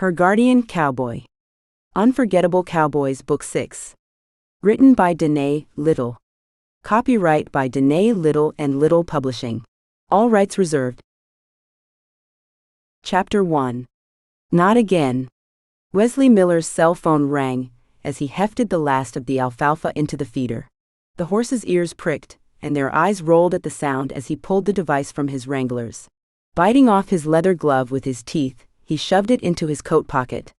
Her Guardian Cowboy. Unforgettable Cowboys Book 6. Written by Danae, Little. Copyright by Danae, Little and Little Publishing. All rights reserved. Chapter 1. Not again. Wesley Miller's cell phone rang as he hefted the last of the alfalfa into the feeder. The horse's ears pricked, and their eyes rolled at the sound as he pulled the device from his wranglers. Biting off his leather glove with his teeth, he shoved it into his coat pocket.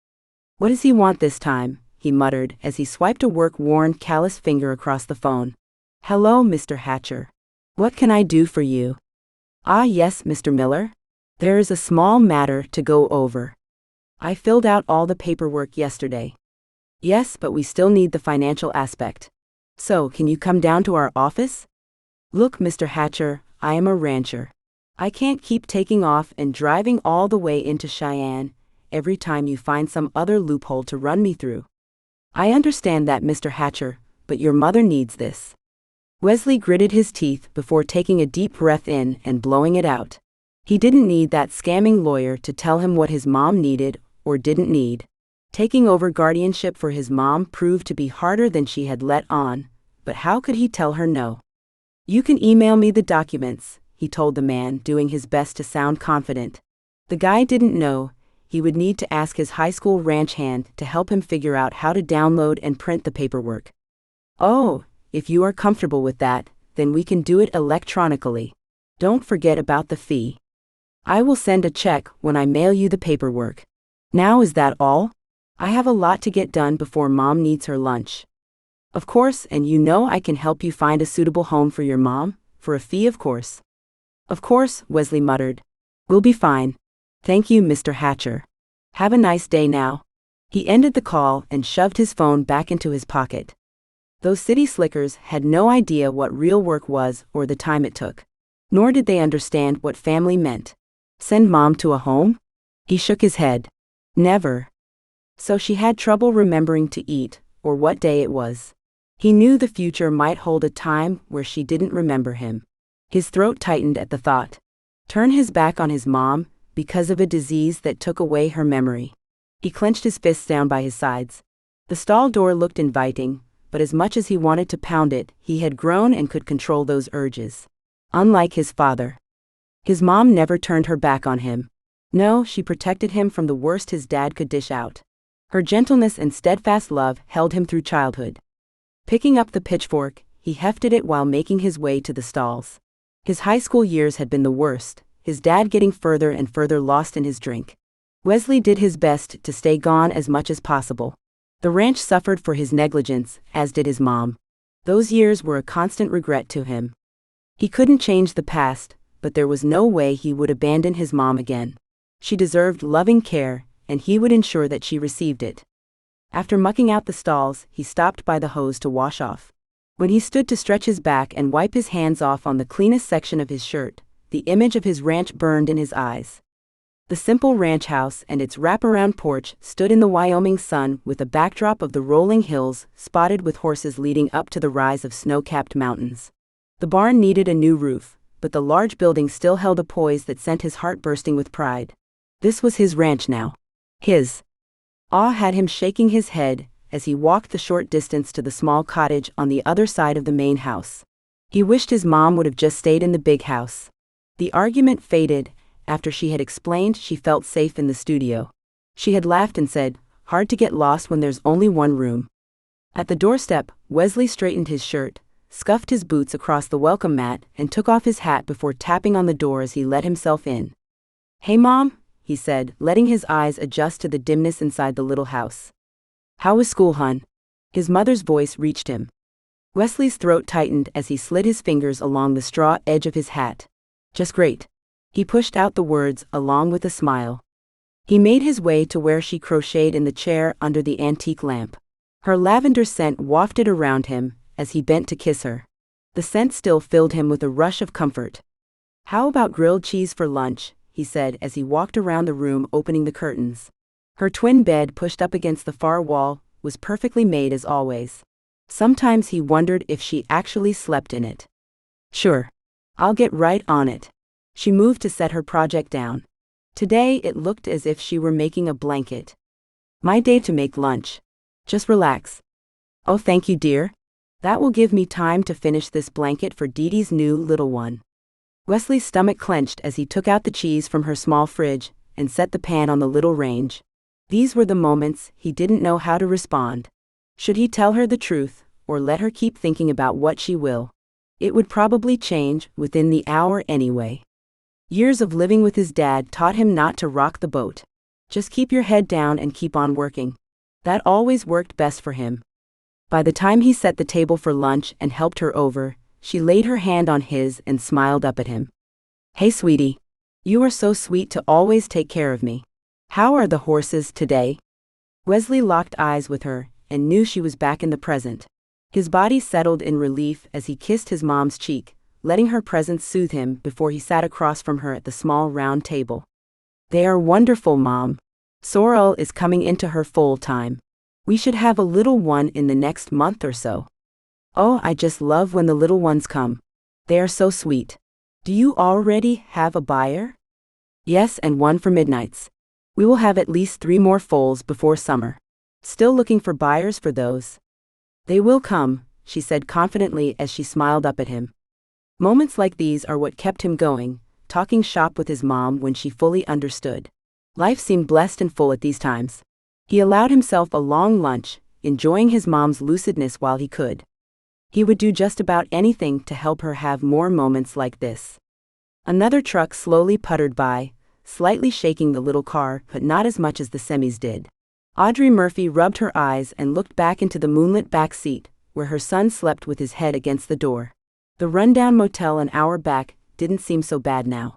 "What does he want this time?" he muttered as he swiped a work-worn, callous finger across the phone. "Hello, Mr. Hatcher. What can I do for you?" "Ah, yes, Mr. Miller. There is a small matter to go over. I filled out all the paperwork yesterday." "Yes, but we still need the financial aspect. So, can you come down to our office?" "Look, Mr. Hatcher, I am a rancher. I can't keep taking off and driving all the way into Cheyenne every time you find some other loophole to run me through." "I understand that, Mr. Hatcher, but your mother needs this." Wesley gritted his teeth before taking a deep breath in and blowing it out. He didn't need that scamming lawyer to tell him what his mom needed or didn't need. Taking over guardianship for his mom proved to be harder than she had let on, but how could he tell her no? "You can email me the documents," he told the man, doing his best to sound confident. The guy didn't know. He would need to ask his high school ranch hand to help him figure out how to download and print the paperwork. "Oh, if you are comfortable with that, then we can do it electronically. Don't forget about the fee. I will send a check when I mail you the paperwork. Now is that all? I have a lot to get done before Mom needs her lunch." "Of course, and you know I can help you find a suitable home for your mom, for a fee of course." "Of course," Wesley muttered. "We'll be fine. Thank you, Mr. Hatcher. Have a nice day now." He ended the call and shoved his phone back into his pocket. Those city slickers had no idea what real work was or the time it took. Nor did they understand what family meant. Send Mom to a home? He shook his head. Never. So she had trouble remembering to eat, or what day it was. He knew the future might hold a time where she didn't remember him. His throat tightened at the thought. Turn his back on his mom, because of a disease that took away her memory. He clenched his fists down by his sides. The stall door looked inviting, but as much as he wanted to pound it, he had grown and could control those urges. Unlike his father. His mom never turned her back on him. No, she protected him from the worst his dad could dish out. Her gentleness and steadfast love held him through childhood. Picking up the pitchfork, he hefted it while making his way to the stalls. His high school years had been the worst, his dad getting further and further lost in his drink. Wesley did his best to stay gone as much as possible. The ranch suffered for his negligence, as did his mom. Those years were a constant regret to him. He couldn't change the past, but there was no way he would abandon his mom again. She deserved loving care, and he would ensure that she received it. After mucking out the stalls, he stopped by the hose to wash off. When he stood to stretch his back and wipe his hands off on the cleanest section of his shirt, the image of his ranch burned in his eyes. The simple ranch house and its wraparound porch stood in the Wyoming sun with a backdrop of the rolling hills spotted with horses leading up to the rise of snow-capped mountains. The barn needed a new roof, but the large building still held a poise that sent his heart bursting with pride. This was his ranch now. His. Awe had him shaking his head as he walked the short distance to the small cottage on the other side of the main house. He wished his mom would have just stayed in the big house. The argument faded after she had explained she felt safe in the studio. She had laughed and said, "Hard to get lost when there's only one room." At the doorstep, Wesley straightened his shirt, scuffed his boots across the welcome mat, and took off his hat before tapping on the door as he let himself in. "Hey, Mom," he said, letting his eyes adjust to the dimness inside the little house. "How was school, hon?" His mother's voice reached him. Wesley's throat tightened as he slid his fingers along the straw edge of his hat. "Just great." He pushed out the words, along with a smile. He made his way to where she crocheted in the chair under the antique lamp. Her lavender scent wafted around him as he bent to kiss her. The scent still filled him with a rush of comfort. "How about grilled cheese for lunch?" he said as he walked around the room opening the curtains. Her twin bed pushed up against the far wall was perfectly made as always. Sometimes he wondered if she actually slept in it. "Sure. I'll get right on it." She moved to set her project down. Today it looked as if she were making a blanket. My day to make lunch. Just relax. Oh, thank you, dear. That will give me time to finish this blanket for Dee Dee's new little one. Wesley's stomach clenched as he took out the cheese from her small fridge and set the pan on the little range. These were the moments he didn't know how to respond. Should he tell her the truth, or let her keep thinking about what she will? It would probably change within the hour anyway. Years of living with his dad taught him not to rock the boat. Just keep your head down and keep on working. That always worked best for him. By the time he set the table for lunch and helped her over, she laid her hand on his and smiled up at him. Hey, sweetie. You are so sweet to always take care of me. How are the horses today? Wesley locked eyes with her and knew she was back in the present. His body settled in relief as he kissed his mom's cheek, letting her presence soothe him before he sat across from her at the small round table. They are wonderful, Mom. Sorrel is coming into her full time. We should have a little one in the next month or so. Oh, I just love when the little ones come. They are so sweet. Do you already have a buyer? Yes, and one for midnights. We will have at least 3 more foals before summer. Still looking for buyers for those. They will come, she said confidently as she smiled up at him. Moments like these are what kept him going, talking shop with his mom when she fully understood. Life seemed blessed and full at these times. He allowed himself a long lunch, enjoying his mom's lucidness while he could. He would do just about anything to help her have more moments like this. Another truck slowly puttered by, slightly shaking the little car, but not as much as the semis did. Audrey Murphy rubbed her eyes and looked back into the moonlit back seat, where her son slept with his head against the door. The rundown motel an hour back didn't seem so bad now.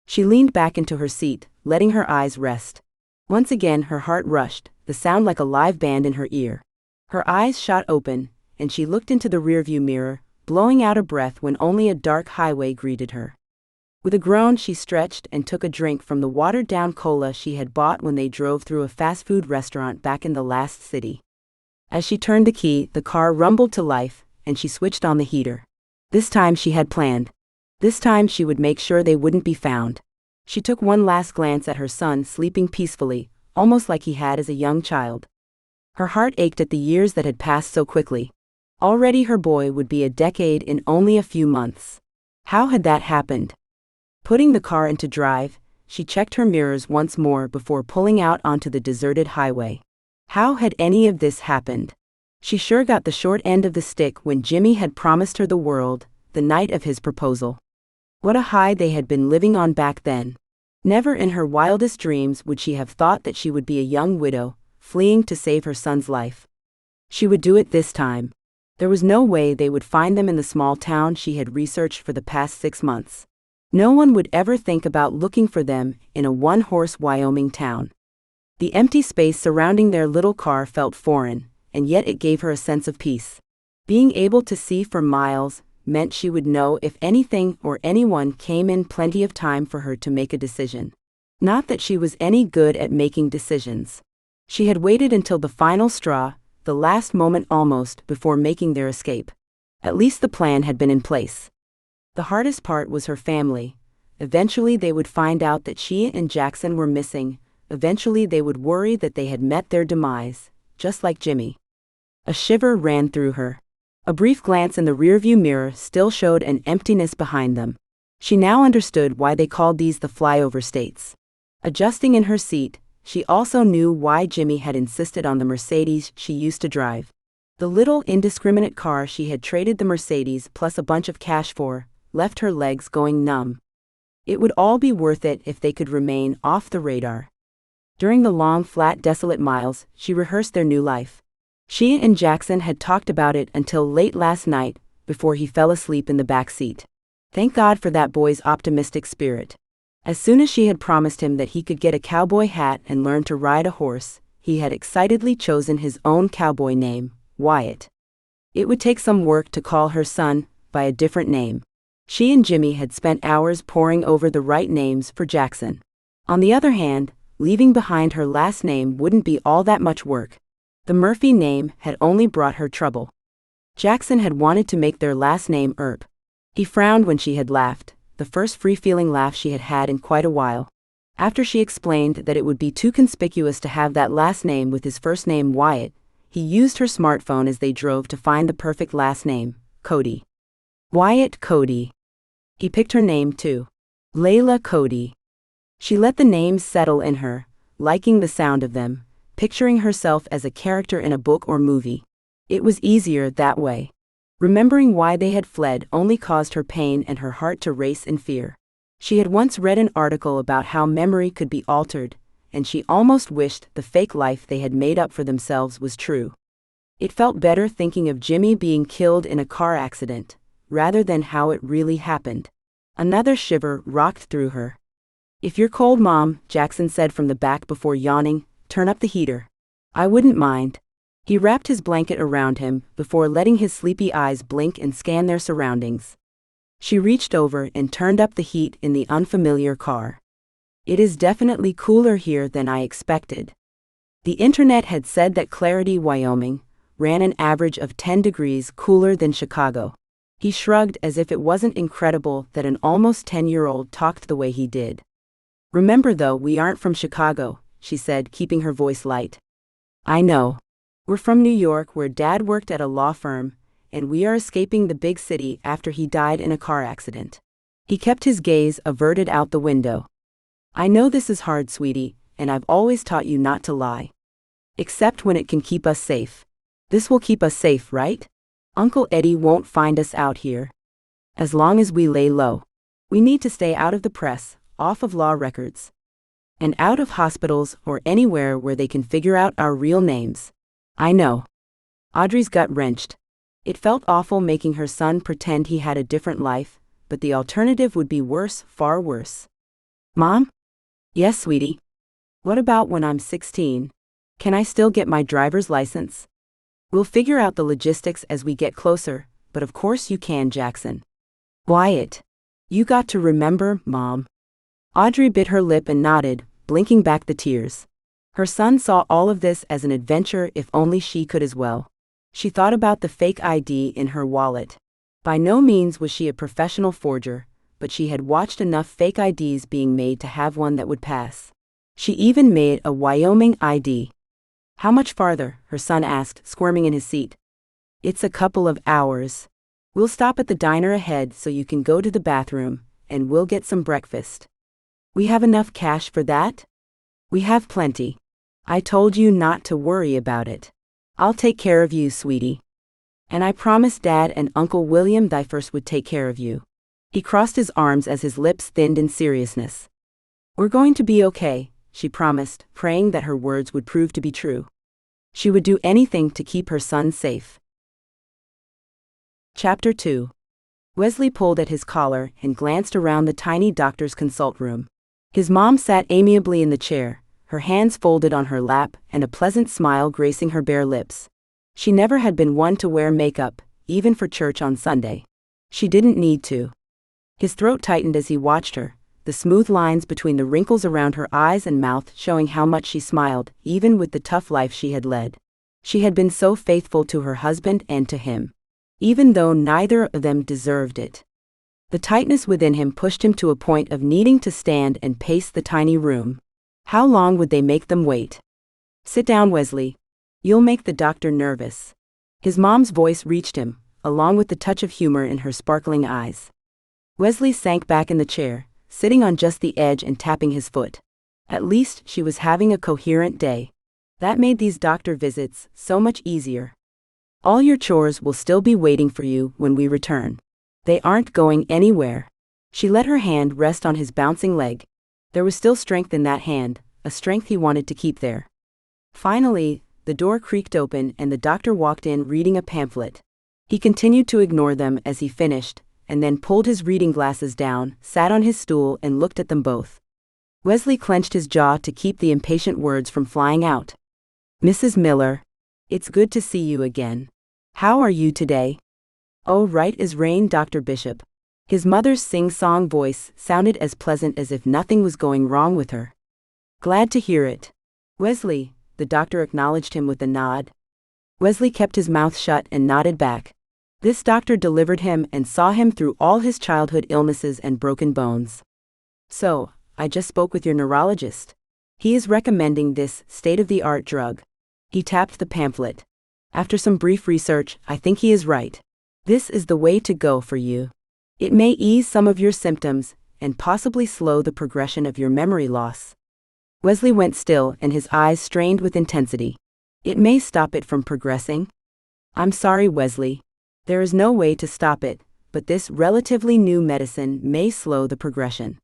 She leaned back into her seat, letting her eyes rest. Once again her heart rushed, the sound like a live band in her ear. Her eyes shot open, and she looked into the rearview mirror, blowing out a breath when only a dark highway greeted her. With a groan she stretched and took a drink from the watered-down cola she had bought when they drove through a fast-food restaurant back in the last city. As she turned the key, the car rumbled to life, and she switched on the heater. This time she had planned. This time she would make sure they wouldn't be found. She took one last glance at her son sleeping peacefully, almost like he had as a young child. Her heart ached at the years that had passed so quickly. Already her boy would be a decade in only a few months. How had that happened? Putting the car into drive, she checked her mirrors once more before pulling out onto the deserted highway. How had any of this happened? She sure got the short end of the stick when Jimmy had promised her the world, the night of his proposal. What a high they had been living on back then. Never in her wildest dreams would she have thought that she would be a young widow, fleeing to save her son's life. She would do it this time. There was no way they would find them in the small town she had researched for the past 6 months. No one would ever think about looking for them in a one-horse Wyoming town. The empty space surrounding their little car felt foreign, and yet it gave her a sense of peace. Being able to see for miles meant she would know if anything or anyone came in plenty of time for her to make a decision. Not that she was any good at making decisions. She had waited until the final straw, the last moment almost, before making their escape. At least the plan had been in place. The hardest part was her family. Eventually they would find out that she and Jackson were missing. Eventually they would worry that they had met their demise, just like Jimmy. A shiver ran through her. A brief glance in the rearview mirror still showed an emptiness behind them. She now understood why they called these the flyover states. Adjusting in her seat, she also knew why Jimmy had insisted on the Mercedes she used to drive. The little indiscriminate car she had traded the Mercedes plus a bunch of cash for left her legs going numb. It would all be worth it if they could remain off the radar. During the long, flat, desolate miles, she rehearsed their new life. She and Jackson had talked about it until late last night, before he fell asleep in the back seat. Thank God for that boy's optimistic spirit. As soon as she had promised him that he could get a cowboy hat and learn to ride a horse, he had excitedly chosen his own cowboy name, Wyatt. It would take some work to call her son by a different name. She and Jimmy had spent hours poring over the right names for Jackson. On the other hand, leaving behind her last name wouldn't be all that much work. The Murphy name had only brought her trouble. Jackson had wanted to make their last name Earp. He frowned when she had laughed, the first free-feeling laugh she had had in quite a while. After she explained that it would be too conspicuous to have that last name with his first name Wyatt, he used her smartphone as they drove to find the perfect last name, Cody. Wyatt Cody. He picked her name too. Layla Cody. She let the names settle in her, liking the sound of them, picturing herself as a character in a book or movie. It was easier that way. Remembering why they had fled only caused her pain and her heart to race in fear. She had once read an article about how memory could be altered, and she almost wished the fake life they had made up for themselves was true. It felt better thinking of Jimmy being killed in a car accident, rather than how it really happened. Another shiver rocked through her. "If you're cold, Mom," Jackson said from the back before yawning, "turn up the heater." "I wouldn't mind." He wrapped his blanket around him before letting his sleepy eyes blink and scan their surroundings. She reached over and turned up the heat in the unfamiliar car. "It is definitely cooler here than I expected." The internet had said that Clarity, Wyoming, ran an average of 10 degrees cooler than Chicago. He shrugged as if it wasn't incredible that an almost 10-year-old talked the way he did. "Remember though, we aren't from Chicago," she said, keeping her voice light. "I know. We're from New York, where Dad worked at a law firm, and we are escaping the big city after he died in a car accident." He kept his gaze averted out the window. "I know this is hard, sweetie, and I've always taught you not to lie. Except when it can keep us safe. This will keep us safe, right? Uncle Eddie won't find us out here. As long as we lay low. We need to stay out of the press, off of law records, and out of hospitals or anywhere where they can figure out our real names." "I know." Audrey's gut wrenched. It felt awful making her son pretend he had a different life, but the alternative would be worse, far worse. "Mom?" "Yes, sweetie." "What about when I'm 16? Can I still get my driver's license?" "We'll figure out the logistics as we get closer, but of course you can, Jackson." "Wyatt. You got to remember, Mom." Audrey bit her lip and nodded, blinking back the tears. Her son saw all of this as an adventure if only she could as well. She thought about the fake ID in her wallet. By no means was she a professional forger, but she had watched enough fake IDs being made to have one that would pass. She even made a Wyoming ID. "How much farther?" her son asked, squirming in his seat. "It's a couple of hours. We'll stop at the diner ahead so you can go to the bathroom, and we'll get some breakfast." "We have enough cash for that?" "We have plenty. I told you not to worry about it. I'll take care of you, sweetie. And I promised Dad and Uncle William I first would take care of you." He crossed his arms as his lips thinned in seriousness. "We're going to be okay," she promised, praying that her words would prove to be true. She would do anything to keep her son safe. Chapter 2. Wesley pulled at his collar and glanced around the tiny doctor's consult room. His mom sat amiably in the chair, her hands folded on her lap and a pleasant smile gracing her bare lips. She never had been one to wear makeup, even for church on Sunday. She didn't need to. His throat tightened as he watched her, the smooth lines between the wrinkles around her eyes and mouth showing how much she smiled, even with the tough life she had led. She had been so faithful to her husband and to him, even though neither of them deserved it. The tightness within him pushed him to a point of needing to stand and pace the tiny room. How long would they make them wait? "Sit down, Wesley. You'll make the doctor nervous." His mom's voice reached him, along with the touch of humor in her sparkling eyes. Wesley sank back in the chair, sitting on just the edge and tapping his foot. At least she was having a coherent day. That made these doctor visits so much easier. "All your chores will still be waiting for you when we return. They aren't going anywhere." She let her hand rest on his bouncing leg. There was still strength in that hand, a strength he wanted to keep there. Finally, the door creaked open and the doctor walked in reading a pamphlet. He continued to ignore them as he finished, and then pulled his reading glasses down, sat on his stool and looked at them both. Wesley clenched his jaw to keep the impatient words from flying out. "Mrs. Miller, it's good to see you again. How are you today?" "Oh, right as rain, Dr. Bishop." His mother's sing-song voice sounded as pleasant as if nothing was going wrong with her. "Glad to hear it." "Wesley," the doctor acknowledged him with a nod. Wesley kept his mouth shut and nodded back. This doctor delivered him and saw him through all his childhood illnesses and broken bones. "So, I just spoke with your neurologist. He is recommending this state-of-the-art drug. He tapped the pamphlet. After some brief research, I think he is right. This is the way to go for you. It may ease some of your symptoms and possibly slow the progression of your memory loss. Wesley went still and his eyes strained with intensity. It may stop it from progressing. I'm sorry, Wesley. There is no way to stop it, but this relatively new medicine may slow the progression.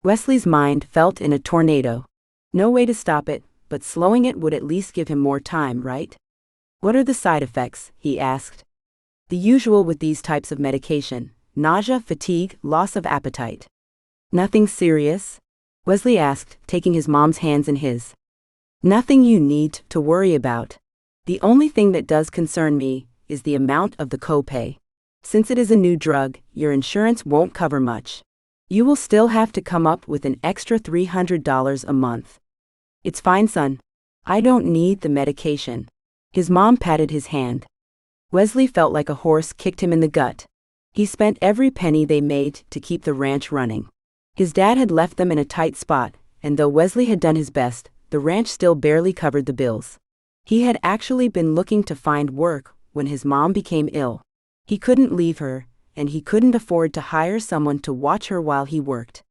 Wesley's mind felt in a tornado. No way to stop it, but slowing it would at least give him more time, right? What are the side effects? He asked. The usual with these types of medication: nausea, fatigue, loss of appetite. Nothing serious? Wesley asked, taking his mom's hands in his. Nothing you need to worry about. The only thing that does concern me is the amount of the copay. Since it is a new drug, your insurance won't cover much. You will still have to come up with an extra $300 a month. It's fine, son. I don't need the medication. His mom patted his hand. Wesley felt like a horse kicked him in the gut. He spent every penny they made to keep the ranch running. His dad had left them in a tight spot, and though Wesley had done his best, the ranch still barely covered the bills. He had actually been looking to find work when his mom became ill. He couldn't leave her, and he couldn't afford to hire someone to watch her while he worked.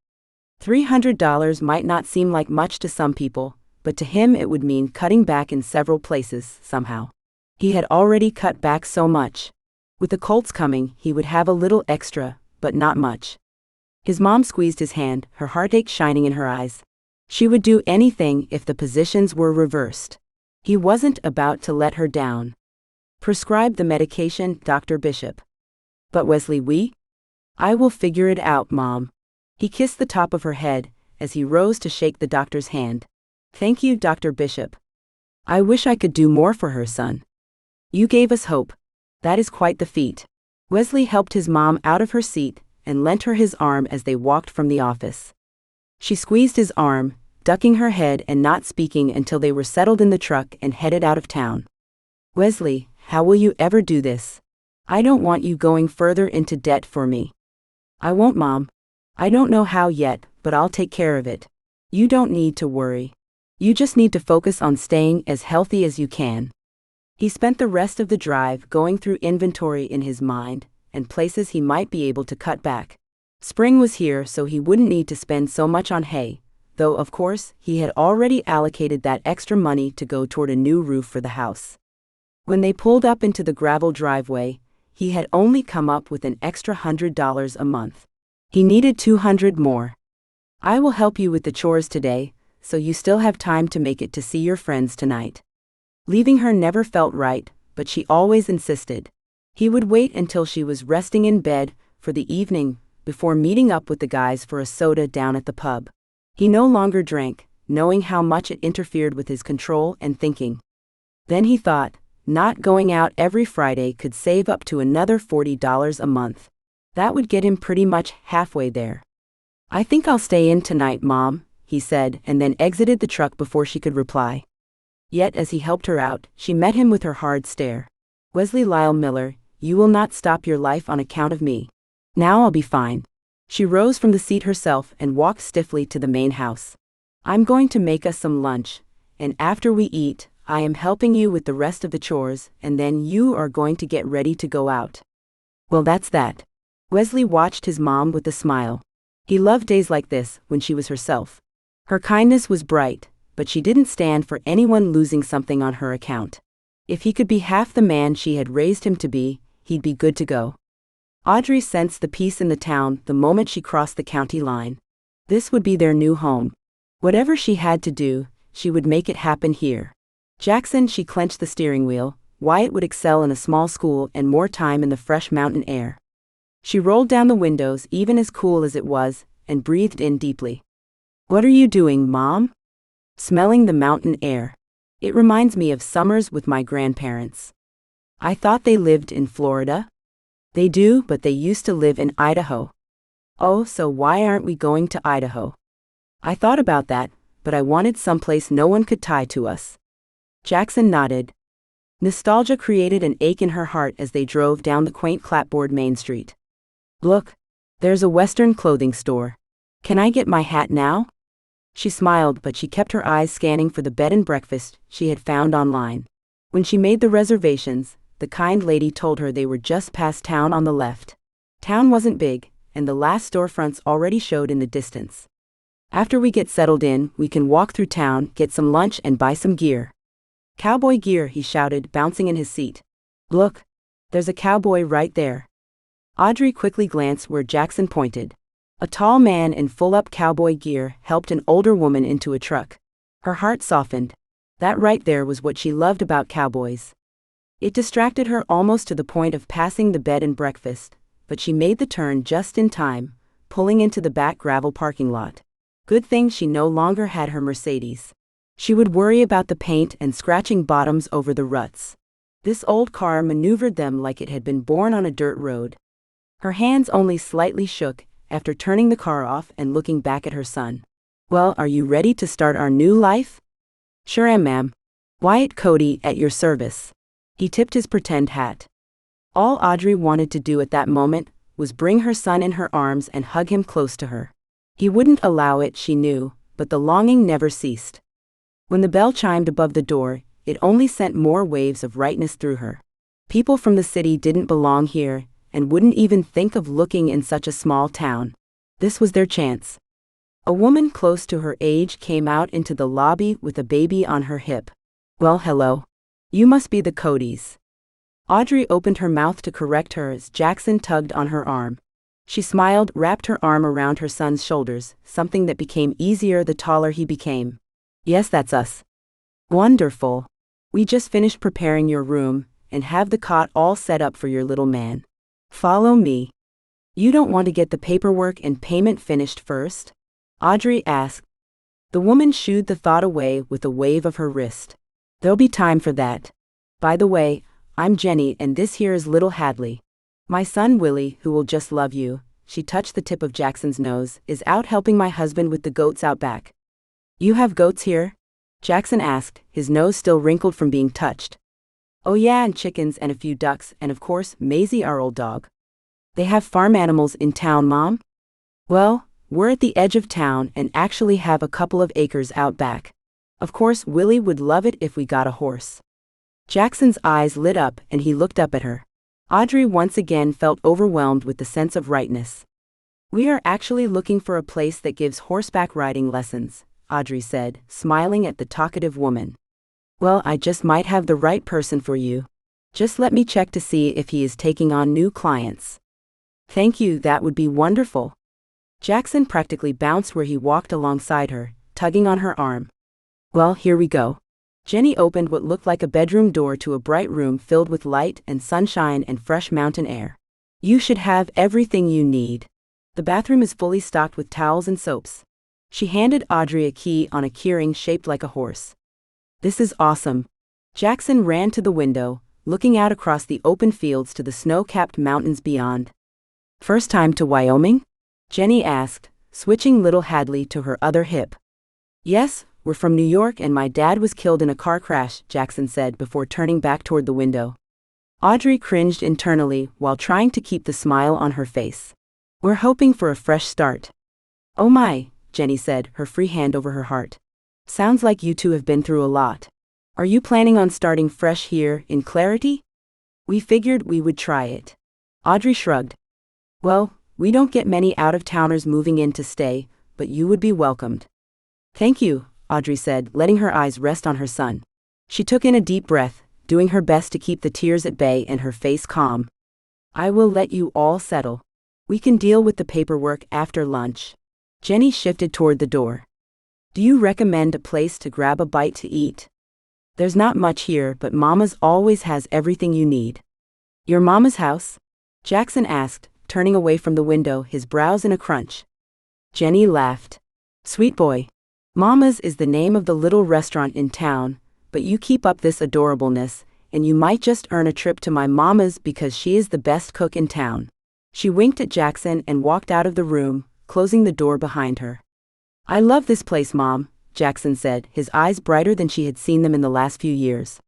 $300 might not seem like much to some people, but to him it would mean cutting back in several places somehow. He had already cut back so much. With the Colts coming, he would have a little extra, but not much. His mom squeezed his hand, her heartache shining in her eyes. She would do anything if the positions were reversed. He wasn't about to let her down. Prescribe the medication, Dr. Bishop. But Wesley, I will figure it out, Mom. He kissed the top of her head as he rose to shake the doctor's hand. Thank you, Dr. Bishop. I wish I could do more for her, son. You gave us hope. That is quite the feat. Wesley helped his mom out of her seat and lent her his arm as they walked from the office. She squeezed his arm, ducking her head and not speaking until they were settled in the truck and headed out of town. Wesley, how will you ever do this? I don't want you going further into debt for me. I won't, Mom. I don't know how yet, but I'll take care of it. You don't need to worry. You just need to focus on staying as healthy as you can. He spent the rest of the drive going through inventory in his mind and places he might be able to cut back. Spring was here, so he wouldn't need to spend so much on hay, though of course he had already allocated that extra money to go toward a new roof for the house. When they pulled up into the gravel driveway, he had only come up with an extra $100 a month. He needed $200 more. I will help you with the chores today, so you still have time to make it to see your friends tonight. Leaving her never felt right, but she always insisted. He would wait until she was resting in bed for the evening before meeting up with the guys for a soda down at the pub. He no longer drank, knowing how much it interfered with his control and thinking. Then he thought, not going out every Friday could save up to another $40 a month. That would get him pretty much halfway there. I think I'll stay in tonight, Mom, he said, and then exited the truck before she could reply. Yet as he helped her out, she met him with her hard stare. Wesley Lyle Miller, you will not stop your life on account of me. Now I'll be fine. She rose from the seat herself and walked stiffly to the main house. I'm going to make us some lunch, and after we eat, I am helping you with the rest of the chores, and then you are going to get ready to go out. Well, that's that. Wesley watched his mom with a smile. He loved days like this when she was herself. Her kindness was bright, but she didn't stand for anyone losing something on her account. If he could be half the man she had raised him to be, he'd be good to go. Audrey sensed the peace in the town the moment she crossed the county line. This would be their new home. Whatever she had to do, she would make it happen here. Jackson, she clenched the steering wheel. Wyatt would excel in a small school and more time in the fresh mountain air. She rolled down the windows, even as cool as it was, and breathed in deeply. What are you doing, Mom? Smelling the mountain air. It reminds me of summers with my grandparents. I thought they lived in Florida. They do, but they used to live in Idaho. Oh, so why aren't we going to Idaho? I thought about that, but I wanted someplace no one could tie to us. Jackson nodded. Nostalgia created an ache in her heart as they drove down the quaint clapboard Main Street. Look, there's a Western clothing store. Can I get my hat now? She smiled, but she kept her eyes scanning for the bed and breakfast she had found online. When she made the reservations, the kind lady told her they were just past town on the left. Town wasn't big, and the last storefronts already showed in the distance. After we get settled in, we can walk through town, get some lunch, and buy some gear. Cowboy gear, he shouted, bouncing in his seat. Look, there's a cowboy right there. Audrey quickly glanced where Jackson pointed. A tall man in full-up cowboy gear helped an older woman into a truck. Her heart softened. That right there was what she loved about cowboys. It distracted her almost to the point of passing the bed and breakfast, but she made the turn just in time, pulling into the back gravel parking lot. Good thing she no longer had her Mercedes. She would worry about the paint and scratching bottoms over the ruts. This old car maneuvered them like it had been born on a dirt road. Her hands only slightly shook after turning the car off and looking back at her son. Well, are you ready to start our new life? Sure am, ma'am. Wyatt Cody, at your service. He tipped his pretend hat. All Audrey wanted to do at that moment was bring her son in her arms and hug him close to her. He wouldn't allow it, she knew, but the longing never ceased. When the bell chimed above the door, it only sent more waves of rightness through her. People from the city didn't belong here, and wouldn't even think of looking in such a small town. This was their chance. A woman close to her age came out into the lobby with a baby on her hip. Well, hello. You must be the Codys. Audrey opened her mouth to correct her as Jackson tugged on her arm. She smiled, wrapped her arm around her son's shoulders, something that became easier the taller he became. Yes, that's us. Wonderful. We just finished preparing your room, and have the cot all set up for your little man. Follow me. You don't want to get the paperwork and payment finished first? Audrey asked. The woman shooed the thought away with a wave of her wrist. There'll be time for that. By the way, I'm Jenny and this here is little Hadley. My son Willie, who will just love you, she touched the tip of Jackson's nose, is out helping my husband with the goats out back. You have goats here? Jackson asked, his nose still wrinkled from being touched. Oh yeah, and chickens and a few ducks and of course Maisie, our old dog. They have farm animals in town, Mom? Well, we're at the edge of town and actually have a couple of acres out back. Of course, Willie would love it if we got a horse. Jackson's eyes lit up and he looked up at her. Audrey once again felt overwhelmed with the sense of rightness. We are actually looking for a place that gives horseback riding lessons, Audrey said, smiling at the talkative woman. Well, I just might have the right person for you. Just let me check to see if he is taking on new clients. Thank you, that would be wonderful. Jackson practically bounced where he walked alongside her, tugging on her arm. Well, here we go. Jenny opened what looked like a bedroom door to a bright room filled with light and sunshine and fresh mountain air. You should have everything you need. The bathroom is fully stocked with towels and soaps. She handed Audrey a key on a keyring shaped like a horse. This is awesome. Jackson ran to the window, looking out across the open fields to the snow-capped mountains beyond. First time to Wyoming? Jenny asked, switching little Hadley to her other hip. Yes, we're from New York and my dad was killed in a car crash, Jackson said before turning back toward the window. Audrey cringed internally while trying to keep the smile on her face. We're hoping for a fresh start. Oh my, Jenny said, her free hand over her heart. Sounds like you two have been through a lot. Are you planning on starting fresh here in Clarity? We figured we would try it. Audrey shrugged. Well, we don't get many out-of-towners moving in to stay, but you would be welcomed. Thank you, Audrey said, letting her eyes rest on her son. She took in a deep breath, doing her best to keep the tears at bay and her face calm. I will let you all settle. We can deal with the paperwork after lunch. Jenny shifted toward the door. Do you recommend a place to grab a bite to eat? There's not much here, but Mama's always has everything you need. Your Mama's house? Jackson asked, turning away from the window, his brows in a crunch. Jenny laughed. Sweet boy. Mama's is the name of the little restaurant in town, but you keep up this adorableness, and you might just earn a trip to my Mama's because she is the best cook in town. She winked at Jackson and walked out of the room, closing the door behind her. I love this place, Mom, Jackson said, his eyes brighter than she had seen them in the last few years.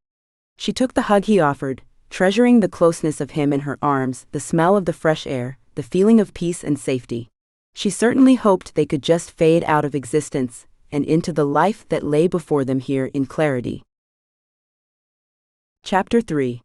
She took the hug he offered, treasuring the closeness of him in her arms, the smell of the fresh air, the feeling of peace and safety. She certainly hoped they could just fade out of existence, and into the life that lay before them here in clarity. Chapter 3.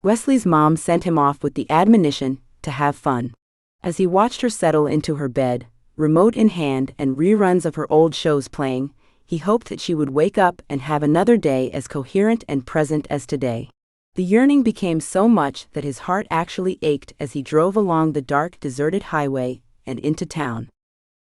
Wesley's mom sent him off with the admonition to have fun. As he watched her settle into her bed, remote in hand and reruns of her old shows playing, he hoped that she would wake up and have another day as coherent and present as today. The yearning became so much that his heart actually ached as he drove along the dark, deserted highway and into town.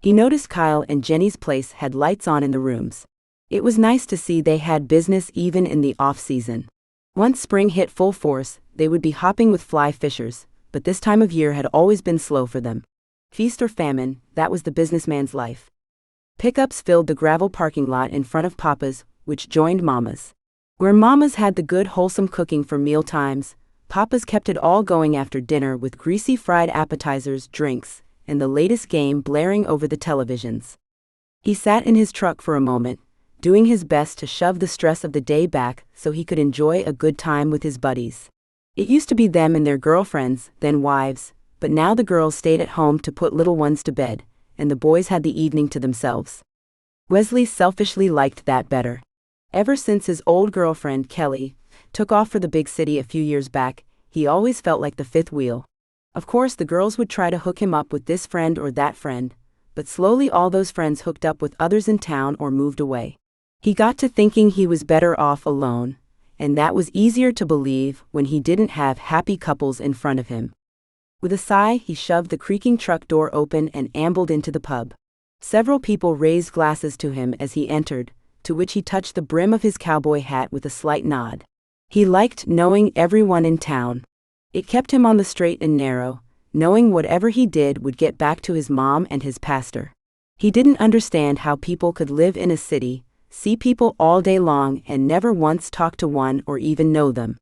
He noticed Kyle and Jenny's place had lights on in the rooms. It was nice to see they had business even in the off-season. Once spring hit full force, they would be hopping with fly fishers, but this time of year had always been slow for them. Feast or famine, that was the businessman's life. Pickups filled the gravel parking lot in front of Papa's, which joined Mama's. Where Mama's had the good wholesome cooking for meal times, Papa's kept it all going after dinner with greasy fried appetizers, drinks, and the latest game blaring over the televisions. He sat in his truck for a moment, doing his best to shove the stress of the day back so he could enjoy a good time with his buddies. It used to be them and their girlfriends, then wives, but now the girls stayed at home to put little ones to bed, and the boys had the evening to themselves. Wesley selfishly liked that better. Ever since his old girlfriend, Kelly, took off for the big city a few years back, he always felt like the fifth wheel. Of course, the girls would try to hook him up with this friend or that friend, but slowly all those friends hooked up with others in town or moved away. He got to thinking he was better off alone, and that was easier to believe when he didn't have happy couples in front of him. With a sigh, he shoved the creaking truck door open and ambled into the pub. Several people raised glasses to him as he entered, to which he touched the brim of his cowboy hat with a slight nod. He liked knowing everyone in town. It kept him on the straight and narrow, knowing whatever he did would get back to his mom and his pastor. He didn't understand how people could live in a city, see people all day long and never once talk to one or even know them.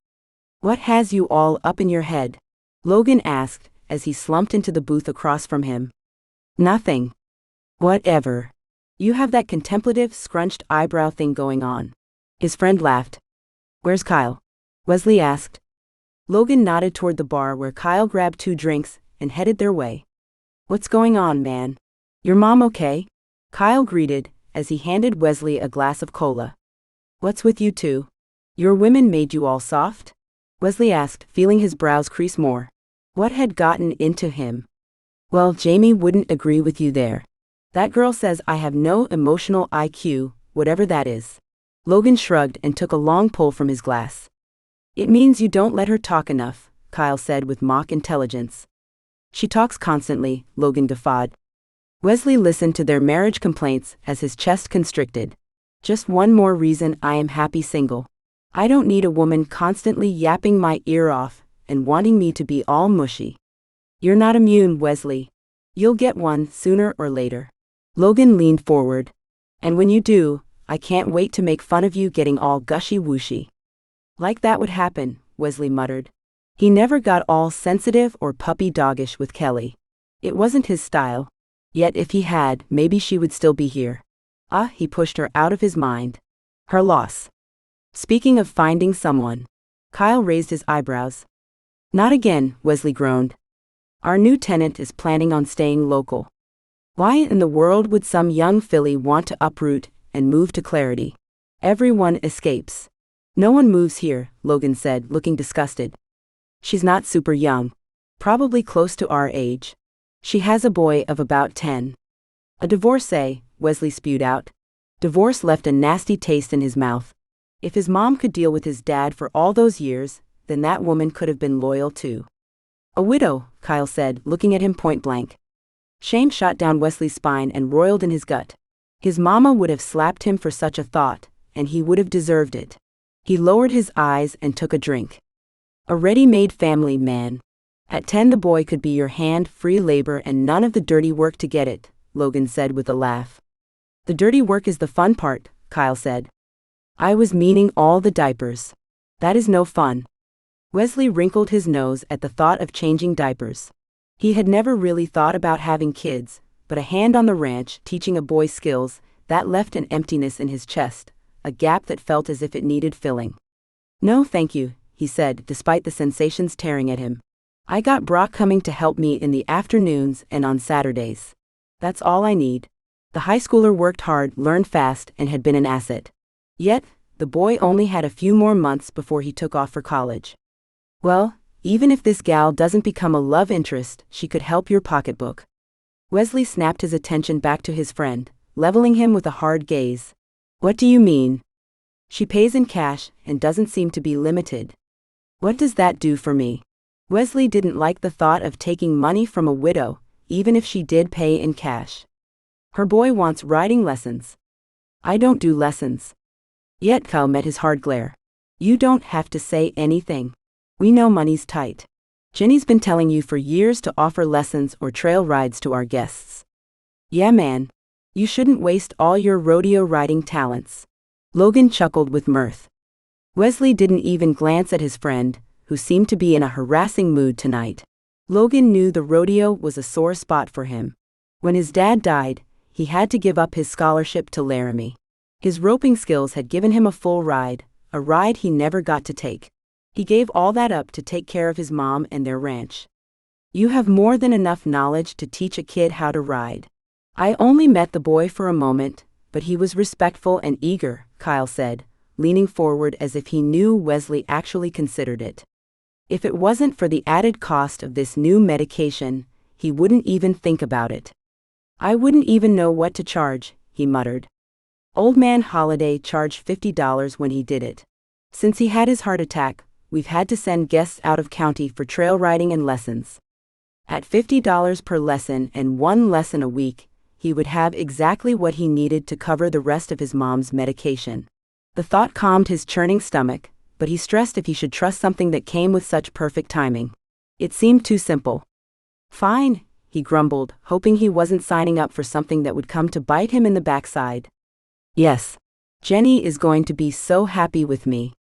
"What has you all up in your head?" Logan asked, as he slumped into the booth across from him. "Nothing." "Whatever. You have that contemplative, scrunched eyebrow thing going on." His friend laughed. "Where's Kyle?" Wesley asked. Logan nodded toward the bar where Kyle grabbed 2 drinks and headed their way. "What's going on, man? Your mom okay?" Kyle greeted, as he handed Wesley a glass of cola. "What's with you two? Your women made you all soft?" Wesley asked, feeling his brows crease more. What had gotten into him? "Well, Jamie wouldn't agree with you there. That girl says I have no emotional IQ, whatever that is." Logan shrugged and took a long pull from his glass. "It means you don't let her talk enough," Kyle said with mock intelligence. "She talks constantly," Logan guffawed. Wesley listened to their marriage complaints as his chest constricted. "Just one more reason I am happy single. I don't need a woman constantly yapping my ear off and wanting me to be all mushy." "You're not immune, Wesley. You'll get one sooner or later." Logan leaned forward. "And when you do, I can't wait to make fun of you getting all gushy-wooshy." "Like that would happen," Wesley muttered. He never got all sensitive or puppy-doggish with Kelly. It wasn't his style. Yet if he had, maybe she would still be here. He pushed her out of his mind. Her loss. Speaking of finding someone. Kyle raised his eyebrows. "Not again," Wesley groaned. "Our new tenant is planning on staying local. Why in the world would some young filly want to uproot and move to Clarity? Everyone escapes." "No one moves here," Logan said, looking disgusted. "She's not super young. Probably close to our age. She has a boy of about 10. "A divorcee," Wesley spewed out. Divorce left a nasty taste in his mouth. If his mom could deal with his dad for all those years, then that woman could have been loyal too. "A widow," Kyle said, looking at him point blank. Shame shot down Wesley's spine and roiled in his gut. His mama would have slapped him for such a thought, and he would have deserved it. He lowered his eyes and took a drink. "A ready-made family, man. At 10 the boy could be your hand, free labor and none of the dirty work to get it," Logan said with a laugh. "The dirty work is the fun part," Kyle said. "I was meaning all the diapers. That is no fun." Wesley wrinkled his nose at the thought of changing diapers. He had never really thought about having kids, but a hand on the ranch teaching a boy skills, that left an emptiness in his chest, a gap that felt as if it needed filling. "No thank you," he said, despite the sensations tearing at him. "I got Brock coming to help me in the afternoons and on Saturdays. That's all I need." The high schooler worked hard, learned fast, and had been an asset. Yet, the boy only had a few more months before he took off for college. Well, even if this gal doesn't become a love interest, she could help your pocketbook. Wesley snapped his attention back to his friend, leveling him with a hard gaze. What do you mean? She pays in cash and doesn't seem to be limited. What does that do for me? Wesley didn't like the thought of taking money from a widow, even if she did pay in cash. Her boy wants riding lessons. I don't do lessons. Yet Kyle met his hard glare. You don't have to say anything. We know money's tight. Jenny's been telling you for years to offer lessons or trail rides to our guests. Yeah, man. You shouldn't waste all your rodeo riding talents. Logan chuckled with mirth. Wesley didn't even glance at his friend, who seemed to be in a harassing mood tonight. Logan knew the rodeo was a sore spot for him. When his dad died, he had to give up his scholarship to Laramie. His roping skills had given him a full ride, a ride he never got to take. He gave all that up to take care of his mom and their ranch. You have more than enough knowledge to teach a kid how to ride. I only met the boy for a moment, but he was respectful and eager, Kyle said, leaning forward as if he knew Wesley actually considered it. If it wasn't for the added cost of this new medication, he wouldn't even think about it. I wouldn't even know what to charge, he muttered. Old man Holiday charged $50 when he did it. Since he had his heart attack, we've had to send guests out of county for trail riding and lessons. At $50 per lesson and one lesson a week, he would have exactly what he needed to cover the rest of his mom's medication. The thought calmed his churning stomach, but he stressed if he should trust something that came with such perfect timing. It seemed too simple. Fine, he grumbled, hoping he wasn't signing up for something that would come to bite him in the backside. Yes. Jenny is going to be so happy with me.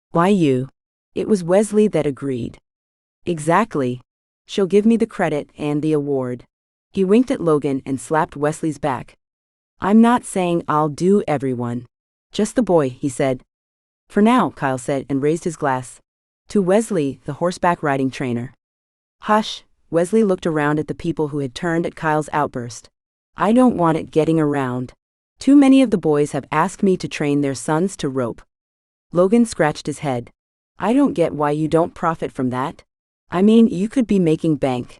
Why you? It was Wesley that agreed. Exactly. She'll give me the credit and the award. He winked at Logan and slapped Wesley's back. I'm not saying I'll do everyone. Just the boy, he said. For now, Kyle said and raised his glass. To Wesley, the horseback riding trainer. Hush, Wesley looked around at the people who had turned at Kyle's outburst. I don't want it getting around. Too many of the boys have asked me to train their sons to rope. Logan scratched his head. I don't get why you don't profit from that. I mean, you could be making bank.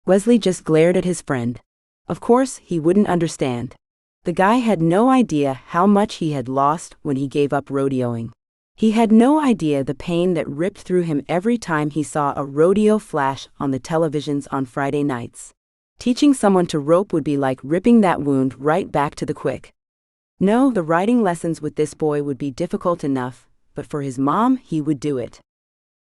Wesley just glared at his friend. Of course, he wouldn't understand. The guy had no idea how much he had lost when he gave up rodeoing. He had no idea the pain that ripped through him every time he saw a rodeo flash on the televisions on Friday nights. Teaching someone to rope would be like ripping that wound right back to the quick. No, the riding lessons with this boy would be difficult enough, but for his mom, he would do it.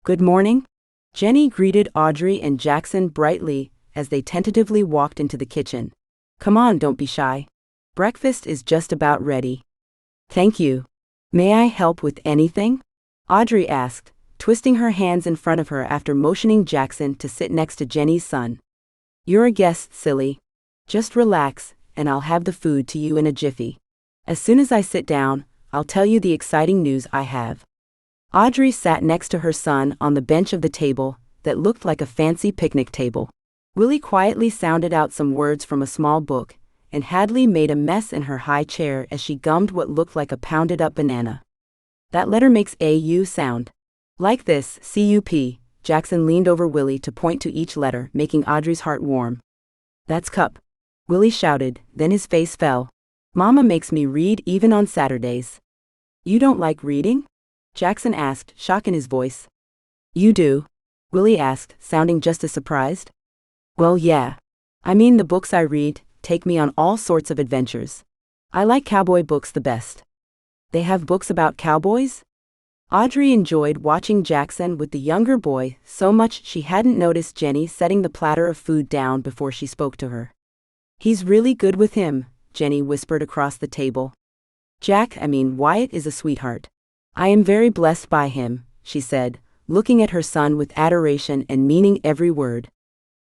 Good morning. Jenny greeted Audrey and Jackson brightly as they tentatively walked into the kitchen. Come on, don't be shy. Breakfast is just about ready. Thank you. May I help with anything? Audrey asked, twisting her hands in front of her after motioning Jackson to sit next to Jenny's son. You're a guest, silly. Just relax, and I'll have the food to you in a jiffy. As soon as I sit down, I'll tell you the exciting news I have. Audrey sat next to her son on the bench of the table that looked like a fancy picnic table. Willie quietly sounded out some words from a small book, and Hadley made a mess in her high chair as she gummed what looked like a pounded-up banana. That letter makes a U sound. Like this, C-U-P, Jackson leaned over Willie to point to each letter, making Audrey's heart warm. That's cup. Willie shouted, then his face fell. Mama makes me read even on Saturdays. You don't like reading? Jackson asked, shock in his voice. You do? Willie asked, sounding just as surprised. Well, yeah. I mean, the books I read take me on all sorts of adventures. I like cowboy books the best. They have books about cowboys? Audrey enjoyed watching Jackson with the younger boy so much she hadn't noticed Jenny setting the platter of food down before she spoke to her. He's really good with him, Jenny whispered across the table. Wyatt is a sweetheart. I am very blessed by him, she said, looking at her son with adoration and meaning every word.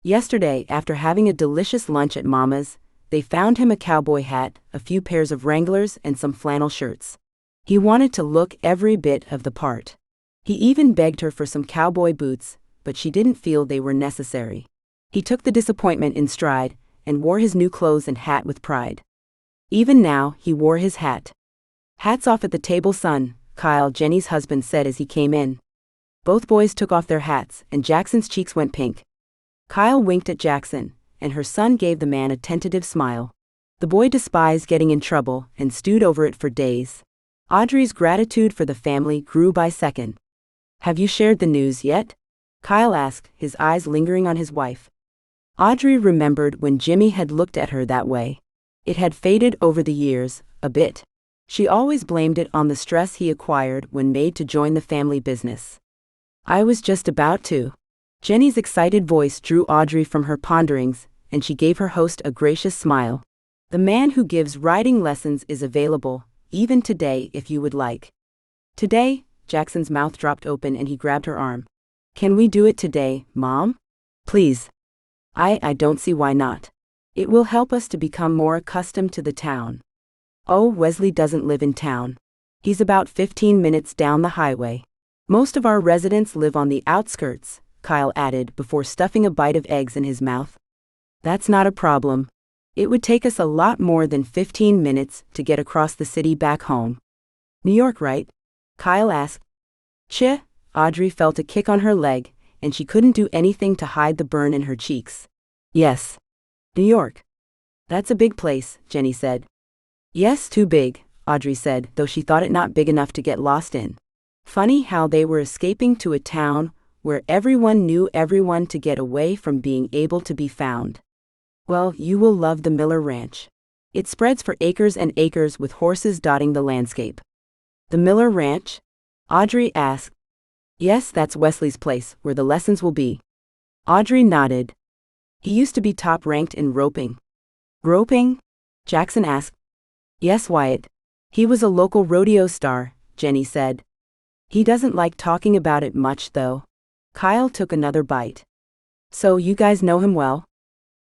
Yesterday, after having a delicious lunch at Mama's, they found him a cowboy hat, a few pairs of Wranglers, and some flannel shirts. He wanted to look every bit of the part. He even begged her for some cowboy boots, but she didn't feel they were necessary. He took the disappointment in stride and wore his new clothes and hat with pride. Even now, he wore his hat. "Hats off at the table, son," Kyle, Jenny's husband, said as he came in. Both boys took off their hats, and Jackson's cheeks went pink. Kyle winked at Jackson, and her son gave the man a tentative smile. The boy despised getting in trouble and stewed over it for days. Audrey's gratitude for the family grew by second. "Have you shared the news yet?" Kyle asked, his eyes lingering on his wife. Audrey remembered when Jimmy had looked at her that way. It had faded over the years, a bit. She always blamed it on the stress he acquired when made to join the family business. "I was just about to." Jenny's excited voice drew Audrey from her ponderings, and she gave her host a gracious smile. "The man who gives riding lessons is available, even today if you would like." "Today?" Jackson's mouth dropped open and he grabbed her arm. "Can we do it today, Mom? Please." I don't see why not. It will help us to become more accustomed to the town." "Oh, Wesley doesn't live in town. He's about 15 minutes down the highway. Most of our residents live on the outskirts," Kyle added before stuffing a bite of eggs in his mouth. "That's not a problem. It would take us a lot more than 15 minutes to get across the city back home." "New York, right?" Kyle asked. "Cheh." Audrey felt a kick on her leg, and she couldn't do anything to hide the burn in her cheeks. "Yes. New York. That's a big place," Jenny said. "Yes, too big," Audrey said, though she thought it not big enough to get lost in. Funny how they were escaping to a town where everyone knew everyone to get away from being able to be found. "Well, you will love the Miller Ranch. It spreads for acres and acres with horses dotting the landscape." "The Miller Ranch?" Audrey asked. "Yes, that's Wesley's place, where the lessons will be." Audrey nodded. "He used to be top-ranked in roping." "Roping?" Jackson asked. "Yes, Wyatt. He was a local rodeo star," Jenny said. "He doesn't like talking about it much, though." Kyle took another bite. "So you guys know him well?"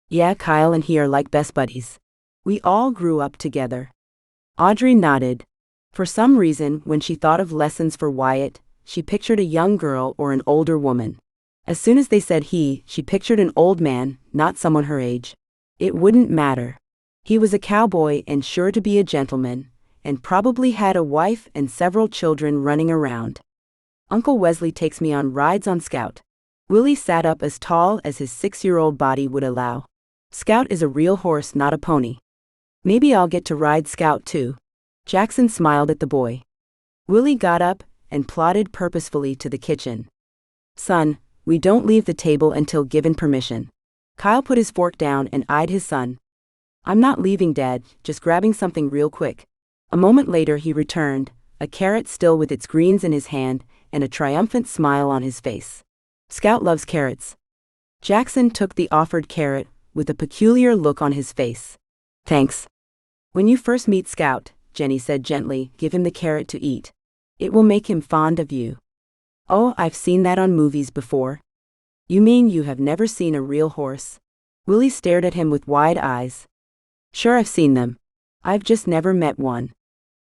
"Yeah, Kyle and he are like best buddies. We all grew up together." Audrey nodded. For some reason, when she thought of lessons for Wyatt, she pictured a young girl or an older woman. As soon as they said he, she pictured an old man, not someone her age. It wouldn't matter. He was a cowboy and sure to be a gentleman, and probably had a wife and several children running around. "Uncle Wesley takes me on rides on Scout." Willie sat up as tall as his 6-year-old body would allow. "Scout is a real horse, not a pony. Maybe I'll get to ride Scout too." Jackson smiled at the boy. Willie got up and plodded purposefully to the kitchen. "Son, we don't leave the table until given permission." Kyle put his fork down and eyed his son. "I'm not leaving, Dad, just grabbing something real quick." A moment later he returned, a carrot still with its greens in his hand and a triumphant smile on his face. "Scout loves carrots." Jackson took the offered carrot with a peculiar look on his face. "Thanks." "When you first meet Scout," Jenny said gently, "give him the carrot to eat. It will make him fond of you." "Oh, I've seen that on movies before." "You mean you have never seen a real horse?" Willie stared at him with wide eyes. "Sure, I've seen them. I've just never met one."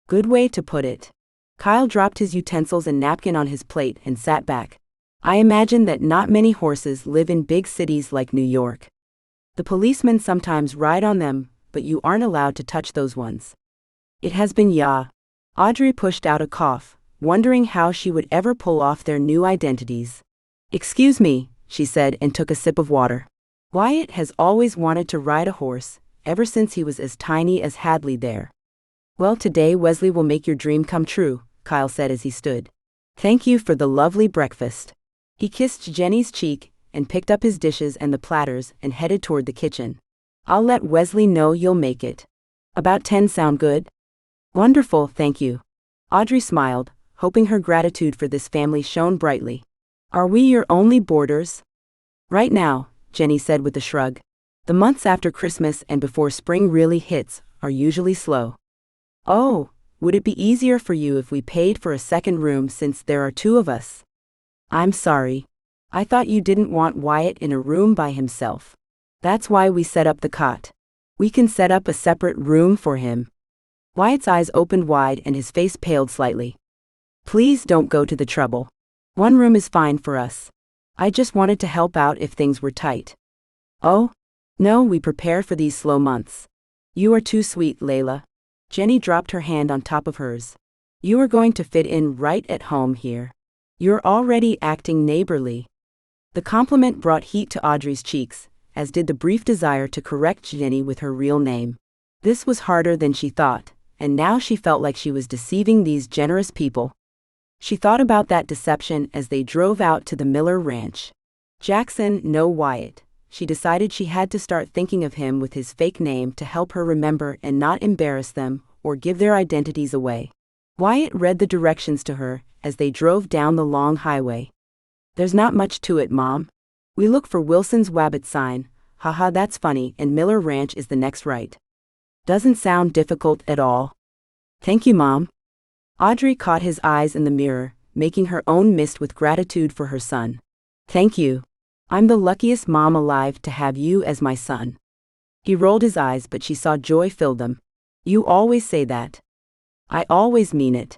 "Good way to put it." Kyle dropped his utensils and napkin on his plate and sat back. "I imagine that not many horses live in big cities like New York. The policemen sometimes ride on them, but you aren't allowed to touch those ones." "It has been ya." Audrey pushed out a cough, wondering how she would ever pull off their new identities. "Excuse me," she said and took a sip of water. "Wyatt has always wanted to ride a horse, ever since he was as tiny as Hadley there." "Well, today Wesley will make your dream come true," Kyle said as he stood. "Thank you for the lovely breakfast." He kissed Jenny's cheek and picked up his dishes and the platters and headed toward the kitchen. "I'll let Wesley know you'll make it. About 10 sound good?" "Wonderful, thank you." Audrey smiled, hoping her gratitude for this family shone brightly. "Are we your only boarders?" "Right now," Jenny said with a shrug. "The months after Christmas and before spring really hits are usually slow." "Oh, would it be easier for you if we paid for a second room since there are 2 of us?" "I'm sorry. I thought you didn't want Wyatt in a room by himself. That's why we set up the cot. We can set up a separate room for him." Wyatt's eyes opened wide and his face paled slightly. "Please don't go to the trouble. 1 room is fine for us. I just wanted to help out if things were tight." "Oh? No, we prepare for these slow months. You are too sweet, Layla. Jenny dropped her hand on top of hers. You are going to fit in right at home here. You're already acting neighborly. The compliment brought heat to Audrey's cheeks, as did the brief desire to correct Jenny with her real name. This was harder than she thought, and now she felt like she was deceiving these generous people. She thought about that deception as they drove out to the Miller ranch. Jackson, no Wyatt. She decided she had to start thinking of him with his fake name to help her remember and not embarrass them or give their identities away. Wyatt read the directions to her as they drove down the long highway. There's not much to it, Mom. We look for Wilson's Wabbit sign. Haha, that's funny, and Miller Ranch is the next right. Doesn't sound difficult at all. Thank you, Mom. Audrey caught his eyes in the mirror, making her own mist with gratitude for her son. Thank you. I'm the luckiest mom alive to have you as my son. He rolled his eyes, but she saw joy fill them. You always say that. I always mean it.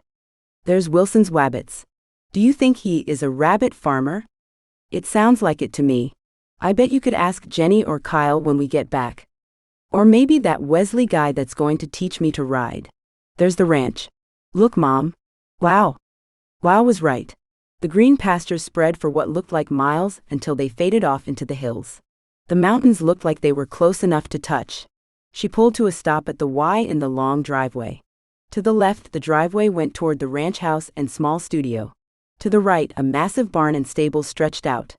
There's Wilson's Wabbits. Do you think he is a rabbit farmer? It sounds like it to me. I bet you could ask Jenny or Kyle when we get back. Or maybe that Wesley guy that's going to teach me to ride. There's the ranch. Look, Mom. Wow. Wow was right. The green pastures spread for what looked like miles until they faded off into the hills. The mountains looked like they were close enough to touch. She pulled to a stop at the Y in the long driveway. To the left, the driveway went toward the ranch house and small studio. To the right, a massive barn and stables stretched out.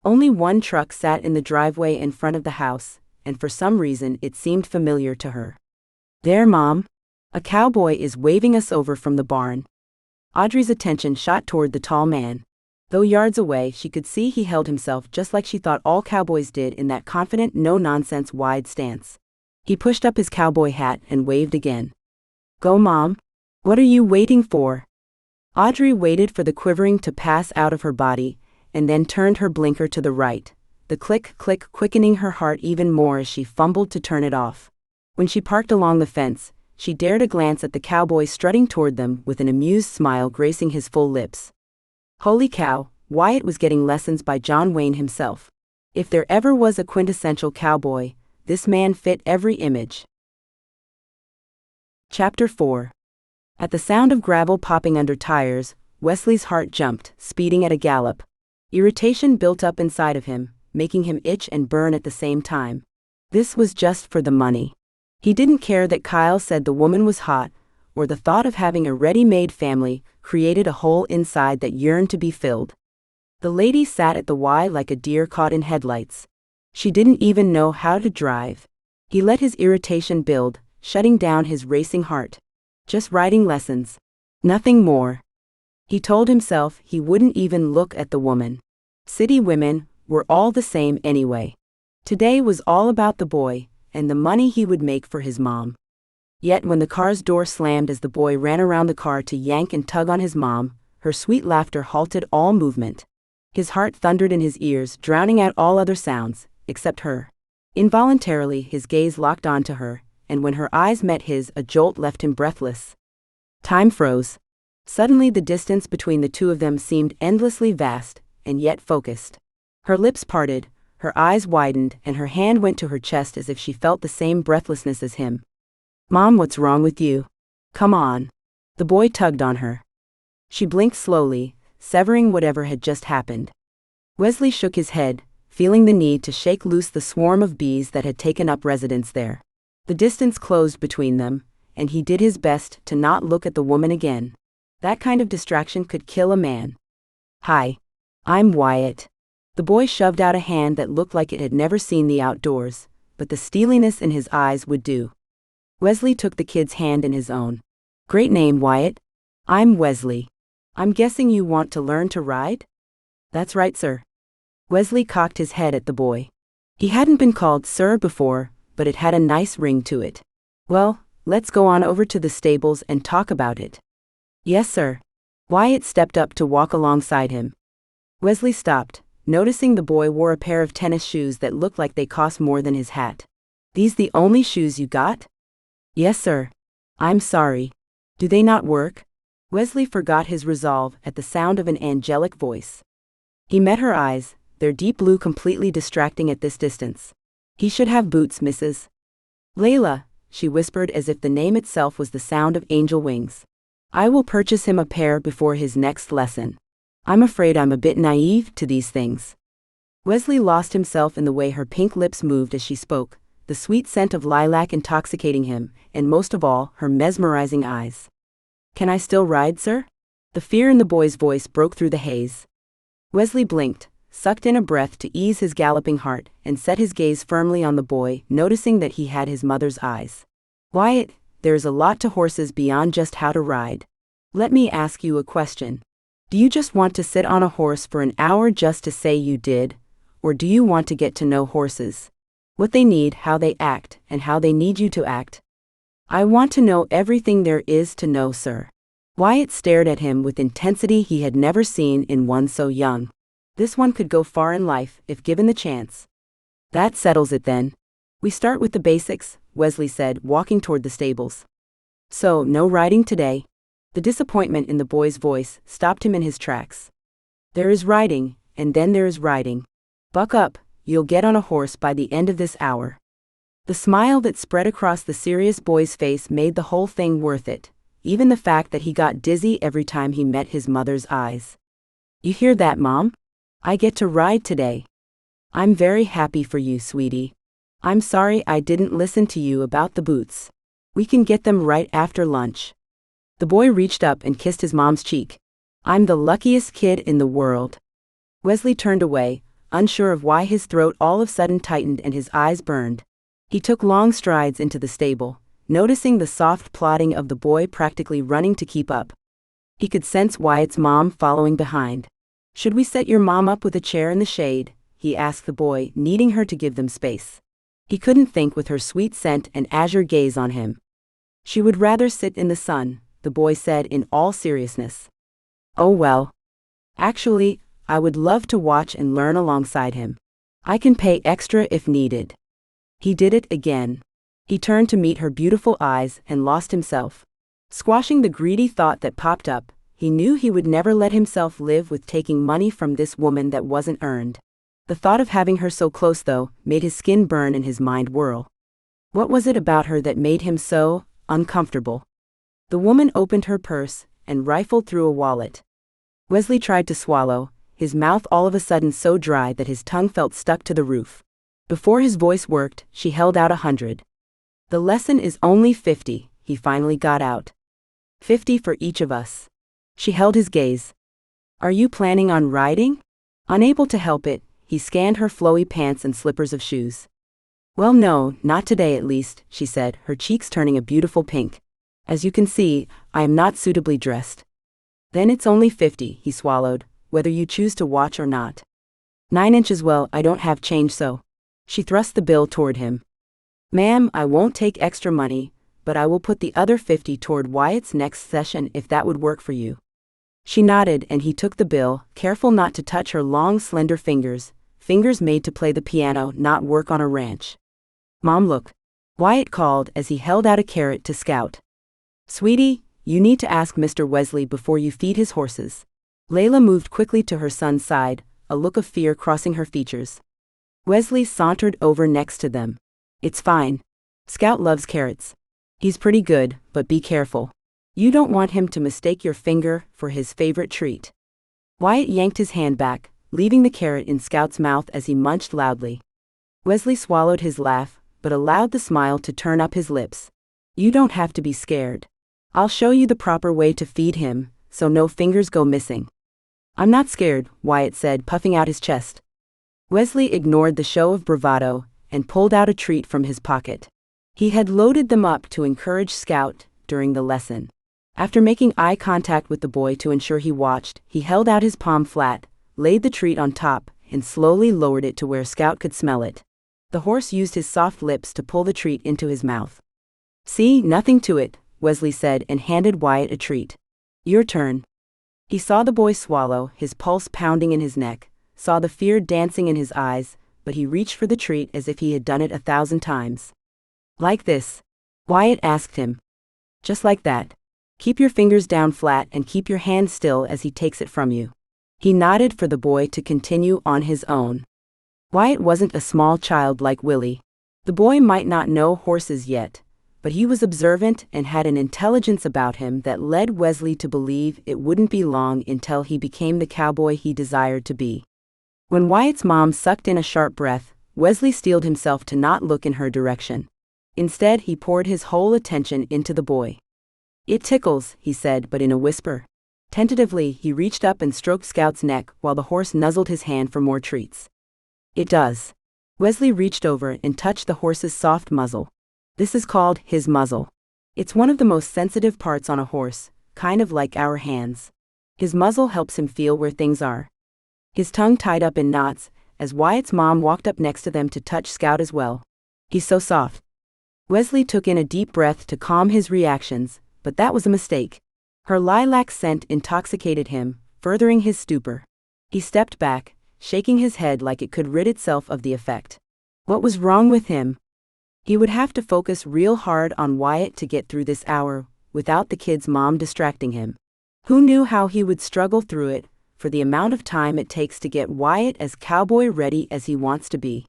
Only one truck sat in the driveway in front of the house, and for some reason it seemed familiar to her. There, Mom. A cowboy is waving us over from the barn. Audrey's attention shot toward the tall man. Though yards away, she could see he held himself just like she thought all cowboys did, in that confident, no-nonsense wide stance. He pushed up his cowboy hat and waved again. Go, Mom. What are you waiting for? Audrey waited for the quivering to pass out of her body, and then turned her blinker to the right, the click-click quickening her heart even more as she fumbled to turn it off. When she parked along the fence, she dared a glance at the cowboy strutting toward them with an amused smile gracing his full lips. Holy cow, Wyatt was getting lessons by John Wayne himself. If there ever was a quintessential cowboy, this man fit every image. Chapter 4. At the sound of gravel popping under tires, Wesley's heart jumped, speeding at a gallop. Irritation built up inside of him, making him itch and burn at the same time. This was just for the money. He didn't care that Kyle said the woman was hot, or the thought of having a ready-made family created a hole inside that yearned to be filled. The lady sat at the Y like a deer caught in headlights. She didn't even know how to drive. He let his irritation build, shutting down his racing heart. Just riding lessons. Nothing more. He told himself he wouldn't even look at the woman. City women were all the same anyway. Today was all about the boy, and the money he would make for his mom. Yet when the car's door slammed as the boy ran around the car to yank and tug on his mom, her sweet laughter halted all movement. His heart thundered in his ears, drowning out all other sounds, except her. Involuntarily, his gaze locked onto her, and when her eyes met his, a jolt left him breathless. Time froze. Suddenly the distance between the two of them seemed endlessly vast, and yet focused. Her lips parted, her eyes widened, and her hand went to her chest as if she felt the same breathlessness as him. Mom, what's wrong with you? Come on. The boy tugged on her. She blinked slowly, severing whatever had just happened. Wesley shook his head, feeling the need to shake loose the swarm of bees that had taken up residence there. The distance closed between them, and he did his best to not look at the woman again. That kind of distraction could kill a man. Hi. I'm Wyatt. The boy shoved out a hand that looked like it had never seen the outdoors, but the steeliness in his eyes would do. Wesley took the kid's hand in his own. Great name, Wyatt. I'm Wesley. I'm guessing you want to learn to ride? That's right, sir. Wesley cocked his head at the boy. He hadn't been called sir before, but it had a nice ring to it. Well, let's go on over to the stables and talk about it. Yes, sir. Wyatt stepped up to walk alongside him. Wesley stopped, noticing the boy wore a pair of tennis shoes that looked like they cost more than his hat. These the only shoes you got? Yes, sir. I'm sorry. Do they not work? Wesley forgot his resolve at the sound of an angelic voice. He met her eyes, their deep blue completely distracting at this distance. He should have boots, Mrs. Layla, she whispered as if the name itself was the sound of angel wings. I will purchase him a pair before his next lesson. I'm afraid I'm a bit naive to these things. Wesley lost himself in the way her pink lips moved as she spoke, the sweet scent of lilac intoxicating him, and most of all, her mesmerizing eyes. Can I still ride, sir? The fear in the boy's voice broke through the haze. Wesley blinked, sucked in a breath to ease his galloping heart, and set his gaze firmly on the boy, noticing that he had his mother's eyes. Wyatt, there is a lot to horses beyond just how to ride. Let me ask you a question. Do you just want to sit on a horse for an hour just to say you did, or do you want to get to know horses? What they need, how they act, and how they need you to act? I want to know everything there is to know, sir. Wyatt stared at him with intensity he had never seen in one so young. This one could go far in life, if given the chance. That settles it then. We start with the basics, Wesley said, walking toward the stables. So, no riding today? The disappointment in the boy's voice stopped him in his tracks. There is riding, and then there is riding. Buck up, you'll get on a horse by the end of this hour. The smile that spread across the serious boy's face made the whole thing worth it, even the fact that he got dizzy every time he met his mother's eyes. You hear that, Mom? I get to ride today. I'm very happy for you, sweetie. I'm sorry I didn't listen to you about the boots. We can get them right after lunch. The boy reached up and kissed his mom's cheek. I'm the luckiest kid in the world. Wesley turned away, unsure of why his throat all of a sudden tightened and his eyes burned. He took long strides into the stable, noticing the soft plodding of the boy practically running to keep up. He could sense Wyatt's mom following behind. Should we set your mom up with a chair in the shade? He asked the boy, needing her to give them space. He couldn't think with her sweet scent and azure gaze on him. She would rather sit in the sun, the boy said in all seriousness. Oh well. Actually, I would love to watch and learn alongside him. I can pay extra if needed. He did it again. He turned to meet her beautiful eyes and lost himself. Squashing the greedy thought that popped up, he knew he would never let himself live with taking money from this woman that wasn't earned. The thought of having her so close, though, made his skin burn and his mind whirl. What was it about her that made him so uncomfortable? The woman opened her purse and rifled through a wallet. Wesley tried to swallow, his mouth all of a sudden so dry that his tongue felt stuck to the roof. Before his voice worked, she held out 100. The lesson is only 50, he finally got out. 50 for each of us. She held his gaze. Are you planning on riding? Unable to help it, he scanned her flowy pants and slippers of shoes. Well, no, not today at least, she said, her cheeks turning a beautiful pink. As you can see, I am not suitably dressed. Then it's only 50, he swallowed, whether you choose to watch or not. 9 inches, well, I don't have change, so. She thrust the bill toward him. Ma'am, I won't take extra money, but I will put the other 50 toward Wyatt's next session if that would work for you. She nodded and he took the bill, careful not to touch her long, slender fingers made to play the piano, not work on a ranch. Mom, look. Wyatt called as he held out a carrot to Scout. Sweetie, you need to ask Mr. Wesley before you feed his horses. Layla moved quickly to her son's side, a look of fear crossing her features. Wesley sauntered over next to them. It's fine. Scout loves carrots. He's pretty good, but be careful. You don't want him to mistake your finger for his favorite treat. Wyatt yanked his hand back, leaving the carrot in Scout's mouth as he munched loudly. Wesley swallowed his laugh, but allowed the smile to turn up his lips. You don't have to be scared. I'll show you the proper way to feed him, so no fingers go missing. I'm not scared, Wyatt said, puffing out his chest. Wesley ignored the show of bravado and pulled out a treat from his pocket. He had loaded them up to encourage Scout during the lesson. After making eye contact with the boy to ensure he watched, he held out his palm flat, laid the treat on top, and slowly lowered it to where Scout could smell it. The horse used his soft lips to pull the treat into his mouth. See, nothing to it, Wesley said and handed Wyatt a treat. Your turn. He saw the boy swallow, his pulse pounding in his neck, saw the fear dancing in his eyes, but he reached for the treat as if he had done it 1,000 times. Like this? Wyatt asked him. Just like that. Keep your fingers down flat and keep your hand still as he takes it from you. He nodded for the boy to continue on his own. Wyatt wasn't a small child like Willie. The boy might not know horses yet, but he was observant and had an intelligence about him that led Wesley to believe it wouldn't be long until he became the cowboy he desired to be. When Wyatt's mom sucked in a sharp breath, Wesley steeled himself to not look in her direction. Instead, he poured his whole attention into the boy. "It tickles," he said, but in a whisper. Tentatively, he reached up and stroked Scout's neck while the horse nuzzled his hand for more treats. "It does." Wesley reached over and touched the horse's soft muzzle. "This is called his muzzle. It's one of the most sensitive parts on a horse, kind of like our hands. His muzzle helps him feel where things are." His tongue tied up in knots, as Wyatt's mom walked up next to them to touch Scout as well. "He's so soft." Wesley took in a deep breath to calm his reactions, but that was a mistake. Her lilac scent intoxicated him, furthering his stupor. He stepped back, shaking his head like it could rid itself of the effect. What was wrong with him? He would have to focus real hard on Wyatt to get through this hour, without the kid's mom distracting him. Who knew how he would struggle through it, for the amount of time it takes to get Wyatt as cowboy ready as he wants to be.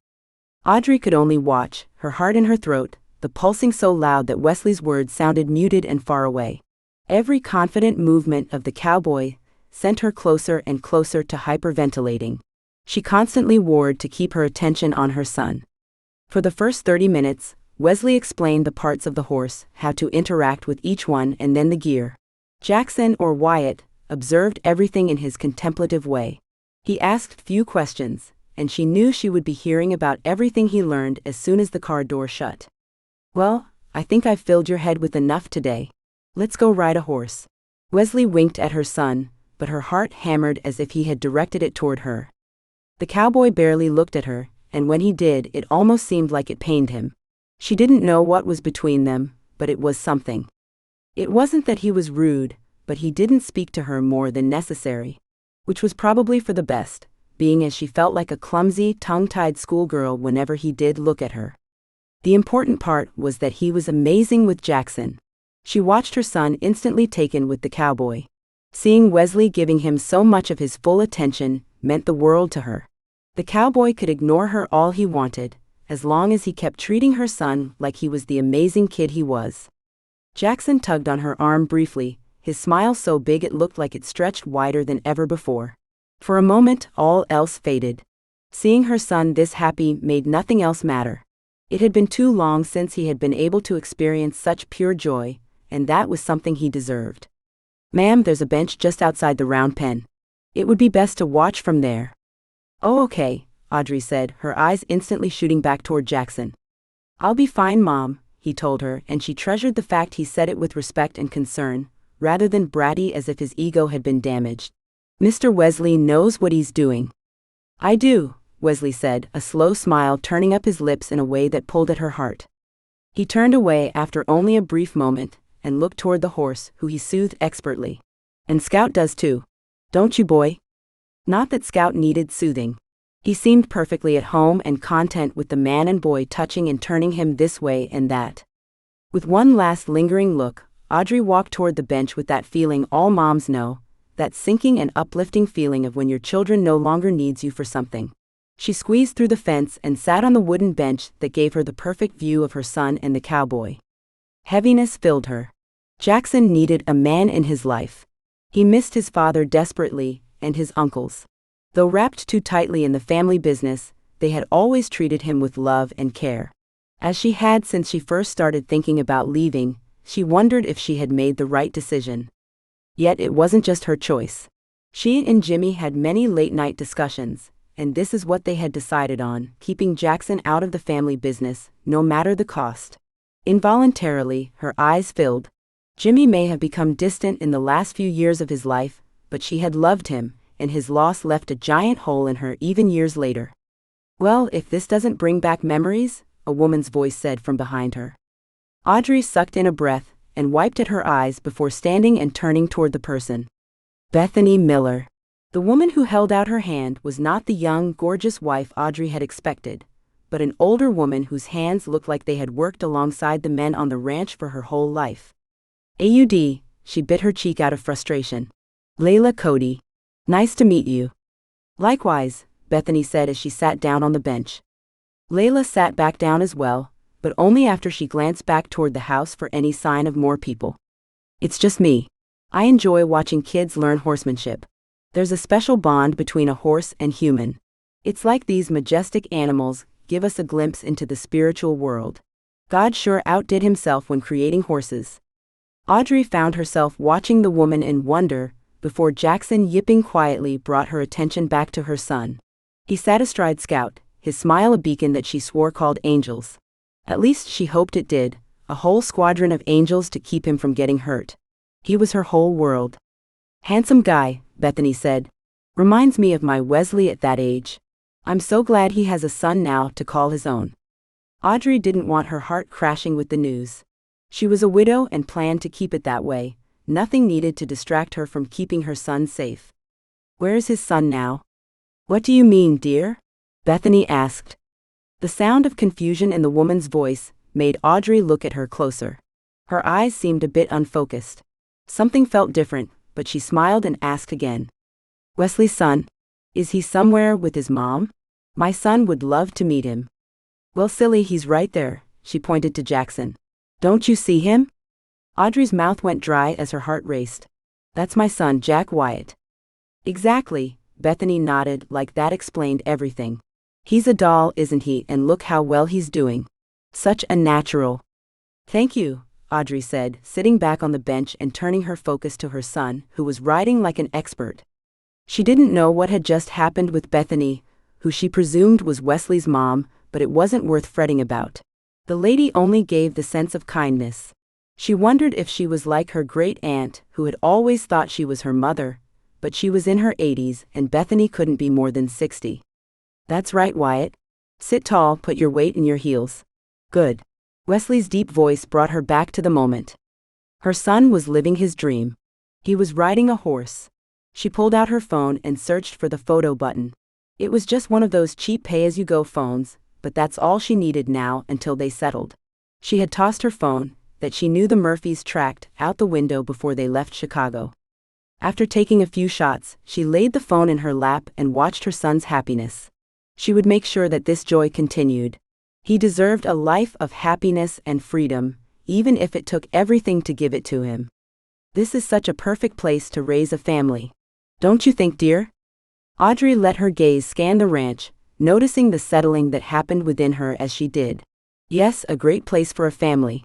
Audrey could only watch, her heart in her throat, the pulsing so loud that Wesley's words sounded muted and far away. Every confident movement of the cowboy sent her closer and closer to hyperventilating. She constantly warred to keep her attention on her son. For the first 30 minutes, Wesley explained the parts of the horse, how to interact with each one, and then the gear. Jackson, or Wyatt, observed everything in his contemplative way. He asked few questions, and she knew she would be hearing about everything he learned as soon as the car door shut. "Well, I think I've filled your head with enough today. Let's go ride a horse." Wesley winked at her son, but her heart hammered as if he had directed it toward her. The cowboy barely looked at her, and when he did, it almost seemed like it pained him. She didn't know what was between them, but it was something. It wasn't that he was rude, but he didn't speak to her more than necessary. Which was probably for the best, being as she felt like a clumsy, tongue-tied schoolgirl whenever he did look at her. The important part was that he was amazing with Jackson. She watched her son instantly taken with the cowboy. Seeing Wesley giving him so much of his full attention meant the world to her. The cowboy could ignore her all he wanted, as long as he kept treating her son like he was the amazing kid he was. Jackson tugged on her arm briefly, his smile so big it looked like it stretched wider than ever before. For a moment, all else faded. Seeing her son this happy made nothing else matter. It had been too long since he had been able to experience such pure joy, and that was something he deserved. "Ma'am, there's a bench just outside the round pen. It would be best to watch from there." "Oh, okay," Audrey said, her eyes instantly shooting back toward Jackson. "I'll be fine, Mom," he told her, and she treasured the fact he said it with respect and concern, rather than bratty as if his ego had been damaged. "Mr. Wesley knows what he's doing." "I do," Wesley said, a slow smile turning up his lips in a way that pulled at her heart. He turned away after only a brief moment, and looked toward the horse, who he soothed expertly. "And Scout does too. Don't you, boy?" Not that Scout needed soothing. He seemed perfectly at home and content with the man and boy touching and turning him this way and that. With one last lingering look, Audrey walked toward the bench with that feeling all moms know, that sinking and uplifting feeling of when your children no longer needs you for something. She squeezed through the fence and sat on the wooden bench that gave her the perfect view of her son and the cowboy. Heaviness filled her. Jackson needed a man in his life. He missed his father desperately, and his uncles. Though wrapped too tightly in the family business, they had always treated him with love and care. As she had since she first started thinking about leaving, she wondered if she had made the right decision. Yet it wasn't just her choice. She and Jimmy had many late-night discussions, and this is what they had decided on, keeping Jackson out of the family business, no matter the cost. Involuntarily, her eyes filled. Jimmy may have become distant in the last few years of his life, but she had loved him, and his loss left a giant hole in her even years later. "Well, if this doesn't bring back memories," a woman's voice said from behind her. Audrey sucked in a breath and wiped at her eyes before standing and turning toward the person. Bethany Miller. The woman who held out her hand was not the young, gorgeous wife Audrey had expected, but an older woman whose hands looked like they had worked alongside the men on the ranch for her whole life. "AUD," she bit her cheek out of frustration. "Layla Cody. Nice to meet you." "Likewise," Bethany said as she sat down on the bench. Layla sat back down as well, but only after she glanced back toward the house for any sign of more people. It's just me. I enjoy watching kids learn horsemanship. There's a special bond between a horse and human. It's like these majestic animals give us a glimpse into the spiritual world. God sure outdid himself when creating horses. Audrey found herself watching the woman in wonder, before Jackson yipping quietly brought her attention back to her son. He sat astride Scout, his smile a beacon that she swore called angels. At least she hoped it did, a whole squadron of angels to keep him from getting hurt. He was her whole world. Handsome guy, Bethany said. Reminds me of my Wesley at that age. I'm so glad he has a son now to call his own. Audrey didn't want her heart crashing with the news. She was a widow and planned to keep it that way. Nothing needed to distract her from keeping her son safe. Where's his son now? What do you mean, dear? Bethany asked. The sound of confusion in the woman's voice made Audrey look at her closer. Her eyes seemed a bit unfocused. Something felt different, but she smiled and asked again. Wesley's son? Is he somewhere with his mom? My son would love to meet him. Well, silly, he's right there, she pointed to Jackson. Don't you see him? Audrey's mouth went dry as her heart raced. That's my son, Jack Wyatt. Exactly, Bethany nodded like that explained everything. He's a doll, isn't he, and look how well he's doing. Such a natural. Thank you, Audrey said, sitting back on the bench and turning her focus to her son, who was riding like an expert. She didn't know what had just happened with Bethany, who she presumed was Wesley's mom, but it wasn't worth fretting about. The lady only gave the sense of kindness. She wondered if she was like her great-aunt, who had always thought she was her mother, but she was in her 80s and Bethany couldn't be more than 60. That's right, Wyatt. Sit tall, put your weight in your heels. Good. Wesley's deep voice brought her back to the moment. Her son was living his dream. He was riding a horse. She pulled out her phone and searched for the photo button. It was just one of those cheap pay-as-you-go phones, but that's all she needed now until they settled. She had tossed her phone, that she knew the Murphys tracked, out the window before they left Chicago. After taking a few shots, she laid the phone in her lap and watched her son's happiness. She would make sure that this joy continued. He deserved a life of happiness and freedom, even if it took everything to give it to him. This is such a perfect place to raise a family. Don't you think, dear? Audrey let her gaze scan the ranch, noticing the settling that happened within her as she did. Yes, a great place for a family.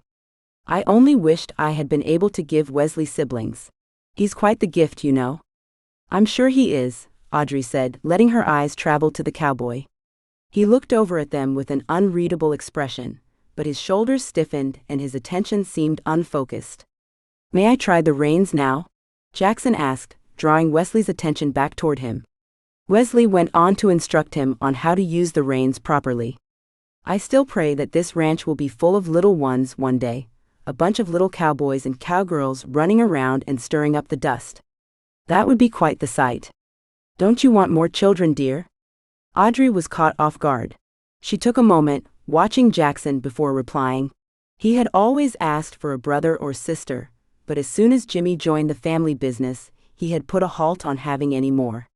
I only wished I had been able to give Wesley siblings. He's quite the gift, you know. I'm sure he is, Audrey said, letting her eyes travel to the cowboy. He looked over at them with an unreadable expression, but his shoulders stiffened and his attention seemed unfocused. May I try the reins now? Jackson asked, drawing Wesley's attention back toward him. Wesley went on to instruct him on how to use the reins properly. I still pray that this ranch will be full of little ones one day, a bunch of little cowboys and cowgirls running around and stirring up the dust. That would be quite the sight. Don't you want more children, dear? Audrey was caught off guard. She took a moment, watching Jackson before replying. He had always asked for a brother or sister, but as soon as Jimmy joined the family business, he had put a halt on having any more.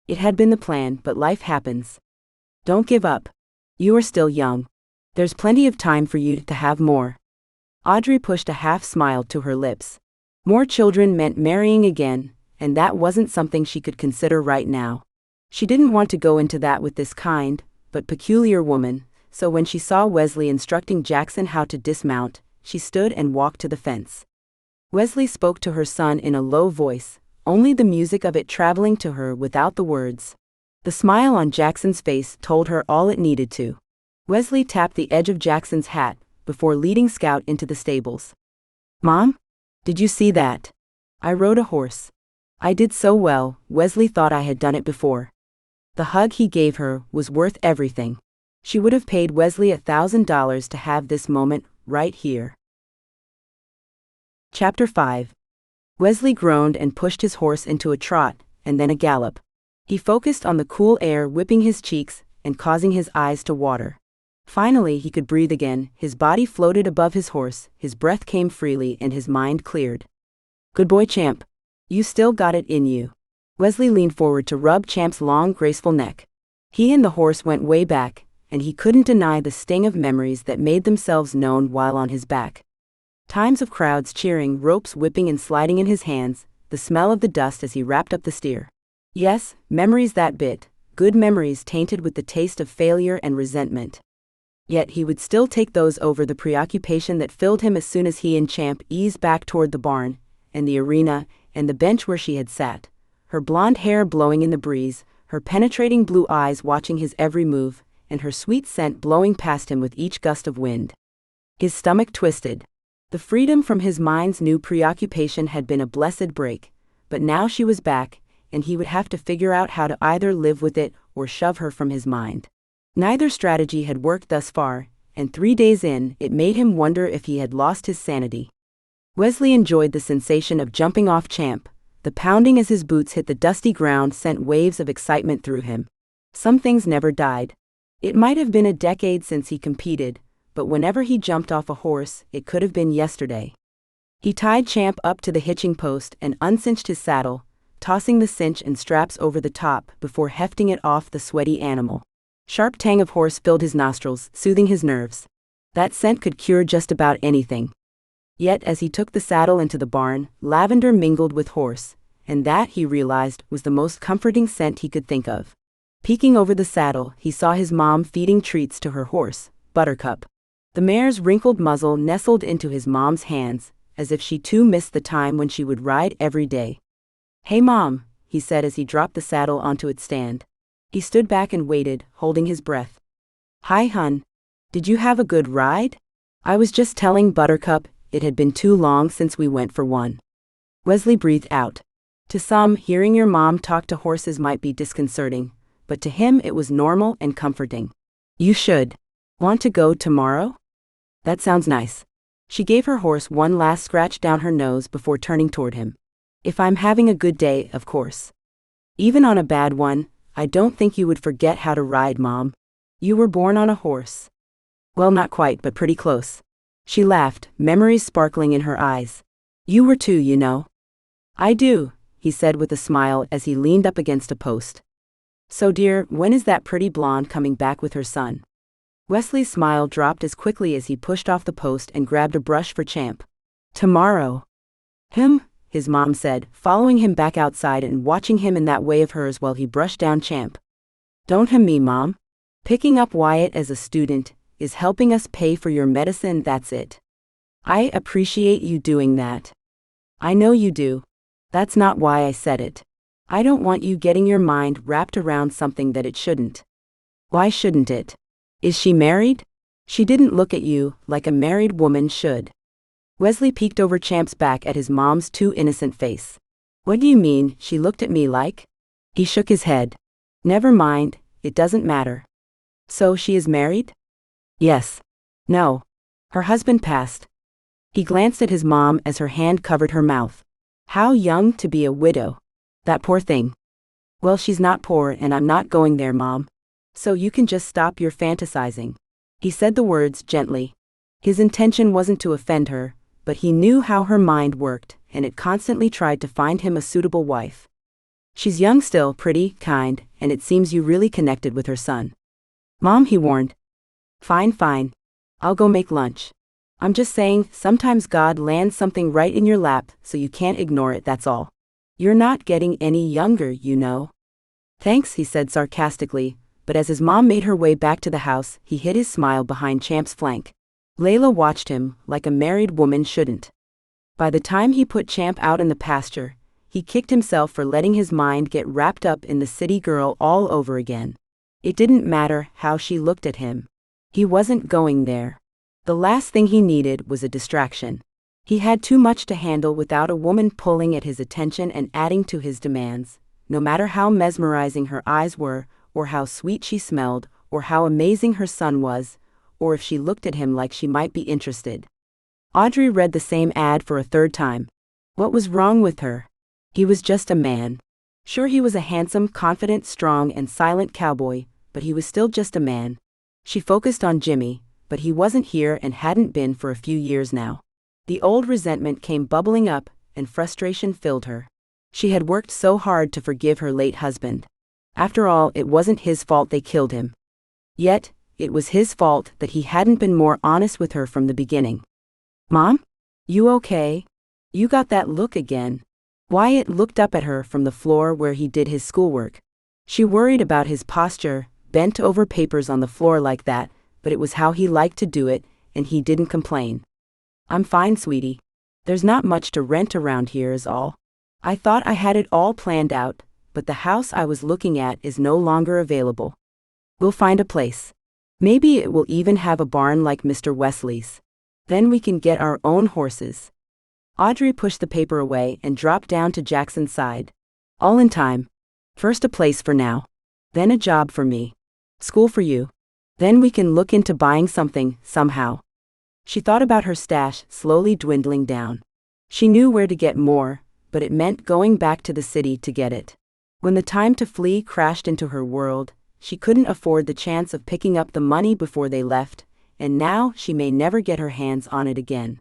It had been the plan, but life happens. Don't give up. You are still young. There's plenty of time for you to have more. Audrey pushed a half smile to her lips. More children meant marrying again, and that wasn't something she could consider right now. She didn't want to go into that with this kind, but peculiar woman, so when she saw Wesley instructing Jackson how to dismount, she stood and walked to the fence. Wesley spoke to her son in a low voice, only the music of it traveling to her without the words. The smile on Jackson's face told her all it needed to. Wesley tapped the edge of Jackson's hat before leading Scout into the stables. Mom? Did you see that? I rode a horse. I did so well, Wesley thought I had done it before. The hug he gave her was worth everything. She would have paid Wesley $1,000 to have this moment right here. Chapter 5. Wesley groaned and pushed his horse into a trot, and then a gallop. He focused on the cool air whipping his cheeks and causing his eyes to water. Finally he could breathe again, his body floated above his horse, his breath came freely and his mind cleared. Good boy, Champ. You still got it in you. Wesley leaned forward to rub Champ's long, graceful neck. He and the horse went way back, and he couldn't deny the sting of memories that made themselves known while on his back. Times of crowds cheering, ropes whipping and sliding in his hands, the smell of the dust as he wrapped up the steer. Yes, memories that bit, good memories tainted with the taste of failure and resentment. Yet he would still take those over the preoccupation that filled him as soon as he and Champ eased back toward the barn, and the arena, and the bench where she had sat, her blonde hair blowing in the breeze, her penetrating blue eyes watching his every move, and her sweet scent blowing past him with each gust of wind. His stomach twisted. The freedom from his mind's new preoccupation had been a blessed break, but now she was back, and he would have to figure out how to either live with it or shove her from his mind. Neither strategy had worked thus far, and 3 days in, it made him wonder if he had lost his sanity. Wesley enjoyed the sensation of jumping off Champ. The pounding as his boots hit the dusty ground sent waves of excitement through him. Some things never died. It might have been a decade since he competed, but whenever he jumped off a horse, it could have been yesterday. He tied Champ up to the hitching post and uncinched his saddle, tossing the cinch and straps over the top before hefting it off the sweaty animal. Sharp tang of horse filled his nostrils, soothing his nerves. That scent could cure just about anything. Yet as he took the saddle into the barn, lavender mingled with horse, and that, he realized, was the most comforting scent he could think of. Peeking over the saddle, he saw his mom feeding treats to her horse, Buttercup. The mare's wrinkled muzzle nestled into his mom's hands, as if she too missed the time when she would ride every day. "Hey Mom," he said as he dropped the saddle onto its stand. He stood back and waited, holding his breath. "Hi hun. Did you have a good ride? I was just telling Buttercup, it had been too long since we went for one." Wesley breathed out. To some, hearing your mom talk to horses might be disconcerting, but to him it was normal and comforting. "You should. Want to go tomorrow?" "That sounds nice." She gave her horse one last scratch down her nose before turning toward him. "If I'm having a good day, of course. Even on a bad one, I don't think you would forget how to ride, Mom. You were born on a horse." "Well, not quite, but pretty close." She laughed, memories sparkling in her eyes. "You were too, you know." "I do," he said with a smile as he leaned up against a post. "So dear, when is that pretty blonde coming back with her son?" Wesley's smile dropped as quickly as he pushed off the post and grabbed a brush for Champ. "Tomorrow." His mom said, following him back outside and watching him in that way of hers while he brushed down Champ. "Don't me, Mom. Picking up Wyatt as a student is helping us pay for your medicine, that's it. I appreciate you doing that." "I know you do. That's not why I said it. I don't want you getting your mind wrapped around something that it shouldn't." "Why shouldn't it? Is she married?" "She didn't look at you like a married woman should." Wesley peeked over Champ's back at his mom's too innocent face. "What do you mean, she looked at me like?" He shook his head. "Never mind, it doesn't matter." "So she is married?" "Yes." "No. Her husband passed." He glanced at his mom as her hand covered her mouth. "How young to be a widow. That poor thing." "Well, she's not poor and I'm not going there, Mom. So you can just stop your fantasizing." He said the words gently. His intention wasn't to offend her, but he knew how her mind worked, and it constantly tried to find him a suitable wife. "She's young still, pretty, kind, and it seems you really connected with her son." "Mom," he warned. Fine. I'll go make lunch. I'm just saying, sometimes God lands something right in your lap, so you can't ignore it, that's all. You're not getting any younger, you know." "Thanks," he said sarcastically, but as his mom made her way back to the house, he hid his smile behind Champ's flank. Layla watched him, like a married woman shouldn't. By the time he put Champ out in the pasture, he kicked himself for letting his mind get wrapped up in the city girl all over again. It didn't matter how she looked at him. He wasn't going there. The last thing he needed was a distraction. He had too much to handle without a woman pulling at his attention and adding to his demands, no matter how mesmerizing her eyes were, or how sweet she smelled, or how amazing her son was, or if she looked at him like she might be interested. Audrey read the same ad for a third time. What was wrong with her? He was just a man. Sure, he was a handsome, confident, strong, and silent cowboy, but he was still just a man. She focused on Jimmy, but he wasn't here and hadn't been for a few years now. The old resentment came bubbling up, and frustration filled her. She had worked so hard to forgive her late husband. After all, it wasn't his fault they killed him. Yet, it was his fault that he hadn't been more honest with her from the beginning. "Mom? You okay? You got that look again." Wyatt looked up at her from the floor where he did his schoolwork. She worried about his posture, bent over papers on the floor like that, but it was how he liked to do it, and he didn't complain. "I'm fine, sweetie. There's not much to rent around here is all. I thought I had it all planned out, but the house I was looking at is no longer available. We'll find a place. Maybe it will even have a barn like Mr. Wesley's. Then we can get our own horses." Audrey pushed the paper away and dropped down to Jackson's side. "All in time. First a place for now. Then a job for me. School for you. Then we can look into buying something, somehow." She thought about her stash slowly dwindling down. She knew where to get more, but it meant going back to the city to get it. When the time to flee crashed into her world, she couldn't afford the chance of picking up the money before they left, and now she may never get her hands on it again.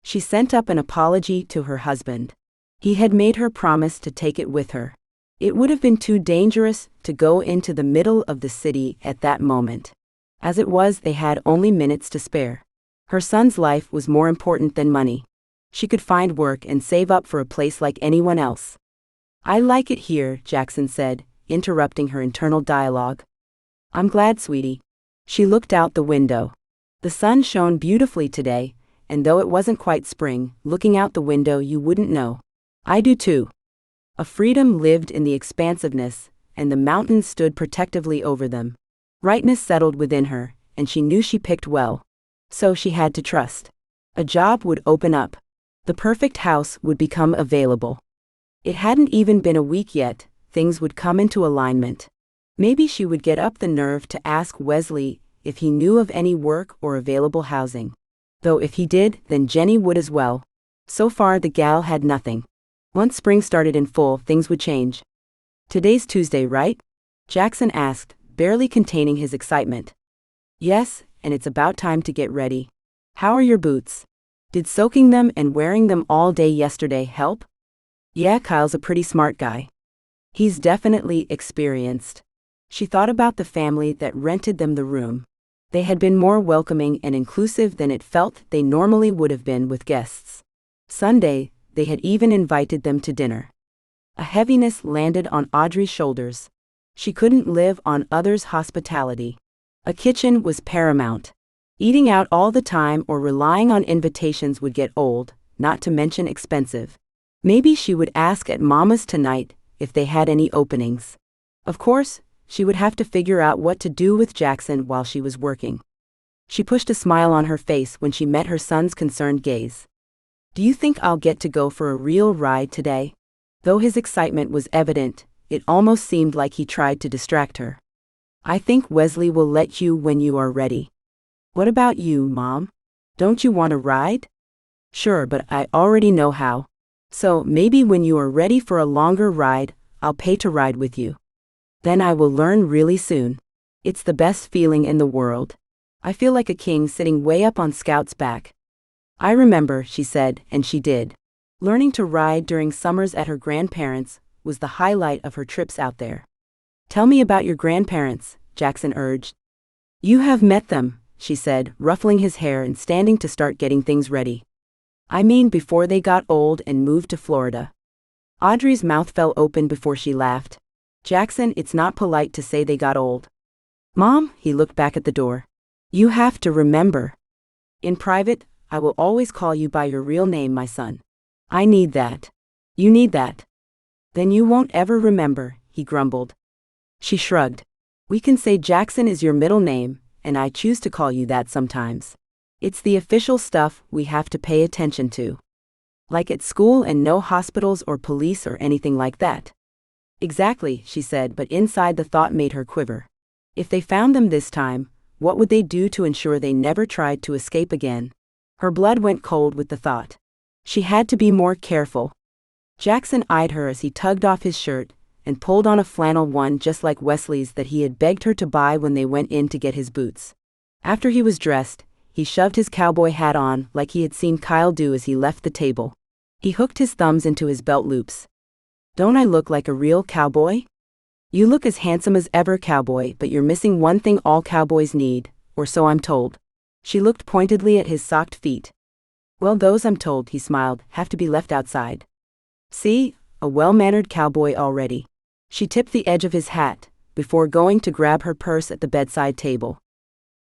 She sent up an apology to her husband. He had made her promise to take it with her. It would have been too dangerous to go into the middle of the city at that moment. As it was, they had only minutes to spare. Her son's life was more important than money. She could find work and save up for a place like anyone else. "I like it here," Jackson said, interrupting her internal dialogue. "I'm glad, sweetie." She looked out the window. The sun shone beautifully today, and though it wasn't quite spring, looking out the window you wouldn't know. "I do too." A freedom lived in the expansiveness, and the mountains stood protectively over them. Rightness settled within her, and she knew she picked well. So she had to trust. A job would open up. The perfect house would become available. It hadn't even been a week yet, things would come into alignment. Maybe she would get up the nerve to ask Wesley if he knew of any work or available housing. Though if he did, then Jenny would as well. So far the gal had nothing. Once spring started in full, things would change. "Today's Tuesday, right?" Jackson asked, barely containing his excitement. "Yes, and it's about time to get ready. How are your boots? Did soaking them and wearing them all day yesterday help?" "Yeah, Kyle's a pretty smart guy. He's definitely experienced." She thought about the family that rented them the room. They had been more welcoming and inclusive than it felt they normally would have been with guests. Sunday, they had even invited them to dinner. A heaviness landed on Audrey's shoulders. She couldn't live on others' hospitality. A kitchen was paramount. Eating out all the time or relying on invitations would get old, not to mention expensive. Maybe she would ask at Mama's tonight if they had any openings. Of course, she would have to figure out what to do with Jackson while she was working. She pushed a smile on her face when she met her son's concerned gaze. "Do you think I'll get to go for a real ride today?" Though his excitement was evident, it almost seemed like he tried to distract her. "I think Wesley will let you when you are ready." "What about you, Mom? Don't you want a ride?" "Sure, but I already know how. So maybe when you are ready for a longer ride, I'll pay to ride with you. Then I will learn really soon. It's the best feeling in the world. I feel like a king sitting way up on Scout's back." "I remember," she said, and she did. Learning to ride during summers at her grandparents' was the highlight of her trips out there. "Tell me about your grandparents," Jackson urged. "You have met them," she said, ruffling his hair and standing to start getting things ready. "I mean before they got old and moved to Florida." Audrey's mouth fell open before she laughed. "Jackson, it's not polite to say they got old." "Mom," he looked back at the door. "You have to remember. In private, I will always call you by your real name, my son. I need that. You need that." "Then you won't ever remember," he grumbled. She shrugged. "We can say Jackson is your middle name, and I choose to call you that sometimes. It's the official stuff we have to pay attention to. Like at school and no hospitals or police or anything like that." "Exactly," she said, but inside the thought made her quiver. If they found them this time, what would they do to ensure they never tried to escape again? Her blood went cold with the thought. She had to be more careful. Jackson eyed her as he tugged off his shirt and pulled on a flannel one just like Wesley's that he had begged her to buy when they went in to get his boots. After he was dressed, he shoved his cowboy hat on like he had seen Kyle do as he left the table. He hooked his thumbs into his belt loops. "Don't I look like a real cowboy?" You look as handsome as ever, Cowboy, but you're missing one thing all cowboys need, or so I'm told. She looked pointedly at his socked feet. Well, those, I'm told, he smiled, have to be left outside. See, a well-mannered cowboy already. She tipped the edge of his hat, before going to grab her purse at the bedside table.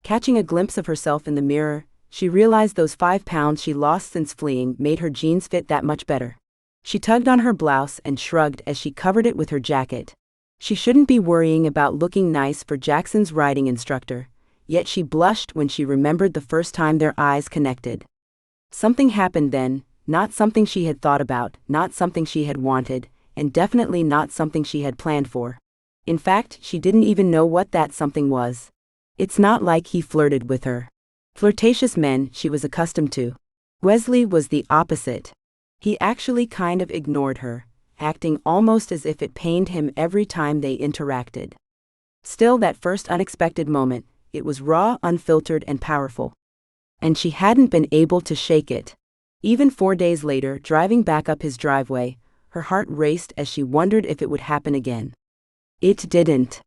Catching a glimpse of herself in the mirror, she realized those 5 pounds she lost since fleeing made her jeans fit that much better. She tugged on her blouse and shrugged as she covered it with her jacket. She shouldn't be worrying about looking nice for Jackson's riding instructor, yet she blushed when she remembered the first time their eyes connected. Something happened then, not something she had thought about, not something she had wanted, and definitely not something she had planned for. In fact, she didn't even know what that something was. It's not like he flirted with her. Flirtatious men she was accustomed to. Wesley was the opposite. He actually kind of ignored her, acting almost as if it pained him every time they interacted. Still, that first unexpected moment, it was raw, unfiltered, and powerful. And she hadn't been able to shake it. Even 4 days later, driving back up his driveway, her heart raced as she wondered if it would happen again. It didn't.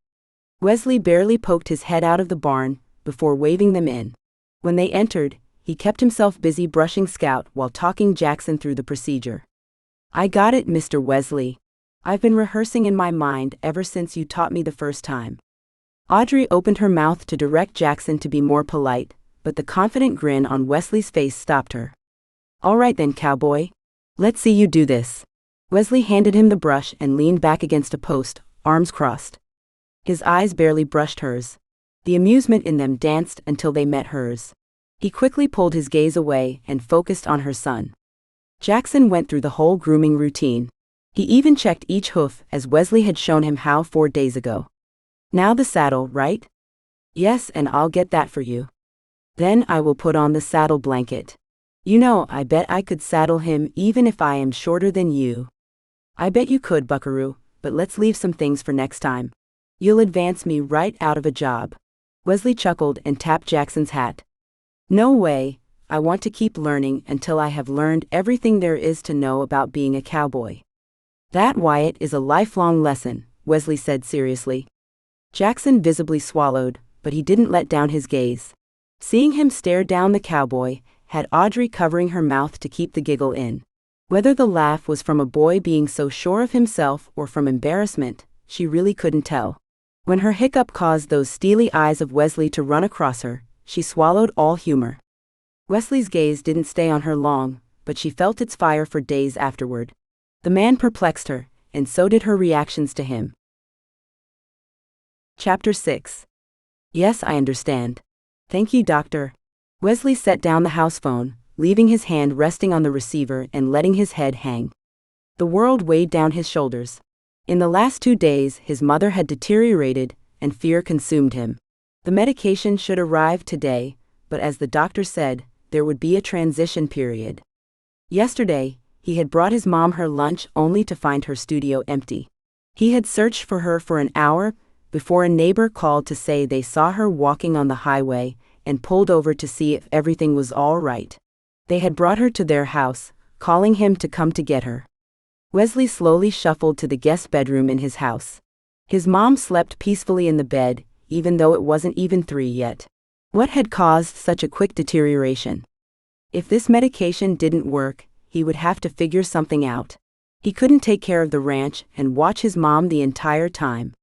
Wesley barely poked his head out of the barn before waving them in. When they entered, he kept himself busy brushing Scout while talking Jackson through the procedure. I got it, Mr. Wesley. I've been rehearsing in my mind ever since you taught me the first time. Audrey opened her mouth to direct Jackson to be more polite, but the confident grin on Wesley's face stopped her. All right then, Cowboy. Let's see you do this. Wesley handed him the brush and leaned back against a post, arms crossed. His eyes barely brushed hers. The amusement in them danced until they met hers. He quickly pulled his gaze away and focused on her son. Jackson went through the whole grooming routine. He even checked each hoof as Wesley had shown him how 4 days ago. Now the saddle, right? Yes, and I'll get that for you. Then I will put on the saddle blanket. You know, I bet I could saddle him even if I am shorter than you. I bet you could, buckaroo, but let's leave some things for next time. You'll advance me right out of a job. Wesley chuckled and tapped Jackson's hat. No way, I want to keep learning until I have learned everything there is to know about being a cowboy. That, Wyatt, is a lifelong lesson, Wesley said seriously. Jackson visibly swallowed, but he didn't let down his gaze. Seeing him stare down the cowboy had Audrey covering her mouth to keep the giggle in. Whether the laugh was from a boy being so sure of himself or from embarrassment, she really couldn't tell. When her hiccup caused those steely eyes of Wesley to run across her, she swallowed all humor. Wesley's gaze didn't stay on her long, but she felt its fire for days afterward. The man perplexed her, and so did her reactions to him. Chapter 6. Yes, I understand. Thank you, Doctor. Wesley set down the house phone, leaving his hand resting on the receiver and letting his head hang. The world weighed down his shoulders. In the last 2 days, his mother had deteriorated, and fear consumed him. The medication should arrive today, but as the doctor said, there would be a transition period. Yesterday, he had brought his mom her lunch only to find her studio empty. He had searched for her for an hour before a neighbor called to say they saw her walking on the highway and pulled over to see if everything was all right. They had brought her to their house, calling him to come to get her. Wesley slowly shuffled to the guest bedroom in his house. His mom slept peacefully in the bed, even though it wasn't even 3 yet. What had caused such a quick deterioration? If this medication didn't work, he would have to figure something out. He couldn't take care of the ranch and watch his mom the entire time.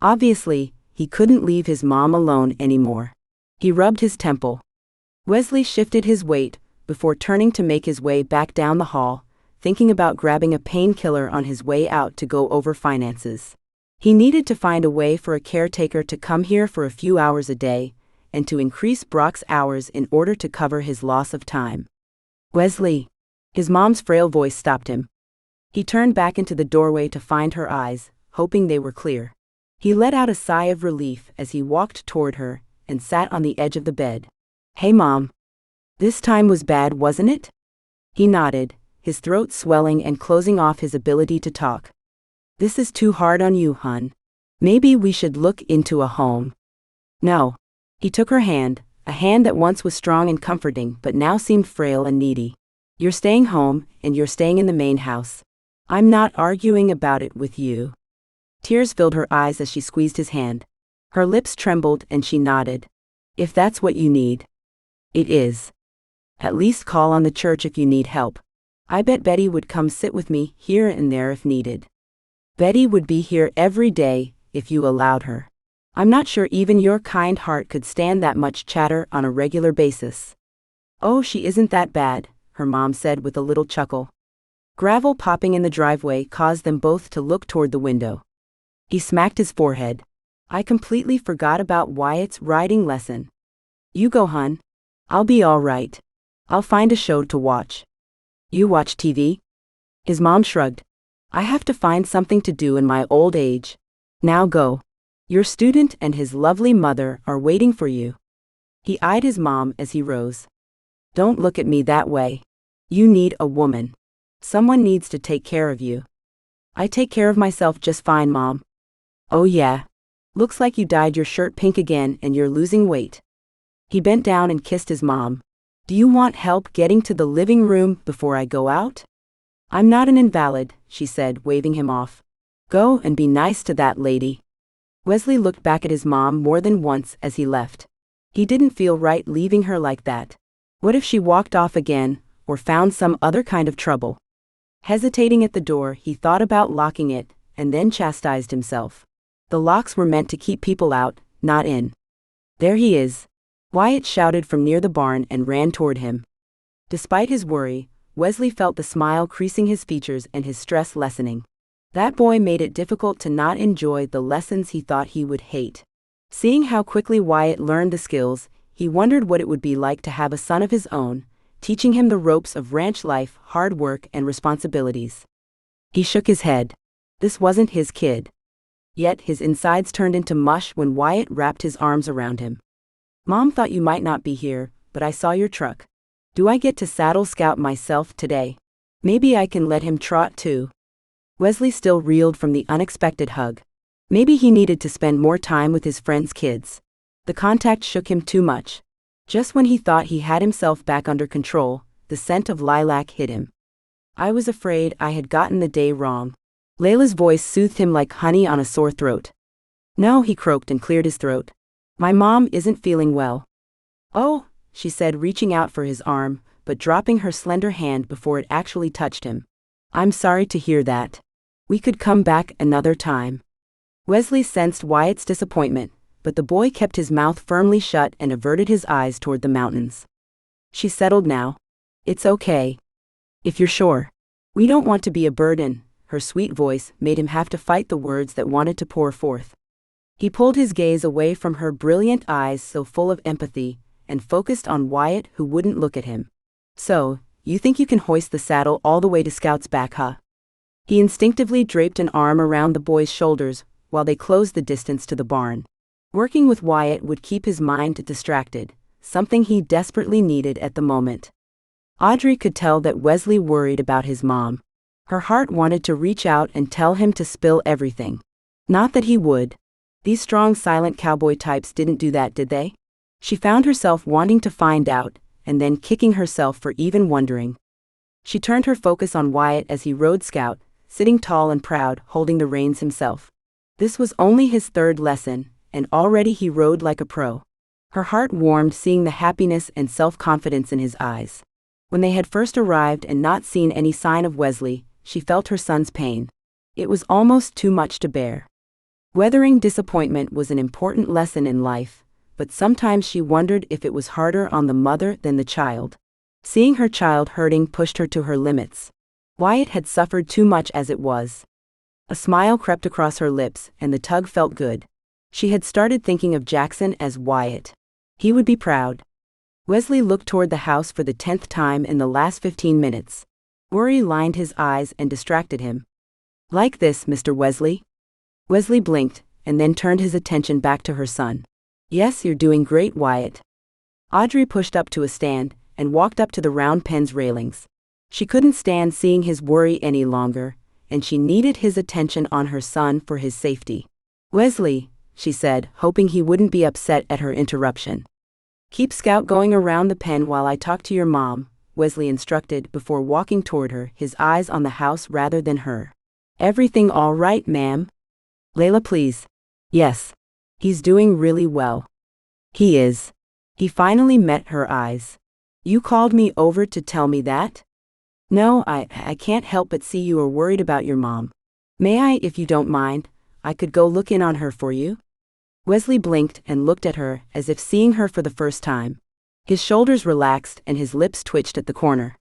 Obviously, he couldn't leave his mom alone anymore. He rubbed his temple. Wesley shifted his weight before turning to make his way back down the hall, thinking about grabbing a painkiller on his way out to go over finances. He needed to find a way for a caretaker to come here for a few hours a day, and to increase Brock's hours in order to cover his loss of time. Wesley. His mom's frail voice stopped him. He turned back into the doorway to find her eyes, hoping they were clear. He let out a sigh of relief as he walked toward her and sat on the edge of the bed. Hey, Mom. This time was bad, wasn't it? He nodded, his throat swelling and closing off his ability to talk. This is too hard on you, hun. Maybe we should look into a home. No. He took her hand, a hand that once was strong and comforting but now seemed frail and needy. You're staying home, and you're staying in the main house. I'm not arguing about it with you. Tears filled her eyes as she squeezed his hand. Her lips trembled and she nodded. If that's what you need. It is. At least call on the church if you need help. I bet Betty would come sit with me here and there if needed. Betty would be here every day, if you allowed her. I'm not sure even your kind heart could stand that much chatter on a regular basis. Oh, she isn't that bad, her mom said with a little chuckle. Gravel popping in the driveway caused them both to look toward the window. He smacked his forehead. I completely forgot about Wyatt's riding lesson. You go, hun. I'll be all right. I'll find a show to watch. You watch TV? His mom shrugged. I have to find something to do in my old age. Now go. Your student and his lovely mother are waiting for you. He eyed his mom as he rose. Don't look at me that way. You need a woman. Someone needs to take care of you. I take care of myself just fine, Mom. Oh yeah. Looks like you dyed your shirt pink again and you're losing weight. He bent down and kissed his mom. Do you want help getting to the living room before I go out? I'm not an invalid, she said, waving him off. Go and be nice to that lady. Wesley looked back at his mom more than once as he left. He didn't feel right leaving her like that. What if she walked off again, or found some other kind of trouble? Hesitating at the door, he thought about locking it, and then chastised himself. The locks were meant to keep people out, not in. There he is. Wyatt shouted from near the barn and ran toward him. Despite his worry, Wesley felt the smile creasing his features and his stress lessening. That boy made it difficult to not enjoy the lessons he thought he would hate. Seeing how quickly Wyatt learned the skills, he wondered what it would be like to have a son of his own, teaching him the ropes of ranch life, hard work, and responsibilities. He shook his head. This wasn't his kid. Yet his insides turned into mush when Wyatt wrapped his arms around him. Mom thought you might not be here, but I saw your truck. Do I get to saddle Scout myself today? Maybe I can let him trot too. Wesley still reeled from the unexpected hug. Maybe he needed to spend more time with his friends' kids. The contact shook him too much. Just when he thought he had himself back under control, the scent of lilac hit him. I was afraid I had gotten the day wrong. Layla's voice soothed him like honey on a sore throat. No, he croaked and cleared his throat. My mom isn't feeling well. Oh, she said, reaching out for his arm, but dropping her slender hand before it actually touched him. I'm sorry to hear that. We could come back another time. Wesley sensed Wyatt's disappointment, but the boy kept his mouth firmly shut and averted his eyes toward the mountains. She settled now. It's okay. If you're sure. We don't want to be a burden. Her sweet voice made him have to fight the words that wanted to pour forth. He pulled his gaze away from her brilliant eyes so full of empathy, and focused on Wyatt, who wouldn't look at him. So, you think you can hoist the saddle all the way to Scout's back, huh? He instinctively draped an arm around the boy's shoulders while they closed the distance to the barn. Working with Wyatt would keep his mind distracted, something he desperately needed at the moment. Audrey could tell that Wesley worried about his mom. Her heart wanted to reach out and tell him to spill everything. Not that he would. These strong, silent cowboy types didn't do that, did they? She found herself wanting to find out, and then kicking herself for even wondering. She turned her focus on Wyatt as he rode Scout, sitting tall and proud, holding the reins himself. This was only his third lesson, and already he rode like a pro. Her heart warmed seeing the happiness and self-confidence in his eyes. When they had first arrived and not seen any sign of Wesley, she felt her son's pain. It was almost too much to bear. Weathering disappointment was an important lesson in life, but sometimes she wondered if it was harder on the mother than the child. Seeing her child hurting pushed her to her limits. Wyatt had suffered too much as it was. A smile crept across her lips, and the tug felt good. She had started thinking of Jackson as Wyatt. He would be proud. Wesley looked toward the house for the 10th time in the last 15 minutes. Worry lined his eyes and distracted him. Like this, Mr. Wesley? Wesley blinked, and then turned his attention back to her son. Yes, you're doing great, Wyatt. Audrey pushed up to a stand, and walked up to the round pen's railings. She couldn't stand seeing his worry any longer, and she needed his attention on her son for his safety. Wesley, she said, hoping he wouldn't be upset at her interruption. Keep Scout going around the pen while I talk to your mom, Wesley instructed before walking toward her, his eyes on the house rather than her. Everything all right, ma'am? Layla, please. Yes. He's doing really well. He is. He finally met her eyes. You called me over to tell me that? No, I can't help but see you are worried about your mom. May I, if you don't mind? I could go look in on her for you? Wesley blinked and looked at her as if seeing her for the first time. His shoulders relaxed and his lips twitched at the corner.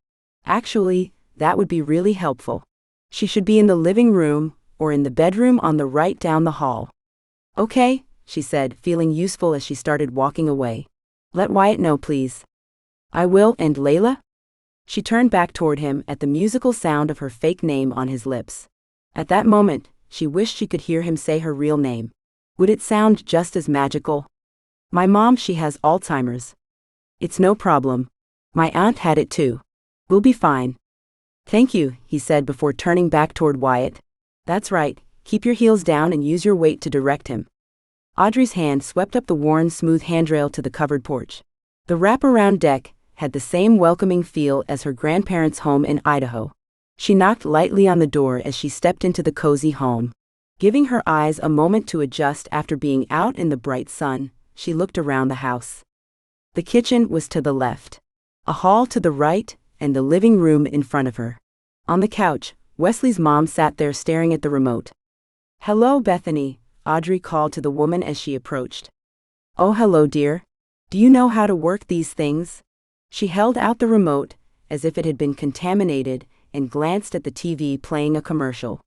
Actually, that would be really helpful. She should be in the living room or in the bedroom on the right down the hall. Okay, she said, feeling useful as she started walking away. Let Wyatt know, please. I will. And Layla? She turned back toward him at the musical sound of her fake name on his lips. At that moment, she wished she could hear him say her real name. Would it sound just as magical? My mom, she has Alzheimer's. It's no problem. My aunt had it too. We'll be fine. Thank you, he said before turning back toward Wyatt. That's right, keep your heels down and use your weight to direct him. Audrey's hand swept up the worn, smooth handrail to the covered porch. The wraparound deck had the same welcoming feel as her grandparents' home in Idaho. She knocked lightly on the door as she stepped into the cozy home. Giving her eyes a moment to adjust after being out in the bright sun, she looked around the house. The kitchen was to the left, a hall to the right, and the living room in front of her. On the couch, Wesley's mom sat there staring at the remote. Hello, Bethany, Audrey called to the woman as she approached. Oh, hello, dear. Do you know how to work these things? She held out the remote, as if it had been contaminated, and glanced at the TV playing a commercial.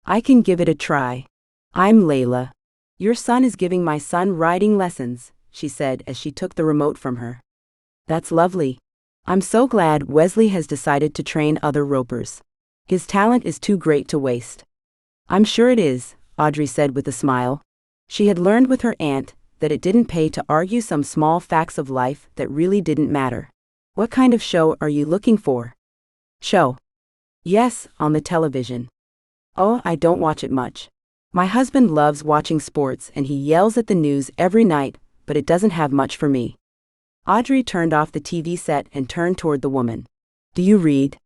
I can give it a try. I'm Layla. Your son is giving my son riding lessons, she said as she took the remote from her. That's lovely. I'm so glad Wesley has decided to train other ropers. His talent is too great to waste. I'm sure it is, Audrey said with a smile. She had learned with her aunt that it didn't pay to argue some small facts of life that really didn't matter. What kind of show are you looking for? Show. Yes, on the television. Oh, I don't watch it much. My husband loves watching sports and he yells at the news every night, but it doesn't have much for me. Audrey turned off the TV set and turned toward the woman. Do you read?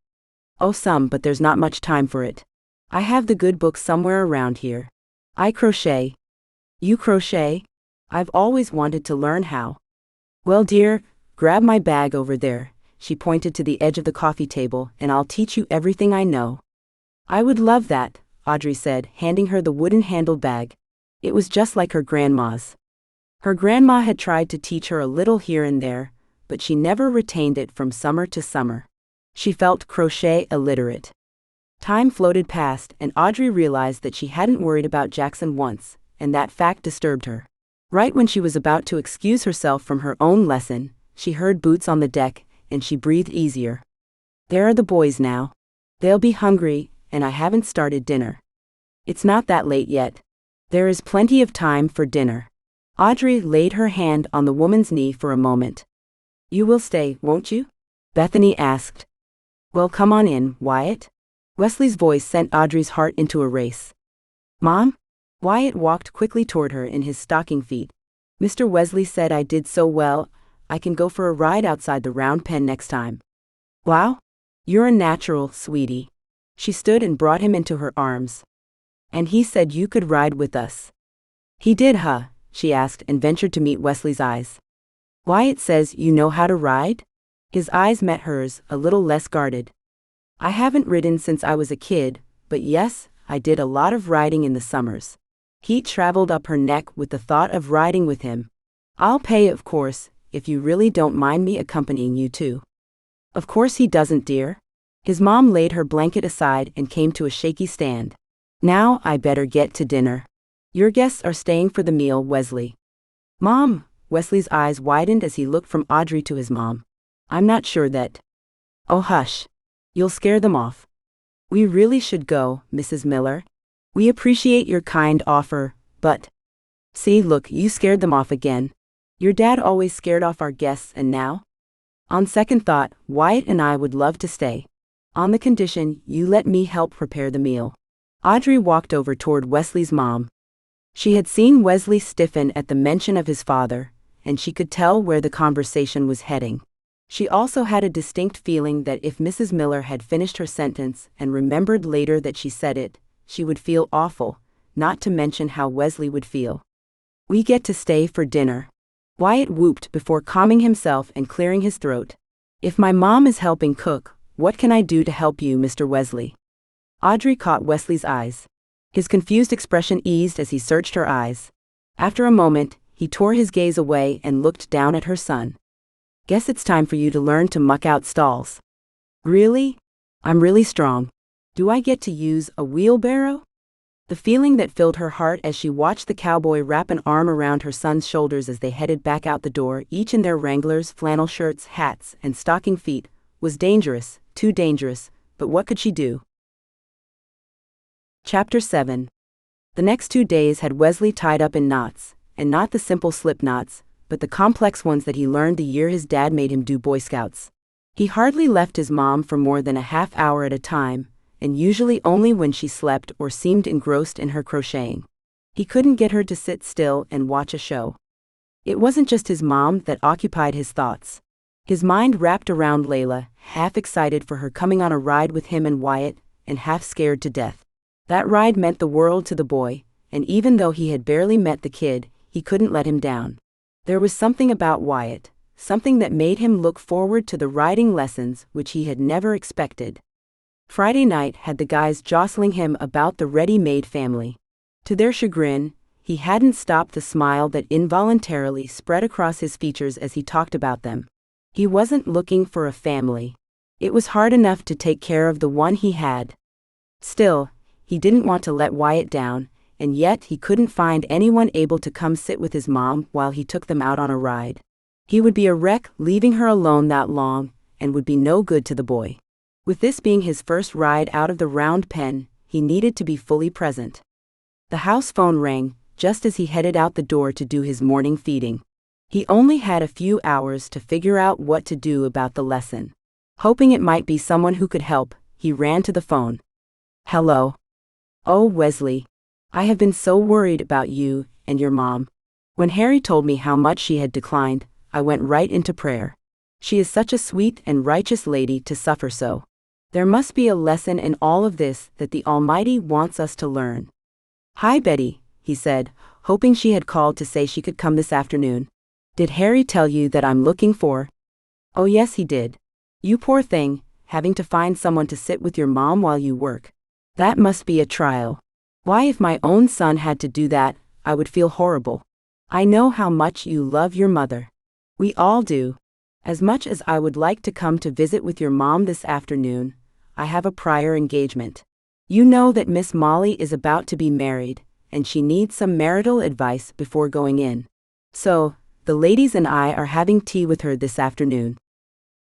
Oh, some, but there's not much time for it. I have the good books somewhere around here. I crochet. You crochet? I've always wanted to learn how. Well, dear, grab my bag over there. She pointed to the edge of the coffee table, and I'll teach you everything I know. I would love that, Audrey said, handing her the wooden-handled bag. It was just like her grandma's. Her grandma had tried to teach her a little here and there, but she never retained it from summer to summer. She felt crochet illiterate. Time floated past, and Audrey realized that she hadn't worried about Jackson once, and that fact disturbed her. Right when she was about to excuse herself from her own lesson, she heard boots on the deck, and she breathed easier. There are the boys now. They'll be hungry, and I haven't started dinner. It's not that late yet. There is plenty of time for dinner. Audrey laid her hand on the woman's knee for a moment. You will stay, won't you? Bethany asked. Well, come on in, Wyatt. Wesley's voice sent Audrey's heart into a race. Mom? Wyatt walked quickly toward her in his stocking feet. Mr. Wesley said I did so well, I can go for a ride outside the round pen next time. Wow? You're a natural, sweetie. She stood and brought him into her arms. And he said you could ride with us. He did, huh? She asked and ventured to meet Wesley's eyes. Wyatt says you know how to ride? His eyes met hers, a little less guarded. I haven't ridden since I was a kid, but yes, I did a lot of riding in the summers. Heat traveled up her neck with the thought of riding with him. I'll pay, of course, if you really don't mind me accompanying you too. Of course he doesn't, dear. His mom laid her blanket aside and came to a shaky stand. Now I better get to dinner. Your guests are staying for the meal, Wesley. Mom! Wesley's eyes widened as he looked from Audrey to his mom. I'm not sure that. Oh, hush. You'll scare them off. We really should go, Mrs. Miller. We appreciate your kind offer, but... See, look, you scared them off again. Your dad always scared off our guests, and now? On second thought, Wyatt and I would love to stay. On the condition you let me help prepare the meal. Audrey walked over toward Wesley's mom. She had seen Wesley stiffen at the mention of his father, and she could tell where the conversation was heading. She also had a distinct feeling that if Mrs. Miller had finished her sentence and remembered later that she said it, she would feel awful, not to mention how Wesley would feel. We get to stay for dinner. Wyatt whooped before calming himself and clearing his throat. If my mom is helping cook, what can I do to help you, Mr. Wesley? Audrey caught Wesley's eyes. His confused expression eased as he searched her eyes. After a moment, he tore his gaze away and looked down at her son. Guess it's time for you to learn to muck out stalls. Really? I'm really strong. Do I get to use a wheelbarrow? The feeling that filled her heart as she watched the cowboy wrap an arm around her son's shoulders as they headed back out the door, each in their Wranglers, flannel shirts, hats, and stocking feet, was dangerous, too dangerous, but what could she do? Chapter 7. The next 2 days had Wesley tied up in knots, and not the simple slip knots, but the complex ones that he learned the year his dad made him do Boy Scouts. He hardly left his mom for more than a half hour at a time, and usually only when she slept or seemed engrossed in her crocheting. He couldn't get her to sit still and watch a show. It wasn't just his mom that occupied his thoughts. His mind wrapped around Layla, half excited for her coming on a ride with him and Wyatt, and half scared to death. That ride meant the world to the boy, and even though he had barely met the kid, he couldn't let him down. There was something about Wyatt, something that made him look forward to the riding lessons which he had never expected. Friday night had the guys jostling him about the ready-made family. To their chagrin, he hadn't stopped the smile that involuntarily spread across his features as he talked about them. He wasn't looking for a family. It was hard enough to take care of the one he had. Still, he didn't want to let Wyatt down, and yet he couldn't find anyone able to come sit with his mom while he took them out on a ride. He would be a wreck leaving her alone that long, and would be no good to the boy. With this being his first ride out of the round pen, he needed to be fully present. The house phone rang, just as he headed out the door to do his morning feeding. He only had a few hours to figure out what to do about the lesson. Hoping it might be someone who could help, he ran to the phone. Hello. Oh, Wesley. I have been so worried about you and your mom. When Harry told me how much she had declined, I went right into prayer. She is such a sweet and righteous lady to suffer so. There must be a lesson in all of this that the Almighty wants us to learn. Hi, Betty, he said, hoping she had called to say she could come this afternoon. Did Harry tell you that I'm looking for? Oh yes, he did. You poor thing, having to find someone to sit with your mom while you work. That must be a trial. Why, if my own son had to do that, I would feel horrible. I know how much you love your mother. We all do. As much as I would like to come to visit with your mom this afternoon, I have a prior engagement. You know that Miss Molly is about to be married, and she needs some marital advice before going in. So, the ladies and I are having tea with her this afternoon.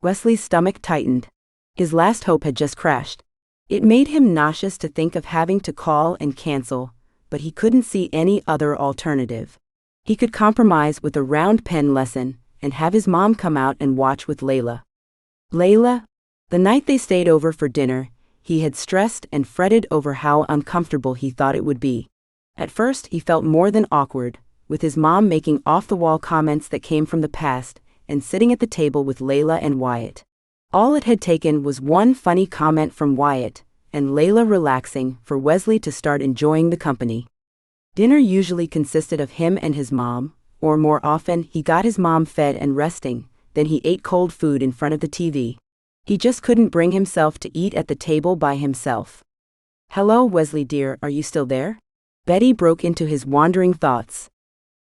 Wesley's stomach tightened. His last hope had just crashed. It made him nauseous to think of having to call and cancel, but he couldn't see any other alternative. He could compromise with a round pen lesson, and have his mom come out and watch with Layla. Layla? The night they stayed over for dinner, he had stressed and fretted over how uncomfortable he thought it would be. At first he felt more than awkward, with his mom making off-the-wall comments that came from the past, and sitting at the table with Layla and Wyatt. All it had taken was one funny comment from Wyatt, and Layla relaxing, for Wesley to start enjoying the company. Dinner usually consisted of him and his mom, or more often he got his mom fed and resting, then he ate cold food in front of the TV. He just couldn't bring himself to eat at the table by himself. Hello, Wesley dear, are you still there? Betty broke into his wandering thoughts.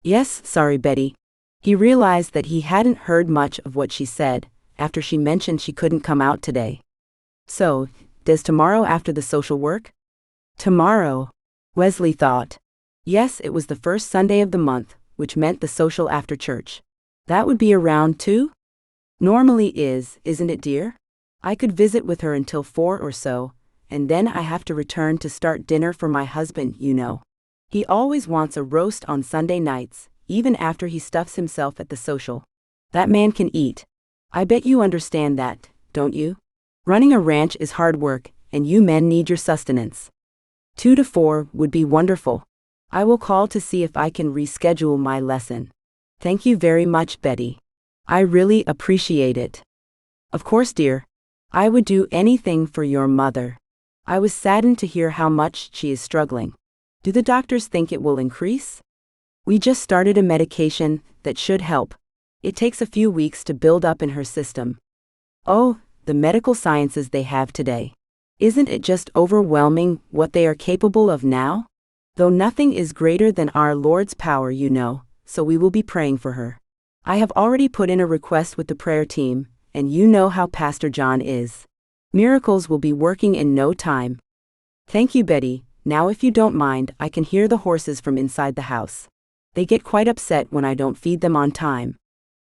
Yes, sorry, Betty. He realized that he hadn't heard much of what she said, after she mentioned she couldn't come out today. So, does tomorrow after the social work? Tomorrow, Wesley thought. Yes, it was the first Sunday of the month, which meant the social after church. That would be around 2? Normally is, isn't it, dear? I could visit with her until 4 or so, and then I have to return to start dinner for my husband, you know. He always wants a roast on Sunday nights, even after he stuffs himself at the social. That man can eat. I bet you understand that, don't you? Running a ranch is hard work, and you men need your sustenance. 2 to 4 would be wonderful. I will call to see if I can reschedule my lesson. Thank you very much, Betty. I really appreciate it. Of course, dear. I would do anything for your mother. I was saddened to hear how much she is struggling. Do the doctors think it will increase? We just started a medication that should help. It takes a few weeks to build up in her system. Oh, the medical sciences they have today. Isn't it just overwhelming what they are capable of now? Though nothing is greater than our Lord's power, you know, so we will be praying for her. I have already put in a request with the prayer team, and you know how Pastor John is. Miracles will be working in no time. Thank you, Betty. Now if you don't mind, I can hear the horses from inside the house. They get quite upset when I don't feed them on time.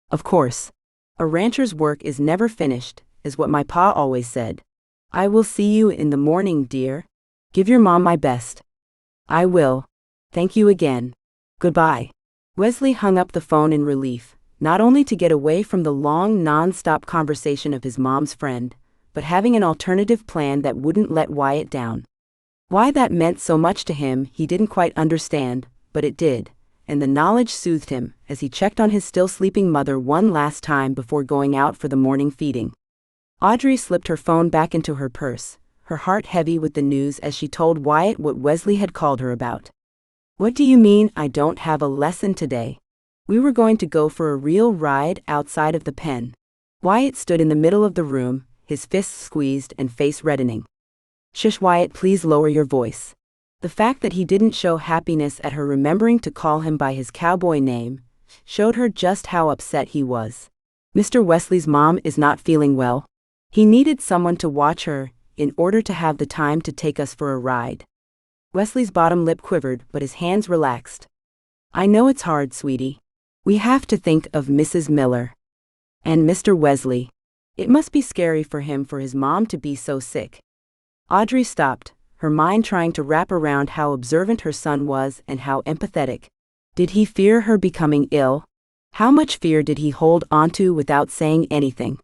Of course. A rancher's work is never finished, is what my pa always said. I will see you in the morning, dear. Give your mom my best. I will. Thank you again. Goodbye. Wesley hung up the phone in relief, not only to get away from the long, non-stop conversation of his mom's friend, but having an alternative plan that wouldn't let Wyatt down. Why that meant so much to him he didn't quite understand, but it did, and the knowledge soothed him as he checked on his still sleeping mother one last time before going out for the morning feeding. Audrey slipped her phone back into her purse, her heart heavy with the news as she told Wyatt what Wesley had called her about. What do you mean I don't have a lesson today? We were going to go for a real ride outside of the pen. Wyatt stood in the middle of the room, his fists squeezed and face reddening. Shush, Wyatt, please lower your voice. The fact that he didn't show happiness at her remembering to call him by his cowboy name showed her just how upset he was. Mr. Wesley's mom is not feeling well. He needed someone to watch her in order to have the time to take us for a ride. Wesley's bottom lip quivered, but his hands relaxed. I know it's hard, sweetie. We have to think of Mrs. Miller. And Mr. Wesley. It must be scary for him for his mom to be so sick. Audrey stopped, her mind trying to wrap around how observant her son was and how empathetic. Did he fear her becoming ill? How much fear did he hold onto without saying anything?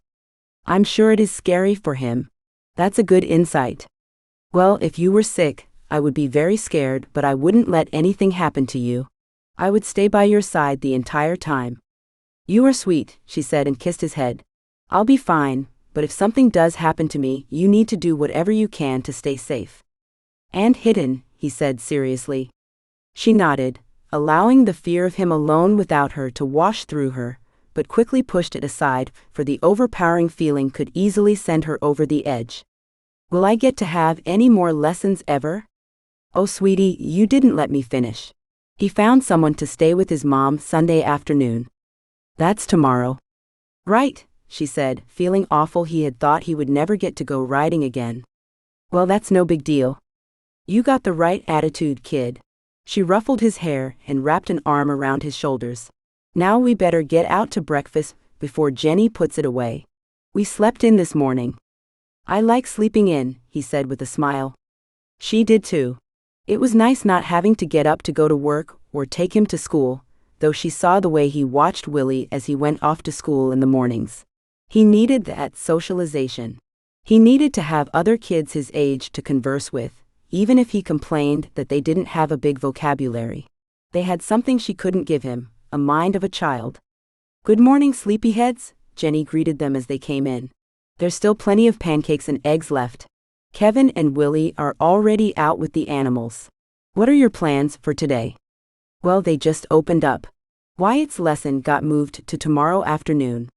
I'm sure it is scary for him. That's a good insight. Well, if you were sick, I would be very scared, but I wouldn't let anything happen to you. I would stay by your side the entire time. You are sweet, she said and kissed his head. I'll be fine, but if something does happen to me, you need to do whatever you can to stay safe. And hidden, he said seriously. She nodded, allowing the fear of him alone without her to wash through her, but quickly pushed it aside, for the overpowering feeling could easily send her over the edge. Will I get to have any more lessons ever? Oh, sweetie, you didn't let me finish. He found someone to stay with his mom Sunday afternoon. That's tomorrow. Right, she said, feeling awful. He had thought he would never get to go riding again. Well, that's no big deal. You got the right attitude, kid. She ruffled his hair and wrapped an arm around his shoulders. Now we better get out to breakfast before Jenny puts it away. We slept in this morning. I like sleeping in, he said with a smile. She did too. It was nice not having to get up to go to work or take him to school, though she saw the way he watched Willie as he went off to school in the mornings. He needed that socialization. He needed to have other kids his age to converse with, even if he complained that they didn't have a big vocabulary. They had something she couldn't give him, a mind of a child. Good morning, sleepyheads, Jenny greeted them as they came in. There's still plenty of pancakes and eggs left. Kevin and Willie are already out with the animals. What are your plans for today? Well, they just opened up. Wyatt's lesson got moved to tomorrow afternoon.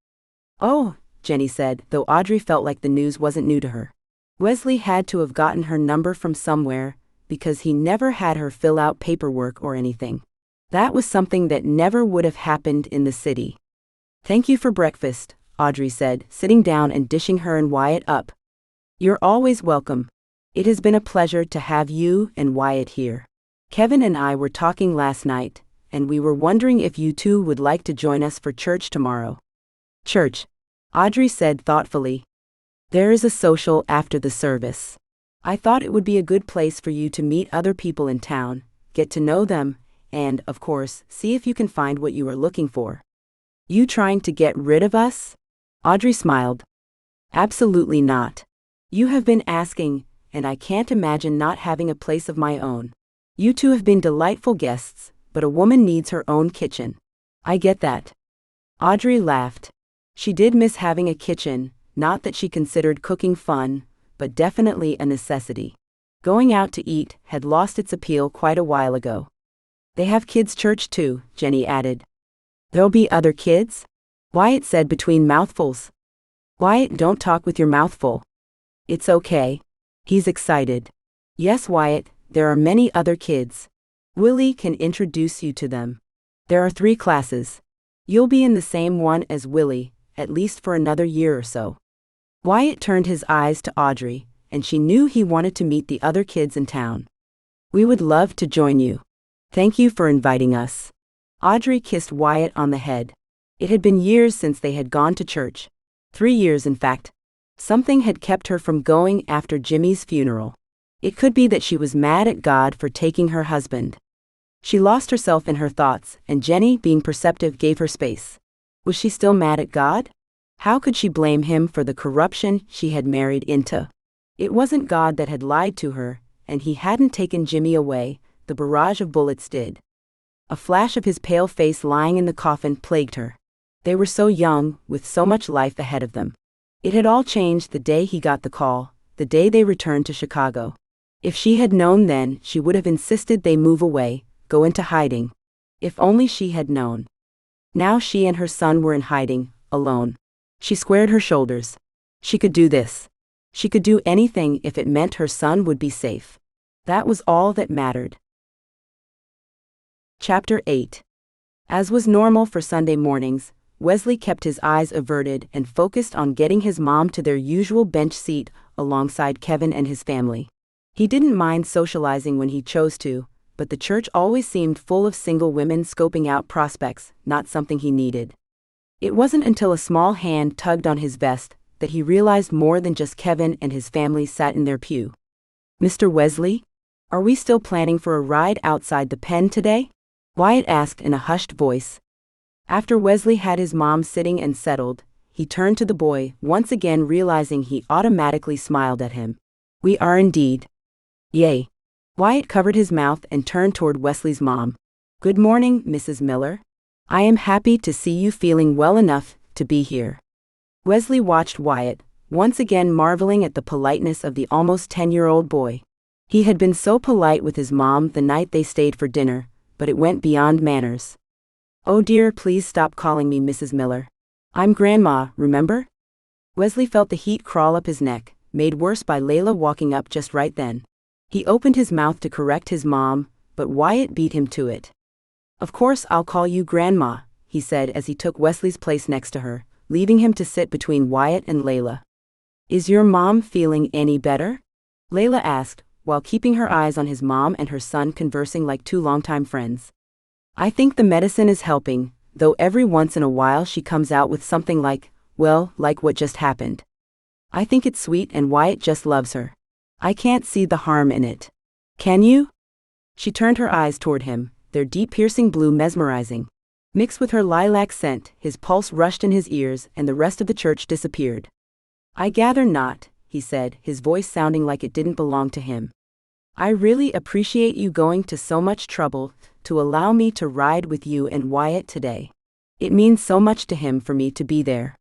Oh, Jenny said, though Audrey felt like the news wasn't new to her. Wesley had to have gotten her number from somewhere, because he never had her fill out paperwork or anything. That was something that never would have happened in the city. Thank you for breakfast, Audrey said, sitting down and dishing her and Wyatt up. You're always welcome. It has been a pleasure to have you and Wyatt here. Kevin and I were talking last night, and we were wondering if you two would like to join us for church tomorrow. Church, Audrey said thoughtfully. There is a social after the service. I thought it would be a good place for you to meet other people in town, get to know them, and, of course, see if you can find what you are looking for. You trying to get rid of us? Audrey smiled. Absolutely not. You have been asking, and I can't imagine not having a place of my own. You two have been delightful guests, but a woman needs her own kitchen. I get that. Audrey laughed. She did miss having a kitchen, not that she considered cooking fun, but definitely a necessity. Going out to eat had lost its appeal quite a while ago. They have kids' church too, Jenny added. There'll be other kids? Wyatt said between mouthfuls. Wyatt, don't talk with your mouth full. It's okay. He's excited. Yes, Wyatt, there are many other kids. Willie can introduce you to them. There are 3 classes. You'll be in the same one as Willie, at least for another year or so. Wyatt turned his eyes to Audrey, and she knew he wanted to meet the other kids in town. We would love to join you. Thank you for inviting us. Audrey kissed Wyatt on the head. It had been years since they had gone to church. 3 years, in fact. Something had kept her from going after Jimmy's funeral. It could be that she was mad at God for taking her husband. She lost herself in her thoughts, and Jenny, being perceptive, gave her space. Was she still mad at God? How could she blame him for the corruption she had married into? It wasn't God that had lied to her, and he hadn't taken Jimmy away, the barrage of bullets did. A flash of his pale face lying in the coffin plagued her. They were so young, with so much life ahead of them. It had all changed the day he got the call, the day they returned to Chicago. If she had known then, she would have insisted they move away, go into hiding. If only she had known. Now she and her son were in hiding, alone. She squared her shoulders. She could do this. She could do anything if it meant her son would be safe. That was all that mattered. Chapter 8. As was normal for Sunday mornings, Wesley kept his eyes averted and focused on getting his mom to their usual bench seat alongside Kevin and his family. He didn't mind socializing when he chose to, but the church always seemed full of single women scoping out prospects, not something he needed. It wasn't until a small hand tugged on his vest that he realized more than just Kevin and his family sat in their pew. Mr. Wesley? Are we still planning for a ride outside the pen today? Wyatt asked in a hushed voice. After Wesley had his mom sitting and settled, he turned to the boy, once again realizing he automatically smiled at him. We are indeed. Yay. Wyatt covered his mouth and turned toward Wesley's mom. Good morning, Mrs. Miller. I am happy to see you feeling well enough to be here. Wesley watched Wyatt, once again marveling at the politeness of the almost 10-year-old boy. He had been so polite with his mom the night they stayed for dinner, but it went beyond manners. Oh dear, please stop calling me Mrs. Miller. I'm Grandma, remember? Wesley felt the heat crawl up his neck, made worse by Layla walking up just right then. He opened his mouth to correct his mom, but Wyatt beat him to it. Of course I'll call you Grandma, he said as he took Wesley's place next to her, leaving him to sit between Wyatt and Layla. Is your mom feeling any better? Layla asked, while keeping her eyes on his mom and her son conversing like 2 longtime friends. I think the medicine is helping, though every once in a while she comes out with something like, well, like what just happened. I think it's sweet and Wyatt just loves her. I can't see the harm in it. Can you? She turned her eyes toward him, their deep piercing blue mesmerizing. Mixed with her lilac scent, his pulse rushed in his ears and the rest of the church disappeared. I gather not, he said, his voice sounding like it didn't belong to him. I really appreciate you going to so much trouble to allow me to ride with you and Wyatt today. It means so much to him for me to be there.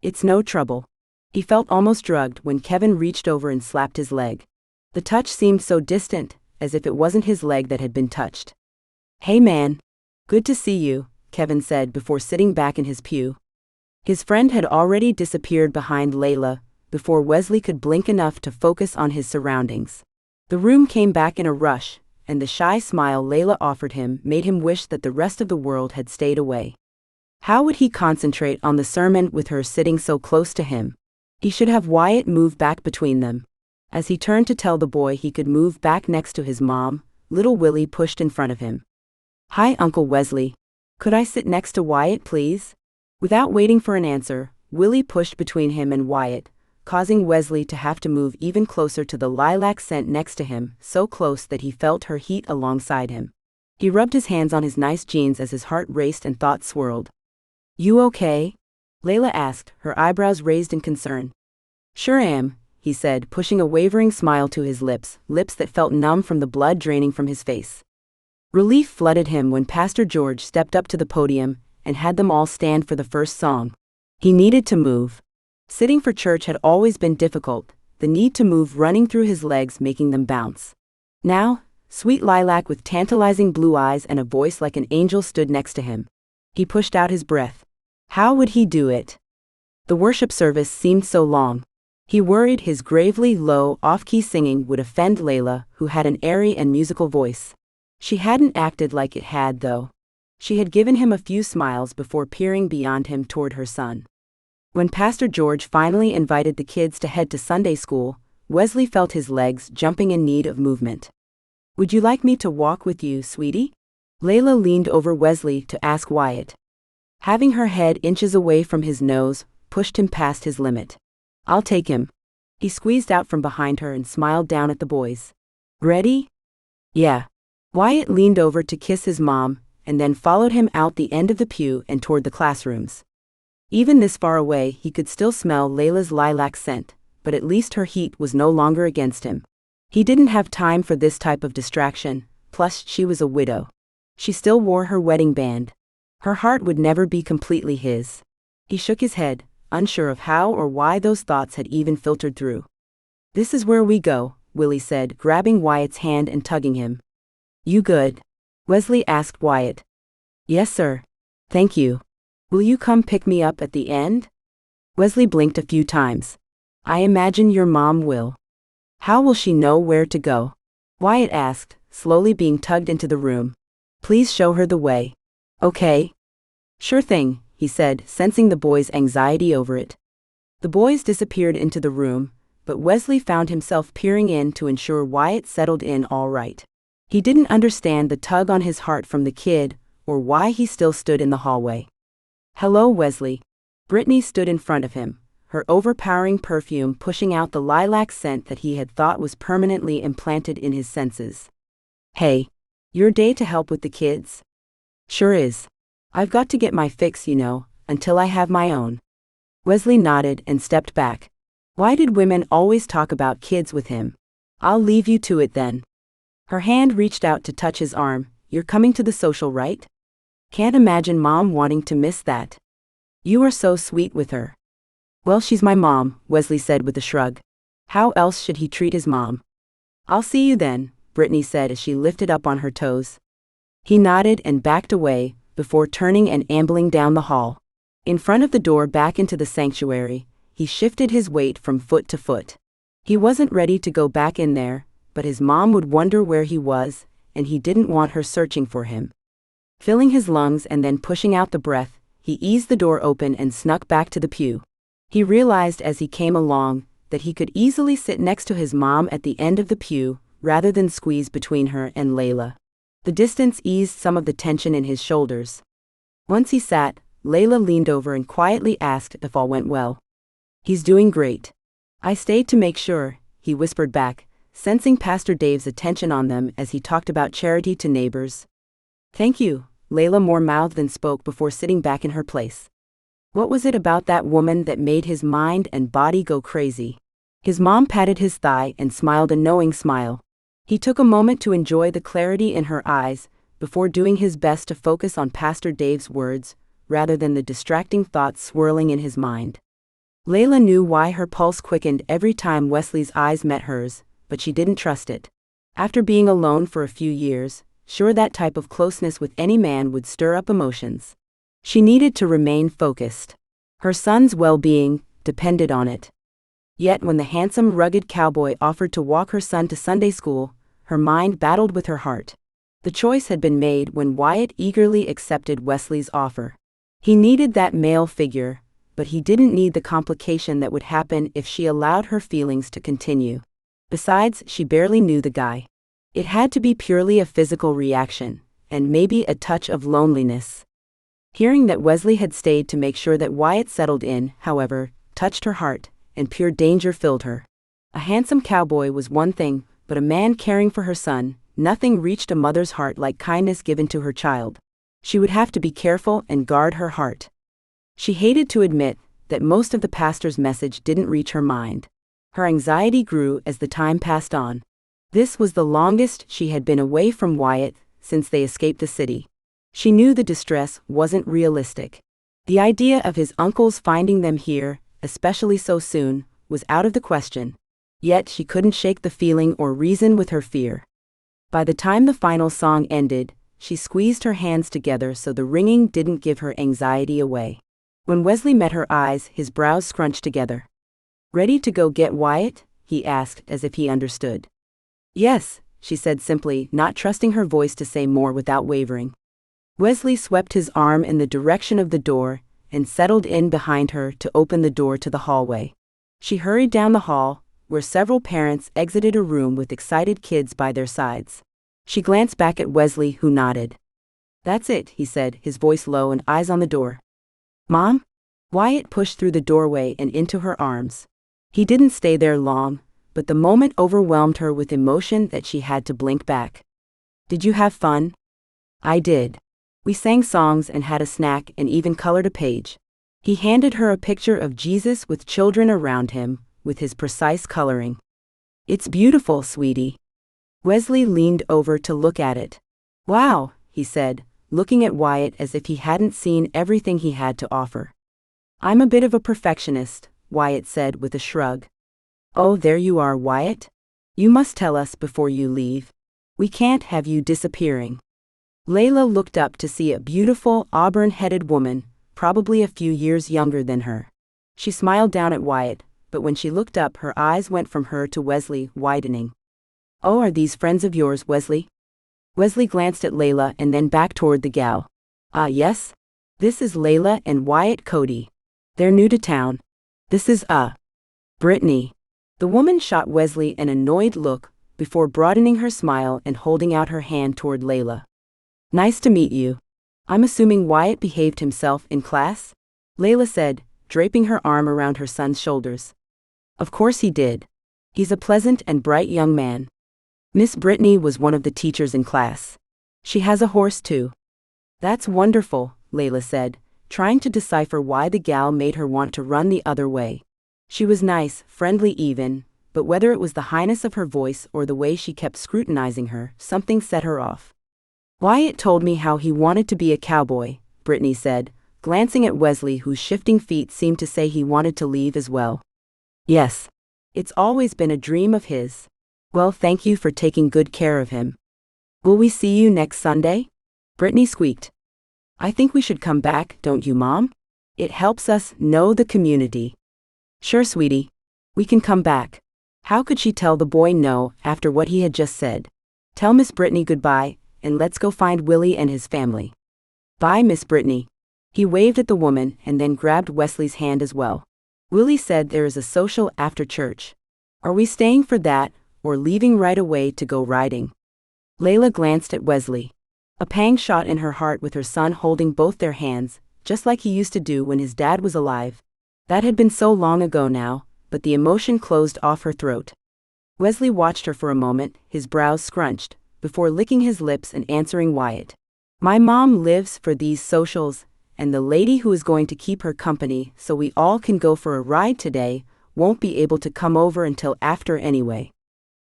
It's no trouble. He felt almost drugged when Kevin reached over and slapped his leg. The touch seemed so distant, as if it wasn't his leg that had been touched. Hey man. Good to see you, Kevin said before sitting back in his pew. His friend had already disappeared behind Layla, before Wesley could blink enough to focus on his surroundings. The room came back in a rush, and the shy smile Layla offered him made him wish that the rest of the world had stayed away. How would he concentrate on the sermon with her sitting so close to him? He should have Wyatt move back between them. As he turned to tell the boy he could move back next to his mom, little Willie pushed in front of him. Hi, Uncle Wesley. Could I sit next to Wyatt, please? Without waiting for an answer, Willie pushed between him and Wyatt, causing Wesley to have to move even closer to the lilac scent next to him, so close that he felt her heat alongside him. He rubbed his hands on his nice jeans as his heart raced and thoughts swirled. You okay? Layla asked, her eyebrows raised in concern. Sure am, he said, pushing a wavering smile to his lips that felt numb from the blood draining from his face. Relief flooded him when Pastor George stepped up to the podium and had them all stand for the first song. He needed to move. Sitting for church had always been difficult, the need to move running through his legs, making them bounce. Now, sweet lilac with tantalizing blue eyes and a voice like an angel stood next to him. He pushed out his breath. How would he do it? The worship service seemed so long. He worried his gravely low, off-key singing would offend Layla, who had an airy and musical voice. She hadn't acted like it had, though. She had given him a few smiles before peering beyond him toward her son. When Pastor George finally invited the kids to head to Sunday school, Wesley felt his legs jumping in need of movement. Would you like me to walk with you, sweetie? Layla leaned over Wesley to ask Wyatt. Having her head inches away from his nose pushed him past his limit. I'll take him. He squeezed out from behind her and smiled down at the boys. Ready? Yeah. Wyatt leaned over to kiss his mom, and then followed him out the end of the pew and toward the classrooms. Even this far away, he could still smell Layla's lilac scent, but at least her heat was no longer against him. He didn't have time for this type of distraction, plus she was a widow. She still wore her wedding band. Her heart would never be completely his. He shook his head, unsure of how or why those thoughts had even filtered through. This is where we go, Willie said, grabbing Wyatt's hand and tugging him. You good? Wesley asked Wyatt. Yes, sir. Thank you. Will you come pick me up at the end? Wesley blinked a few times. I imagine your mom will. How will she know where to go? Wyatt asked, slowly being tugged into the room. Please show her the way. Okay. Sure thing, he said, sensing the boys' anxiety over it. The boys disappeared into the room, but Wesley found himself peering in to ensure Wyatt settled in all right. He didn't understand the tug on his heart from the kid, or why he still stood in the hallway. Hello, Wesley. Brittany stood in front of him, her overpowering perfume pushing out the lilac scent that he had thought was permanently implanted in his senses. Hey, your day to help with the kids? Sure is. I've got to get my fix, until I have my own. Wesley nodded and stepped back. Why did women always talk about kids with him? I'll leave you to it then. Her hand reached out to touch his arm. You're coming to the social, right? Can't imagine Mom wanting to miss that. You are so sweet with her. Well, she's my mom, Wesley said with a shrug. How else should he treat his mom? I'll see you then, Brittany said as she lifted up on her toes. He nodded and backed away, before turning and ambling down the hall. In front of the door back into the sanctuary, he shifted his weight from foot to foot. He wasn't ready to go back in there, but his mom would wonder where he was, and he didn't want her searching for him. Filling his lungs and then pushing out the breath, he eased the door open and snuck back to the pew. He realized as he came along that he could easily sit next to his mom at the end of the pew, rather than squeeze between her and Layla. The distance eased some of the tension in his shoulders. Once he sat, Layla leaned over and quietly asked if all went well. He's doing great. I stayed to make sure, he whispered back, sensing Pastor Dave's attention on them as he talked about charity to neighbors. Thank you, Layla more mouthed than spoke before sitting back in her place. What was it about that woman that made his mind and body go crazy? His mom patted his thigh and smiled a knowing smile. He took a moment to enjoy the clarity in her eyes, before doing his best to focus on Pastor Dave's words, rather than the distracting thoughts swirling in his mind. Layla knew why her pulse quickened every time Wesley's eyes met hers, but she didn't trust it. After being alone for a few years, sure that type of closeness with any man would stir up emotions. She needed to remain focused. Her son's well-being depended on it. Yet when the handsome, rugged cowboy offered to walk her son to Sunday school, her mind battled with her heart. The choice had been made when Wyatt eagerly accepted Wesley's offer. He needed that male figure, but he didn't need the complication that would happen if she allowed her feelings to continue. Besides, she barely knew the guy. It had to be purely a physical reaction, and maybe a touch of loneliness. Hearing that Wesley had stayed to make sure that Wyatt settled in, however, touched her heart, and pure danger filled her. A handsome cowboy was one thing, but a man caring for her son, nothing reached a mother's heart like kindness given to her child. She would have to be careful and guard her heart. She hated to admit that most of the pastor's message didn't reach her mind. Her anxiety grew as the time passed on. This was the longest she had been away from Wyatt since they escaped the city. She knew the distress wasn't realistic. The idea of his uncles finding them here, especially so soon, was out of the question. Yet she couldn't shake the feeling or reason with her fear. By the time the final song ended, she squeezed her hands together so the ringing didn't give her anxiety away. When Wesley met her eyes, his brows scrunched together. "Ready to go get Wyatt?" he asked as if he understood. "Yes," she said simply, not trusting her voice to say more without wavering. Wesley swept his arm in the direction of the door and settled in behind her to open the door to the hallway. She hurried down the hall, where several parents exited a room with excited kids by their sides. She glanced back at Wesley, who nodded. "That's it," he said, his voice low and eyes on the door. "Mom?" Wyatt pushed through the doorway and into her arms. He didn't stay there long, but the moment overwhelmed her with emotion that she had to blink back. "Did you have fun?" "I did. We sang songs and had a snack and even colored a page." He handed her a picture of Jesus with children around him, with his precise coloring. "It's beautiful, sweetie." Wesley leaned over to look at it. "Wow," he said, looking at Wyatt as if he hadn't seen everything he had to offer. "I'm a bit of a perfectionist," Wyatt said with a shrug. "Oh, there you are, Wyatt. You must tell us before you leave. We can't have you disappearing." Layla looked up to see a beautiful, auburn-headed woman, probably a few years younger than her. She smiled down at Wyatt, but when she looked up, her eyes went from her to Wesley, widening. "Oh, are these friends of yours, Wesley?" Wesley glanced at Layla and then back toward the gal. Yes. This is Layla and Wyatt Cody. They're new to town. This is, Brittany." The woman shot Wesley an annoyed look, before broadening her smile and holding out her hand toward Layla. "Nice to meet you. I'm assuming Wyatt behaved himself in class?" Layla said, draping her arm around her son's shoulders. "Of course he did. He's a pleasant and bright young man. Miss Brittany was one of the teachers in class. She has a horse too." "That's wonderful," Layla said, trying to decipher why the gal made her want to run the other way. She was nice, friendly even, but whether it was the highness of her voice or the way she kept scrutinizing her, something set her off. "Wyatt told me how he wanted to be a cowboy," Brittany said, glancing at Wesley, whose shifting feet seemed to say he wanted to leave as well. "Yes. It's always been a dream of his. Well, thank you for taking good care of him." "Will we see you next Sunday?" Brittany squeaked. "I think we should come back, don't you, Mom? It helps us know the community." "Sure, sweetie. We can come back." How could she tell the boy no after what he had just said? "Tell Miss Brittany goodbye, and let's go find Willie and his family." "Bye, Miss Brittany." He waved at the woman and then grabbed Wesley's hand as well. "Willie said there is a social after church. Are we staying for that, or leaving right away to go riding?" Layla glanced at Wesley. A pang shot in her heart with her son holding both their hands, just like he used to do when his dad was alive. That had been so long ago now, but the emotion closed off her throat. Wesley watched her for a moment, his brows scrunched, before licking his lips and answering Wyatt. "My mom lives for these socials, and the lady who is going to keep her company so we all can go for a ride today won't be able to come over until after anyway.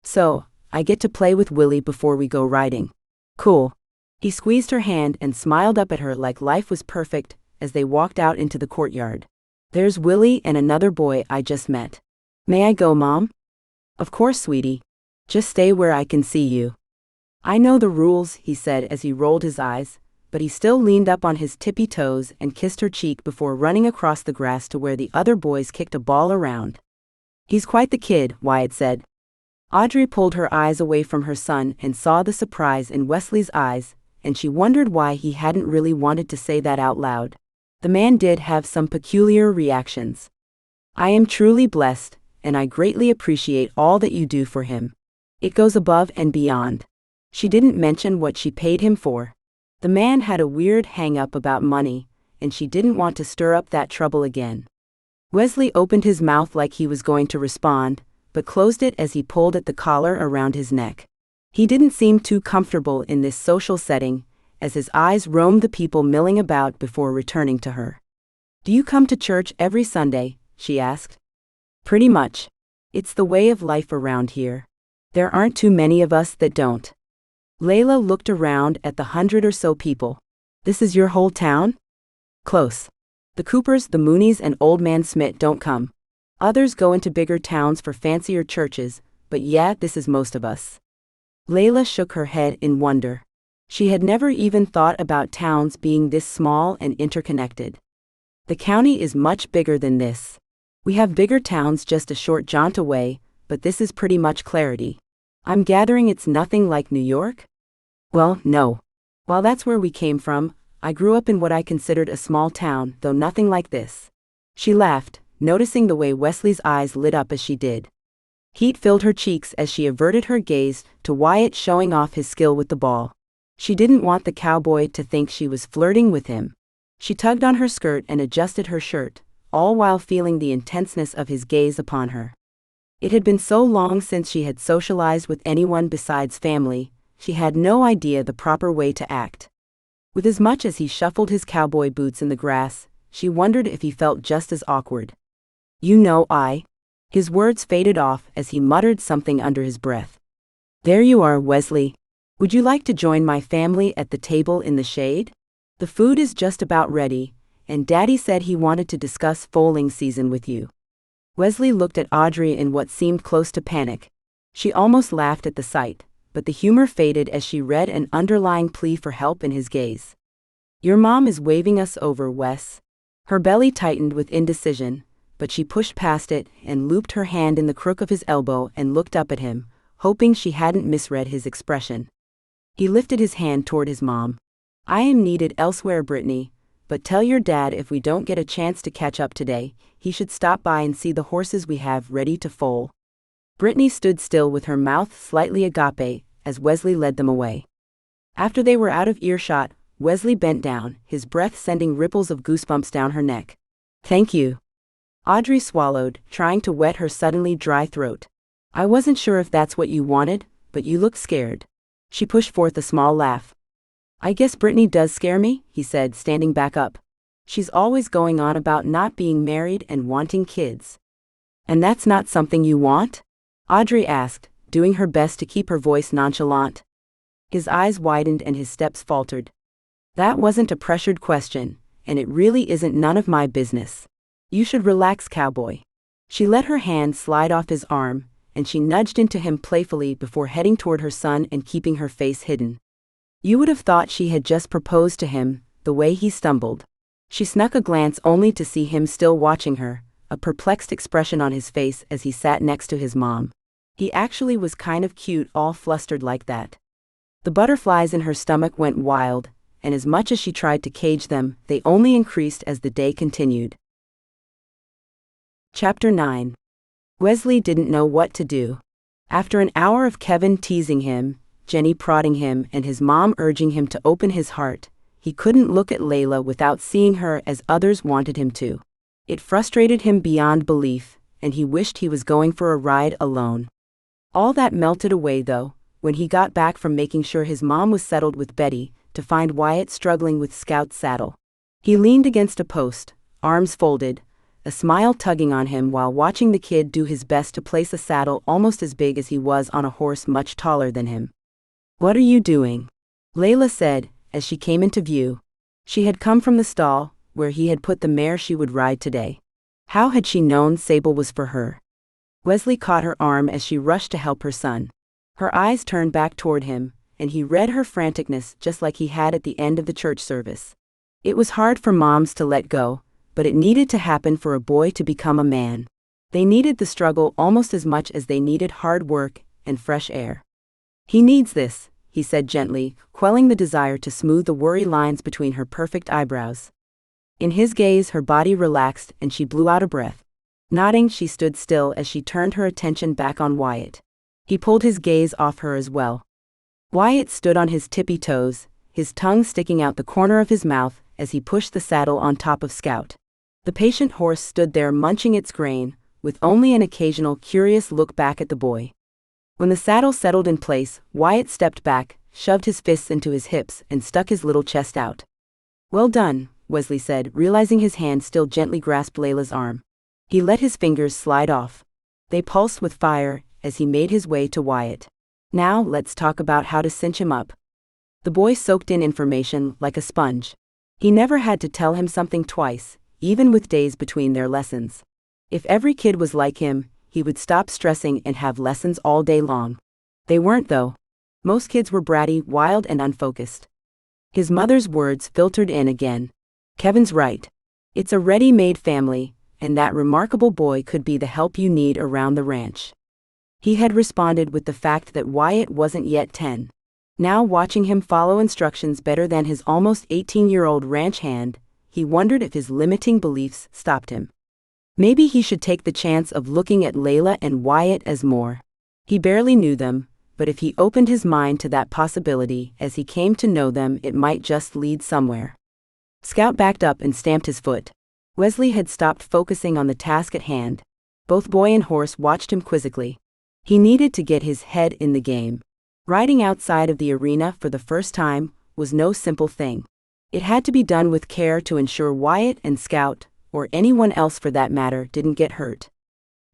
So, I get to play with Willie before we go riding." "Cool." He squeezed her hand and smiled up at her like life was perfect as they walked out into the courtyard. "There's Willie and another boy I just met. May I go, Mom?" "Of course, sweetie. Just stay where I can see you." "I know the rules," he said as he rolled his eyes, but he still leaned up on his tippy toes and kissed her cheek before running across the grass to where the other boys kicked a ball around. "He's quite the kid," Wyatt said. Audrey pulled her eyes away from her son and saw the surprise in Wesley's eyes, and she wondered why he hadn't really wanted to say that out loud. The man did have some peculiar reactions. "I am truly blessed, and I greatly appreciate all that you do for him. It goes above and beyond." She didn't mention what she paid him for. The man had a weird hang-up about money, and she didn't want to stir up that trouble again. Wesley opened his mouth like he was going to respond, but closed it as he pulled at the collar around his neck. He didn't seem too comfortable in this social setting, as his eyes roamed the people milling about before returning to her. "Do you come to church every Sunday?" she asked. "Pretty much. It's the way of life around here. There aren't too many of us that don't." Layla looked around at the 100 or so people. "This is your whole town?" "Close. The Coopers, the Moonies, and Old Man Smith don't come." Others go into bigger towns for fancier churches, but yeah, this is most of us. Layla shook her head in wonder. She had never even thought about towns being this small and interconnected. The county is much bigger than this. We have bigger towns just a short jaunt away, but this is pretty much Clarity. I'm gathering it's nothing like New York? Well, no. While that's where we came from, I grew up in what I considered a small town, though nothing like this. She laughed, noticing the way Wesley's eyes lit up as she did. Heat filled her cheeks as she averted her gaze to Wyatt showing off his skill with the ball. She didn't want the cowboy to think she was flirting with him. She tugged on her skirt and adjusted her shirt, all while feeling the intenseness of his gaze upon her. It had been so long since she had socialized with anyone besides family, she had no idea the proper way to act. With as much as he shuffled his cowboy boots in the grass, she wondered if he felt just as awkward. You know His words faded off as he muttered something under his breath. There you are, Wesley. Would you like to join my family at the table in the shade? The food is just about ready, and Daddy said he wanted to discuss foaling season with you. Wesley looked at Audrey in what seemed close to panic. She almost laughed at the sight, but the humor faded as she read an underlying plea for help in his gaze. Your mom is waving us over, Wes. Her belly tightened with indecision, but she pushed past it and looped her hand in the crook of his elbow and looked up at him, hoping she hadn't misread his expression. He lifted his hand toward his mom. I am needed elsewhere, Brittany, but tell your dad if we don't get a chance to catch up today, he should stop by and see the horses we have ready to foal. Brittany stood still with her mouth slightly agape as Wesley led them away. After they were out of earshot, Wesley bent down, his breath sending ripples of goosebumps down her neck. Thank you. Audrey swallowed, trying to wet her suddenly dry throat. I wasn't sure if that's what you wanted, but you look scared. She pushed forth a small laugh. I guess Brittany does scare me, he said, standing back up. She's always going on about not being married and wanting kids. And that's not something you want? Audrey asked, doing her best to keep her voice nonchalant. His eyes widened and his steps faltered. That wasn't a pressured question, and it really isn't none of my business. You should relax, cowboy. She let her hand slide off his arm, and she nudged into him playfully before heading toward her son and keeping her face hidden. You would have thought she had just proposed to him, the way he stumbled. She snuck a glance only to see him still watching her, a perplexed expression on his face as he sat next to his mom. He actually was kind of cute, all flustered like that. The butterflies in her stomach went wild, and as much as she tried to cage them, they only increased as the day continued. Chapter 9. Wesley didn't know what to do. After an hour of Kevin teasing him, Jenny prodding him, and his mom urging him to open his heart, he couldn't look at Layla without seeing her as others wanted him to. It frustrated him beyond belief, and he wished he was going for a ride alone. All that melted away, though, when he got back from making sure his mom was settled with Betty, to find Wyatt struggling with Scout's saddle. He leaned against a post, arms folded, a smile tugging on him while watching the kid do his best to place a saddle almost as big as he was on a horse much taller than him. What are you doing? Layla said, as she came into view. She had come from the stall, where he had put the mare she would ride today. How had she known Sable was for her? Wesley caught her arm as she rushed to help her son. Her eyes turned back toward him, and he read her franticness just like he had at the end of the church service. It was hard for moms to let go, but it needed to happen for a boy to become a man. They needed the struggle almost as much as they needed hard work and fresh air. He needs this, he said gently, quelling the desire to smooth the worry lines between her perfect eyebrows. In his gaze, her body relaxed and she blew out a breath. Nodding, she stood still as she turned her attention back on Wyatt. He pulled his gaze off her as well. Wyatt stood on his tippy toes, his tongue sticking out the corner of his mouth as he pushed the saddle on top of Scout. The patient horse stood there munching its grain, with only an occasional curious look back at the boy. When the saddle settled in place, Wyatt stepped back, shoved his fists into his hips, and stuck his little chest out. Well done, Wesley said, realizing his hand still gently grasped Layla's arm. He let his fingers slide off. They pulsed with fire as he made his way to Wyatt. Now let's talk about how to cinch him up. The boy soaked in information like a sponge. He never had to tell him something twice, even with days between their lessons. If every kid was like him, he would stop stressing and have lessons all day long. They weren't, though. Most kids were bratty, wild, and unfocused. His mother's words filtered in again. Kevin's right. It's a ready-made family, and that remarkable boy could be the help you need around the ranch. He had responded with the fact that Wyatt wasn't yet 10. Now, watching him follow instructions better than his almost 18-year-old ranch hand, he wondered if his limiting beliefs stopped him. Maybe he should take the chance of looking at Layla and Wyatt as more. He barely knew them, but if he opened his mind to that possibility as he came to know them, it might just lead somewhere. Scout backed up and stamped his foot. Wesley had stopped focusing on the task at hand. Both boy and horse watched him quizzically. He needed to get his head in the game. Riding outside of the arena for the first time was no simple thing. It had to be done with care to ensure Wyatt and Scout, or anyone else for that matter, didn't get hurt.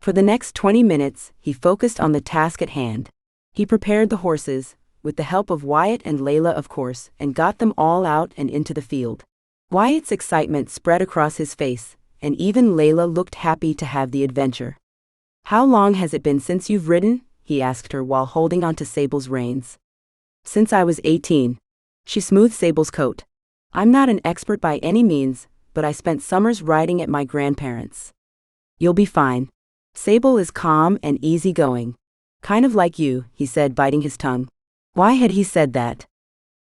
For the next 20 minutes, he focused on the task at hand. He prepared the horses, with the help of Wyatt and Layla of course, and got them all out and into the field. Wyatt's excitement spread across his face, and even Layla looked happy to have the adventure. "How long has it been since you've ridden?" he asked her while holding onto Sable's reins. "Since I was 18. She smoothed Sable's coat. "I'm not an expert by any means, but I spent summers riding at my grandparents'." "You'll be fine. Sable is calm and easygoing. Kind of like you," he said, biting his tongue. Why had he said that?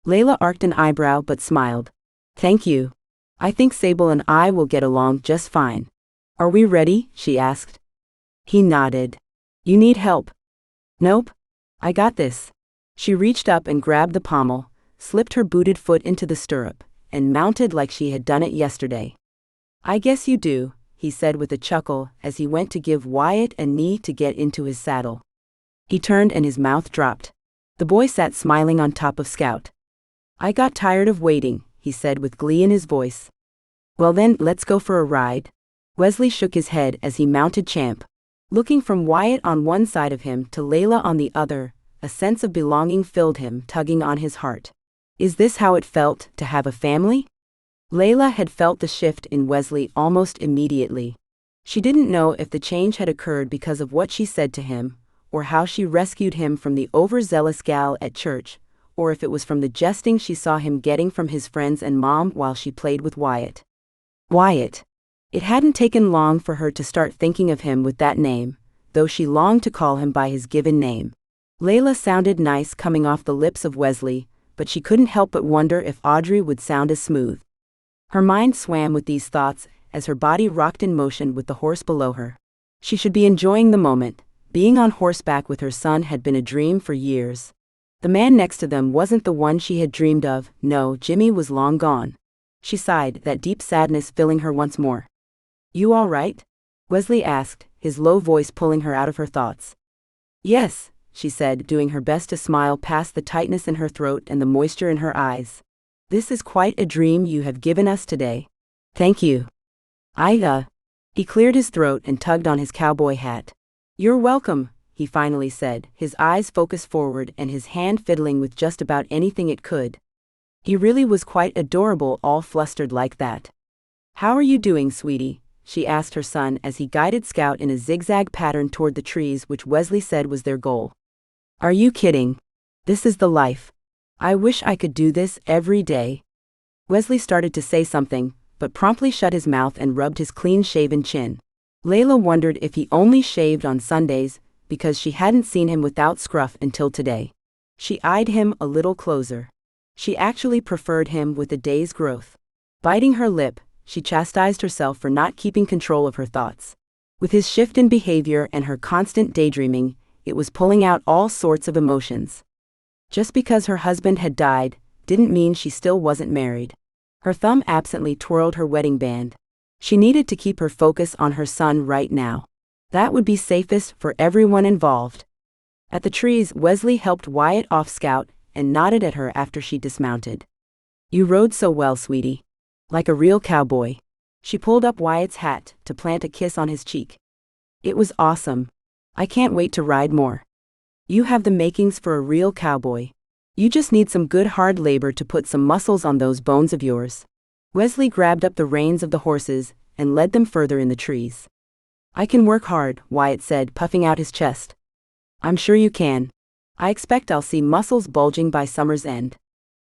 Layla arched an eyebrow but smiled. "Thank you. I think Sable and I will get along just fine." "Are we ready?" she asked. He nodded. "You need help?" "Nope. I got this." She reached up and grabbed the pommel, slipped her booted foot into the stirrup, and mounted like she had done it yesterday. "I guess you do," he said with a chuckle as he went to give Wyatt a knee to get into his saddle. He turned and his mouth dropped. The boy sat smiling on top of Scout. "I got tired of waiting," he said with glee in his voice. "Well then, let's go for a ride." Wesley shook his head as he mounted Champ. Looking from Wyatt on one side of him to Layla on the other, a sense of belonging filled him, tugging on his heart. Is this how it felt to have a family? Layla had felt the shift in Wesley almost immediately. She didn't know if the change had occurred because of what she said to him, or how she rescued him from the overzealous gal at church, or if it was from the jesting she saw him getting from his friends and mom while she played with Wyatt. Wyatt. It hadn't taken long for her to start thinking of him with that name, though she longed to call him by his given name. Layla sounded nice coming off the lips of Wesley, but she couldn't help but wonder if Audrey would sound as smooth. Her mind swam with these thoughts as her body rocked in motion with the horse below her. She should be enjoying the moment. Being on horseback with her son had been a dream for years. The man next to them wasn't the one she had dreamed of. No, Jimmy was long gone. She sighed, that deep sadness filling her once more. "You all right?" Wesley asked, his low voice pulling her out of her thoughts. "Yes," she said, doing her best to smile past the tightness in her throat and the moisture in her eyes. "This is quite a dream you have given us today." "Thank you." He cleared his throat and tugged on his cowboy hat. "You're welcome," he finally said, his eyes focused forward and his hand fiddling with just about anything it could. He really was quite adorable, all flustered like that. "How are you doing, sweetie?" she asked her son as he guided Scout in a zigzag pattern toward the trees which Wesley said was their goal. "Are you kidding? This is the life. I wish I could do this every day." Wesley started to say something, but promptly shut his mouth and rubbed his clean-shaven chin. Layla wondered if he only shaved on Sundays, because she hadn't seen him without scruff until today. She eyed him a little closer. She actually preferred him with a day's growth. Biting her lip, she chastised herself for not keeping control of her thoughts. With his shift in behavior and her constant daydreaming, it was pulling out all sorts of emotions. Just because her husband had died, didn't mean she still wasn't married. Her thumb absently twirled her wedding band. She needed to keep her focus on her son right now. That would be safest for everyone involved. At the trees, Wesley helped Wyatt off Scout and nodded at her after she dismounted. "You rode so well, sweetie. Like a real cowboy." She pulled up Wyatt's hat to plant a kiss on his cheek. "It was awesome. I can't wait to ride more. You have the makings for a real cowboy. You just need some good hard labor to put some muscles on those bones of yours." Wesley grabbed up the reins of the horses and led them further in the trees. I can work hard, Wyatt said, puffing out his chest. I'm sure you can. I expect I'll see muscles bulging by summer's end.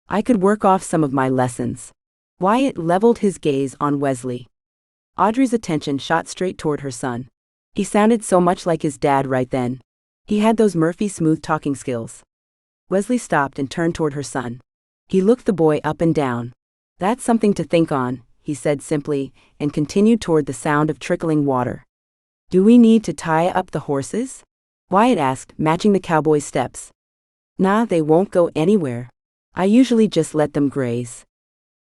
I could work off some of my lessons. Wyatt leveled his gaze on Wesley. Audrey's attention shot straight toward her son. He sounded so much like his dad right then. He had those Murphy smooth talking skills. Wesley stopped and turned toward her son. He looked the boy up and down. That's something to think on, he said simply, and continued toward the sound of trickling water. Do we need to tie up the horses? Wyatt asked, matching the cowboy's steps. Nah, they won't go anywhere. I usually just let them graze.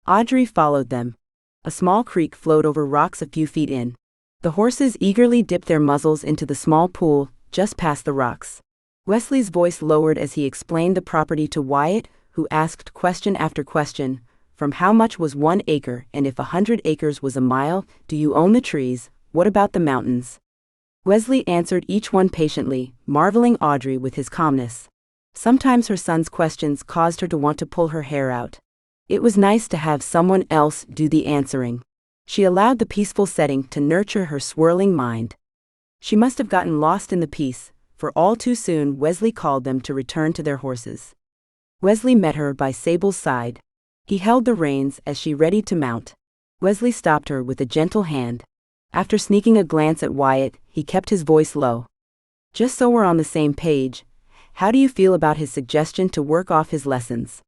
Audrey followed them. A small creek flowed over rocks a few feet in. The horses eagerly dipped their muzzles into the small pool just past the rocks. Wesley's voice lowered as he explained the property to Wyatt, who asked question after question, from how much was 1 acre, and if 100 acres was a mile, do you own the trees, what about the mountains? Wesley answered each one patiently, marveling Audrey with his calmness. Sometimes her son's questions caused her to want to pull her hair out. It was nice to have someone else do the answering. She allowed the peaceful setting to nurture her swirling mind. She must have gotten lost in the peace, for all too soon Wesley called them to return to their horses. Wesley met her by Sable's side. He held the reins as she readied to mount. Wesley stopped her with a gentle hand. After sneaking a glance at Wyatt, he kept his voice low. Just so we're on the same page, how do you feel about his suggestion to work off his lessons?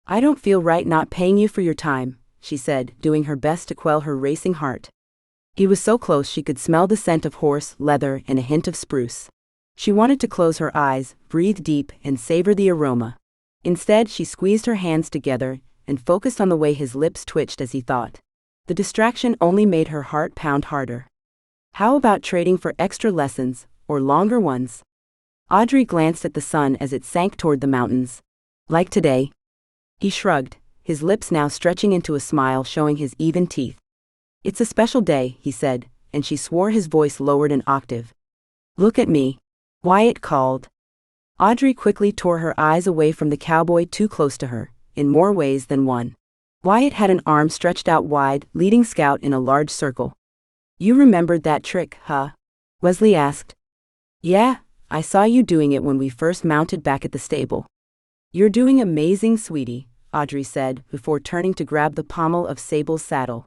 I don't feel right not paying you for your time, she said, doing her best to quell her racing heart. He was so close she could smell the scent of horse, leather, and a hint of spruce. She wanted to close her eyes, breathe deep, and savor the aroma. Instead, she squeezed her hands together and focused on the way his lips twitched as he thought. The distraction only made her heart pound harder. How about trading for extra lessons, or longer ones? Audrey glanced at the sun as it sank toward the mountains. Like today? He shrugged, his lips now stretching into a smile showing his even teeth. It's a special day, he said, and she swore his voice lowered an octave. Look at me. Wyatt called. Audrey quickly tore her eyes away from the cowboy too close to her, in more ways than one. Wyatt had an arm stretched out wide, leading Scout in a large circle. You remembered that trick, huh? Wesley asked. Yeah, I saw you doing it when we first mounted back at the stable. You're doing amazing, sweetie, Audrey said, before turning to grab the pommel of Sable's saddle.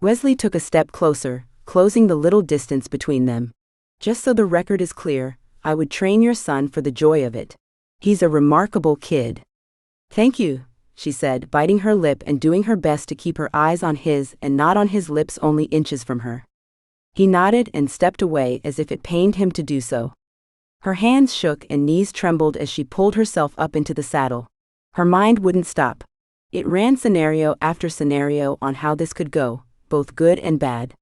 Wesley took a step closer, closing the little distance between them. Just so the record is clear, I would train your son for the joy of it. He's a remarkable kid. Thank you, she said, biting her lip and doing her best to keep her eyes on his and not on his lips only inches from her. He nodded and stepped away as if it pained him to do so. Her hands shook and knees trembled as she pulled herself up into the saddle. Her mind wouldn't stop. It ran scenario after scenario on how this could go, both good and bad.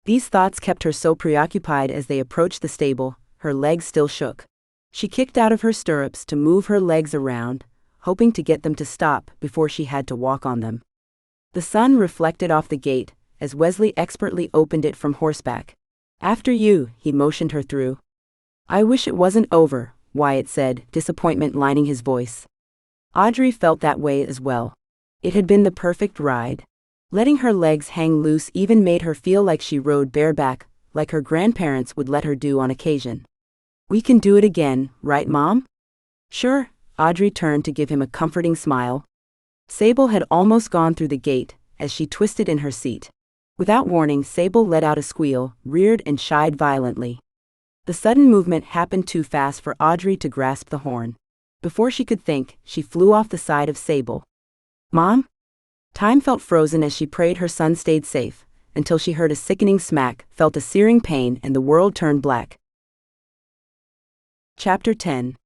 These thoughts kept her so preoccupied as they approached the stable, her legs still shook. She kicked out of her stirrups to move her legs around, hoping to get them to stop before she had to walk on them. The sun reflected off the gate, as Wesley expertly opened it from horseback. After you, he motioned her through. I wish it wasn't over, Wyatt said, disappointment lining his voice. Audrey felt that way as well. It had been the perfect ride. Letting her legs hang loose even made her feel like she rode bareback, like her grandparents would let her do on occasion. We can do it again, right, Mom? Sure, Audrey turned to give him a comforting smile. Sable had almost gone through the gate, as she twisted in her seat. Without warning, Sable let out a squeal, reared and shied violently. The sudden movement happened too fast for Audrey to grasp the horn. Before she could think, she flew off the side of Sable. Mom? Time felt frozen as she prayed her son stayed safe, until she heard a sickening smack, felt a searing pain, and the world turned black. Chapter 10.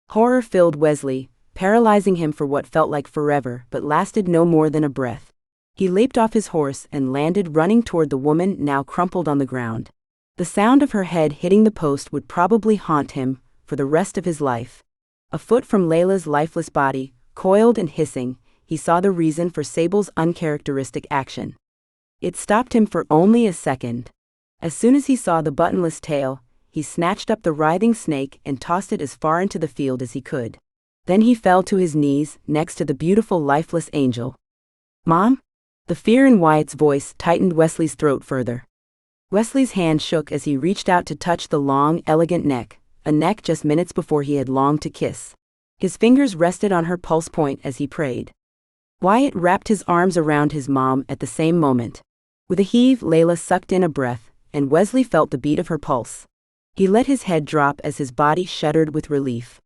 Horror filled Wesley, paralyzing him for what felt like forever but lasted no more than a breath. He leaped off his horse and landed running toward the woman now crumpled on the ground. The sound of her head hitting the post would probably haunt him for the rest of his life. A foot from Layla's lifeless body, coiled and hissing, he saw the reason for Sable's uncharacteristic action. It stopped him for only a second. As soon as he saw the buttonless tail, he snatched up the writhing snake and tossed it as far into the field as he could. Then he fell to his knees next to the beautiful lifeless angel. Mom? The fear in Wyatt's voice tightened Wesley's throat further. Wesley's hand shook as he reached out to touch the long, elegant neck, a neck just minutes before he had longed to kiss. His fingers rested on her pulse point as he prayed. Wyatt wrapped his arms around his mom at the same moment. With a heave, Layla sucked in a breath, and Wesley felt the beat of her pulse. He let his head drop as his body shuddered with relief.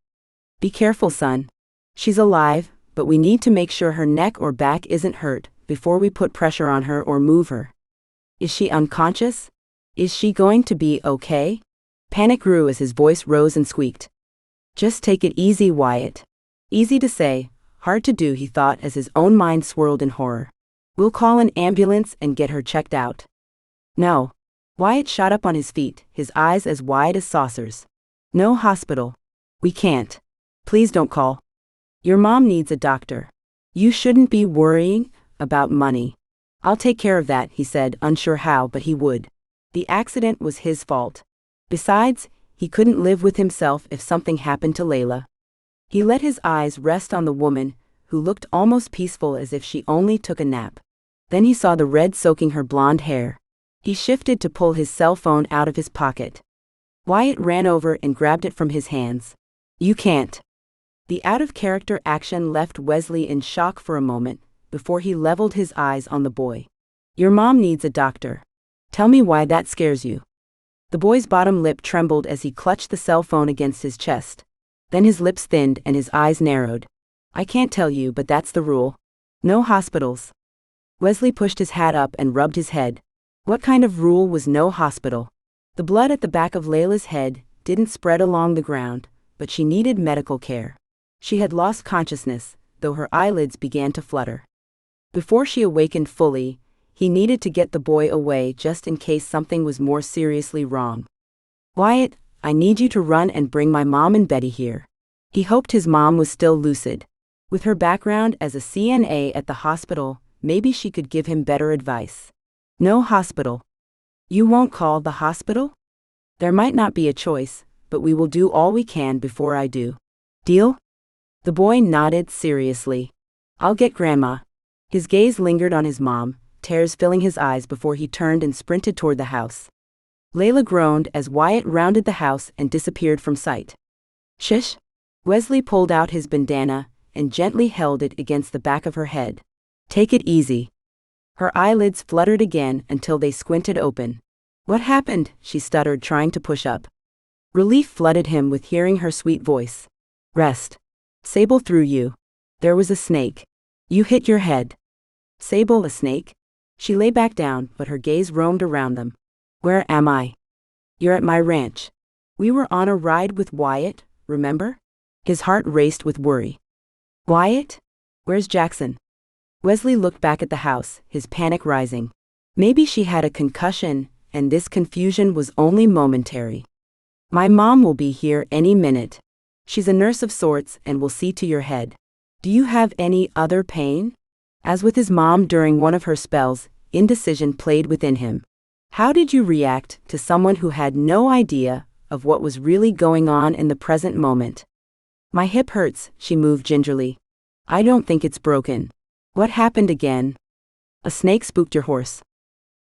Be careful, son. She's alive, but we need to make sure her neck or back isn't hurt before we put pressure on her or move her. Is she unconscious? Is she going to be okay? Panic grew as his voice rose and squeaked. Just take it easy, Wyatt. Easy to say, hard to do, he thought as his own mind swirled in horror. We'll call an ambulance and get her checked out. No. Wyatt shot up on his feet, his eyes as wide as saucers. No hospital. We can't. Please don't call. Your mom needs a doctor. You shouldn't be worrying about money. I'll take care of that, he said, unsure how, but he would. The accident was his fault. Besides, he couldn't live with himself if something happened to Layla. He let his eyes rest on the woman, who looked almost peaceful as if she only took a nap. Then he saw the red soaking her blonde hair. He shifted to pull his cell phone out of his pocket. Wyatt ran over and grabbed it from his hands. You can't. The out-of-character action left Wesley in shock for a moment, before he leveled his eyes on the boy. Your mom needs a doctor. Tell me why that scares you. The boy's bottom lip trembled as he clutched the cell phone against his chest. Then his lips thinned and his eyes narrowed. I can't tell you, but that's the rule. No hospitals. Wesley pushed his hat up and rubbed his head. What kind of rule was no hospital? The blood at the back of Layla's head didn't spread along the ground, but she needed medical care. She had lost consciousness, though her eyelids began to flutter. Before she awakened fully, he needed to get the boy away just in case something was more seriously wrong. Wyatt, I need you to run and bring my mom and Betty here. He hoped his mom was still lucid. With her background as a CNA at the hospital, maybe she could give him better advice. No hospital. You won't call the hospital? There might not be a choice, but we will do all we can before I do. Deal? The boy nodded seriously. I'll get Grandma. His gaze lingered on his mom, tears filling his eyes before he turned and sprinted toward the house. Layla groaned as Wyatt rounded the house and disappeared from sight. Shush! Wesley pulled out his bandana and gently held it against the back of her head. Take it easy. Her eyelids fluttered again until they squinted open. What happened? She stuttered, trying to push up. Relief flooded him with hearing her sweet voice. Rest. Sable threw you. There was a snake. You hit your head. Sable, a snake? She lay back down, but her gaze roamed around them. Where am I? You're at my ranch. We were on a ride with Wyatt, remember? His heart raced with worry. Wyatt? Where's Jackson? Wesley looked back at the house, his panic rising. Maybe she had a concussion, and this confusion was only momentary. My mom will be here any minute. She's a nurse of sorts and will see to your head. Do you have any other pain? As with his mom during one of her spells, indecision played within him. How did you react to someone who had no idea of what was really going on in the present moment? My hip hurts, she moved gingerly. I don't think it's broken. What happened again? A snake spooked your horse.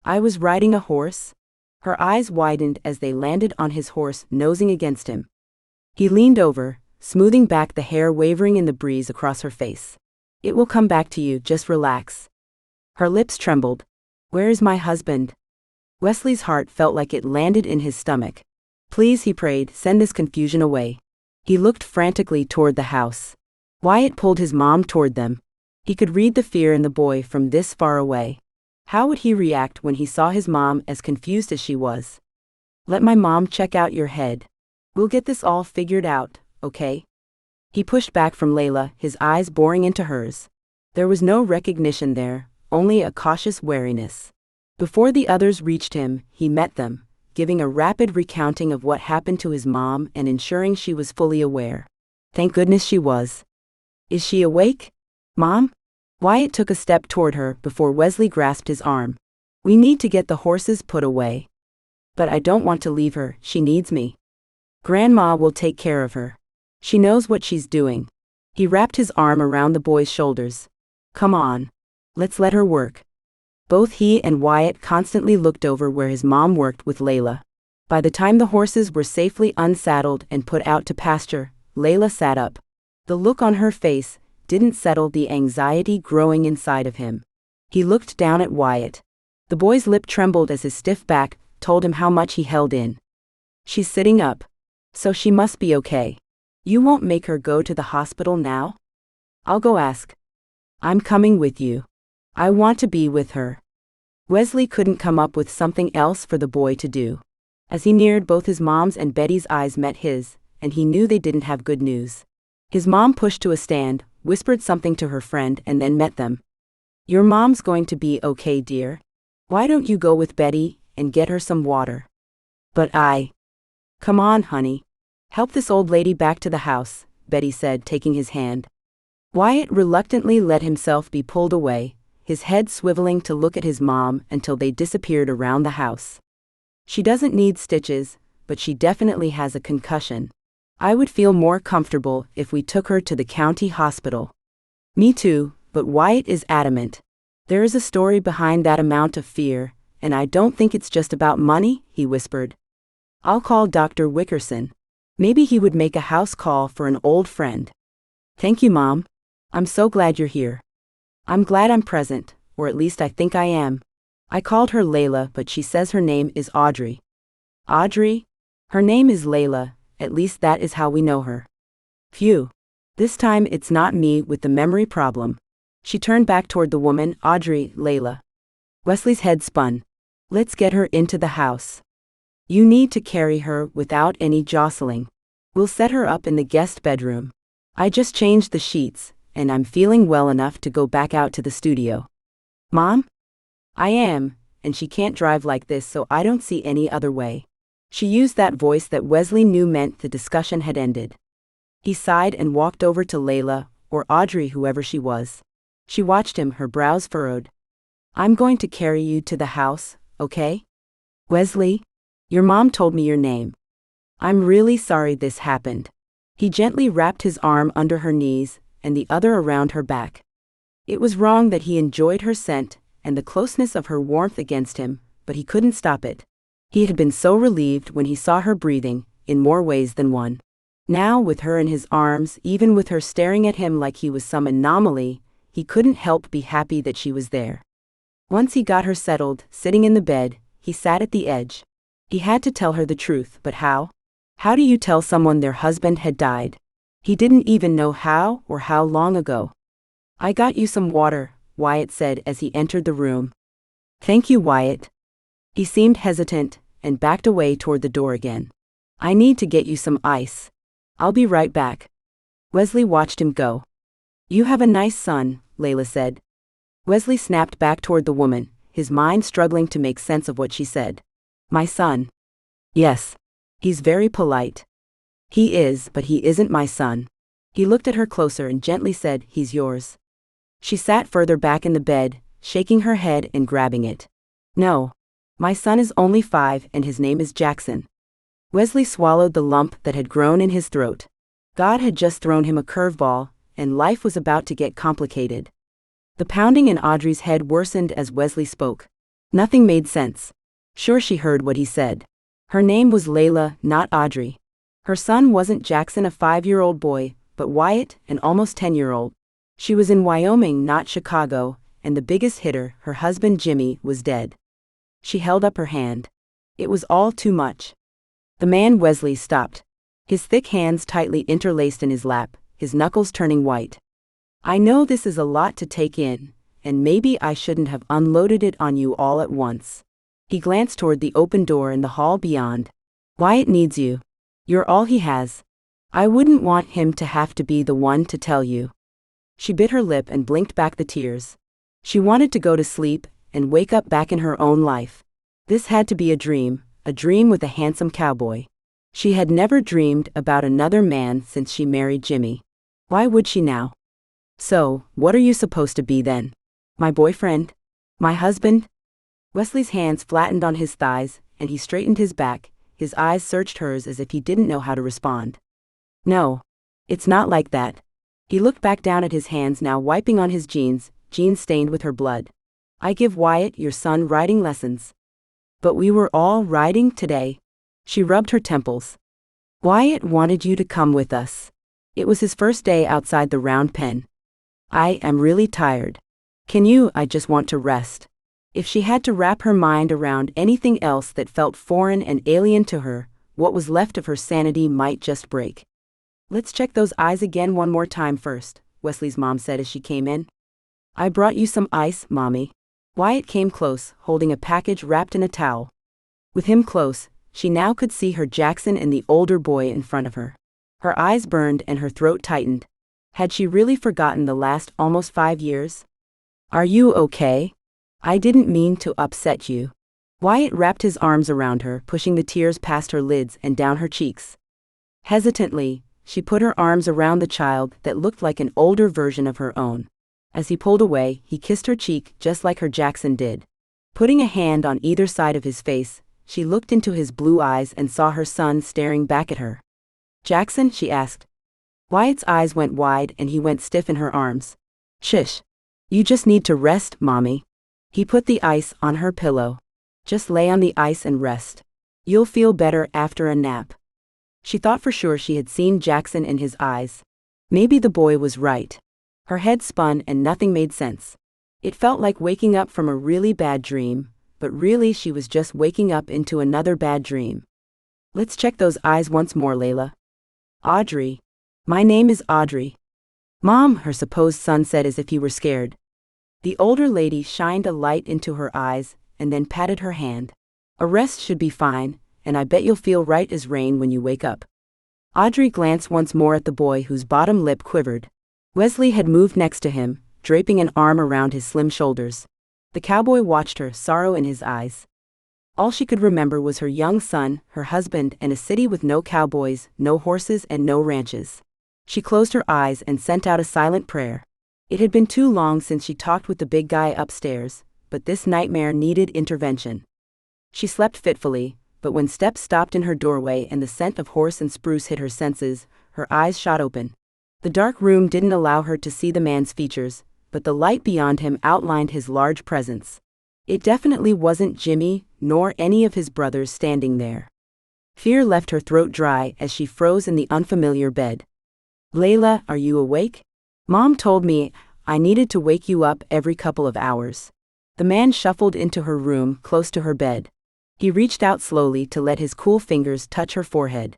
I was riding a horse? Her eyes widened as they landed on his horse nosing against him. He leaned over, smoothing back the hair wavering in the breeze across her face. It will come back to you, just relax. Her lips trembled. Where is my husband? Wesley's heart felt like it landed in his stomach. Please, he prayed, send this confusion away. He looked frantically toward the house. Wyatt pulled his mom toward them. He could read the fear in the boy from this far away. How would he react when he saw his mom as confused as she was? Let my mom check out your head. We'll get this all figured out, okay? He pushed back from Layla, his eyes boring into hers. There was no recognition there, only a cautious wariness. Before the others reached him, he met them, giving a rapid recounting of what happened to his mom and ensuring she was fully aware. Thank goodness she was. Is she awake? Mom? Wyatt took a step toward her before Wesley grasped his arm. We need to get the horses put away. But I don't want to leave her, she needs me. Grandma will take care of her. She knows what she's doing. He wrapped his arm around the boy's shoulders. Come on. Let's let her work. Both he and Wyatt constantly looked over where his mom worked with Layla. By the time the horses were safely unsaddled and put out to pasture, Layla sat up. The look on her face didn't settle the anxiety growing inside of him. He looked down at Wyatt. The boy's lip trembled as his stiff back told him how much he held in. She's sitting up. So she must be okay. You won't make her go to the hospital now? I'll go ask. I'm coming with you. I want to be with her. Wesley couldn't come up with something else for the boy to do. As he neared, both his mom's and Betty's eyes met his, and he knew they didn't have good news. His mom pushed to a stand, whispered something to her friend, and then met them. Your mom's going to be okay, dear. Why don't you go with Betty and get her some water? But Come on, honey. Help this old lady back to the house, Betty said, taking his hand. Wyatt reluctantly let himself be pulled away, his head swiveling to look at his mom until they disappeared around the house. She doesn't need stitches, but she definitely has a concussion. I would feel more comfortable if we took her to the county hospital. Me too, but Wyatt is adamant. There is a story behind that amount of fear, and I don't think it's just about money, he whispered. I'll call Dr. Wickerson. Maybe he would make a house call for an old friend. Thank you, Mom. I'm so glad you're here. I'm glad I'm present, or at least I think I am. I called her Layla, but she says her name is Audrey. Audrey? Her name is Layla, at least that is how we know her. Phew. This time it's not me with the memory problem. She turned back toward the woman, Audrey, Layla. Wesley's head spun. Let's get her into the house. You need to carry her without any jostling. We'll set her up in the guest bedroom. I just changed the sheets, and I'm feeling well enough to go back out to the studio. Mom? I am, and she can't drive like this, so I don't see any other way. She used that voice that Wesley knew meant the discussion had ended. He sighed and walked over to Layla, or Audrey, whoever she was. She watched him, her brows furrowed. I'm going to carry you to the house, okay? Wesley? Your mom told me your name. I'm really sorry this happened. He gently wrapped his arm under her knees and the other around her back. It was wrong that he enjoyed her scent and the closeness of her warmth against him, but he couldn't stop it. He had been so relieved when he saw her breathing, in more ways than one. Now, with her in his arms, even with her staring at him like he was some anomaly, he couldn't help be happy that she was there. Once he got her settled, sitting in the bed, he sat at the edge. He had to tell her the truth, but how? How do you tell someone their husband had died? He didn't even know how or how long ago. I got you some water, Wyatt said as he entered the room. Thank you, Wyatt. He seemed hesitant and backed away toward the door again. I need to get you some ice. I'll be right back. Wesley watched him go. You have a nice son, Layla said. Wesley snapped back toward the woman, his mind struggling to make sense of what she said. My son. Yes. He's very polite. He is, but he isn't my son. He looked at her closer and gently said, he's yours. She sat further back in the bed, shaking her head and grabbing it. No. My son is only 5 and his name is Jackson. Wesley swallowed the lump that had grown in his throat. God had just thrown him a curveball, and life was about to get complicated. The pounding in Audrey's head worsened as Wesley spoke. Nothing made sense. Sure, she heard what he said. Her name was Layla, not Audrey. Her son wasn't Jackson, a 5-year-old boy, but Wyatt, an almost 10-year-old. She was in Wyoming, not Chicago, and the biggest hitter, her husband Jimmy, was dead. She held up her hand. It was all too much. The man Wesley stopped. His thick hands tightly interlaced in his lap, his knuckles turning white. I know this is a lot to take in, and maybe I shouldn't have unloaded it on you all at once. He glanced toward the open door in the hall beyond. Wyatt needs you. You're all he has. I wouldn't want him to have to be the one to tell you. She bit her lip and blinked back the tears. She wanted to go to sleep and wake up back in her own life. This had to be a dream with a handsome cowboy. She had never dreamed about another man since she married Jimmy. Why would she now? So, what are you supposed to be then? My boyfriend? My husband? Wesley's hands flattened on his thighs, and he straightened his back. His eyes searched hers as if he didn't know how to respond. No. It's not like that. He looked back down at his hands now wiping on his jeans stained with her blood. I give Wyatt, your son, riding lessons. But we were all riding today. She rubbed her temples. Wyatt wanted you to come with us. It was his first day outside the round pen. I am really tired. Can you? I just want to rest. If she had to wrap her mind around anything else that felt foreign and alien to her, what was left of her sanity might just break. Let's check those eyes again one more time first, Wesley's mom said as she came in. I brought you some ice, Mommy. Wyatt came close, holding a package wrapped in a towel. With him close, she now could see her Jackson and the older boy in front of her. Her eyes burned and her throat tightened. Had she really forgotten the last almost 5 years? Are you okay? I didn't mean to upset you. Wyatt wrapped his arms around her, pushing the tears past her lids and down her cheeks. Hesitantly, she put her arms around the child that looked like an older version of her own. As he pulled away, he kissed her cheek just like her Jackson did. Putting a hand on either side of his face, she looked into his blue eyes and saw her son staring back at her. Jackson, she asked. Wyatt's eyes went wide and he went stiff in her arms. Shush. You just need to rest, Mommy. He put the ice on her pillow. Just lay on the ice and rest. You'll feel better after a nap. She thought for sure she had seen Jackson in his eyes. Maybe the boy was right. Her head spun and nothing made sense. It felt like waking up from a really bad dream, but really she was just waking up into another bad dream. Let's check those eyes once more, Layla. Audrey. My name is Audrey. Mom, her supposed son said as if he were scared. The older lady shined a light into her eyes and then patted her hand. A rest should be fine, and I bet you'll feel right as rain when you wake up. Audrey glanced once more at the boy whose bottom lip quivered. Wesley had moved next to him, draping an arm around his slim shoulders. The cowboy watched her, sorrow in his eyes. All she could remember was her young son, her husband, and a city with no cowboys, no horses, and no ranches. She closed her eyes and sent out a silent prayer. It had been too long since she talked with the big guy upstairs, but this nightmare needed intervention. She slept fitfully, but when steps stopped in her doorway and the scent of horse and spruce hit her senses, her eyes shot open. The dark room didn't allow her to see the man's features, but the light beyond him outlined his large presence. It definitely wasn't Jimmy, nor any of his brothers standing there. Fear left her throat dry as she froze in the unfamiliar bed. Layla, are you awake? Mom told me I needed to wake you up every couple of hours. The man shuffled into her room, close to her bed. He reached out slowly to let his cool fingers touch her forehead.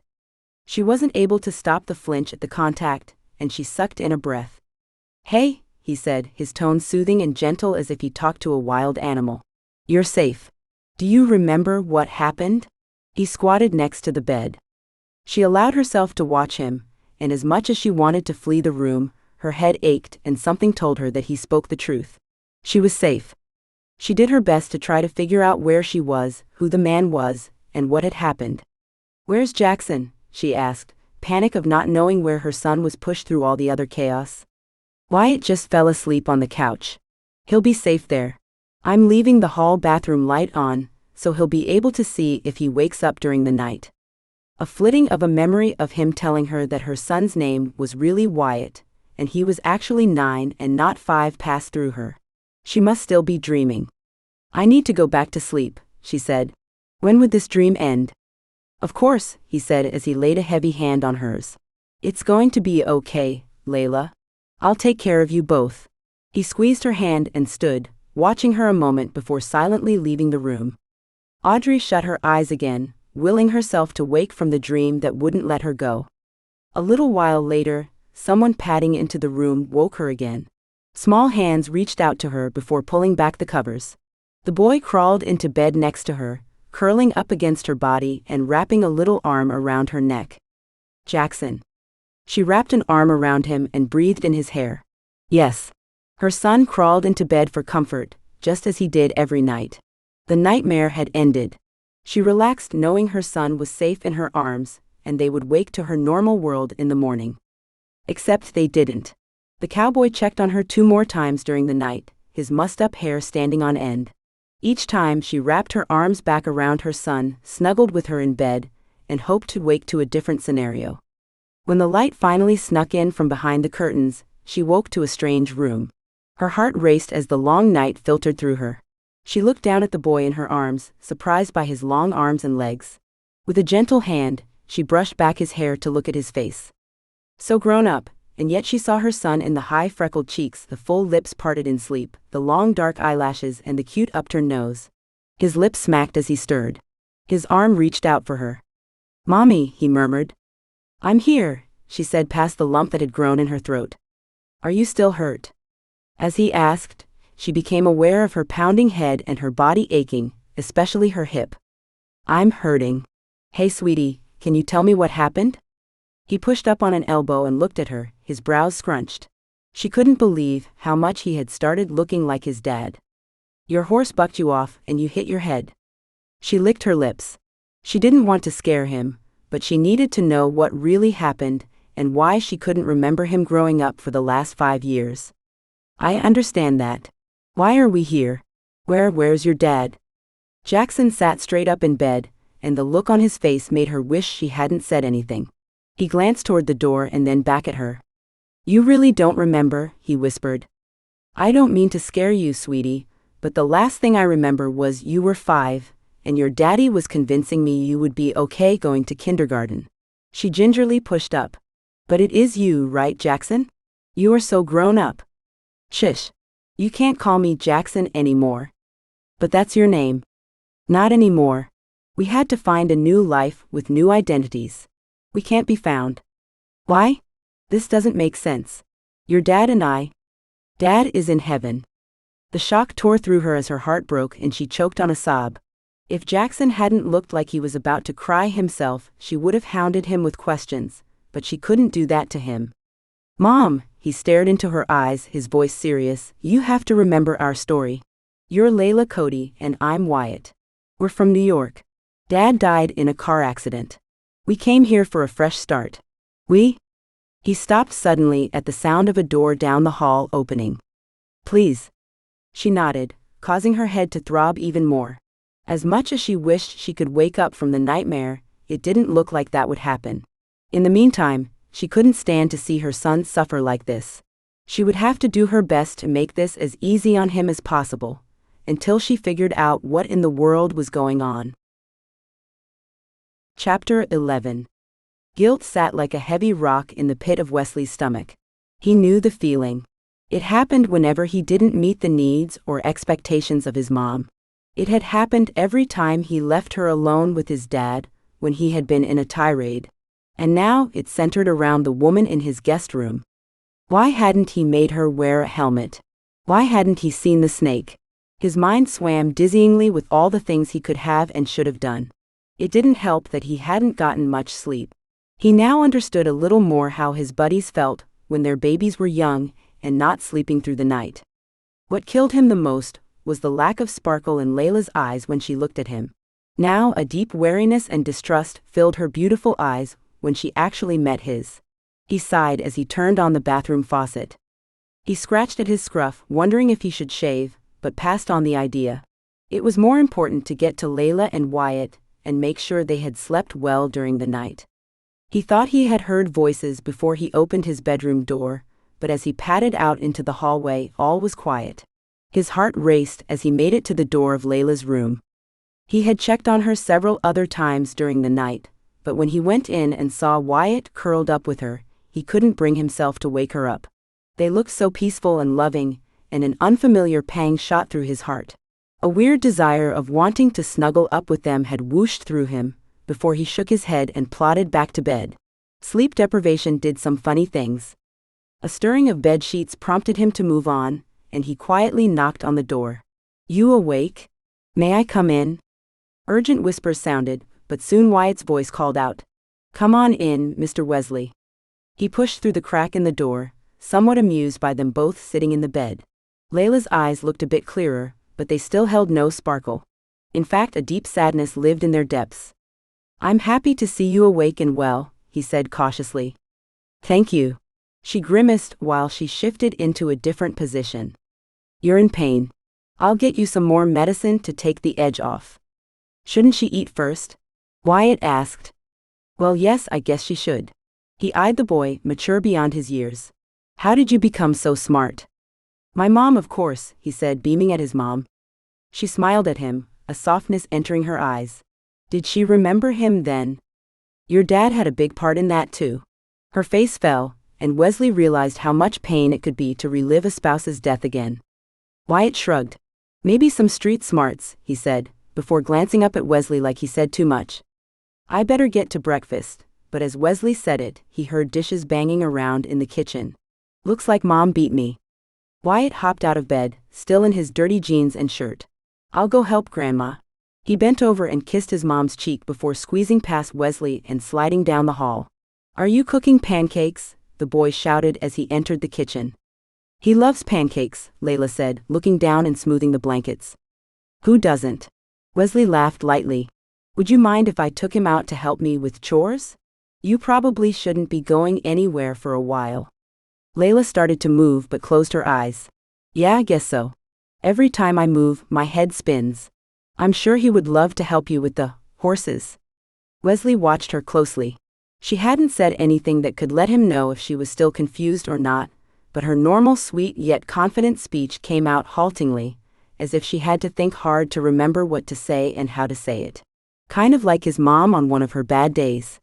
She wasn't able to stop the flinch at the contact, and she sucked in a breath. Hey, he said, his tone soothing and gentle as if he talked to a wild animal. You're safe. Do you remember what happened? He squatted next to the bed. She allowed herself to watch him, and as much as she wanted to flee the room, her head ached and something told her that he spoke the truth. She was safe. She did her best to try to figure out where she was, who the man was, and what had happened. Where's Jackson? She asked, panic of not knowing where her son was pushed through all the other chaos. Wyatt just fell asleep on the couch. He'll be safe there. I'm leaving the hall bathroom light on, so he'll be able to see if he wakes up during the night. A flitting of a memory of him telling her that her son's name was really Wyatt, and he was actually 9 and not 5 passed through her. She must still be dreaming. I need to go back to sleep, she said. When would this dream end? Of course, he said as he laid a heavy hand on hers. It's going to be okay, Layla. I'll take care of you both. He squeezed her hand and stood, watching her a moment before silently leaving the room. Audrey shut her eyes again, willing herself to wake from the dream that wouldn't let her go. A little while later, someone padding into the room woke her again. Small hands reached out to her before pulling back the covers. The boy crawled into bed next to her, curling up against her body and wrapping a little arm around her neck. Jackson. She wrapped an arm around him and breathed in his hair. Yes. Her son crawled into bed for comfort, just as he did every night. The nightmare had ended. She relaxed knowing her son was safe in her arms, and they would wake to her normal world in the morning. Except they didn't. The cowboy checked on her 2 more times during the night, his mussed-up hair standing on end. Each time she wrapped her arms back around her son, snuggled with her in bed, and hoped to wake to a different scenario. When the light finally snuck in from behind the curtains, she woke to a strange room. Her heart raced as the long night filtered through her. She looked down at the boy in her arms, surprised by his long arms and legs. With a gentle hand, she brushed back his hair to look at his face. So grown up, and yet she saw her son in the high freckled cheeks, the full lips parted in sleep, the long dark eyelashes and the cute upturned nose. His lips smacked as he stirred. His arm reached out for her. "Mommy," he murmured. "I'm here," she said past the lump that had grown in her throat. "Are you still hurt?" As he asked, she became aware of her pounding head and her body aching, especially her hip. "I'm hurting. Hey sweetie, can you tell me what happened?" He pushed up on an elbow and looked at her, his brows scrunched. She couldn't believe how much he had started looking like his dad. "Your horse bucked you off and you hit your head." She licked her lips. She didn't want to scare him, but she needed to know what really happened and why she couldn't remember him growing up for the last 5 years. "I understand that. Why are we here? Where's your dad?" Jackson sat straight up in bed, and the look on his face made her wish she hadn't said anything. He glanced toward the door and then back at her. "You really don't remember," he whispered. "I don't mean to scare you, sweetie, but the last thing I remember was you were 5, and your daddy was convincing me you would be okay going to kindergarten." She gingerly pushed up. "But it is you, right, Jackson? You are so grown up." "Shush. You can't call me Jackson anymore." "But that's your name." "Not anymore. We had to find a new life with new identities. We can't be found." "Why? This doesn't make sense. Your dad and I." "Dad is in heaven." The shock tore through her as her heart broke and she choked on a sob. If Jackson hadn't looked like he was about to cry himself, she would have hounded him with questions, but she couldn't do that to him. "Mom," he stared into her eyes, his voice serious, "you have to remember our story. You're Layla Cody and I'm Wyatt. We're from New York. Dad died in a car accident. We came here for a fresh start. We?" He stopped suddenly at the sound of a door down the hall opening. "Please." She nodded, causing her head to throb even more. As much as she wished she could wake up from the nightmare, it didn't look like that would happen. In the meantime, she couldn't stand to see her son suffer like this. She would have to do her best to make this as easy on him as possible, until she figured out what in the world was going on. Chapter 11. Guilt sat like a heavy rock in the pit of Wesley's stomach. He knew the feeling. It happened whenever he didn't meet the needs or expectations of his mom. It had happened every time he left her alone with his dad when he had been in a tirade. And now it centered around the woman in his guest room. Why hadn't he made her wear a helmet? Why hadn't he seen the snake? His mind swam dizzyingly with all the things he could have and should have done. It didn't help that he hadn't gotten much sleep. He now understood a little more how his buddies felt when their babies were young and not sleeping through the night. What killed him the most was the lack of sparkle in Layla's eyes when she looked at him. Now a deep wariness and distrust filled her beautiful eyes when she actually met his. He sighed as he turned on the bathroom faucet. He scratched at his scruff, wondering if he should shave, but passed on the idea. It was more important to get to Layla and Wyatt and make sure they had slept well during the night. He thought he had heard voices before he opened his bedroom door, but as he padded out into the hallway, all was quiet. His heart raced as he made it to the door of Layla's room. He had checked on her several other times during the night, but when he went in and saw Wyatt curled up with her, he couldn't bring himself to wake her up. They looked so peaceful and loving, and an unfamiliar pang shot through his heart. A weird desire of wanting to snuggle up with them had whooshed through him, before he shook his head and plodded back to bed. Sleep deprivation did some funny things. A stirring of bed sheets prompted him to move on, and he quietly knocked on the door. "You awake? May I come in?" Urgent whispers sounded, but soon Wyatt's voice called out, "Come on in, Mr. Wesley." He pushed through the crack in the door, somewhat amused by them both sitting in the bed. Layla's eyes looked a bit clearer, but they still held no sparkle. In fact, a deep sadness lived in their depths. "I'm happy to see you awake and well," he said cautiously. "Thank you." She grimaced while she shifted into a different position. "You're in pain. I'll get you some more medicine to take the edge off." "Shouldn't she eat first?" Wyatt asked. "Well, yes, I guess she should." He eyed the boy, mature beyond his years. "How did you become so smart?" My mom, of course, he said, beaming at his mom. She smiled at him, a softness entering her eyes. Did she remember him then? Your dad had a big part in that too. Her face fell, and Wesley realized how much pain it could be to relive a spouse's death again. Wyatt shrugged. Maybe some street smarts, he said, before glancing up at Wesley like he said too much. I better get to breakfast, but as Wesley said it, he heard dishes banging around in the kitchen. Looks like Mom beat me. Wyatt hopped out of bed, still in his dirty jeans and shirt. I'll go help Grandma. He bent over and kissed his mom's cheek before squeezing past Wesley and sliding down the hall. Are you cooking pancakes? The boy shouted as he entered the kitchen. He loves pancakes, Layla said, looking down and smoothing the blankets. Who doesn't? Wesley laughed lightly. Would you mind if I took him out to help me with chores? You probably shouldn't be going anywhere for a while. Layla started to move but closed her eyes. Yeah, I guess so. Every time I move, my head spins. I'm sure he would love to help you with the horses. Wesley watched her closely. She hadn't said anything that could let him know if she was still confused or not, but her normal sweet yet confident speech came out haltingly, as if she had to think hard to remember what to say and how to say it. Kind of like his mom on one of her bad days.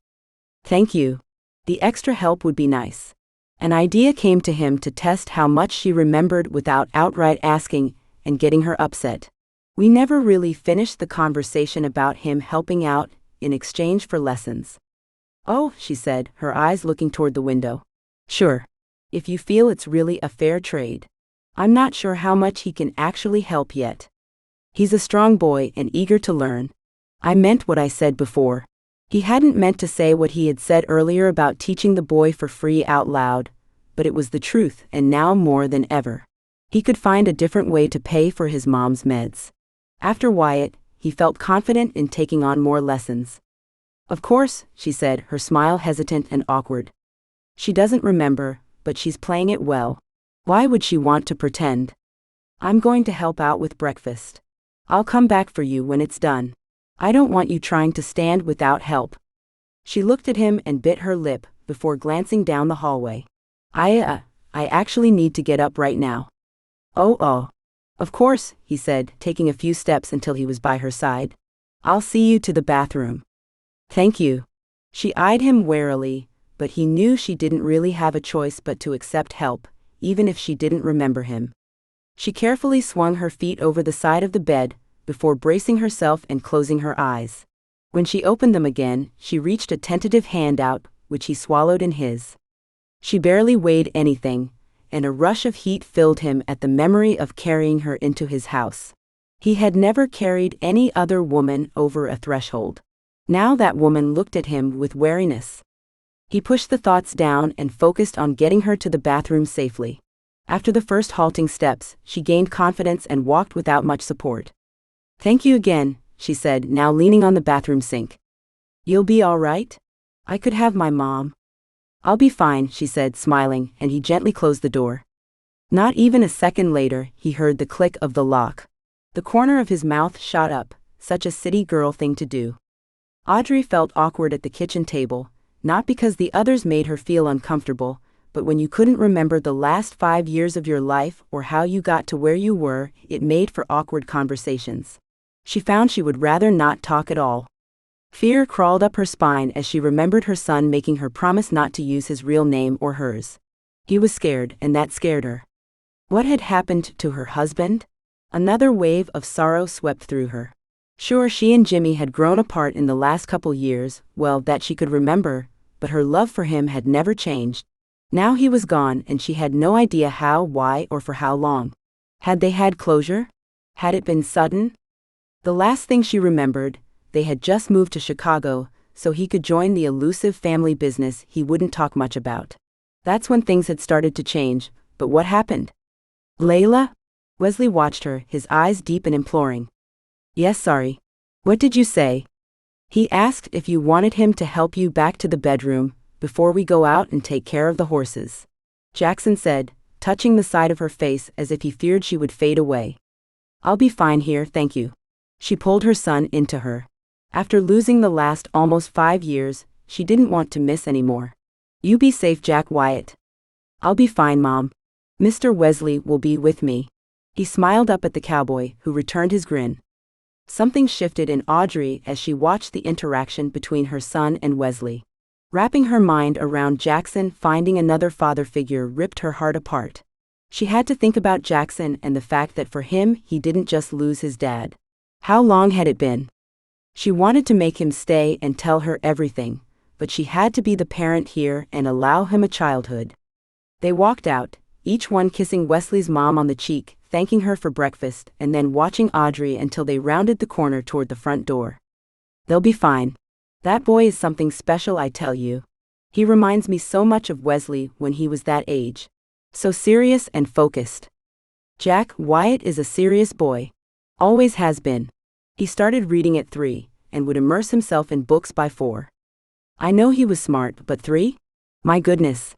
Thank you. The extra help would be nice. An idea came to him to test how much she remembered without outright asking and getting her upset. We never really finished the conversation about him helping out in exchange for lessons. Oh, she said, her eyes looking toward the window. Sure. If you feel it's really a fair trade. I'm not sure how much he can actually help yet. He's a strong boy and eager to learn. I meant what I said before. He hadn't meant to say what he had said earlier about teaching the boy for free out loud, but it was the truth, and now more than ever. He could find a different way to pay for his mom's meds. After Wyatt, he felt confident in taking on more lessons. Of course, she said, her smile hesitant and awkward. She doesn't remember, but she's playing it well. Why would she want to pretend? I'm going to help out with breakfast. I'll come back for you when it's done. I don't want you trying to stand without help. She looked at him and bit her lip before glancing down the hallway. I actually need to get up right now. Oh. Of course, he said, taking a few steps until he was by her side. I'll see you to the bathroom. Thank you. She eyed him warily, but he knew she didn't really have a choice but to accept help, even if she didn't remember him. She carefully swung her feet over the side of the bed, before bracing herself and closing her eyes. When she opened them again, she reached a tentative hand out, which he swallowed in his. She barely weighed anything, and a rush of heat filled him at the memory of carrying her into his house. He had never carried any other woman over a threshold. Now that woman looked at him with wariness. He pushed the thoughts down and focused on getting her to the bathroom safely. After the first halting steps, she gained confidence and walked without much support. Thank you again, she said, now leaning on the bathroom sink. You'll be all right? I could have my mom. I'll be fine, she said, smiling, and he gently closed the door. Not even a second later, he heard the click of the lock. The corner of his mouth shot up, such a city girl thing to do. Audrey felt awkward at the kitchen table, not because the others made her feel uncomfortable, but when you couldn't remember the last 5 years of your life or how you got to where you were, it made for awkward conversations. She found she would rather not talk at all. Fear crawled up her spine as she remembered her son making her promise not to use his real name or hers. He was scared, and that scared her. What had happened to her husband? Another wave of sorrow swept through her. Sure, she and Jimmy had grown apart in the last couple years, well, that she could remember, but her love for him had never changed. Now he was gone, and she had no idea how, why, or for how long. Had they had closure? Had it been sudden? The last thing she remembered, they had just moved to Chicago, so he could join the elusive family business he wouldn't talk much about. That's when things had started to change, but what happened? Layla? Wesley watched her, his eyes deep and imploring. Yes, sorry. What did you say? He asked if you wanted him to help you back to the bedroom, before we go out and take care of the horses. Jackson said, touching the side of her face as if he feared she would fade away. I'll be fine here, thank you. She pulled her son into her. After losing the last almost 5 years, she didn't want to miss any more. You be safe, Jack. Wyatt. I'll be fine, Mom. Mr. Wesley will be with me. He smiled up at the cowboy, who returned his grin. Something shifted in Audrey as she watched the interaction between her son and Wesley. Wrapping her mind around Jackson finding another father figure ripped her heart apart. She had to think about Jackson and the fact that for him he didn't just lose his dad. How long had it been? She wanted to make him stay and tell her everything, but she had to be the parent here and allow him a childhood. They walked out, each one kissing Wesley's mom on the cheek, thanking her for breakfast, and then watching Audrey until they rounded the corner toward the front door. They'll be fine. That boy is something special, I tell you. He reminds me so much of Wesley when he was that age. So serious and focused. Jack Wyatt is a serious boy. Always has been. He started reading at 3, and would immerse himself in books by 4. I know he was smart, but 3? My goodness.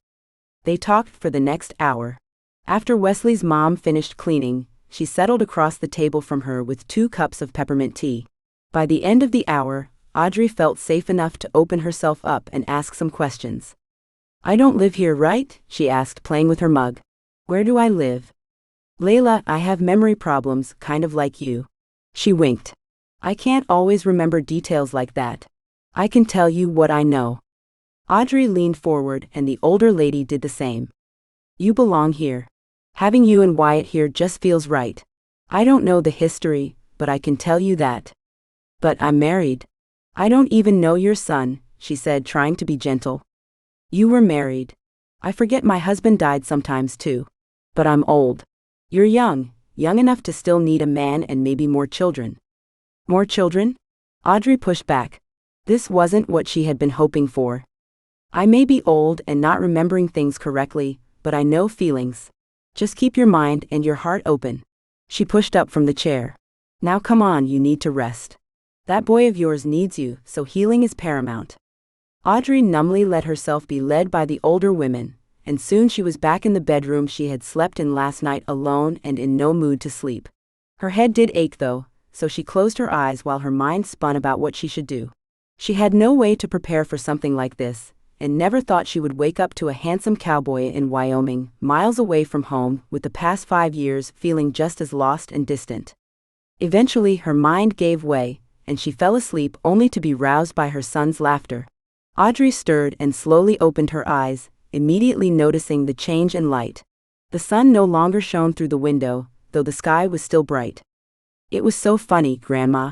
They talked for the next hour. After Wesley's mom finished cleaning, she settled across the table from her with 2 cups of peppermint tea. By the end of the hour, Audrey felt safe enough to open herself up and ask some questions. I don't live here, right? She asked, playing with her mug. Where do I live? Layla, I have memory problems, kind of like you. She winked. I can't always remember details like that. I can tell you what I know. Audrey leaned forward and the older lady did the same. You belong here. Having you and Wyatt here just feels right. I don't know the history, but I can tell you that. But I'm married. I don't even know your son, she said, trying to be gentle. You were married. I forget my husband died sometimes too. But I'm old. You're young enough to still need a man and maybe more children. More children? Audrey pushed back. This wasn't what she had been hoping for. I may be old and not remembering things correctly, but I know feelings. Just keep your mind and your heart open. She pushed up from the chair. Now come on, you need to rest. That boy of yours needs you, so healing is paramount. Audrey numbly let herself be led by the older women, and soon she was back in the bedroom she had slept in last night alone and in no mood to sleep. Her head did ache though, so she closed her eyes while her mind spun about what she should do. She had no way to prepare for something like this, and never thought she would wake up to a handsome cowboy in Wyoming, miles away from home, with the past 5 years feeling just as lost and distant. Eventually her mind gave way, and she fell asleep only to be roused by her son's laughter. Audrey stirred and slowly opened her eyes, immediately noticing the change in light. The sun no longer shone through the window, though the sky was still bright. It was so funny, Grandma.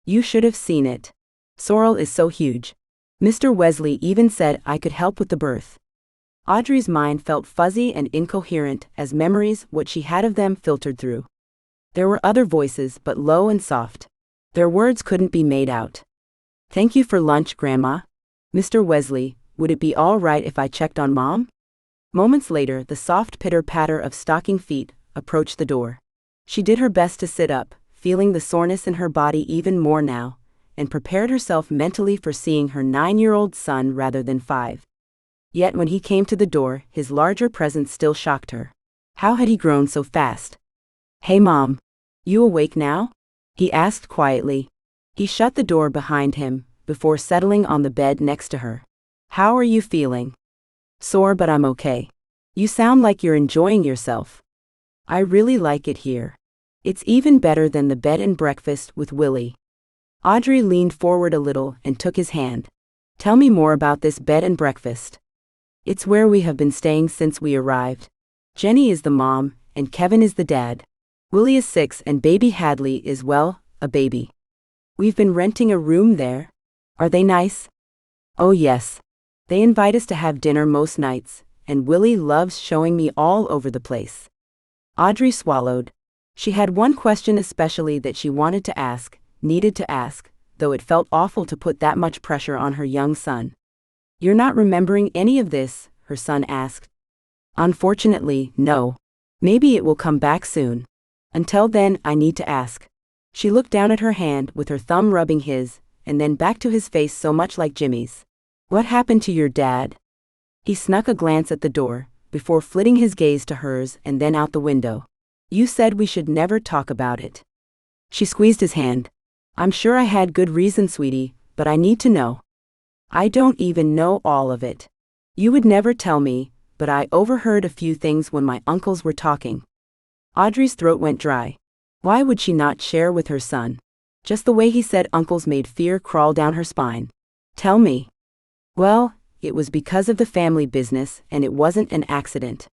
You should have seen it. Sorrel is so huge. Mr. Wesley even said I could help with the birth. Audrey's mind felt fuzzy and incoherent as memories, what she had of them, filtered through. There were other voices, but low and soft. Their words couldn't be made out. Thank you for lunch, Grandma. Mr. Wesley, would it be all right if I checked on Mom? Moments later, the soft pitter-patter of stocking feet approached the door. She did her best to sit up, feeling the soreness in her body even more now, and prepared herself mentally for seeing her 9-year-old son rather than 5. Yet when he came to the door, his larger presence still shocked her. How had he grown so fast? Hey Mom. You awake now? He asked quietly. He shut the door behind him, before settling on the bed next to her. How are you feeling? Sore, but I'm okay. You sound like you're enjoying yourself. I really like it here. It's even better than the bed and breakfast with Willie. Audrey leaned forward a little and took his hand. Tell me more about this bed and breakfast. It's where we have been staying since we arrived. Jenny is the mom, and Kevin is the dad. Willie is 6 and baby Hadley is, well, a baby. We've been renting a room there. Are they nice? Oh yes. They invite us to have dinner most nights, and Willie loves showing me all over the place. Audrey swallowed. She had one question especially that she wanted to ask, needed to ask, though it felt awful to put that much pressure on her young son. You're not remembering any of this? Her son asked. Unfortunately, no. Maybe it will come back soon. Until then, I need to ask. She looked down at her hand with her thumb rubbing his, and then back to his face so much like Jimmy's. What happened to your dad? He snuck a glance at the door, before flitting his gaze to hers and then out the window. You said we should never talk about it. She squeezed his hand. I'm sure I had good reason, sweetie, but I need to know. I don't even know all of it. You would never tell me, but I overheard a few things when my uncles were talking." Audrey's throat went dry. Why would she not share with her son? Just the way he said uncles made fear crawl down her spine. "Tell me." "Well, it was because of the family business, and it wasn't an accident."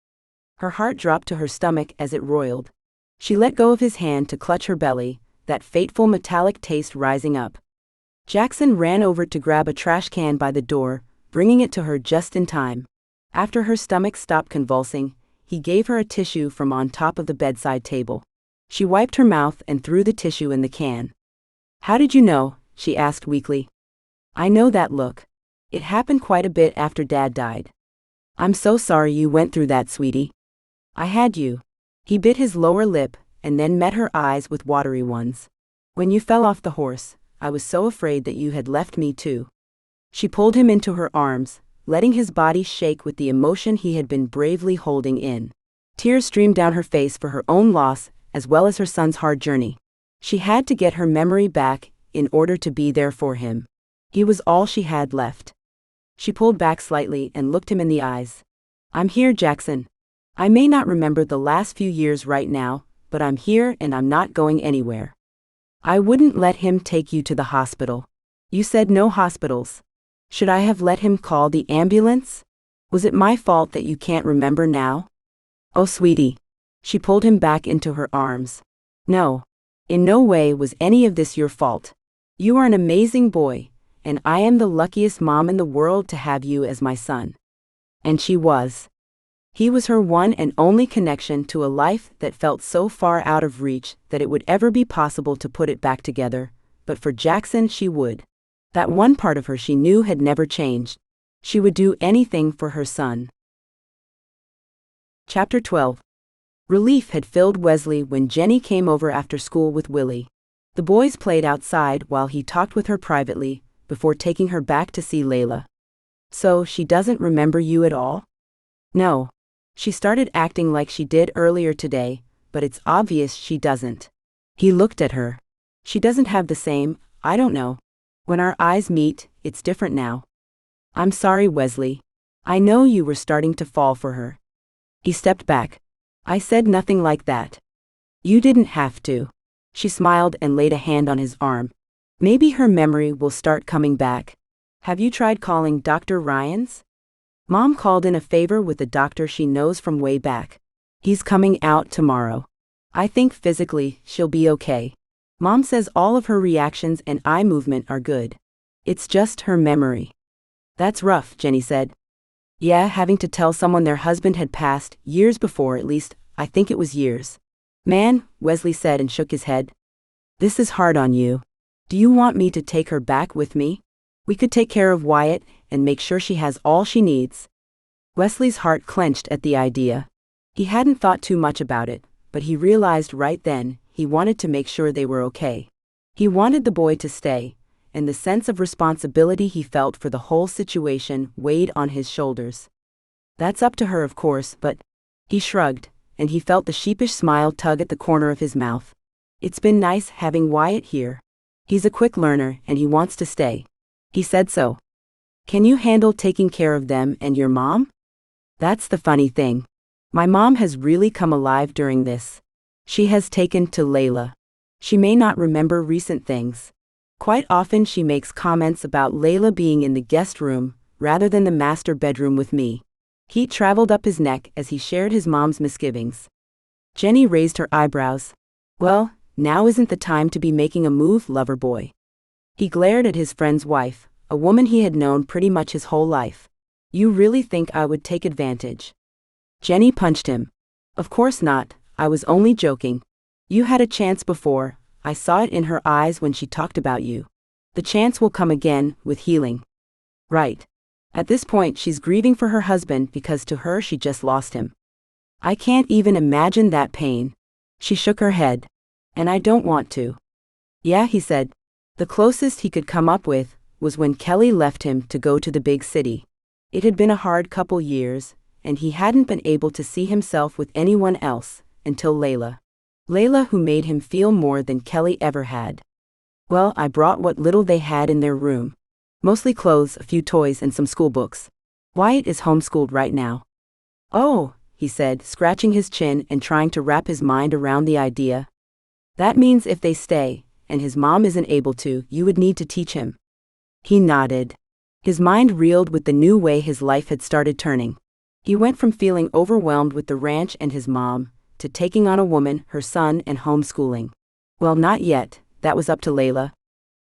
Her heart dropped to her stomach as it roiled. She let go of his hand to clutch her belly, that fateful metallic taste rising up. Jackson ran over to grab a trash can by the door, bringing it to her just in time. After her stomach stopped convulsing, he gave her a tissue from on top of the bedside table. She wiped her mouth and threw the tissue in the can. "How did you know?" she asked weakly. "I know that look. It happened quite a bit after Dad died." "I'm so sorry you went through that, sweetie." "I had you." He bit his lower lip and then met her eyes with watery ones. "When you fell off the horse, I was so afraid that you had left me too." She pulled him into her arms, letting his body shake with the emotion he had been bravely holding in. Tears streamed down her face for her own loss as well as her son's hard journey. She had to get her memory back in order to be there for him. He was all she had left. She pulled back slightly and looked him in the eyes. "I'm here, Jackson. I may not remember the last few years right now, but I'm here and I'm not going anywhere." "I wouldn't let him take you to the hospital." "You said no hospitals." "Should I have let him call the ambulance? Was it my fault that you can't remember now?" "Oh, sweetie." She pulled him back into her arms. "No. In no way was any of this your fault. You are an amazing boy, and I am the luckiest mom in the world to have you as my son." And she was. He was her one and only connection to a life that felt so far out of reach that it would ever be possible to put it back together, but for Jackson she would. That one part of her she knew had never changed. She would do anything for her son. Chapter 12. Relief had filled Wesley when Jenny came over after school with Willie. The boys played outside while he talked with her privately, before taking her back to see Layla. "So she doesn't remember you at all?" "No. She started acting like she did earlier today, but it's obvious she doesn't." He looked at her. "She doesn't have the same, I don't know. When our eyes meet, it's different now." "I'm sorry, Wesley. I know you were starting to fall for her." He stepped back. "I said nothing like that." "You didn't have to." She smiled and laid a hand on his arm. "Maybe her memory will start coming back. Have you tried calling Dr. Ryan's?" Mom called in a favor with a doctor she knows from way back. "He's coming out tomorrow. I think physically she'll be okay. Mom says all of her reactions and eye movement are good. It's just her memory." "That's rough," Jenny said. "Yeah, having to tell someone their husband had passed, years before at least, I think it was years." "Man," Wesley said and shook his head. "This is hard on you. Do you want me to take her back with me? We could take care of Wyatt and make sure she has all she needs." Wesley's heart clenched at the idea. He hadn't thought too much about it, but he realized right then he wanted to make sure they were okay. He wanted the boy to stay, and the sense of responsibility he felt for the whole situation weighed on his shoulders. "That's up to her, of course, but—" He shrugged, and he felt the sheepish smile tug at the corner of his mouth. "It's been nice having Wyatt here. He's a quick learner and he wants to stay." He said so. "Can you handle taking care of them and your mom?" "That's the funny thing. My mom has really come alive during this. She has taken to Layla. She may not remember recent things. Quite often she makes comments about Layla being in the guest room rather than the master bedroom with me." Heat traveled up his neck as he shared his mom's misgivings. Jenny raised her eyebrows. "Well, now isn't the time to be making a move, lover boy." He glared at his friend's wife, a woman he had known pretty much his whole life. "You really think I would take advantage?" Jenny punched him. "Of course not, I was only joking. You had a chance before, I saw it in her eyes when she talked about you. The chance will come again, with healing." "Right. At this point she's grieving for her husband because to her she just lost him." "I can't even imagine that pain." She shook her head. "And I don't want to." "Yeah," he said. The closest he could come up with was when Kelly left him to go to the big city. It had been a hard couple years, and he hadn't been able to see himself with anyone else, until Layla. Layla, who made him feel more than Kelly ever had. "Well, I brought what little they had in their room. Mostly clothes, a few toys, and some school books. Wyatt is homeschooled right now." Oh, he said, scratching his chin and trying to wrap his mind around the idea. That means if they stay, and his mom isn't able to, you would need to teach him. He nodded. His mind reeled with the new way his life had started turning. He went from feeling overwhelmed with the ranch and his mom, to taking on a woman, her son, and homeschooling. Well, not yet, that was up to Layla.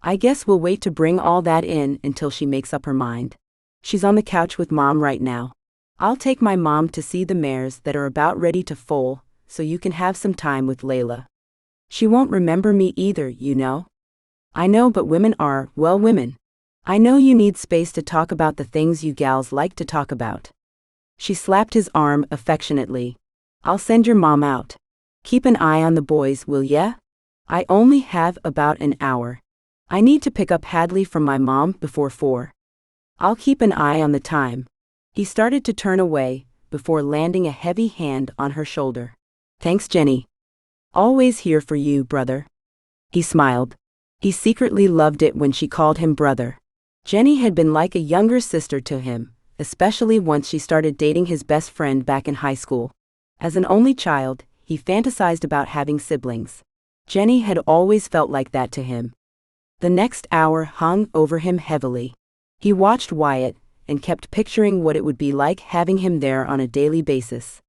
I guess we'll wait to bring all that in until she makes up her mind. She's on the couch with Mom right now. I'll take my mom to see the mares that are about ready to foal, so you can have some time with Layla. She won't remember me either, you know. I know, but women are, well, women. I know you need space to talk about the things you gals like to talk about. She slapped his arm affectionately. I'll send your mom out. Keep an eye on the boys, will ya? I only have about an hour. I need to pick up Hadley from my mom before 4. I'll keep an eye on the time. He started to turn away, before landing a heavy hand on her shoulder. Thanks, Jenny. Always here for you, brother. He smiled. He secretly loved it when she called him brother. Jenny had been like a younger sister to him, especially once she started dating his best friend back in high school. As an only child, he fantasized about having siblings. Jenny had always felt like that to him. The next hour hung over him heavily. He watched Wyatt, and kept picturing what it would be like having him there on a daily basis.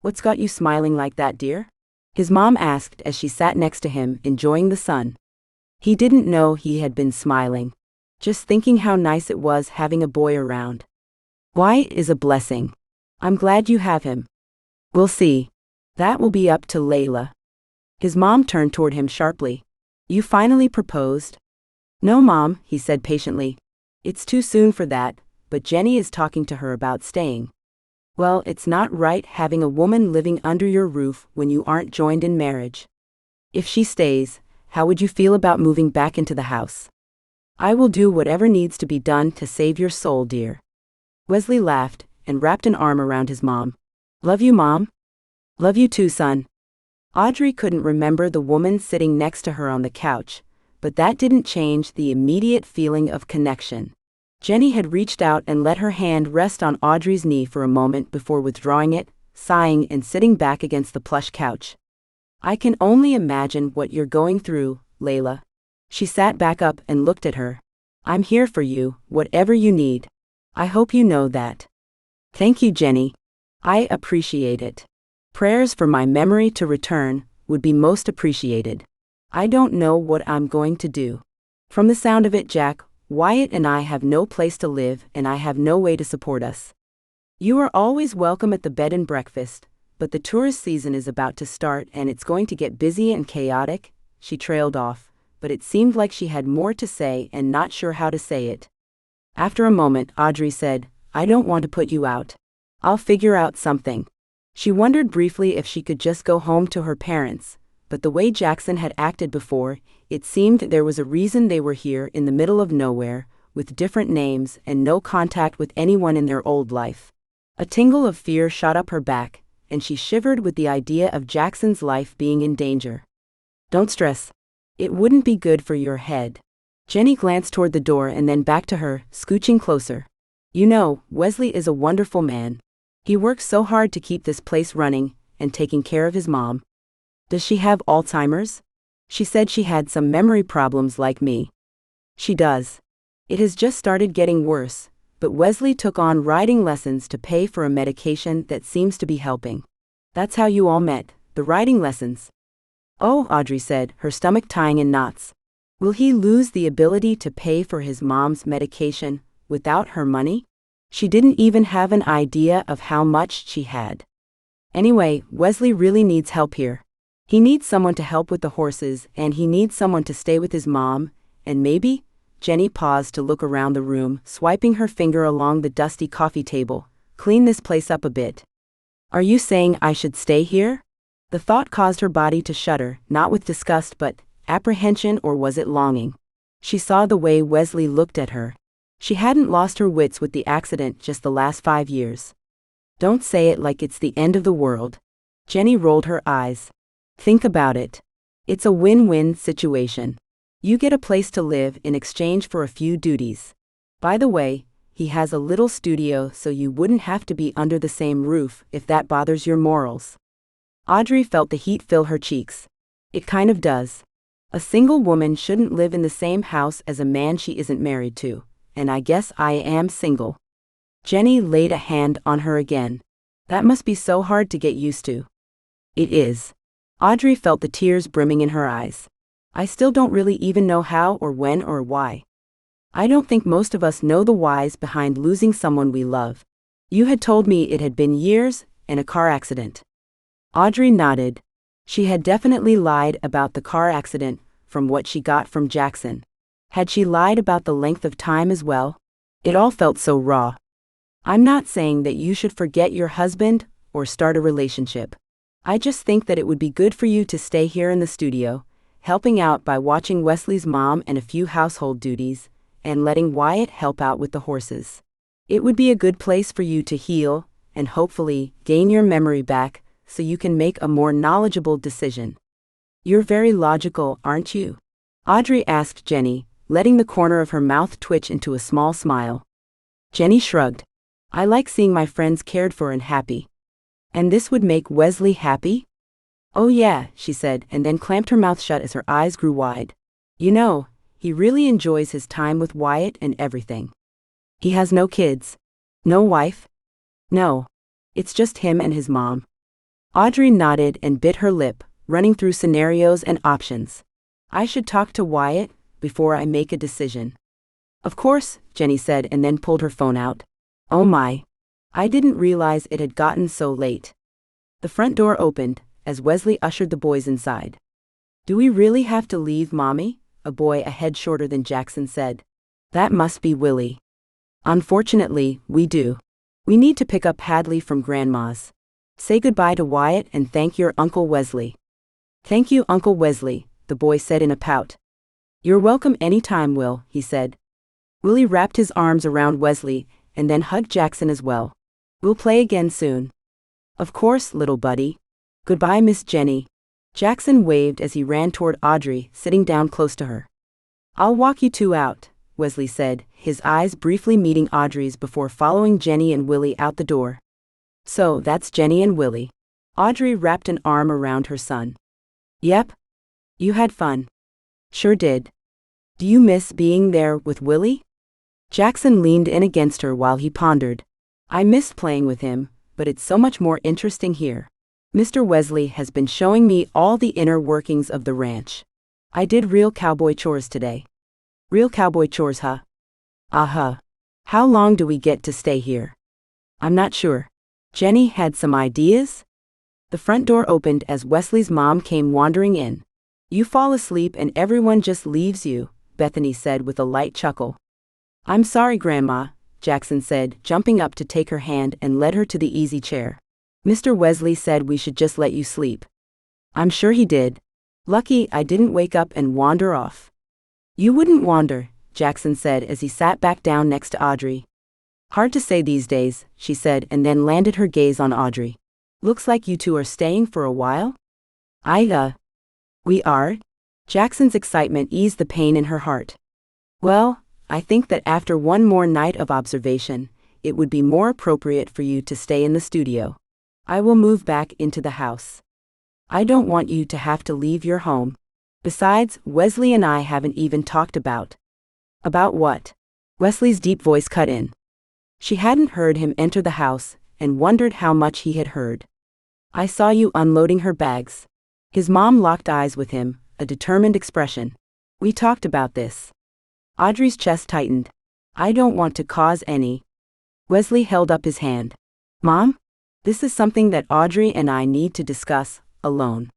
What's got you smiling like that, dear? His mom asked as she sat next to him, enjoying the sun. He didn't know he had been smiling, just thinking how nice it was having a boy around. Wyatt is a blessing. I'm glad you have him. We'll see. That will be up to Layla. His mom turned toward him sharply. You finally proposed? No, Mom, he said patiently. It's too soon for that, but Jenny is talking to her about staying. Well, it's not right having a woman living under your roof when you aren't joined in marriage. If she stays, how would you feel about moving back into the house? I will do whatever needs to be done to save your soul, dear. Wesley laughed and wrapped an arm around his mom. Love you, Mom. Love you too, son. Audrey couldn't remember the woman sitting next to her on the couch, but that didn't change the immediate feeling of connection. Jenny had reached out and let her hand rest on Audrey's knee for a moment before withdrawing it, sighing and sitting back against the plush couch. I can only imagine what you're going through, Layla. She sat back up and looked at her. I'm here for you, whatever you need. I hope you know that. Thank you, Jenny. I appreciate it. Prayers for my memory to return would be most appreciated. I don't know what I'm going to do. From the sound of it, Jack, Wyatt and I have no place to live and I have no way to support us. You are always welcome at the bed and breakfast, but the tourist season is about to start and it's going to get busy and chaotic. She trailed off, but it seemed like she had more to say and not sure how to say it. After a moment, Audrey said, I don't want to put you out. I'll figure out something. She wondered briefly if she could just go home to her parents, but the way Jackson had acted before, it seemed there was a reason they were here in the middle of nowhere, with different names and no contact with anyone in their old life. A tingle of fear shot up her back, and she shivered with the idea of Jackson's life being in danger. Don't stress. It wouldn't be good for your head. Jenny glanced toward the door and then back to her, scooching closer. You know, Wesley is a wonderful man. He works so hard to keep this place running and taking care of his mom. Does she have Alzheimer's? She said she had some memory problems like me. She does. It has just started getting worse, but Wesley took on riding lessons to pay for a medication that seems to be helping. That's how you all met, the riding lessons. Oh, Audrey said, her stomach tying in knots. Will he lose the ability to pay for his mom's medication without her money? She didn't even have an idea of how much she had. Anyway, Wesley really needs help here. He needs someone to help with the horses, and he needs someone to stay with his mom, and maybe? Jenny paused to look around the room, swiping her finger along the dusty coffee table. Clean this place up a bit. Are you saying I should stay here? The thought caused her body to shudder, not with disgust but apprehension, or was it longing? She saw the way Wesley looked at her. She hadn't lost her wits with the accident just the last 5 years. Don't say it like it's the end of the world. Jenny rolled her eyes. Think about it. It's a win-win situation. You get a place to live in exchange for a few duties. By the way, He has a little studio so you wouldn't have to be under the same roof if that bothers your morals. Audrey felt the heat fill her cheeks. It kind of does. A single woman shouldn't live in the same house as a man she isn't married to, and I guess I am single. Jenny laid a hand on her again. That must be so hard to get used to. It is. Audrey felt the tears brimming in her eyes. I still don't really even know how or when or why. I don't think most of us know the whys behind losing someone we love. You had told me it had been years and a car accident. Audrey nodded. She had definitely lied about the car accident from what she got from Jackson. Had she lied about the length of time as well? It all felt so raw. I'm not saying that you should forget your husband or start a relationship. I just think that it would be good for you to stay here in the studio, helping out by watching Wesley's mom and a few household duties, and letting Wyatt help out with the horses. It would be a good place for you to heal and hopefully gain your memory back so you can make a more knowledgeable decision. You're very logical, aren't you? Audrey asked Jenny, letting the corner of her mouth twitch into a small smile. Jenny shrugged. I like seeing my friends cared for and happy. And this would make Wesley happy? Oh yeah, she said, and then clamped her mouth shut as her eyes grew wide. You know, he really enjoys his time with Wyatt and everything. He has no kids. No wife? No. It's just him and his mom. Audrey nodded and bit her lip, running through scenarios and options. I should talk to Wyatt before I make a decision. Of course, Jenny said and then pulled her phone out. Oh my. I didn't realize it had gotten so late. The front door opened as Wesley ushered the boys inside. Do we really have to leave, Mommy? A boy a head shorter than Jackson said. That must be Willie. Unfortunately, we do. We need to pick up Hadley from Grandma's. Say goodbye to Wyatt and thank your Uncle Wesley. Thank you, Uncle Wesley, the boy said in a pout. You're welcome anytime, Will, he said. Willie wrapped his arms around Wesley and then hugged Jackson as well. We'll play again soon. Of course, little buddy. Goodbye, Miss Jenny. Jackson waved as he ran toward Audrey, sitting down close to her. I'll walk you two out, Wesley said, his eyes briefly meeting Audrey's before following Jenny and Willie out the door. So, that's Jenny and Willie. Audrey wrapped an arm around her son. Yep. You had fun. Sure did. Do you miss being there with Willie? Jackson leaned in against her while he pondered. I missed playing with him, but it's so much more interesting here. Mr. Wesley has been showing me all the inner workings of the ranch. I did real cowboy chores today. Real cowboy chores, huh? Uh-huh. How long do we get to stay here? I'm not sure. Jenny had some ideas? The front door opened as Wesley's mom came wandering in. You fall asleep and everyone just leaves you, Bethany said with a light chuckle. I'm sorry, Grandma, Jackson said, jumping up to take her hand and led her to the easy chair. Mr. Wesley said we should just let you sleep. I'm sure he did. Lucky I didn't wake up and wander off. You wouldn't wander, Jackson said as he sat back down next to Audrey. Hard to say these days, she said and then landed her gaze on Audrey. Looks like you two are staying for a while? We are? Jackson's excitement eased the pain in her heart. Well, I think that after one more night of observation, it would be more appropriate for you to stay in the studio. I will move back into the house. I don't want you to have to leave your home. Besides, Wesley and I haven't even talked about. About what? Wesley's deep voice cut in. She hadn't heard him enter the house and wondered how much he had heard. I saw you unloading her bags. His mom locked eyes with him, a determined expression. We talked about this. Audrey's chest tightened. I don't want to cause any. Wesley held up his hand. Mom? This is something that Audrey and I need to discuss, alone.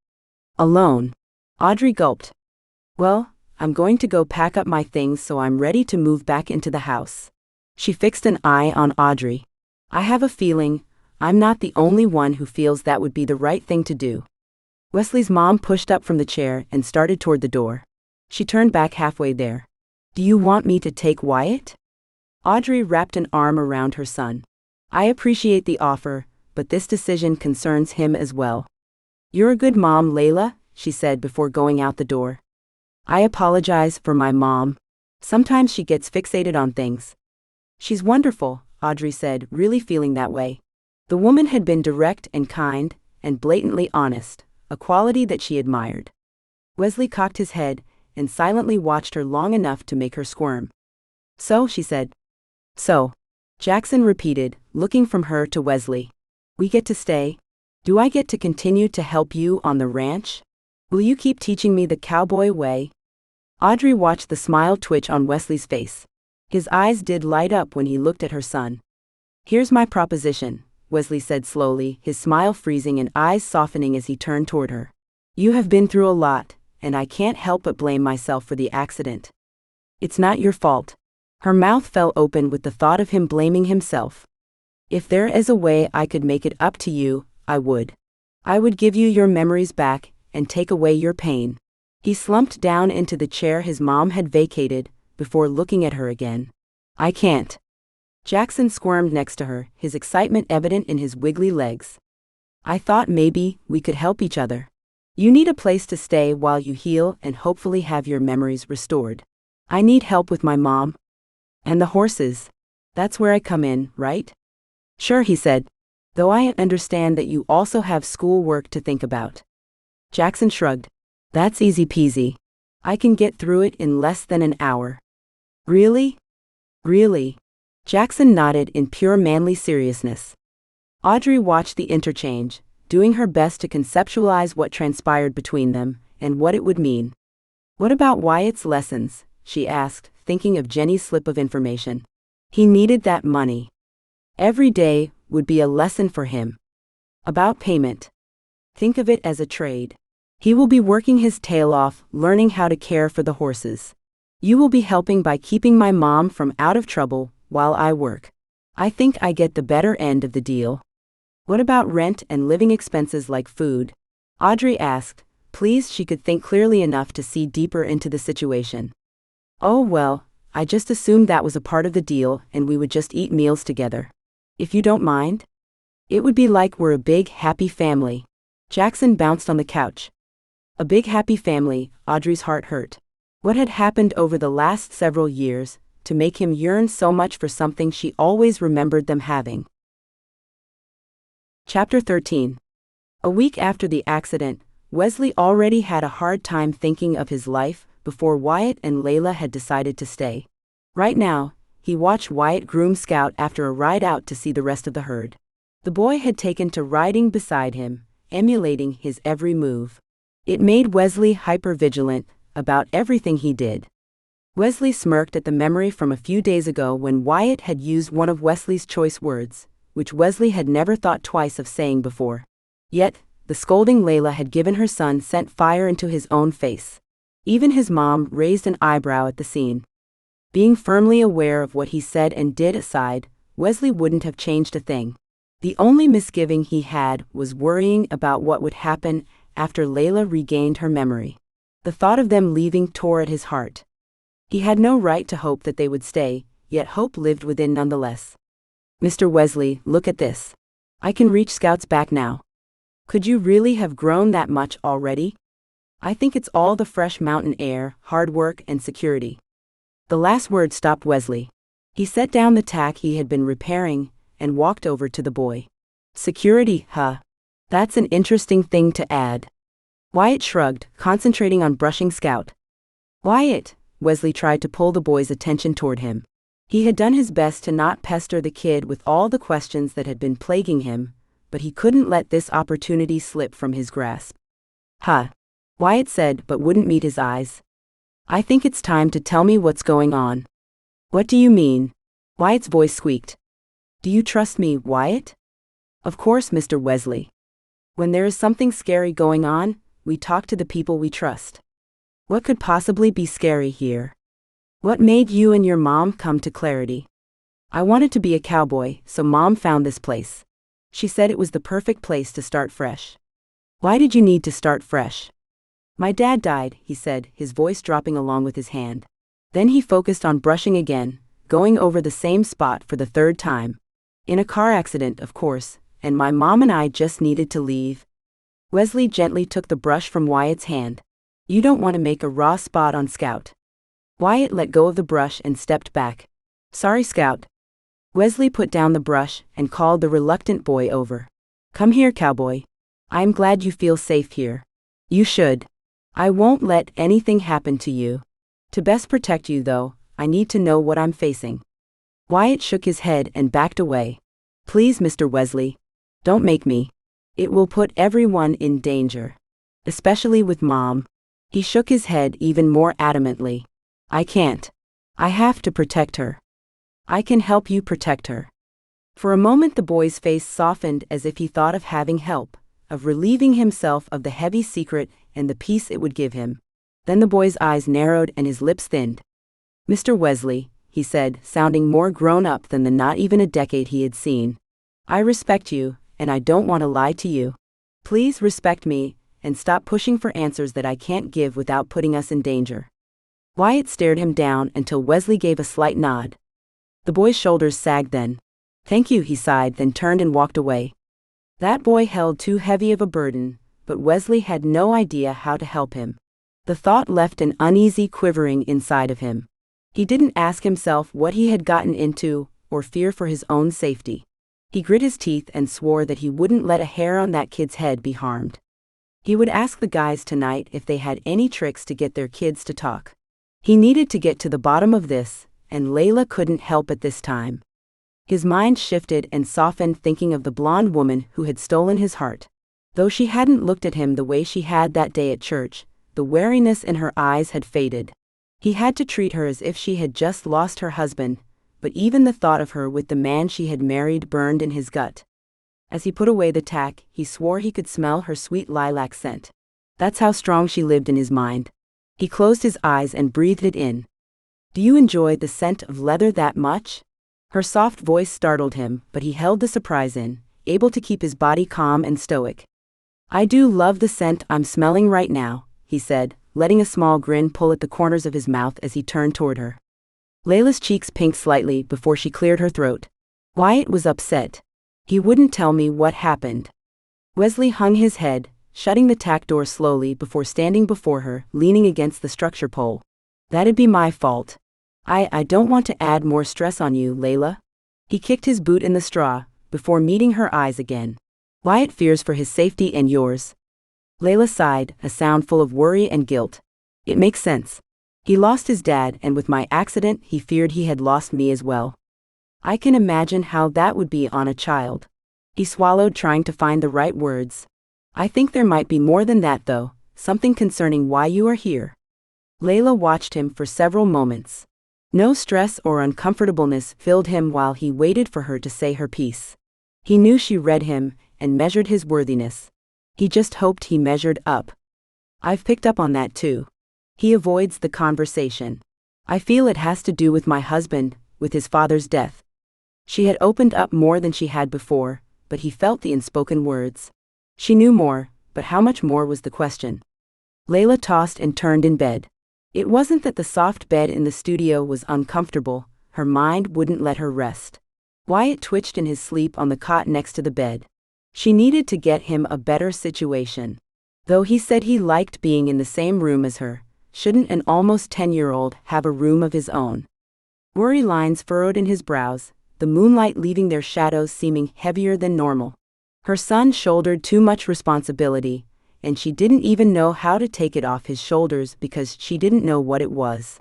Alone? Audrey gulped. Well, I'm going to go pack up my things so I'm ready to move back into the house. She fixed an eye on Audrey. I have a feeling I'm not the only one who feels that would be the right thing to do. Wesley's mom pushed up from the chair and started toward the door. She turned back halfway there. Do you want me to take Wyatt? Audrey wrapped an arm around her son. I appreciate the offer, but this decision concerns him as well. You're a good mom, Layla, she said before going out the door. I apologize for my mom. Sometimes she gets fixated on things. She's wonderful, Audrey said, really feeling that way. The woman had been direct and kind, and blatantly honest, a quality that she admired. Wesley cocked his head and silently watched her long enough to make her squirm. So, she said. So, Jackson repeated, looking from her to Wesley. We get to stay? Do I get to continue to help you on the ranch? Will you keep teaching me the cowboy way? Audrey watched the smile twitch on Wesley's face. His eyes did light up when he looked at her son. Here's my proposition, Wesley said slowly, his smile freezing and eyes softening as he turned toward her. You have been through a lot, and I can't help but blame myself for the accident. It's not your fault. Her mouth fell open with the thought of him blaming himself. If there is a way I could make it up to you, I would. I would give you your memories back and take away your pain. He slumped down into the chair his mom had vacated, before looking at her again. I can't. Jackson squirmed next to her, his excitement evident in his wiggly legs. I thought maybe we could help each other. You need a place to stay while you heal and hopefully have your memories restored. I need help with my mom. And the horses. That's where I come in, right? Sure, he said. Though I understand that you also have school work to think about. Jackson shrugged. That's easy peasy. I can get through it in less than an hour. Really? Really? Jackson nodded in pure manly seriousness. Audrey watched the interchange, doing her best to conceptualize what transpired between them, and what it would mean. What about Wyatt's lessons? She asked, thinking of Jenny's slip of information. He needed that money. Every day would be a lesson for him. About payment. Think of it as a trade. He will be working his tail off, learning how to care for the horses. You will be helping by keeping my mom from out of trouble while I work. I think I get the better end of the deal. What about rent and living expenses like food? Audrey asked, pleased she could think clearly enough to see deeper into the situation. Oh well, I just assumed that was a part of the deal and we would just eat meals together. If you don't mind? It would be like we're a big, happy family. Jackson bounced on the couch. A big, happy family, Audrey's heart hurt. What had happened over the last several years to make him yearn so much for something she always remembered them having? Chapter 13. A week after the accident, Wesley already had a hard time thinking of his life before Wyatt and Layla had decided to stay. Right now, he watched Wyatt groom Scout after a ride out to see the rest of the herd. The boy had taken to riding beside him, emulating his every move. It made Wesley hyper-vigilant about everything he did. Wesley smirked at the memory from a few days ago when Wyatt had used one of Wesley's choice words, which Wesley had never thought twice of saying before. Yet, the scolding Layla had given her son sent fire into his own face. Even his mom raised an eyebrow at the scene. Being firmly aware of what he said and did aside, Wesley wouldn't have changed a thing. The only misgiving he had was worrying about what would happen after Layla regained her memory. The thought of them leaving tore at his heart. He had no right to hope that they would stay, yet hope lived within nonetheless. Mr. Wesley, look at this. I can reach Scout's back now. Could you really have grown that much already? I think it's all the fresh mountain air, hard work, and security. The last word stopped Wesley. He set down the tack he had been repairing and walked over to the boy. Security, huh? That's an interesting thing to add. Wyatt shrugged, concentrating on brushing Scout. Wyatt, Wesley tried to pull the boy's attention toward him. He had done his best to not pester the kid with all the questions that had been plaguing him, but he couldn't let this opportunity slip from his grasp. Huh? Wyatt said, but wouldn't meet his eyes. I think it's time to tell me what's going on. What do you mean? Wyatt's voice squeaked. Do you trust me, Wyatt? Of course, Mr. Wesley. When there is something scary going on, we talk to the people we trust. What could possibly be scary here? What made you and your mom come to clarity? I wanted to be a cowboy, so Mom found this place. She said it was the perfect place to start fresh. Why did you need to start fresh? My dad died, he said, his voice dropping along with his hand. Then he focused on brushing again, going over the same spot for the third time. In a car accident, of course, and my mom and I just needed to leave. Wesley gently took the brush from Wyatt's hand. You don't want to make a raw spot on Scout. Wyatt let go of the brush and stepped back. Sorry, Scout. Wesley put down the brush and called the reluctant boy over. "Come here, Cowboy. I'm glad you feel safe here. You should. I won't let anything happen to you. To best protect you, though, I need to know what I'm facing." Wyatt shook his head and backed away. "Please, Mr. Wesley. Don't make me. It will put everyone in danger. Especially with Mom." He shook his head even more adamantly. "I can't. I have to protect her. I can help you protect her." For a moment the boy's face softened as if he thought of having help, of relieving himself of the heavy secret and the peace it would give him. Then the boy's eyes narrowed and his lips thinned. "Mr. Wesley," he said, sounding more grown up than the not even a decade he had seen. "I respect you, and I don't want to lie to you. Please respect me, and stop pushing for answers that I can't give without putting us in danger." Wyatt stared him down until Wesley gave a slight nod. The boy's shoulders sagged then. "Thank you," he sighed, then turned and walked away. That boy held too heavy of a burden, but Wesley had no idea how to help him. The thought left an uneasy quivering inside of him. He didn't ask himself what he had gotten into, or fear for his own safety. He grit his teeth and swore that he wouldn't let a hair on that kid's head be harmed. He would ask the guys tonight if they had any tricks to get their kids to talk. He needed to get to the bottom of this, and Layla couldn't help at this time. His mind shifted and softened thinking of the blonde woman who had stolen his heart. Though she hadn't looked at him the way she had that day at church, the wariness in her eyes had faded. He had to treat her as if she had just lost her husband, but even the thought of her with the man she had married burned in his gut. As he put away the tack, he swore he could smell her sweet lilac scent. That's how strong she lived in his mind. He closed his eyes and breathed it in. "Do you enjoy the scent of leather that much?" Her soft voice startled him, but he held the surprise in, able to keep his body calm and stoic. "I do love the scent I'm smelling right now," he said, letting a small grin pull at the corners of his mouth as he turned toward her. Layla's cheeks pinked slightly before she cleared her throat. Wyatt was upset. "He wouldn't tell me what happened." Wesley hung his head, shutting the tack door slowly before standing before her, leaning against the structure pole. "That'd be my fault. I don't want to add more stress on you, Layla." He kicked his boot in the straw, before meeting her eyes again. "Wyatt fears for his safety and yours." Layla sighed, a sound full of worry and guilt. "It makes sense. He lost his dad, and with my accident he feared he had lost me as well. I can imagine how that would be on a child." He swallowed, trying to find the right words. "I think there might be more than that though, something concerning why you are here." Layla watched him for several moments. No stress or uncomfortableness filled him while he waited for her to say her piece. He knew she read him and measured his worthiness. He just hoped he measured up. "I've picked up on that too." He avoids the conversation. "I feel it has to do with my husband, with his father's death." She had opened up more than she had before, but he felt the unspoken words. She knew more, but how much more was the question. Layla tossed and turned in bed. It wasn't that the soft bed in the studio was uncomfortable, her mind wouldn't let her rest. Wyatt twitched in his sleep on the cot next to the bed. She needed to get him a better situation. Though he said he liked being in the same room as her, shouldn't an almost 10-year-old have a room of his own? Worry lines furrowed in his brows, the moonlight leaving their shadows seeming heavier than normal. Her son shouldered too much responsibility, and she didn't even know how to take it off his shoulders because she didn't know what it was.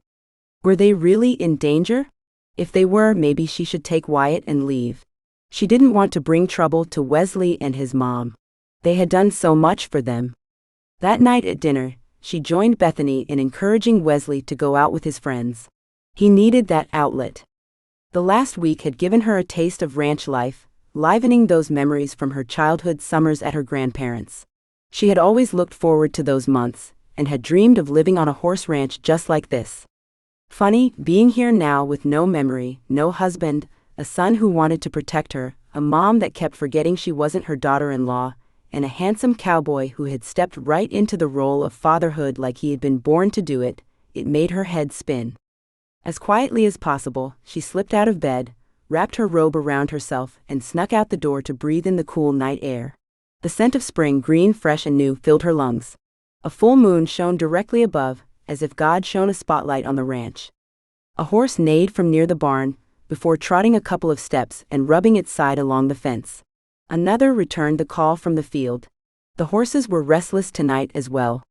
Were they really in danger? If they were, maybe she should take Wyatt and leave. She didn't want to bring trouble to Wesley and his mom. They had done so much for them. That night at dinner, she joined Bethany in encouraging Wesley to go out with his friends. He needed that outlet. The last week had given her a taste of ranch life, livening those memories from her childhood summers at her grandparents'. She had always looked forward to those months, and had dreamed of living on a horse ranch just like this. Funny, being here now with no memory, no husband, a son who wanted to protect her, a mom that kept forgetting she wasn't her daughter-in-law, and a handsome cowboy who had stepped right into the role of fatherhood like he had been born to do it, it made her head spin. As quietly as possible, she slipped out of bed, wrapped her robe around herself, and snuck out the door to breathe in the cool night air. The scent of spring, green, fresh and new, filled her lungs. A full moon shone directly above, as if God shone a spotlight on the ranch. A horse neighed from near the barn, before trotting a couple of steps and rubbing its side along the fence. Another returned the call from the field. The horses were restless tonight as well.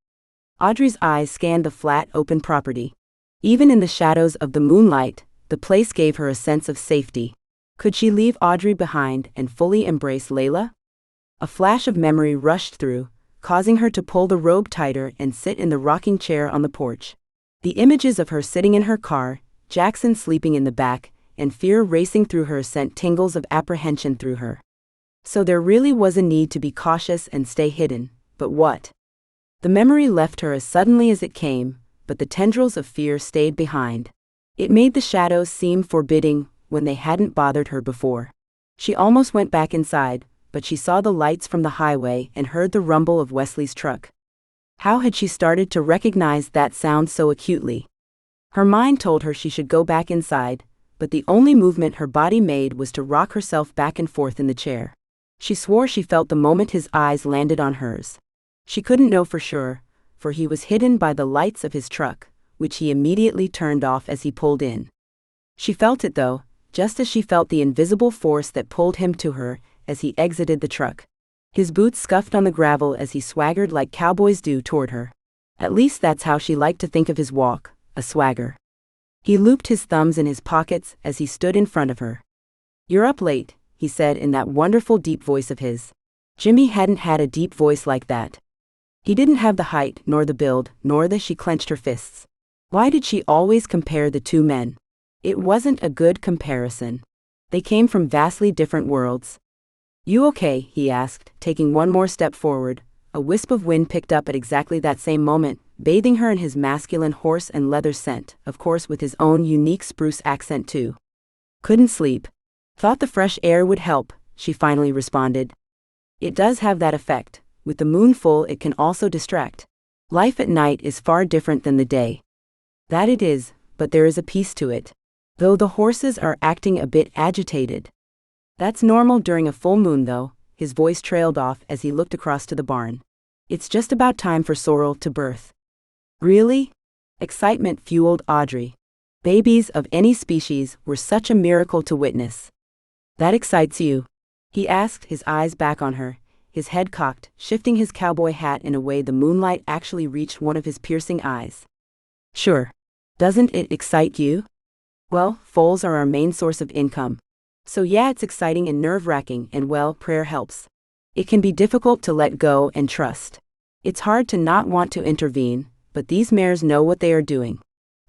Audrey's eyes scanned the flat, open property. Even in the shadows of the moonlight, the place gave her a sense of safety. Could she leave Audrey behind and fully embrace Layla? A flash of memory rushed through, causing her to pull the robe tighter and sit in the rocking chair on the porch. The images of her sitting in her car, Jackson sleeping in the back, and fear racing through her sent tingles of apprehension through her. So there really was a need to be cautious and stay hidden, but what? The memory left her as suddenly as it came, but the tendrils of fear stayed behind. It made the shadows seem forbidding when they hadn't bothered her before. She almost went back inside, but she saw the lights from the highway and heard the rumble of Wesley's truck. How had she started to recognize that sound so acutely? Her mind told her she should go back inside, but the only movement her body made was to rock herself back and forth in the chair. She swore she felt the moment his eyes landed on hers. She couldn't know for sure, for he was hidden by the lights of his truck, which he immediately turned off as he pulled in. She felt it though, just as she felt the invisible force that pulled him to her as he exited the truck. His boots scuffed on the gravel as he swaggered like cowboys do toward her. At least that's how she liked to think of his walk, a swagger. He looped his thumbs in his pockets as he stood in front of her. "You're up late," he said in that wonderful deep voice of his. Jimmy hadn't had a deep voice like that. He didn't have the height, nor the build, nor the she clenched her fists. Why did she always compare the two men? It wasn't a good comparison. They came from vastly different worlds. "You okay?" he asked, taking one more step forward. A wisp of wind picked up at exactly that same moment, bathing her in his masculine horse and leather scent, of course with his own unique spruce accent too. "Couldn't sleep. Thought the fresh air would help," she finally responded. "It does have that effect. With the moon full it can also distract. Life at night is far different than the day." "That it is, but there is a peace to it. Though the horses are acting a bit agitated." "That's normal during a full moon though," his voice trailed off as he looked across to the barn. "It's just about time for Sorrel to birth." "Really?" Excitement fueled Audrey. Babies of any species were such a miracle to witness. "That excites you?" he asked, his eyes back on her, his head cocked, shifting his cowboy hat in a way the moonlight actually reached one of his piercing eyes. "Sure. Doesn't it excite you?" "Well, foals are our main source of income. So yeah, it's exciting and nerve-wracking, and well, prayer helps. It can be difficult to let go and trust. It's hard to not want to intervene, but these mares know what they are doing.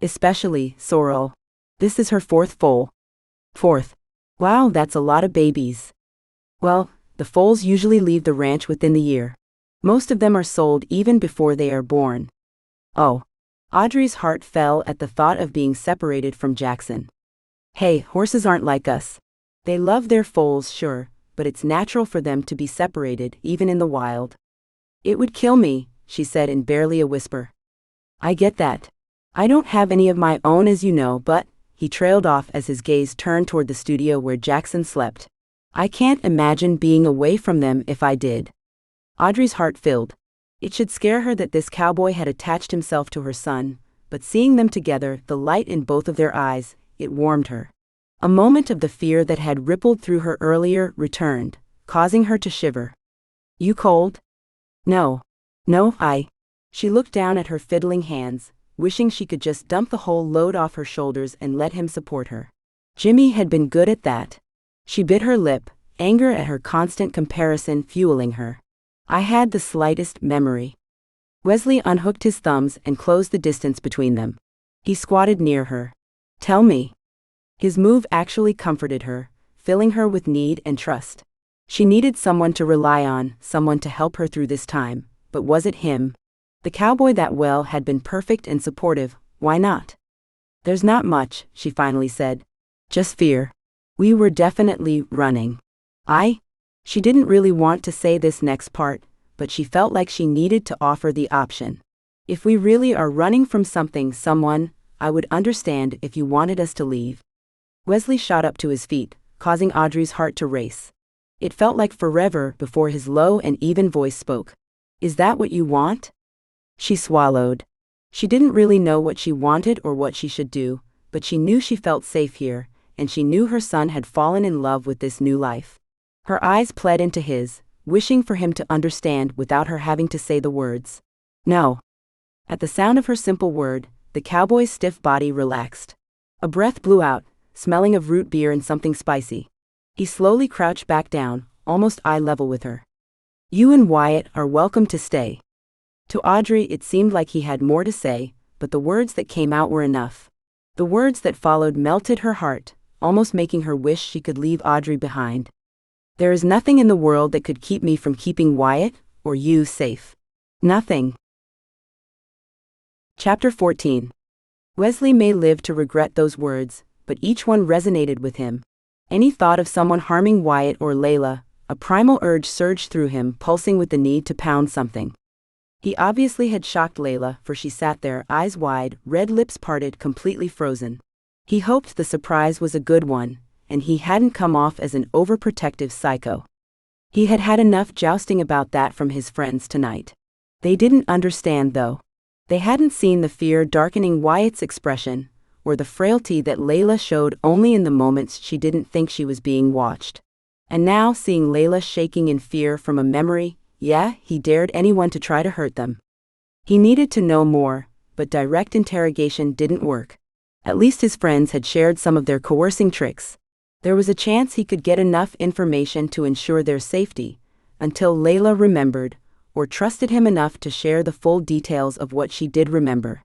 Especially Sorrel. This is her fourth foal." "Fourth. Wow, that's a lot of babies." "Well, the foals usually leave the ranch within the year. Most of them are sold even before they are born." "Oh." Audrey's heart fell at the thought of being separated from Jackson. "Hey, horses aren't like us. They love their foals, sure, but it's natural for them to be separated, even in the wild." "It would kill me," she said in barely a whisper. "I get that. I don't have any of my own as you know, but," he trailed off as his gaze turned toward the studio where Jackson slept. "I can't imagine being away from them if I did." Audrey's heart filled. It should scare her that this cowboy had attached himself to her son, but seeing them together, the light in both of their eyes, it warmed her. A moment of the fear that had rippled through her earlier returned, causing her to shiver. "You cold?" No, I." She looked down at her fiddling hands, wishing she could just dump the whole load off her shoulders and let him support her. Jimmy had been good at that. She bit her lip, anger at her constant comparison fueling her. "I had the slightest memory." Wesley unhooked his thumbs and closed the distance between them. He squatted near her. "Tell me." His move actually comforted her, filling her with need and trust. She needed someone to rely on, someone to help her through this time, but was it him? The cowboy that well had been perfect and supportive, why not? "There's not much," she finally said. "Just fear. We were definitely running." She didn't really want to say this next part, but she felt like she needed to offer the option. "If we really are running from something, someone, I would understand if you wanted us to leave." Wesley shot up to his feet, causing Audrey's heart to race. It felt like forever before his low and even voice spoke. "Is that what you want?" She swallowed. She didn't really know what she wanted or what she should do, but she knew she felt safe here, and she knew her son had fallen in love with this new life. Her eyes pled into his, wishing for him to understand without her having to say the words. No. At the sound of her simple word, the cowboy's stiff body relaxed. A breath blew out, smelling of root beer and something spicy. He slowly crouched back down, almost eye level with her. You and Wyatt are welcome to stay. To Audrey it seemed like he had more to say, but the words that came out were enough. The words that followed melted her heart, almost making her wish she could leave Audrey behind. There is nothing in the world that could keep me from keeping Wyatt, or you, safe. Nothing. Chapter 14. Wesley may live to regret those words, but each one resonated with him. Any thought of someone harming Wyatt or Layla, a primal urge surged through him, pulsing with the need to pound something. He obviously had shocked Layla, for she sat there, eyes wide, red lips parted, completely frozen. He hoped the surprise was a good one, and he hadn't come off as an overprotective psycho. He had had enough jousting about that from his friends tonight. They didn't understand, though. They hadn't seen the fear darkening Wyatt's expression, or the frailty that Layla showed only in the moments she didn't think she was being watched. And now, seeing Layla shaking in fear from a memory, he dared anyone to try to hurt them. He needed to know more, but direct interrogation didn't work. At least his friends had shared some of their coercing tricks. There was a chance he could get enough information to ensure their safety, until Layla remembered, or trusted him enough to share the full details of what she did remember.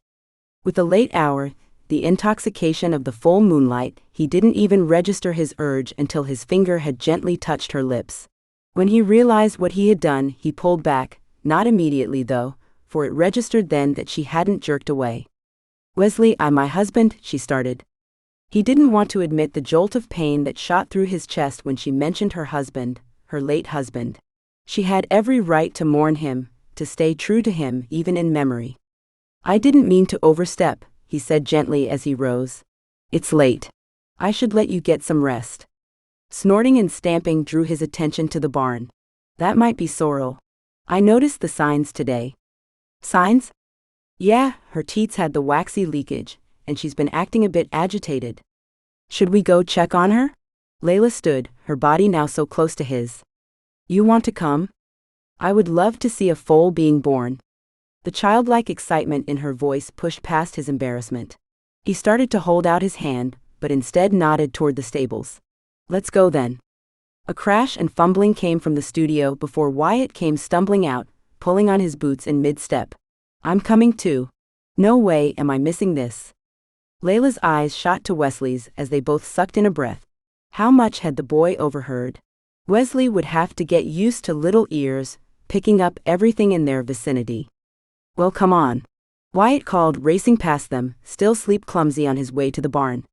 With the late hour, the intoxication of the full moonlight, he didn't even register his urge until his finger had gently touched her lips. When he realized what he had done, he pulled back, not immediately though, for it registered then that she hadn't jerked away. Wesley, I'm my husband, she started. He didn't want to admit the jolt of pain that shot through his chest when she mentioned her husband, her late husband. She had every right to mourn him, to stay true to him even in memory. I didn't mean to overstep, he said gently as he rose. It's late. I should let you get some rest. Snorting and stamping drew his attention to the barn. That might be Sorrel. I noticed the signs today. Signs? Yeah, her teats had the waxy leakage, and she's been acting a bit agitated. Should we go check on her? Layla stood, her body now so close to his. You want to come? I would love to see a foal being born. The childlike excitement in her voice pushed past his embarrassment. He started to hold out his hand, but instead nodded toward the stables. Let's go then. A crash and fumbling came from the studio before Wyatt came stumbling out, pulling on his boots in mid-step. I'm coming too. No way am I missing this. Layla's eyes shot to Wesley's as they both sucked in a breath. How much had the boy overheard? Wesley would have to get used to little ears, picking up everything in their vicinity. Well, come on. Wyatt called, racing past them, still sleep clumsy on his way to the barn.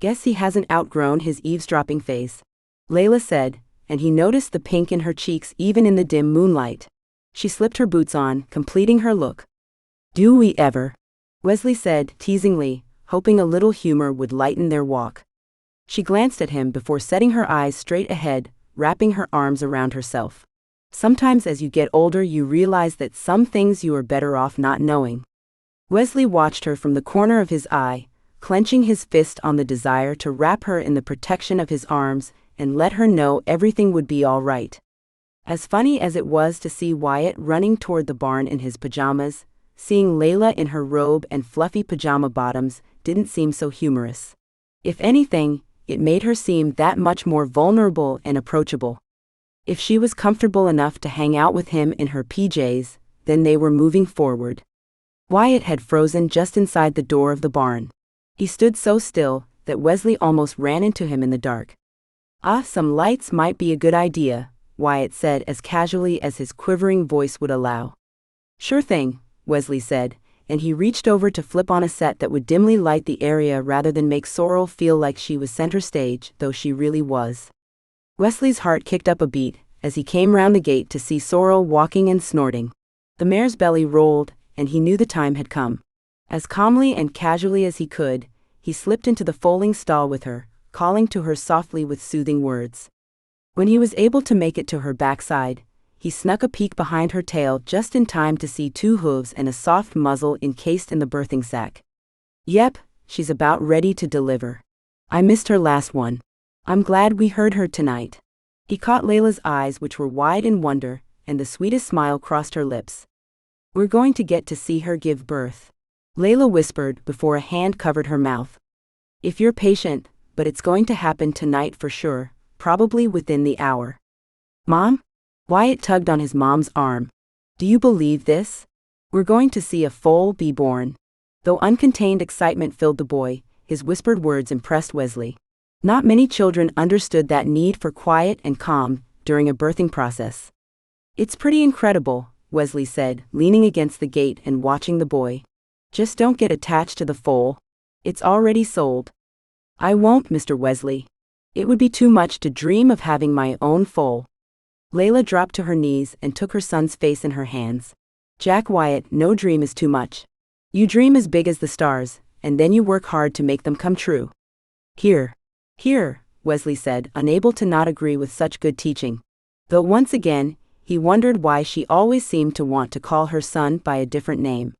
Guess he hasn't outgrown his eavesdropping phase, Layla said, and he noticed the pink in her cheeks even in the dim moonlight. She slipped her boots on, completing her look. Do we ever? Wesley said, teasingly, hoping a little humor would lighten their walk. She glanced at him before setting her eyes straight ahead, wrapping her arms around herself. Sometimes as you get older you realize that some things you are better off not knowing. Wesley watched her from the corner of his eye, clenching his fist on the desire to wrap her in the protection of his arms and let her know everything would be all right. As funny as it was to see Wyatt running toward the barn in his pajamas, seeing Layla in her robe and fluffy pajama bottoms didn't seem so humorous. If anything, it made her seem that much more vulnerable and approachable. If she was comfortable enough to hang out with him in her PJs, then they were moving forward. Wyatt had frozen just inside the door of the barn. He stood so still that Wesley almost ran into him in the dark. Some lights might be a good idea, Wyatt said as casually as his quivering voice would allow. Sure thing, Wesley said, and he reached over to flip on a set that would dimly light the area rather than make Sorrel feel like she was center stage, though she really was. Wesley's heart kicked up a beat as he came round the gate to see Sorrel walking and snorting. The mare's belly rolled, and he knew the time had come. As calmly and casually as he could, he slipped into the foaling stall with her, calling to her softly with soothing words. When he was able to make it to her backside, he snuck a peek behind her tail just in time to see 2 hooves and a soft muzzle encased in the birthing sac. Yep, she's about ready to deliver. I missed her last one. I'm glad we heard her tonight. He caught Layla's eyes, which were wide in wonder, and the sweetest smile crossed her lips. We're going to get to see her give birth, Layla whispered before a hand covered her mouth. If you're patient, but it's going to happen tonight for sure, probably within the hour. Mom? Wyatt tugged on his mom's arm. Do you believe this? We're going to see a foal be born. Though uncontained excitement filled the boy, his whispered words impressed Wesley. Not many children understood that need for quiet and calm during a birthing process. It's pretty incredible, Wesley said, leaning against the gate and watching the boy. Just don't get attached to the foal. It's already sold. I won't, Mr. Wesley. It would be too much to dream of having my own foal. Layla dropped to her knees and took her son's face in her hands. Jack Wyatt, no dream is too much. You dream as big as the stars, and then you work hard to make them come true. Here, Wesley said, unable to not agree with such good teaching. Though once again, he wondered why she always seemed to want to call her son by a different name.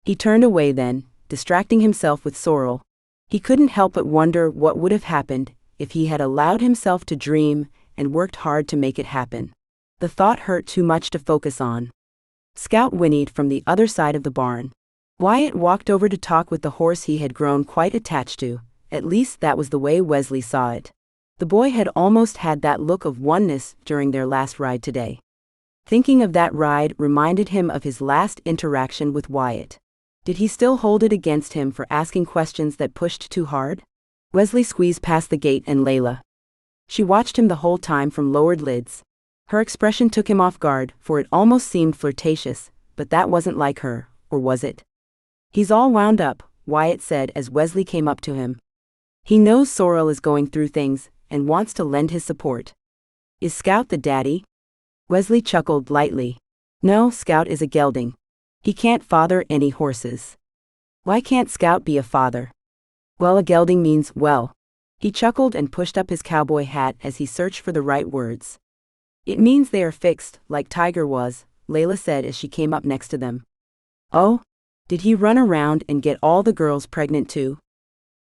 He turned away then, distracting himself with Sorrel. He couldn't help but wonder what would have happened if he had allowed himself to dream and worked hard to make it happen. The thought hurt too much to focus on. Scout whinnied from the other side of the barn. Wyatt walked over to talk with the horse he had grown quite attached to. At least that was the way Wesley saw it. The boy had almost had that look of oneness during their last ride today. Thinking of that ride reminded him of his last interaction with Wyatt. Did he still hold it against him for asking questions that pushed too hard? Wesley squeezed past the gate and Layla. She watched him the whole time from lowered lids. Her expression took him off guard, for it almost seemed flirtatious, but that wasn't like her, or was it? He's all wound up, Wyatt said as Wesley came up to him. He knows Sorrel is going through things, and wants to lend his support. Is Scout the daddy? Wesley chuckled lightly. No, Scout is a gelding. He can't father any horses. Why can't Scout be a father? Well, a gelding means, well. He chuckled and pushed up his cowboy hat as he searched for the right words. It means they are fixed, like Tiger was, Layla said as she came up next to them. Oh? Did he run around and get all the girls pregnant too?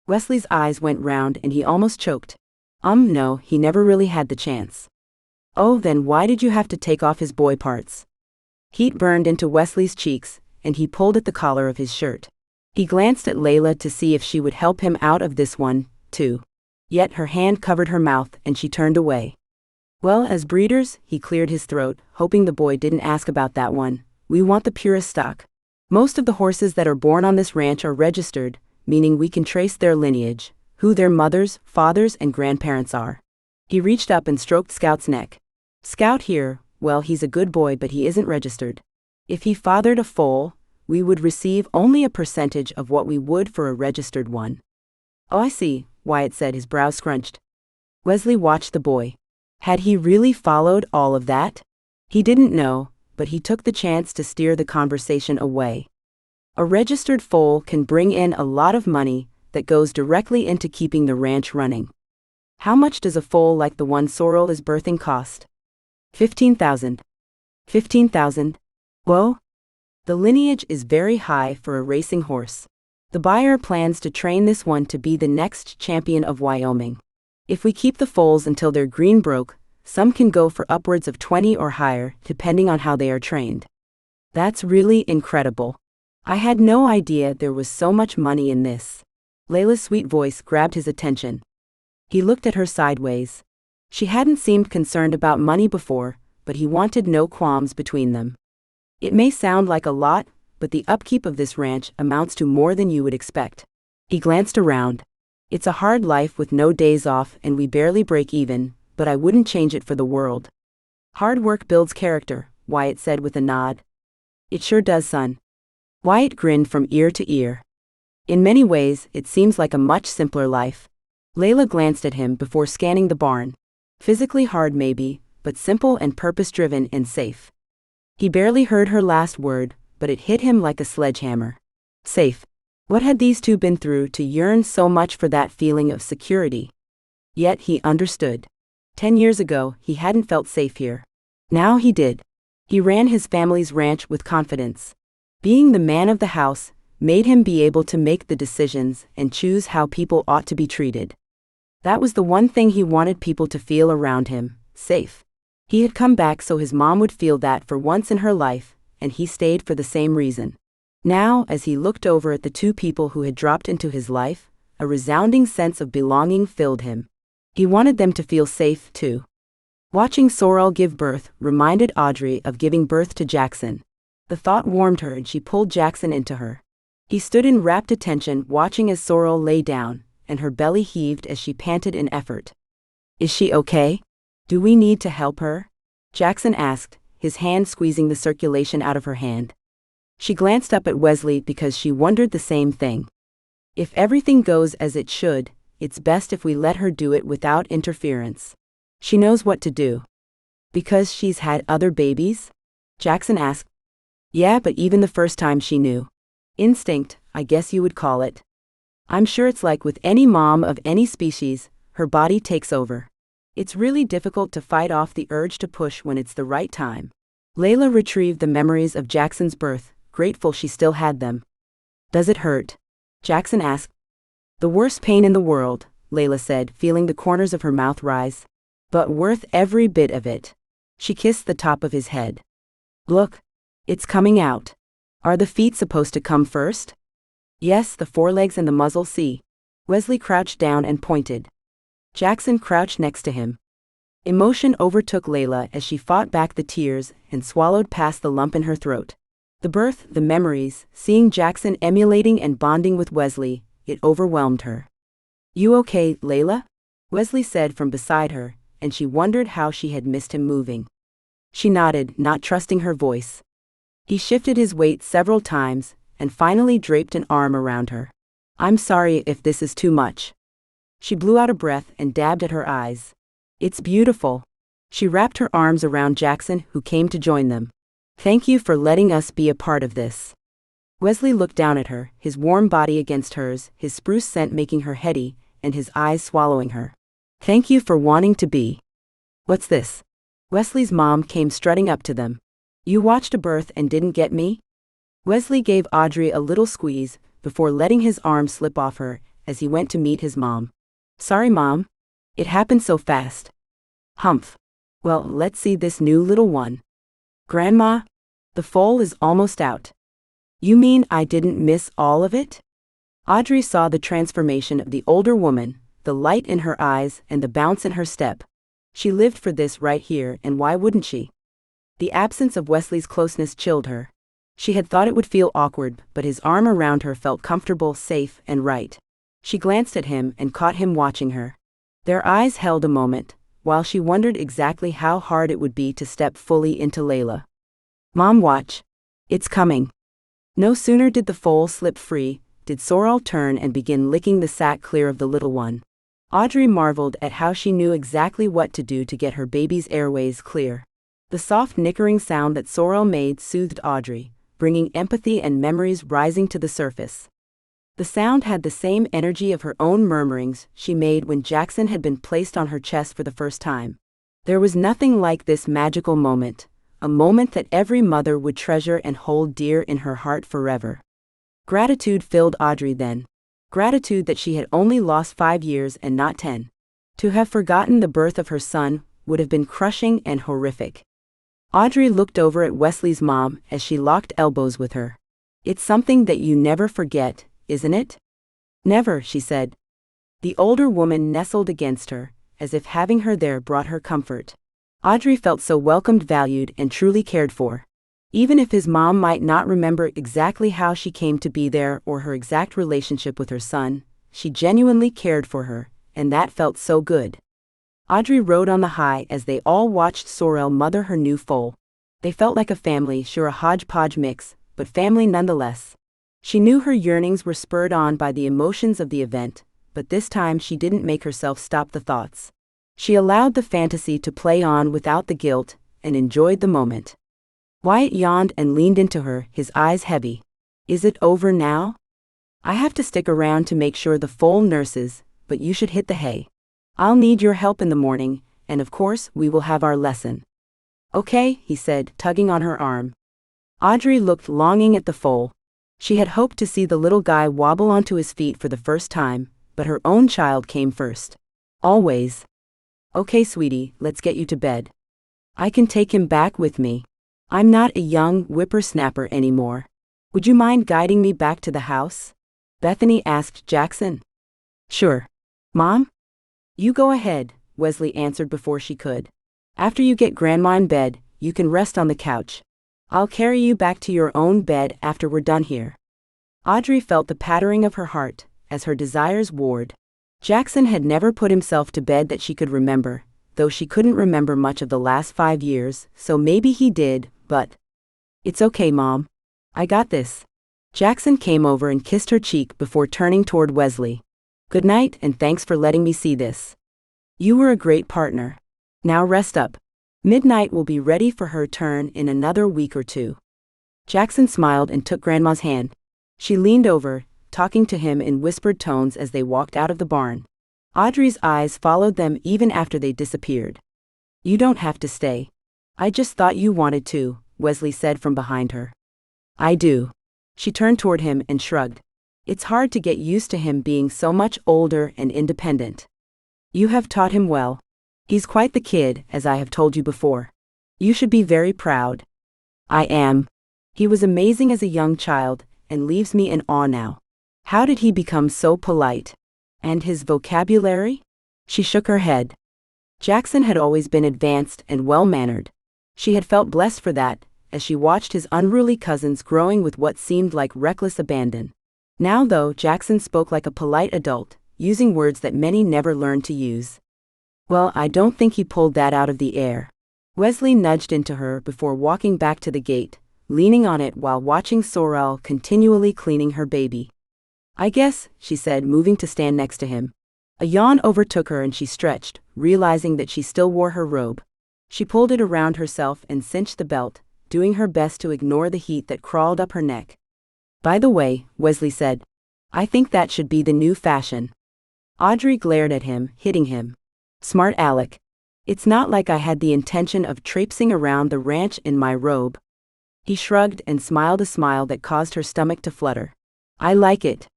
Wesley's eyes went round and he almost choked. No, he never really had the chance. Oh, then why did you have to take off his boy parts? Heat burned into Wesley's cheeks, and he pulled at the collar of his shirt. He glanced at Layla to see if she would help him out of this one, too. Yet her hand covered her mouth and she turned away. Well, as breeders, he cleared his throat, hoping the boy didn't ask about that one. We want the purest stock. Most of the horses that are born on this ranch are registered, meaning we can trace their lineage, who their mothers, fathers, and grandparents are. He reached up and stroked Scout's neck. Scout here, well, he's a good boy, but he isn't registered. If he fathered a foal, we would receive only a percentage of what we would for a registered one. Oh, I see, Wyatt said, his brows scrunched. Wesley watched the boy. Had he really followed all of that? He didn't know, but he took the chance to steer the conversation away. A registered foal can bring in a lot of money that goes directly into keeping the ranch running. How much does a foal like the one Sorrel is birthing cost? 15,000. 15,000? Whoa! The lineage is very high for a racing horse. The buyer plans to train this one to be the next champion of Wyoming. If we keep the foals until they're green broke, some can go for upwards of 20 or higher, depending on how they are trained. That's really incredible. I had no idea there was so much money in this. Layla's sweet voice grabbed his attention. He looked at her sideways. She hadn't seemed concerned about money before, but he wanted no qualms between them. It may sound like a lot, but the upkeep of this ranch amounts to more than you would expect. He glanced around. It's a hard life with no days off and we barely break even, but I wouldn't change it for the world. Hard work builds character, Wyatt said with a nod. It sure does, son. Wyatt grinned from ear to ear. In many ways, it seems like a much simpler life. Layla glanced at him before scanning the barn. Physically hard maybe, but simple and purpose-driven and safe. He barely heard her last word, but it hit him like a sledgehammer. Safe. What had these two been through to yearn so much for that feeling of security? Yet he understood. 10 years ago, he hadn't felt safe here. Now he did. He ran his family's ranch with confidence. Being the man of the house made him be able to make the decisions and choose how people ought to be treated. That was the one thing he wanted people to feel around him, safe. He had come back so his mom would feel that for once in her life, and he stayed for the same reason. Now, as he looked over at the two people who had dropped into his life, a resounding sense of belonging filled him. He wanted them to feel safe, too. Watching Sorrel give birth reminded Audrey of giving birth to Jackson. The thought warmed her and she pulled Jackson into her. He stood in rapt attention watching as Sorrel lay down, and her belly heaved as she panted in effort. "Is she okay? Do we need to help her?" Jackson asked, his hand squeezing the circulation out of her hand. She glanced up at Wesley because she wondered the same thing. If everything goes as it should, it's best if we let her do it without interference. She knows what to do. Because she's had other babies? Jackson asked. Yeah, but even the first time she knew. Instinct, I guess you would call it. I'm sure it's like with any mom of any species, her body takes over. It's really difficult to fight off the urge to push when it's the right time. Layla retrieved the memories of Jackson's birth, grateful she still had them. Does it hurt? Jackson asked. The worst pain in the world, Layla said, feeling the corners of her mouth rise. But worth every bit of it. She kissed the top of his head. Look. It's coming out. Are the feet supposed to come first? Yes, the forelegs and the muzzle. See. Wesley crouched down and pointed. Jackson crouched next to him. Emotion overtook Layla as she fought back the tears and swallowed past the lump in her throat. The birth, the memories, seeing Jackson emulating and bonding with Wesley, it overwhelmed her. You okay, Layla? Wesley said from beside her, and she wondered how she had missed him moving. She nodded, not trusting her voice. He shifted his weight several times, and finally draped an arm around her. I'm sorry if this is too much. She blew out a breath and dabbed at her eyes. It's beautiful. She wrapped her arms around Jackson, who came to join them. Thank you for letting us be a part of this. Wesley looked down at her, his warm body against hers, his spruce scent making her heady, and his eyes swallowing her. Thank you for wanting to be. What's this? Wesley's mom came strutting up to them. You watched a birth and didn't get me? Wesley gave Audrey a little squeeze before letting his arm slip off her as he went to meet his mom. Sorry, Mom. It happened so fast. Humph. Well, let's see this new little one. Grandma, the foal is almost out. You mean I didn't miss all of it? Audrey saw the transformation of the older woman, the light in her eyes and the bounce in her step. She lived for this right here, and why wouldn't she? The absence of Wesley's closeness chilled her. She had thought it would feel awkward, but his arm around her felt comfortable, safe, and right. She glanced at him and caught him watching her. Their eyes held a moment, while she wondered exactly how hard it would be to step fully into Layla. Mom, watch. It's coming. No sooner did the foal slip free, did Sorrel turn and begin licking the sack clear of the little one. Audrey marveled at how she knew exactly what to do to get her baby's airways clear. The soft nickering sound that Sorrel made soothed Audrey, bringing empathy and memories rising to the surface. The sound had the same energy of her own murmurings she made when Jackson had been placed on her chest for the first time. There was nothing like this magical moment, a moment that every mother would treasure and hold dear in her heart forever. Gratitude filled Audrey then. Gratitude that she had only lost 5 years and not 10. To have forgotten the birth of her son would have been crushing and horrific. Audrey looked over at Wesley's mom as she locked elbows with her. It's something that you never forget, isn't it? Never, she said. The older woman nestled against her, as if having her there brought her comfort. Audrey felt so welcomed, valued, and truly cared for. Even if his mom might not remember exactly how she came to be there or her exact relationship with her son, she genuinely cared for her, and that felt so good. Audrey rode on the high as they all watched Sorrel mother her new foal. They felt like a family, sure a hodgepodge mix, but family nonetheless. She knew her yearnings were spurred on by the emotions of the event, but this time she didn't make herself stop the thoughts. She allowed the fantasy to play on without the guilt, and enjoyed the moment. Wyatt yawned and leaned into her, his eyes heavy. Is it over now? I have to stick around to make sure the foal nurses, but you should hit the hay. I'll need your help in the morning, and of course we will have our lesson. Okay, he said, tugging on her arm. Audrey looked longing at the foal. She had hoped to see the little guy wobble onto his feet for the first time, but her own child came first. Always. Okay, sweetie, let's get you to bed. I can take him back with me. I'm not a young whippersnapper anymore. Would you mind guiding me back to the house? Bethany asked Jackson. Sure. Mom? You go ahead, Wesley answered before she could. After you get Grandma in bed, you can rest on the couch. I'll carry you back to your own bed after we're done here. Audrey felt the pattering of her heart as her desires warred. Jackson had never put himself to bed that she could remember, though she couldn't remember much of the last 5 years, so maybe he did, but... It's okay, Mom. I got this. Jackson came over and kissed her cheek before turning toward Wesley. Good night and thanks for letting me see this. You were a great partner. Now rest up. Midnight will be ready for her turn in another week or 2. Jackson smiled and took Grandma's hand. She leaned over, talking to him in whispered tones as they walked out of the barn. Audrey's eyes followed them even after they disappeared. You don't have to stay. I just thought you wanted to, Wesley said from behind her. I do. She turned toward him and shrugged. It's hard to get used to him being so much older and independent. You have taught him well. He's quite the kid, as I have told you before. You should be very proud. I am. He was amazing as a young child, and leaves me in awe now. How did he become so polite? And his vocabulary? She shook her head. Jackson had always been advanced and well-mannered. She had felt blessed for that, as she watched his unruly cousins growing with what seemed like reckless abandon. Now though, Jackson spoke like a polite adult, using words that many never learned to use. Well, I don't think he pulled that out of the air. Wesley nudged into her before walking back to the gate, leaning on it while watching Sorrel continually cleaning her baby. I guess, she said, moving to stand next to him. A yawn overtook her and she stretched, realizing that she still wore her robe. She pulled it around herself and cinched the belt, doing her best to ignore the heat that crawled up her neck. By the way, Wesley said, I think that should be the new fashion. Audrey glared at him, hitting him. Smart aleck. It's not like I had the intention of traipsing around the ranch in my robe. He shrugged and smiled a smile that caused her stomach to flutter. I like it.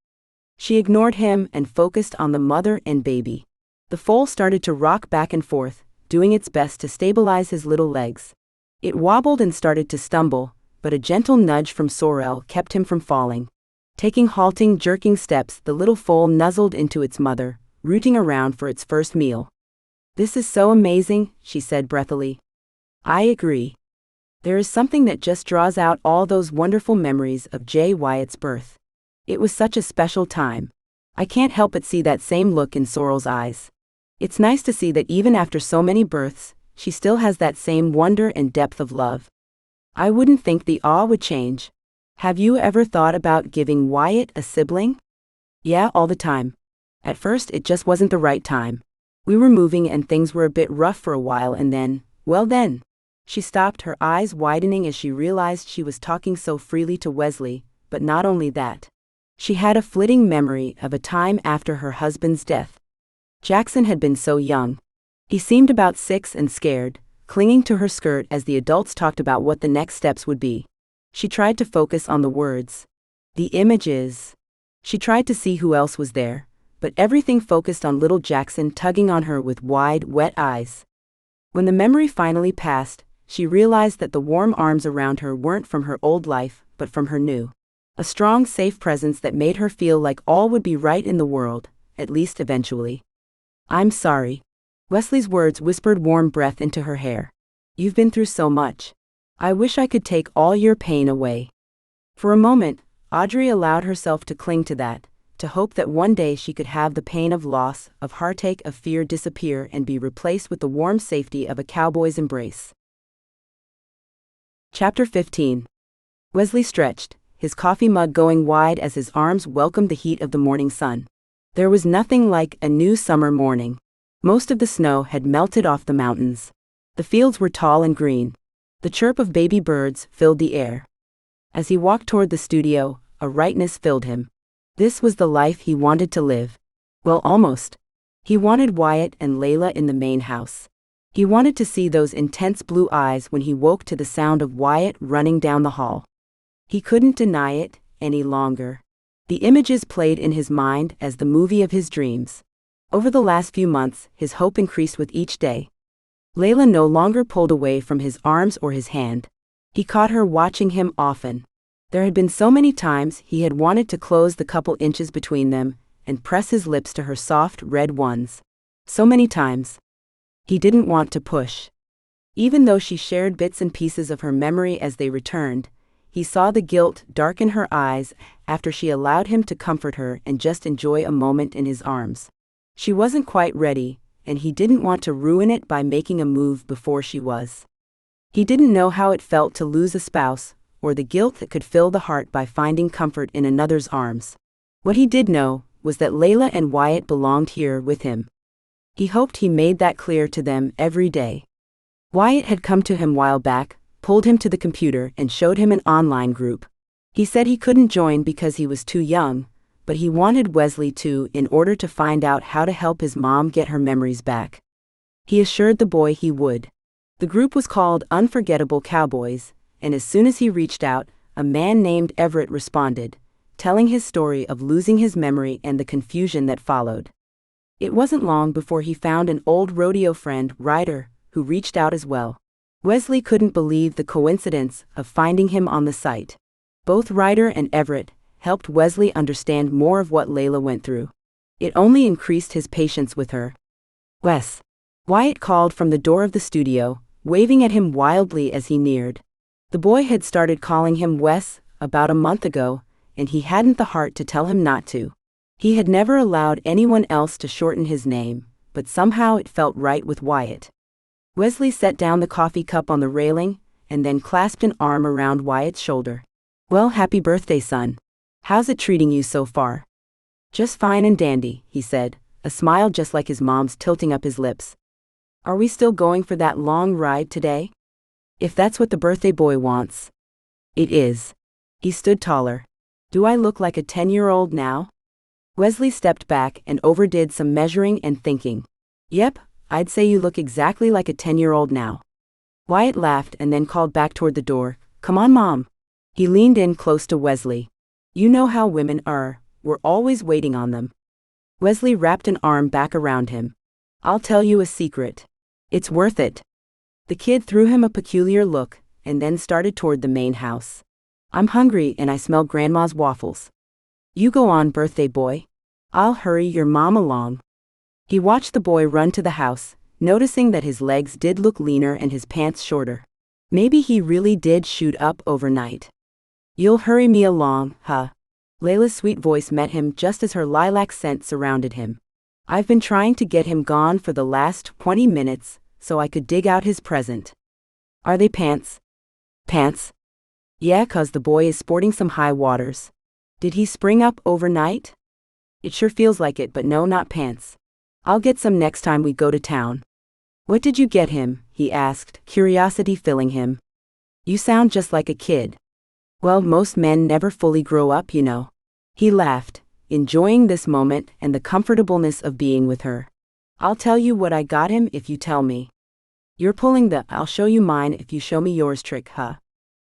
She ignored him and focused on the mother and baby. The foal started to rock back and forth, doing its best to stabilize his little legs. It wobbled and started to stumble, but a gentle nudge from Sorrel kept him from falling. Taking halting, jerking steps, the little foal nuzzled into its mother, rooting around for its first meal. This is so amazing, she said breathily. I agree. There is something that just draws out all those wonderful memories of Jay Wyatt's birth. It was such a special time. I can't help but see that same look in Sorrel's eyes. It's nice to see that even after so many births, she still has that same wonder and depth of love. I wouldn't think the awe would change. Have you ever thought about giving Wyatt a sibling? Yeah, all the time. At first, it just wasn't the right time. We were moving and things were a bit rough for a while and then, well then. She stopped, her eyes widening as she realized she was talking so freely to Wesley, but not only that. She had a flitting memory of a time after her husband's death. Jackson had been so young. He seemed about 6 and scared, clinging to her skirt as the adults talked about what the next steps would be. She tried to focus on the words. The images. She tried to see who else was there, but everything focused on little Jackson tugging on her with wide, wet eyes. When the memory finally passed, she realized that the warm arms around her weren't from her old life, but from her new. A strong, safe presence that made her feel like all would be right in the world, at least eventually. I'm sorry. Wesley's words whispered warm breath into her hair. You've been through so much. I wish I could take all your pain away. For a moment, Audrey allowed herself to cling to that, to hope that one day she could have the pain of loss, of heartache, of fear disappear and be replaced with the warm safety of a cowboy's embrace. Chapter 15. Wesley stretched, his coffee mug going wide as his arms welcomed the heat of the morning sun. There was nothing like a new summer morning. Most of the snow had melted off the mountains. The fields were tall and green. The chirp of baby birds filled the air. As he walked toward the studio, a rightness filled him. This was the life he wanted to live. Well, almost. He wanted Wyatt and Layla in the main house. He wanted to see those intense blue eyes when he woke to the sound of Wyatt running down the hall. He couldn't deny it any longer. The images played in his mind as the movie of his dreams. Over the last few months, his hope increased with each day. Layla no longer pulled away from his arms or his hand. He caught her watching him often. There had been so many times he had wanted to close the couple inches between them and press his lips to her soft, red ones. So many times. He didn't want to push. Even though she shared bits and pieces of her memory as they returned, he saw the guilt darken her eyes after she allowed him to comfort her and just enjoy a moment in his arms. She wasn't quite ready, and he didn't want to ruin it by making a move before she was. He didn't know how it felt to lose a spouse, or the guilt that could fill the heart by finding comfort in another's arms. What he did know was that Layla and Wyatt belonged here with him. He hoped he made that clear to them every day. Wyatt had come to him a while back, pulled him to the computer and showed him an online group. He said he couldn't join because he was too young, but he wanted Wesley to in order to find out how to help his mom get her memories back. He assured the boy he would. The group was called Unforgettable Cowboys, and as soon as he reached out, a man named Everett responded, telling his story of losing his memory and the confusion that followed. It wasn't long before he found an old rodeo friend, Ryder, who reached out as well. Wesley couldn't believe the coincidence of finding him on the site. Both Ryder and Everett helped Wesley understand more of what Layla went through. It only increased his patience with her. "Wes." Wyatt called from the door of the studio, waving at him wildly as he neared. The boy had started calling him Wes about a month ago, and he hadn't the heart to tell him not to. He had never allowed anyone else to shorten his name, but somehow it felt right with Wyatt. Wesley set down the coffee cup on the railing, and then clasped an arm around Wyatt's shoulder. "Well, happy birthday, son. How's it treating you so far?" "Just fine and dandy," he said, a smile just like his mom's tilting up his lips. "Are we still going for that long ride today?" "If that's what the birthday boy wants." "It is." He stood taller. "Do I look like a 10-year-old now?" Wesley stepped back and overdid some measuring and thinking. "Yep, I'd say you look exactly like a 10-year-old now." Wyatt laughed and then called back toward the door, "Come on, Mom." He leaned in close to Wesley. "You know how women are, we're always waiting on them." Wesley wrapped an arm back around him. "I'll tell you a secret. It's worth it." The kid threw him a peculiar look, and then started toward the main house. "I'm hungry and I smell Grandma's waffles." "You go on, birthday boy. I'll hurry your mom along." He watched the boy run to the house, noticing that his legs did look leaner and his pants shorter. Maybe he really did shoot up overnight. "You'll hurry me along, huh?" Layla's sweet voice met him just as her lilac scent surrounded him. "I've been trying to get him gone for the last 20 minutes, so I could dig out his present." "Are they pants?" "Pants?" "Yeah, 'cause the boy is sporting some high waters." "Did he spring up overnight?" "It sure feels like it, but no, not pants. I'll get some next time we go to town." "What did you get him?" he asked, curiosity filling him. "You sound just like a kid." "Well, most men never fully grow up, you know." He laughed, enjoying this moment and the comfortableness of being with her. "I'll tell you what I got him if you tell me." "You're pulling the 'I'll show you mine if you show me yours' trick, huh?"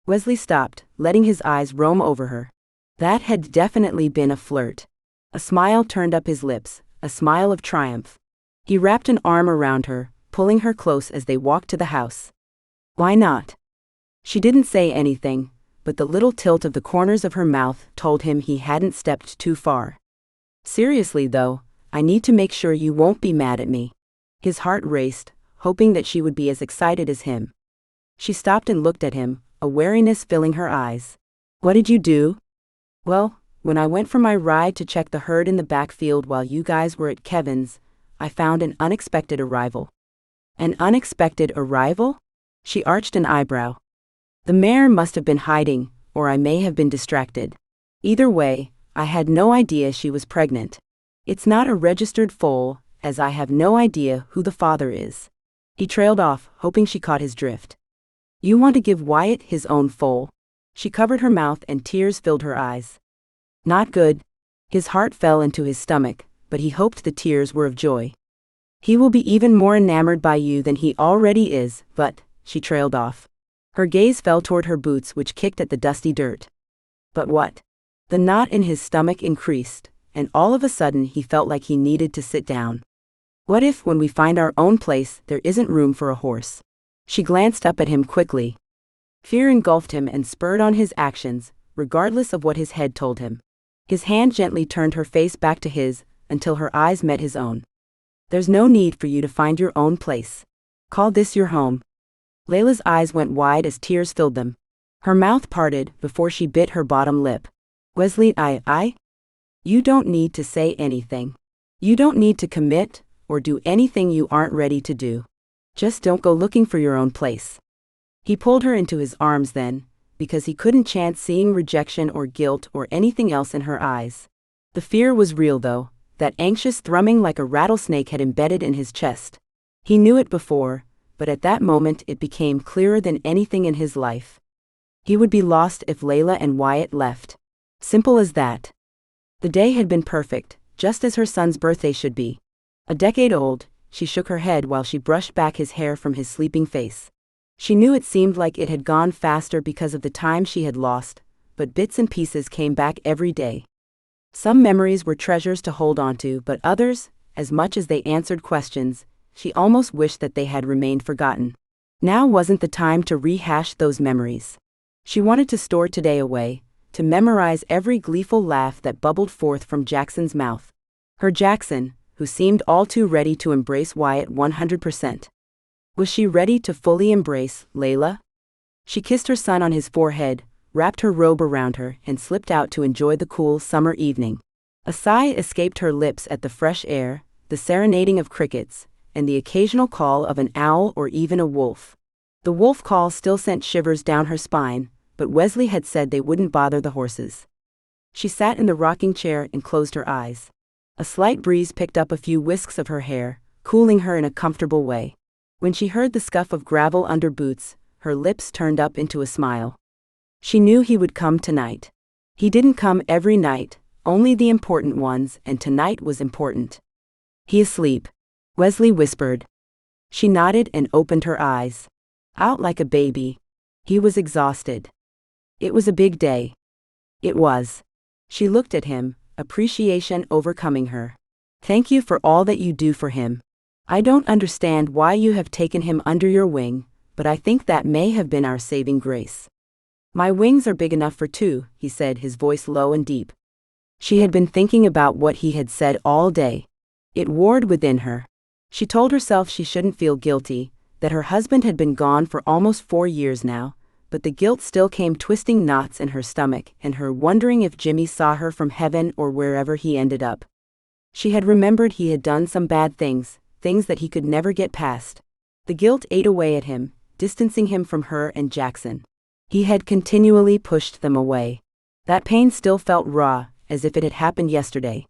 Wesley stopped, letting his eyes roam over her. That had definitely been a flirt. A smile turned up his lips, a smile of triumph. He wrapped an arm around her, pulling her close as they walked to the house. "Why not?" She didn't say anything, but the little tilt of the corners of her mouth told him he hadn't stepped too far. "Seriously though, I need to make sure you won't be mad at me." His heart raced, hoping that she would be as excited as him. She stopped and looked at him, a wariness filling her eyes. "What did you do?" "Well, when I went for my ride to check the herd in the backfield while you guys were at Kevin's, I found an unexpected arrival." "An unexpected arrival?" She arched an eyebrow. "The mare must have been hiding, or I may have been distracted. Either way, I had no idea she was pregnant. It's not a registered foal, as I have no idea who the father is." He trailed off, hoping she caught his drift. "You want to give Wyatt his own foal?" She covered her mouth and tears filled her eyes. "Not good." His heart fell into his stomach, but he hoped the tears were of joy. "He will be even more enamored by you than he already is, but," she trailed off. Her gaze fell toward her boots which kicked at the dusty dirt. "But what?" The knot in his stomach increased, and all of a sudden he felt like he needed to sit down. What if, when we find our own place, there isn't room for a horse? She glanced up at him quickly. Fear engulfed him and spurred on his actions, regardless of what his head told him. His hand gently turned her face back to his, until her eyes met his own. There's no need for you to find your own place. Call this your home. Layla's eyes went wide as tears filled them. Her mouth parted before she bit her bottom lip. Wesley, You don't need to say anything. You don't need to commit, or do anything you aren't ready to do. Just don't go looking for your own place. He pulled her into his arms then, because he couldn't chance seeing rejection or guilt or anything else in her eyes. The fear was real though, that anxious thrumming like a rattlesnake had embedded in his chest. He knew it before, but at that moment it became clearer than anything in his life. He would be lost if Layla and Wyatt left. Simple as that. The day had been perfect, just as her son's birthday should be. A decade old, she shook her head while she brushed back his hair from his sleeping face. She knew it seemed like it had gone faster because of the time she had lost, but bits and pieces came back every day. Some memories were treasures to hold onto, but others, as much as they answered questions, she almost wished that they had remained forgotten. Now wasn't the time to rehash those memories. She wanted to store today away, to memorize every gleeful laugh that bubbled forth from Jackson's mouth. Her Jackson, who seemed all too ready to embrace Wyatt 100%. Was she ready to fully embrace Layla? She kissed her son on his forehead, wrapped her robe around her, and slipped out to enjoy the cool summer evening. A sigh escaped her lips at the fresh air, the serenading of crickets, and the occasional call of an owl or even a wolf. The wolf call still sent shivers down her spine, but Wesley had said they wouldn't bother the horses. She sat in the rocking chair and closed her eyes. A slight breeze picked up a few whisks of her hair, cooling her in a comfortable way. When she heard the scuff of gravel under boots, her lips turned up into a smile. She knew he would come tonight. He didn't come every night, only the important ones, and tonight was important. He asleep, Wesley whispered. She nodded and opened her eyes. Out like a baby. He was exhausted. It was a big day. It was. She looked at him, appreciation overcoming her. Thank you for all that you do for him. I don't understand why you have taken him under your wing, but I think that may have been our saving grace. My wings are big enough for two, he said, his voice low and deep. She had been thinking about what he had said all day. It warred within her. She told herself she shouldn't feel guilty, that her husband had been gone for almost 4 years now, but the guilt still came twisting knots in her stomach and her wondering if Jimmy saw her from heaven or wherever he ended up. She had remembered he had done some bad things that he could never get past. The guilt ate away at him, distancing him from her and Jackson. He had continually pushed them away. That pain still felt raw, as if it had happened yesterday.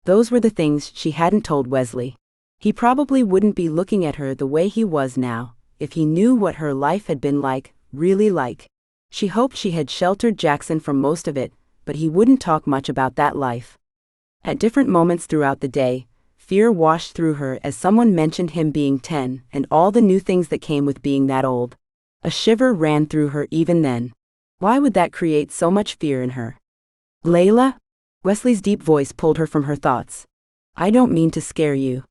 Those were the things she hadn't told Wesley. He probably wouldn't be looking at her the way he was now, if he knew what her life had been like, really like. She hoped she had sheltered Jackson from most of it, but he wouldn't talk much about that life. At different moments throughout the day, fear washed through her as someone mentioned him being 10 and all the new things that came with being that old. A shiver ran through her even then. Why would that create so much fear in her? Layla? Wesley's deep voice pulled her from her thoughts. I don't mean to scare you.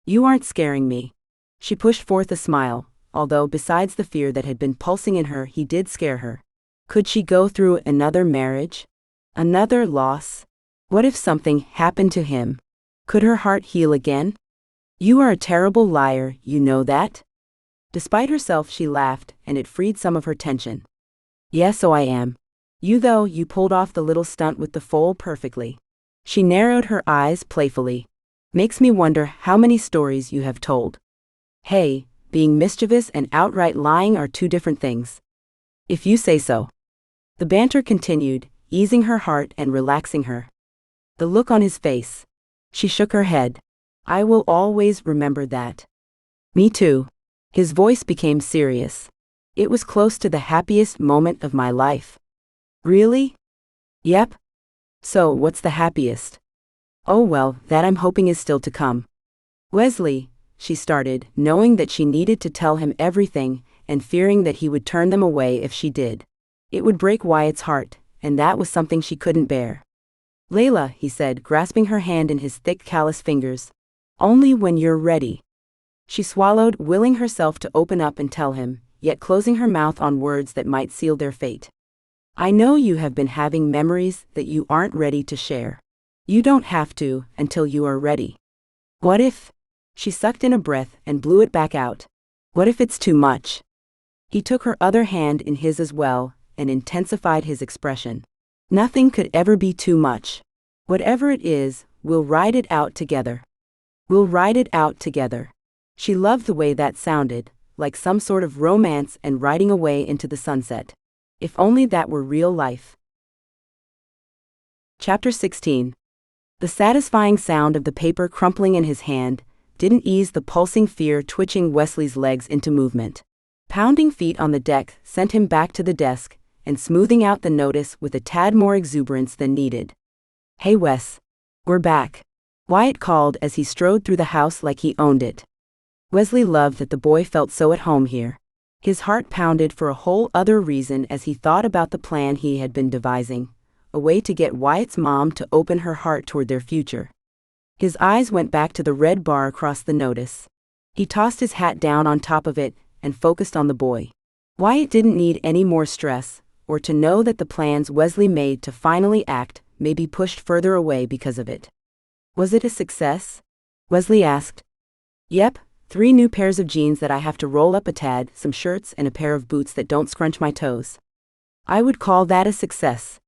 You aren't scaring me. She pushed forth a smile, although besides the fear that had been pulsing in her, he did scare her. Could she go through another marriage? Another loss? What if something happened to him? Could her heart heal again? You are a terrible liar, you know that? Despite herself, she laughed, and it freed some of her tension. Yes, so I am. You pulled off the little stunt with the foal perfectly. She narrowed her eyes playfully. Makes me wonder how many stories you have told. Hey, being mischievous and outright lying are two different things. If you say so. The banter continued, easing her heart and relaxing her. The look on his face. She shook her head. I will always remember that. Me too. His voice became serious. It was close to the happiest moment of my life. Really? Yep. So, what's the happiest? Oh well, that I'm hoping is still to come. Wesley, she started, knowing that she needed to tell him everything, and fearing that he would turn them away if she did. It would break Wyatt's heart, and that was something she couldn't bear. Layla, he said, grasping her hand in his thick, callous fingers. Only when you're ready. She swallowed, willing herself to open up and tell him, yet closing her mouth on words that might seal their fate. I know you have been having memories that you aren't ready to share. You don't have to until you are ready. What if? She sucked in a breath and blew it back out. What if it's too much? He took her other hand in his as well and intensified his expression. Nothing could ever be too much. Whatever it is, we'll ride it out together. We'll ride it out together. She loved the way that sounded, like some sort of romance and riding away into the sunset. If only that were real life. Chapter 16. The satisfying sound of the paper crumpling in his hand didn't ease the pulsing fear twitching Wesley's legs into movement. Pounding feet on the deck sent him back to the desk and smoothing out the notice with a tad more exuberance than needed. Hey Wes. We're back. Wyatt called as he strode through the house like he owned it. Wesley loved that the boy felt so at home here. His heart pounded for a whole other reason as he thought about the plan he had been devising, a way to get Wyatt's mom to open her heart toward their future. His eyes went back to the red bar across the notice. He tossed his hat down on top of it and focused on the boy. Wyatt didn't need any more stress, or to know that the plans Wesley made to finally act may be pushed further away because of it. Was it a success? Wesley asked. Yep, 3 new pairs of jeans that I have to roll up a tad, some shirts, and a pair of boots that don't scrunch my toes. I would call that a success.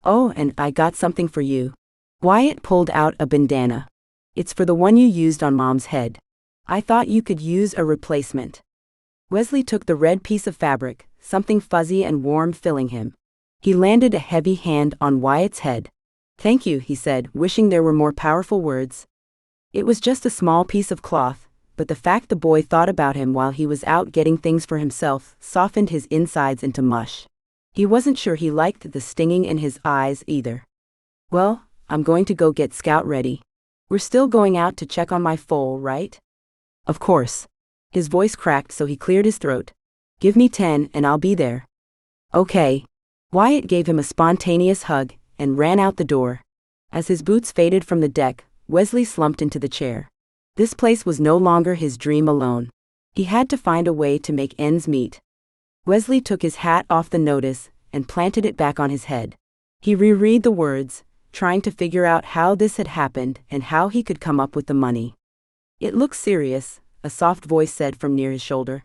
Oh, and I got something for you. Wyatt pulled out a bandana. It's for the one you used on Mom's head. I thought you could use a replacement. Wesley took the red piece of fabric, something fuzzy and warm filling him. He landed a heavy hand on Wyatt's head. Thank you, he said, wishing there were more powerful words. It was just a small piece of cloth, but the fact the boy thought about him while he was out getting things for himself softened his insides into mush. He wasn't sure he liked the stinging in his eyes either. Well, I'm going to go get Scout ready. We're still going out to check on my foal, right? Of course. His voice cracked so he cleared his throat. Give me 10 and I'll be there. Okay. Wyatt gave him a spontaneous hug and ran out the door. As his boots faded from the deck, Wesley slumped into the chair. This place was no longer his dream alone. He had to find a way to make ends meet. Wesley took his hat off the notice and planted it back on his head. He reread the words, trying to figure out how this had happened and how he could come up with the money. It looks serious, a soft voice said from near his shoulder.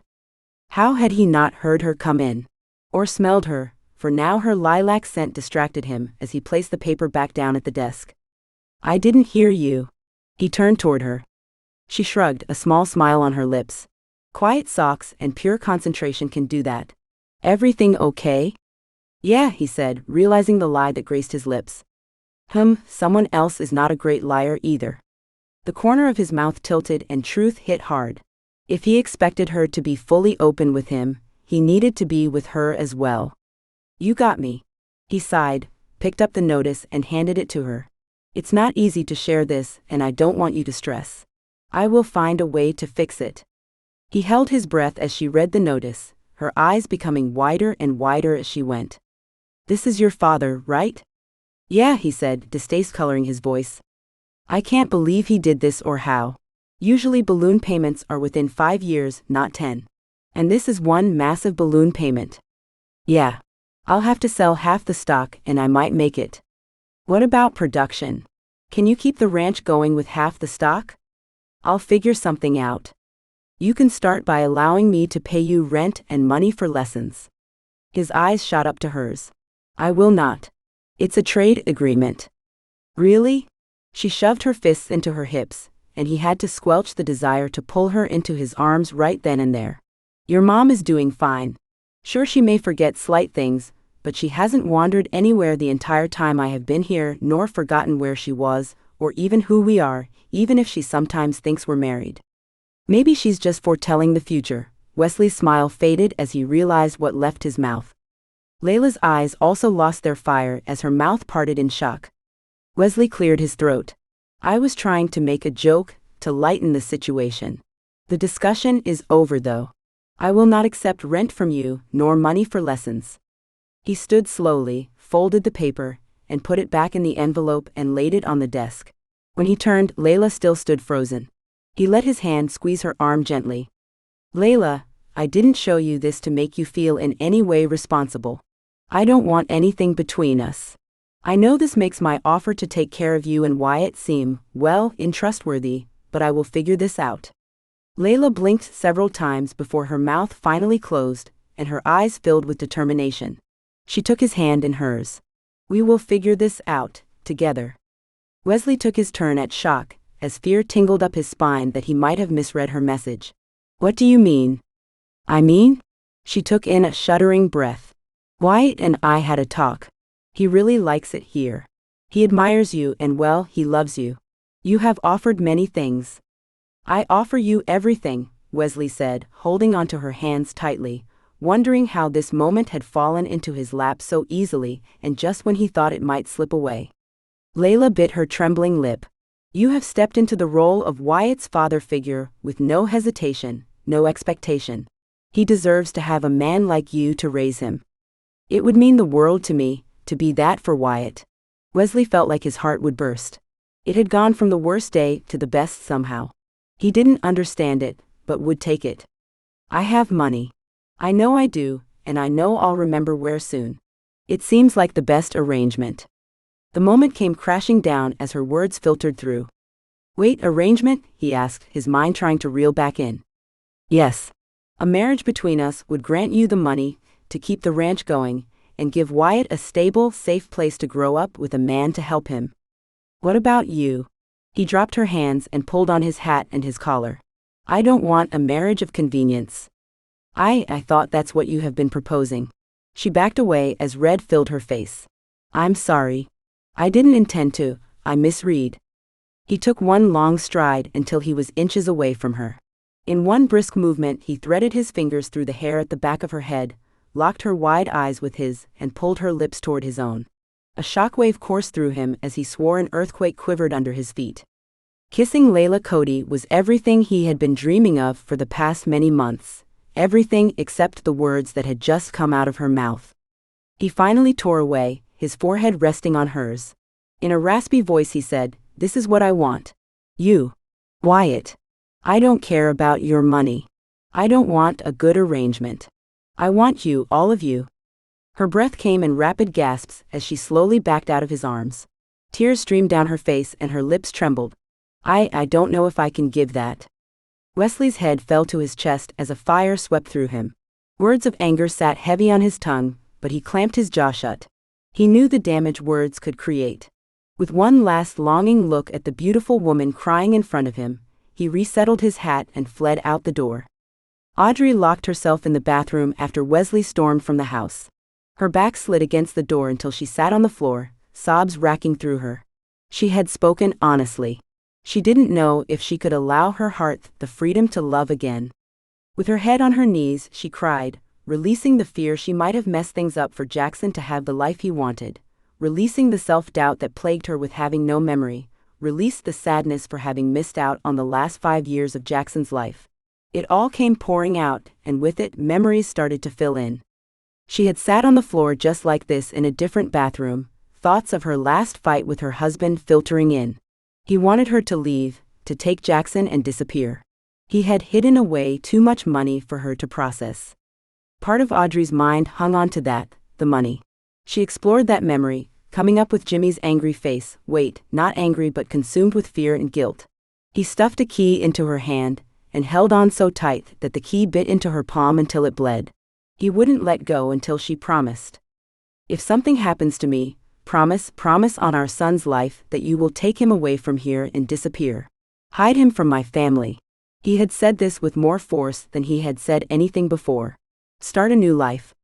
How had he not heard her come in? Or smelled her, for now her lilac scent distracted him as he placed the paper back down at the desk. I didn't hear you. He turned toward her. She shrugged, a small smile on her lips. Quiet socks and pure concentration can do that. Everything okay? Yeah, he said, realizing the lie that graced his lips. Someone else is not a great liar either. The corner of his mouth tilted and truth hit hard. If he expected her to be fully open with him, he needed to be with her as well. You got me. He sighed, picked up the notice and handed it to her. It's not easy to share this, and I don't want you to stress. I will find a way to fix it. He held his breath as she read the notice, her eyes becoming wider and wider as she went. This is your father, right? Yeah, he said, distaste coloring his voice. I can't believe he did this or how. Usually balloon payments are within 5 years, not 10. And this is one massive balloon payment. Yeah. I'll have to sell half the stock and I might make it. What about production? Can you keep the ranch going with half the stock? I'll figure something out. You can start by allowing me to pay you rent and money for lessons. His eyes shot up to hers. I will not. It's a trade agreement. Really? She shoved her fists into her hips, and he had to squelch the desire to pull her into his arms right then and there. Your mom is doing fine. Sure, she may forget slight things, but she hasn't wandered anywhere the entire time I have been here, nor forgotten where she was, or even who we are, even if she sometimes thinks we're married. Maybe she's just foretelling the future. Wesley's smile faded as he realized what left his mouth. Layla's eyes also lost their fire as her mouth parted in shock. Wesley cleared his throat. I was trying to make a joke, to lighten the situation. The discussion is over though. I will not accept rent from you, nor money for lessons. He stood slowly, folded the paper, and put it back in the envelope and laid it on the desk. When he turned, Layla still stood frozen. He let his hand squeeze her arm gently. Layla, I didn't show you this to make you feel in any way responsible. I don't want anything between us. I know this makes my offer to take care of you and Wyatt seem, well, untrustworthy, but I will figure this out. Layla blinked several times before her mouth finally closed, and her eyes filled with determination. She took his hand in hers. We will figure this out, together. Wesley took his turn at shock, as fear tingled up his spine that he might have misread her message. What do you mean? I mean? She took in a shuddering breath. Wyatt and I had a talk. He really likes it here. He admires you and well, he loves you. You have offered many things. I offer you everything, Wesley said, holding onto her hands tightly, wondering how this moment had fallen into his lap so easily and just when he thought it might slip away. Layla bit her trembling lip. You have stepped into the role of Wyatt's father figure with no hesitation, no expectation. He deserves to have a man like you to raise him. It would mean the world to me, to be that for Wyatt. Wesley felt like his heart would burst. It had gone from the worst day to the best somehow. He didn't understand it, but would take it. I have money. I know I do, and I know I'll remember where soon. It seems like the best arrangement. The moment came crashing down as her words filtered through. Wait, arrangement? He asked, his mind trying to reel back in. Yes. A marriage between us would grant you the money to keep the ranch going and give Wyatt a stable, safe place to grow up with a man to help him. What about you? He dropped her hands and pulled on his hat and his collar. I don't want a marriage of convenience. I thought that's what you have been proposing. She backed away as red filled her face. I'm sorry. I didn't intend to, I misread. He took one long stride until he was inches away from her. In one brisk movement he threaded his fingers through the hair at the back of her head, locked her wide eyes with his, and pulled her lips toward his own. A shockwave coursed through him as he swore an earthquake quivered under his feet. Kissing Layla Cody was everything he had been dreaming of for the past many months, everything except the words that had just come out of her mouth. He finally tore away, his forehead resting on hers. In a raspy voice he said, This is what I want. You. Wyatt. I don't care about your money. I don't want a good arrangement. I want you, all of you. Her breath came in rapid gasps as she slowly backed out of his arms. Tears streamed down her face and her lips trembled. I don't know if I can give that. Wesley's head fell to his chest as a fire swept through him. Words of anger sat heavy on his tongue, but he clamped his jaw shut. He knew the damage words could create. With one last longing look at the beautiful woman crying in front of him, he resettled his hat and fled out the door. Audrey locked herself in the bathroom after Wesley stormed from the house. Her back slid against the door until she sat on the floor, sobs racking through her. She had spoken honestly. She didn't know if she could allow her heart the freedom to love again. With her head on her knees, she cried, releasing the fear she might have messed things up for Jackson to have the life he wanted, releasing the self-doubt that plagued her with having no memory, released the sadness for having missed out on the last 5 years of Jackson's life. It all came pouring out, and with it, memories started to fill in. She had sat on the floor just like this in a different bathroom, thoughts of her last fight with her husband filtering in. He wanted her to leave, to take Jackson and disappear. He had hidden away too much money for her to process. Part of Audrey's mind hung on to that, the money. She explored that memory, coming up with Jimmy's angry face, wait, not angry but consumed with fear and guilt. He stuffed a key into her hand, and held on so tight that the key bit into her palm until it bled. He wouldn't let go until she promised. If something happens to me, promise on our son's life that you will take him away from here and disappear. Hide him from my family. He had said this with more force than he had said anything before. Start a new life.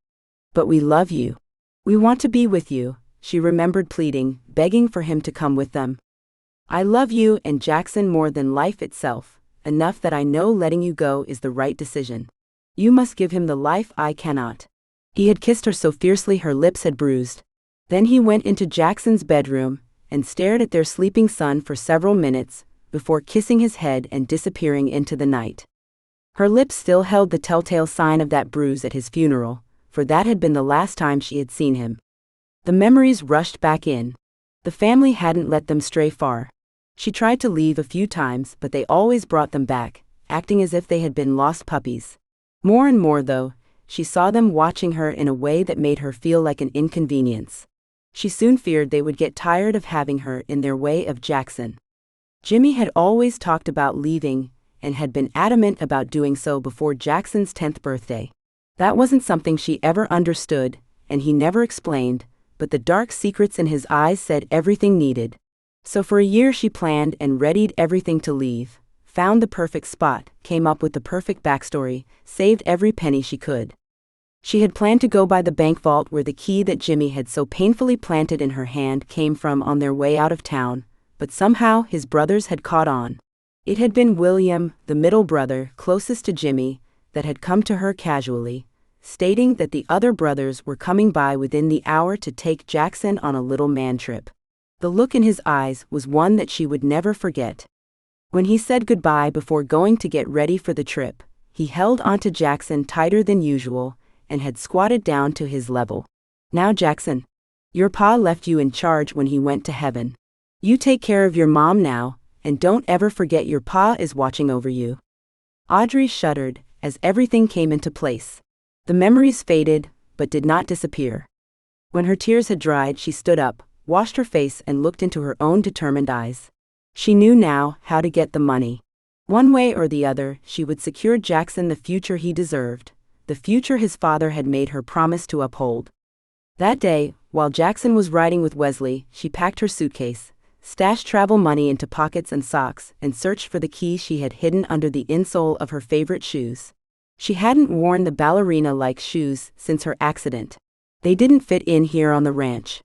But we love you. We want to be with you, she remembered pleading, begging for him to come with them. I love you and Jackson more than life itself, enough that I know letting you go is the right decision. You must give him the life I cannot. He had kissed her so fiercely her lips had bruised. Then he went into Jackson's bedroom and stared at their sleeping son for several minutes before kissing his head and disappearing into the night. Her lips still held the telltale sign of that bruise at his funeral, for that had been the last time she had seen him. The memories rushed back in. The family hadn't let them stray far. She tried to leave a few times, but they always brought them back, acting as if they had been lost puppies. More and more, though, she saw them watching her in a way that made her feel like an inconvenience. She soon feared they would get tired of having her in their way of Jackson. Jimmy had always talked about leaving, and had been adamant about doing so before Jackson's 10th birthday. That wasn't something she ever understood, and he never explained, but the dark secrets in his eyes said everything needed. So for a year she planned and readied everything to leave, found the perfect spot, came up with the perfect backstory, saved every penny she could. She had planned to go by the bank vault where the key that Jimmy had so painfully planted in her hand came from on their way out of town, but somehow his brothers had caught on. It had been William, the middle brother, closest to Jimmy, that had come to her casually, stating that the other brothers were coming by within the hour to take Jackson on a little man trip. The look in his eyes was one that she would never forget. When he said goodbye before going to get ready for the trip, he held onto Jackson tighter than usual, and had squatted down to his level. Now Jackson, your pa left you in charge when he went to heaven. You take care of your mom now, and don't ever forget your pa is watching over you. Audrey shuddered as everything came into place. The memories faded, but did not disappear. When her tears had dried, she stood up, washed her face, and looked into her own determined eyes. She knew now how to get the money. One way or the other, she would secure Jackson the future he deserved, the future his father had made her promise to uphold. That day, while Jackson was riding with Wesley, she packed her suitcase, stashed travel money into pockets and socks, and searched for the key she had hidden under the insole of her favorite shoes. She hadn't worn the ballerina-like shoes since her accident. They didn't fit in here on the ranch.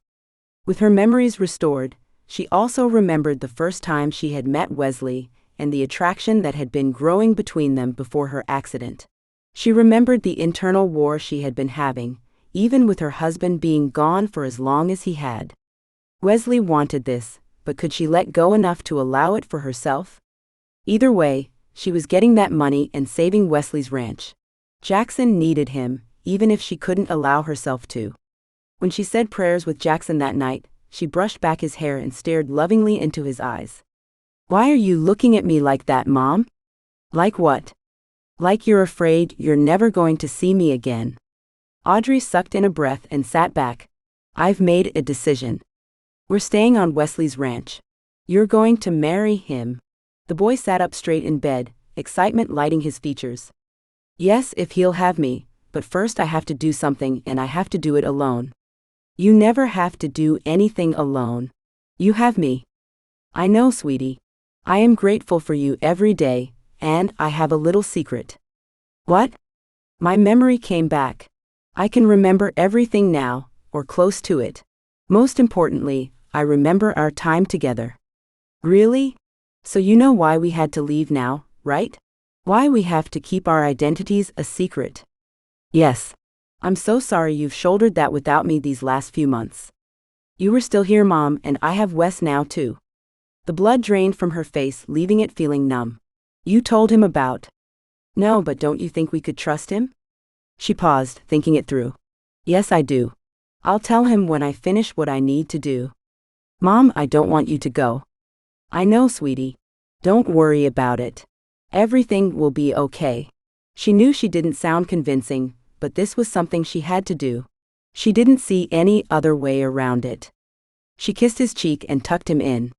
With her memories restored, she also remembered the first time she had met Wesley and the attraction that had been growing between them before her accident. She remembered the internal war she had been having, even with her husband being gone for as long as he had. Wesley wanted this, but could she let go enough to allow it for herself? Either way, she was getting that money and saving Wesley's ranch. Jackson needed him, even if she couldn't allow herself to. When she said prayers with Jackson that night, she brushed back his hair and stared lovingly into his eyes. Why are you looking at me like that, Mom? Like what? Like you're afraid you're never going to see me again. Audrey sucked in a breath and sat back. I've made a decision. We're staying on Wesley's ranch. You're going to marry him. The boy sat up straight in bed, excitement lighting his features. Yes, if he'll have me, but first I have to do something, and I have to do it alone. You never have to do anything alone. You have me. I know, sweetie. I am grateful for you every day, and I have a little secret. What? My memory came back. I can remember everything now, or close to it. Most importantly, I remember our time together. Really? So you know why we had to leave now, right? Why we have to keep our identities a secret. Yes. I'm so sorry you've shouldered that without me these last few months. You were still here, Mom, and I have Wes now too. The blood drained from her face, leaving it feeling numb. You told him about. No, but don't you think we could trust him? She paused, thinking it through. Yes, I do. I'll tell him when I finish what I need to do. Mom, I don't want you to go. I know, sweetie. Don't worry about it. Everything will be okay. She knew she didn't sound convincing, but this was something she had to do. She didn't see any other way around it. She kissed his cheek and tucked him in.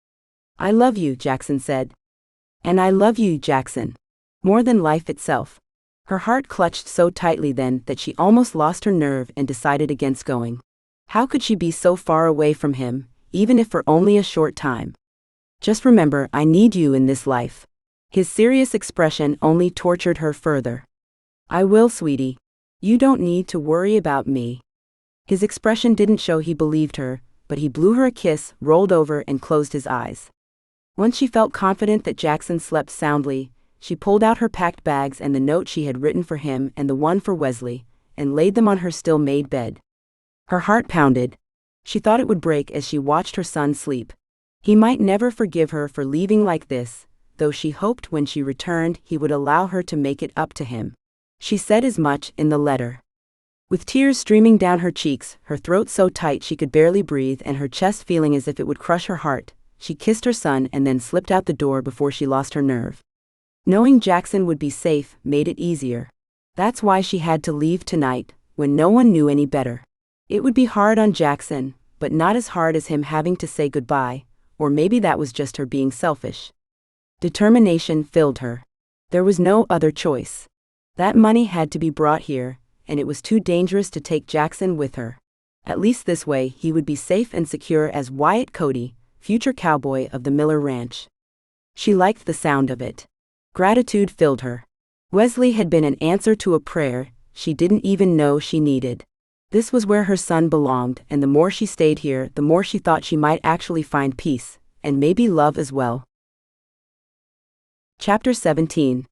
I love you, Jackson said. And I love you, Jackson. More than life itself. Her heart clutched so tightly then that she almost lost her nerve and decided against going. How could she be so far away from him, even if for only a short time? Just remember, I need you in this life. His serious expression only tortured her further. I will, sweetie. You don't need to worry about me. His expression didn't show he believed her, but he blew her a kiss, rolled over, and closed his eyes. Once she felt confident that Jackson slept soundly, she pulled out her packed bags and the note she had written for him and the one for Wesley, and laid them on her still-made bed. Her heart pounded. She thought it would break as she watched her son sleep. He might never forgive her for leaving like this, though she hoped when she returned he would allow her to make it up to him. She said as much in the letter. With tears streaming down her cheeks, her throat so tight she could barely breathe and her chest feeling as if it would crush her heart, she kissed her son and then slipped out the door before she lost her nerve. Knowing Jackson would be safe made it easier. That's why she had to leave tonight, when no one knew any better. It would be hard on Jackson, but not as hard as him having to say goodbye, or maybe that was just her being selfish. Determination filled her. There was no other choice. That money had to be brought here, and it was too dangerous to take Jackson with her. At least this way he would be safe and secure as Wyatt Cody, future cowboy of the Miller Ranch. She liked the sound of it. Gratitude filled her. Wesley had been an answer to a prayer she didn't even know she needed. This was where her son belonged, and the more she stayed here, the more she thought she might actually find peace, and maybe love as well. Chapter 17.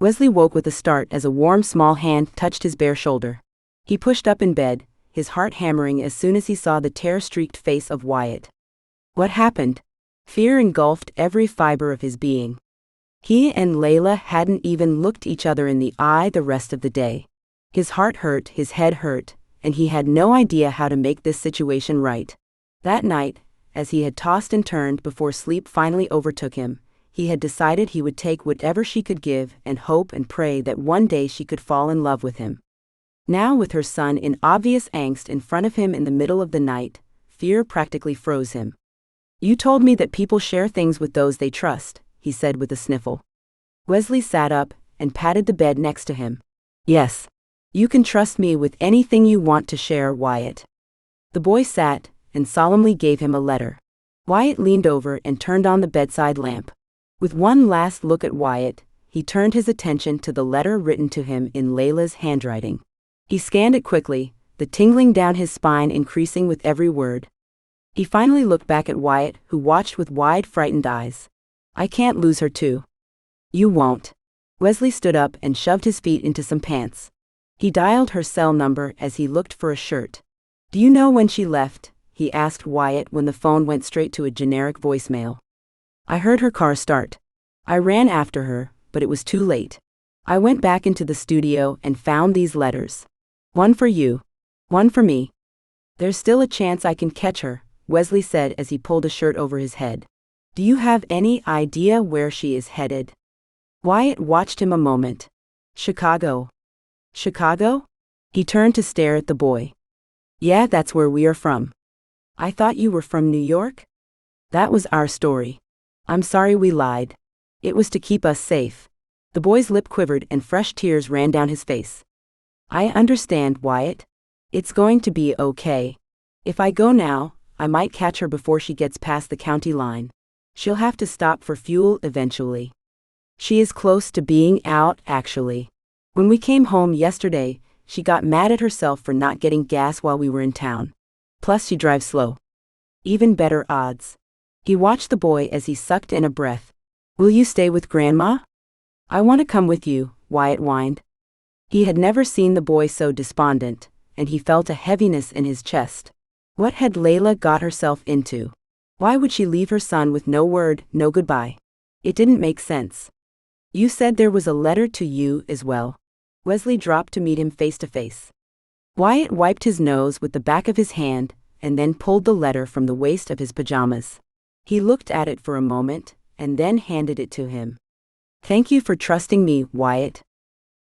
Wesley woke with a start as a warm small hand touched his bare shoulder. He pushed up in bed, his heart hammering as soon as he saw the tear-streaked face of Wyatt. What happened? Fear engulfed every fiber of his being. He and Layla hadn't even looked each other in the eye the rest of the day. His heart hurt, his head hurt, and he had no idea how to make this situation right. That night, as he had tossed and turned before sleep finally overtook him, he had decided he would take whatever she could give and hope and pray that one day she could fall in love with him. Now, with her son in obvious angst in front of him in the middle of the night, fear practically froze him. "You told me that people share things with those they trust," he said with a sniffle. Wesley sat up and patted the bed next to him. "Yes. You can trust me with anything you want to share, Wyatt." The boy sat and solemnly gave him a letter. Wyatt leaned over and turned on the bedside lamp. With one last look at Wyatt, he turned his attention to the letter written to him in Layla's handwriting. He scanned it quickly, the tingling down his spine increasing with every word. He finally looked back at Wyatt, who watched with wide, frightened eyes. "I can't lose her too." "You won't." Wesley stood up and shoved his feet into some pants. He dialed her cell number as he looked for a shirt. "Do you know when she left?" he asked Wyatt when the phone went straight to a generic voicemail. "I heard her car start. I ran after her, but it was too late. I went back into the studio and found these letters. One for you. One for me. There's still a chance I can catch her," Wesley said as he pulled a shirt over his head. "Do you have any idea where she is headed?" Wyatt watched him a moment. "Chicago." "Chicago?" He turned to stare at the boy. "Yeah, that's where we are from." "I thought you were from New York?" "That was our story. I'm sorry we lied. It was to keep us safe." The boy's lip quivered and fresh tears ran down his face. "I understand, Wyatt. It's going to be okay. If I go now, I might catch her before she gets past the county line. She'll have to stop for fuel eventually. She is close to being out, actually. When we came home yesterday, she got mad at herself for not getting gas while we were in town. Plus she drives slow. Even better odds." He watched the boy as he sucked in a breath. "Will you stay with Grandma?" "I want to come with you," Wyatt whined. He had never seen the boy so despondent, and he felt a heaviness in his chest. What had Layla got herself into? Why would she leave her son with no word, no goodbye? It didn't make sense. "You said there was a letter to you as well." Wesley dropped to meet him face to face. Wyatt wiped his nose with the back of his hand and then pulled the letter from the waist of his pajamas. He looked at it for a moment and then handed it to him. "Thank you for trusting me, Wyatt."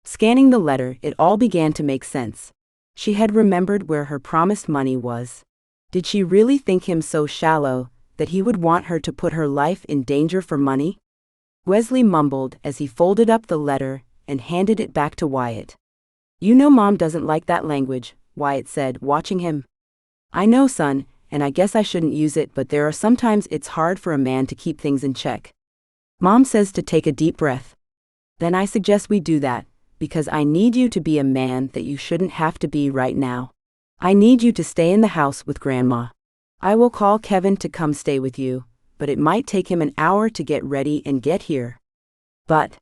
Scanning the letter, it all began to make sense. She had remembered where her promised money was. Did she really think him so shallow that he would want her to put her life in danger for money? Wesley mumbled as he folded up the letter and handed it back to Wyatt. "You know Mom doesn't like that language," Wyatt said, watching him. "I know, son, and I guess I shouldn't use it, but there are sometimes it's hard for a man to keep things in check. Mom says to take a deep breath. Then I suggest we do that, because I need you to be a man that you shouldn't have to be right now. I need you to stay in the house with Grandma. I will call Kevin to come stay with you, but it might take him an hour to get ready and get here. But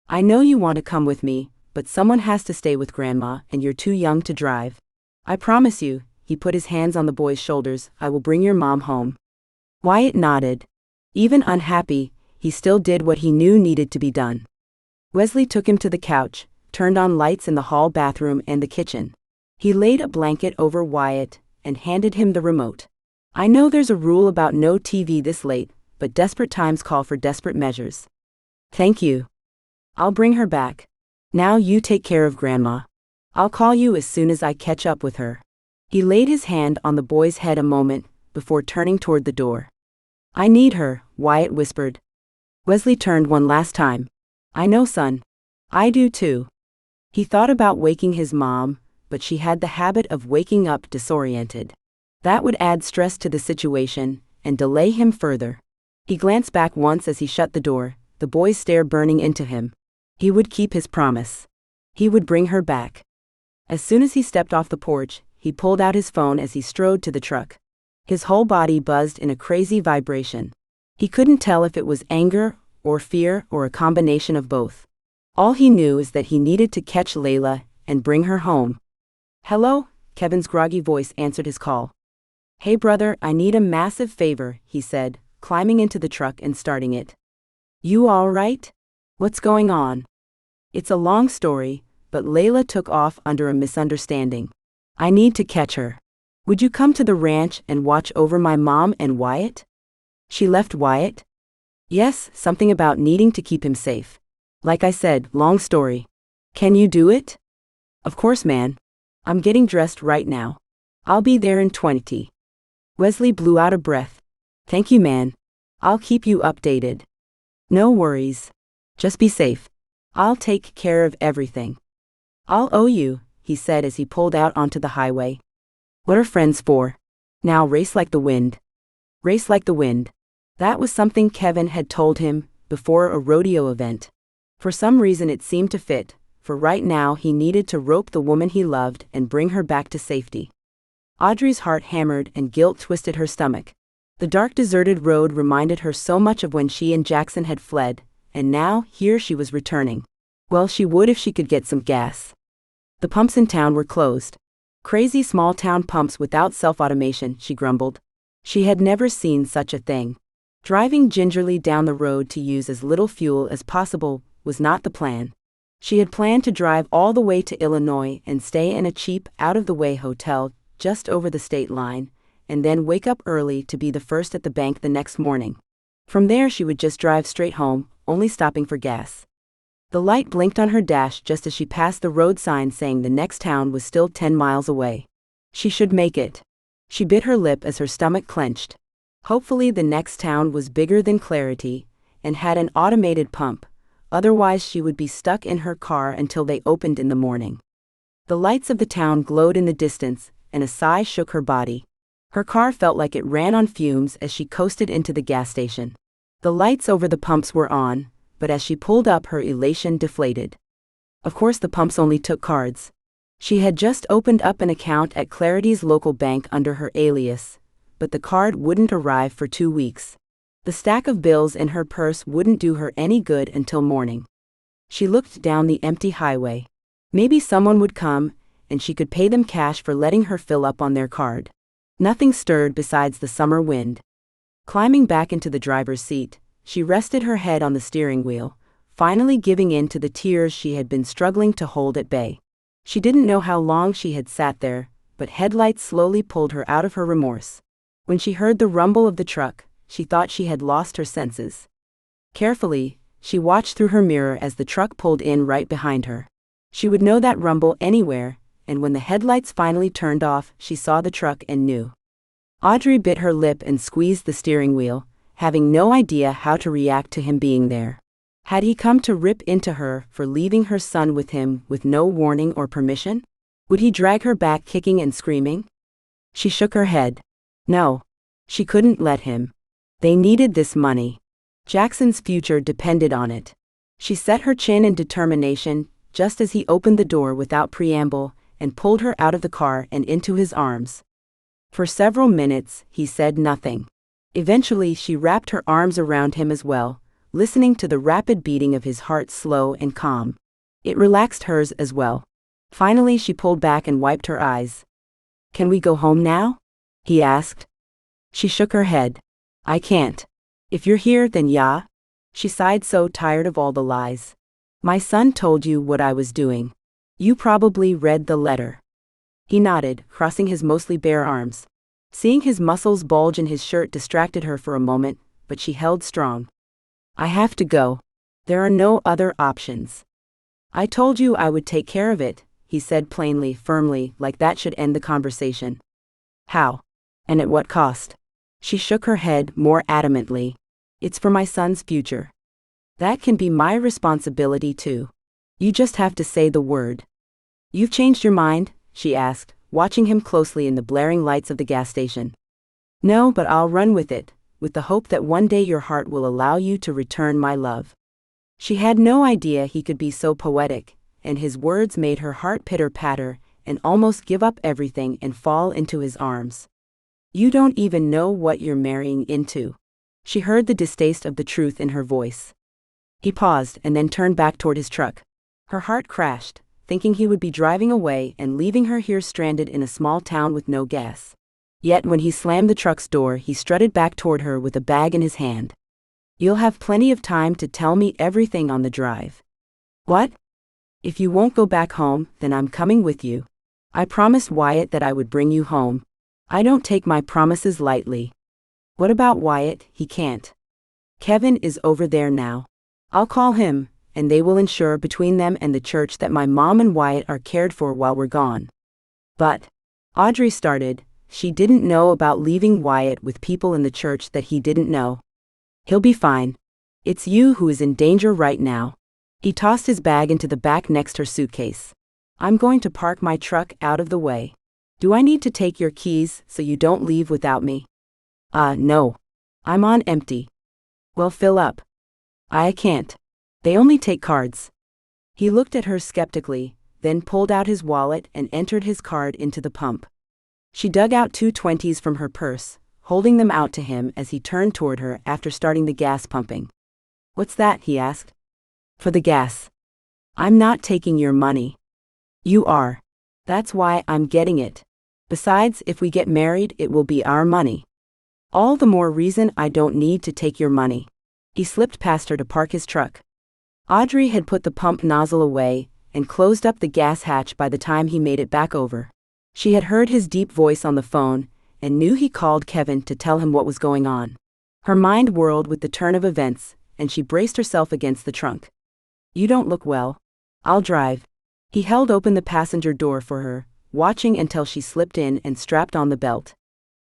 I know you want to come with me, but someone has to stay with Grandma, and you're too young to drive. I promise you," he put his hands on the boy's shoulders, "I will bring your mom home." Wyatt nodded. Even unhappy, he still did what he knew needed to be done. Wesley took him to the couch, turned on lights in the hall bathroom and the kitchen. He laid a blanket over Wyatt and handed him the remote. I know there's a rule about no TV this late, but desperate times call for desperate measures. Thank you. I'll bring her back. Now you take care of Grandma. I'll call you as soon as I catch up with her. He laid his hand on the boy's head a moment before turning toward the door. I need her, Wyatt whispered. Wesley turned one last time. I know, son. I do too. He thought about waking his mom, but she had the habit of waking up disoriented. That would add stress to the situation and delay him further. He glanced back once as he shut the door, the boy's stare burning into him. He would keep his promise. He would bring her back. As soon as he stepped off the porch, he pulled out his phone as he strode to the truck. His whole body buzzed in a crazy vibration. He couldn't tell if it was anger or fear or a combination of both. All he knew is that he needed to catch Layla and bring her home. Hello, Kevin's groggy voice answered his call. Hey brother, I need a massive favor, he said, climbing into the truck and starting it. You all right? What's going on? It's a long story, but Layla took off under a misunderstanding. I need to catch her. Would you come to the ranch and watch over my mom and Wyatt? She left Wyatt? Yes, something about needing to keep him safe. Like I said, long story. Can you do it? Of course, man. I'm getting dressed right now. I'll be there in 20. Wesley blew out a breath. Thank you, man. I'll keep you updated. No worries. Just be safe. I'll take care of everything. I'll owe you, he said as he pulled out onto the highway. What are friends for? Now race like the wind. Race like the wind. That was something Kevin had told him before a rodeo event. For some reason it seemed to fit, for right now he needed to rope the woman he loved and bring her back to safety. Audrey's heart hammered and guilt twisted her stomach. The dark deserted road reminded her so much of when she and Jackson had fled, and now here she was returning. Well, she would if she could get some gas. The pumps in town were closed. Crazy small-town pumps without self-automation, she grumbled. She had never seen such a thing. Driving gingerly down the road to use as little fuel as possible was not the plan. She had planned to drive all the way to Illinois and stay in a cheap, out-of-the-way hotel just over the state line, and then wake up early to be the first at the bank the next morning. From there she would just drive straight home, only stopping for gas. The light blinked on her dash just as she passed the road sign saying the next town was still 10 miles away. She should make it. She bit her lip as her stomach clenched. Hopefully the next town was bigger than Clarity and had an automated pump, otherwise she would be stuck in her car until they opened in the morning. The lights of the town glowed in the distance, and a sigh shook her body. Her car felt like it ran on fumes as she coasted into the gas station. The lights over the pumps were on, but as she pulled up her elation deflated. Of course the pumps only took cards. She had just opened up an account at Clarity's local bank under her alias, but the card wouldn't arrive for 2 weeks. The stack of bills in her purse wouldn't do her any good until morning. She looked down the empty highway. Maybe someone would come, and she could pay them cash for letting her fill up on their card. Nothing stirred besides the summer wind. Climbing back into the driver's seat, she rested her head on the steering wheel, finally giving in to the tears she had been struggling to hold at bay. She didn't know how long she had sat there, but headlights slowly pulled her out of her remorse. When she heard the rumble of the truck, she thought she had lost her senses. Carefully, she watched through her mirror as the truck pulled in right behind her. She would know that rumble anywhere, and when the headlights finally turned off, she saw the truck and knew. Audrey bit her lip and squeezed the steering wheel, having no idea how to react to him being there. Had he come to rip into her for leaving her son with him with no warning or permission? Would he drag her back kicking and screaming? She shook her head. No. She couldn't let him. They needed this money. Jackson's future depended on it. She set her chin in determination just as he opened the door without preamble and pulled her out of the car and into his arms. For several minutes, he said nothing. Eventually, she wrapped her arms around him as well, listening to the rapid beating of his heart slow and calm. It relaxed hers as well. Finally, she pulled back and wiped her eyes. Can we go home now? He asked. She shook her head. I can't. If you're here, then yeah. She sighed, so tired of all the lies. My son told you what I was doing. You probably read the letter. He nodded, crossing his mostly bare arms. Seeing his muscles bulge in his shirt distracted her for a moment, but she held strong. I have to go. There are no other options. I told you I would take care of it, he said plainly, firmly, like that should end the conversation. How? And at what cost? She shook her head more adamantly. It's for my son's future. That can be my responsibility too. You just have to say the word. You've changed your mind? She asked, watching him closely in the blaring lights of the gas station. No, but I'll run with it, with the hope that one day your heart will allow you to return my love. She had no idea he could be so poetic, and his words made her heart pitter-patter and almost give up everything and fall into his arms. You don't even know what you're marrying into. She heard the distaste of the truth in her voice. He paused and then turned back toward his truck. Her heart crashed, thinking he would be driving away and leaving her here stranded in a small town with no gas. Yet when he slammed the truck's door, he strutted back toward her with a bag in his hand. You'll have plenty of time to tell me everything on the drive. What? If you won't go back home, then I'm coming with you. I promised Wyatt that I would bring you home. I don't take my promises lightly. What about Wyatt? He can't. Kevin is over there now. I'll call him, and they will ensure between them and the church that my mom and Wyatt are cared for while we're gone. But, Audrey started, she didn't know about leaving Wyatt with people in the church that he didn't know. He'll be fine. It's you who is in danger right now. He tossed his bag into the back next her suitcase. I'm going to park my truck out of the way. Do I need to take your keys so you don't leave without me? No. I'm on empty. Well, fill up. I can't. They only take cards. He looked at her skeptically, then pulled out his wallet and entered his card into the pump. She dug out 2 20s from her purse, holding them out to him as he turned toward her after starting the gas pumping. What's that? He asked. For the gas. I'm not taking your money. You are. That's why I'm getting it. Besides, if we get married, it will be our money. All the more reason I don't need to take your money. He slipped past her to park his truck. Audrey had put the pump nozzle away and closed up the gas hatch by the time he made it back over. She had heard his deep voice on the phone and knew he called Kevin to tell him what was going on. Her mind whirled with the turn of events, and she braced herself against the trunk. You don't look well. I'll drive. He held open the passenger door for her, watching until she slipped in and strapped on the belt.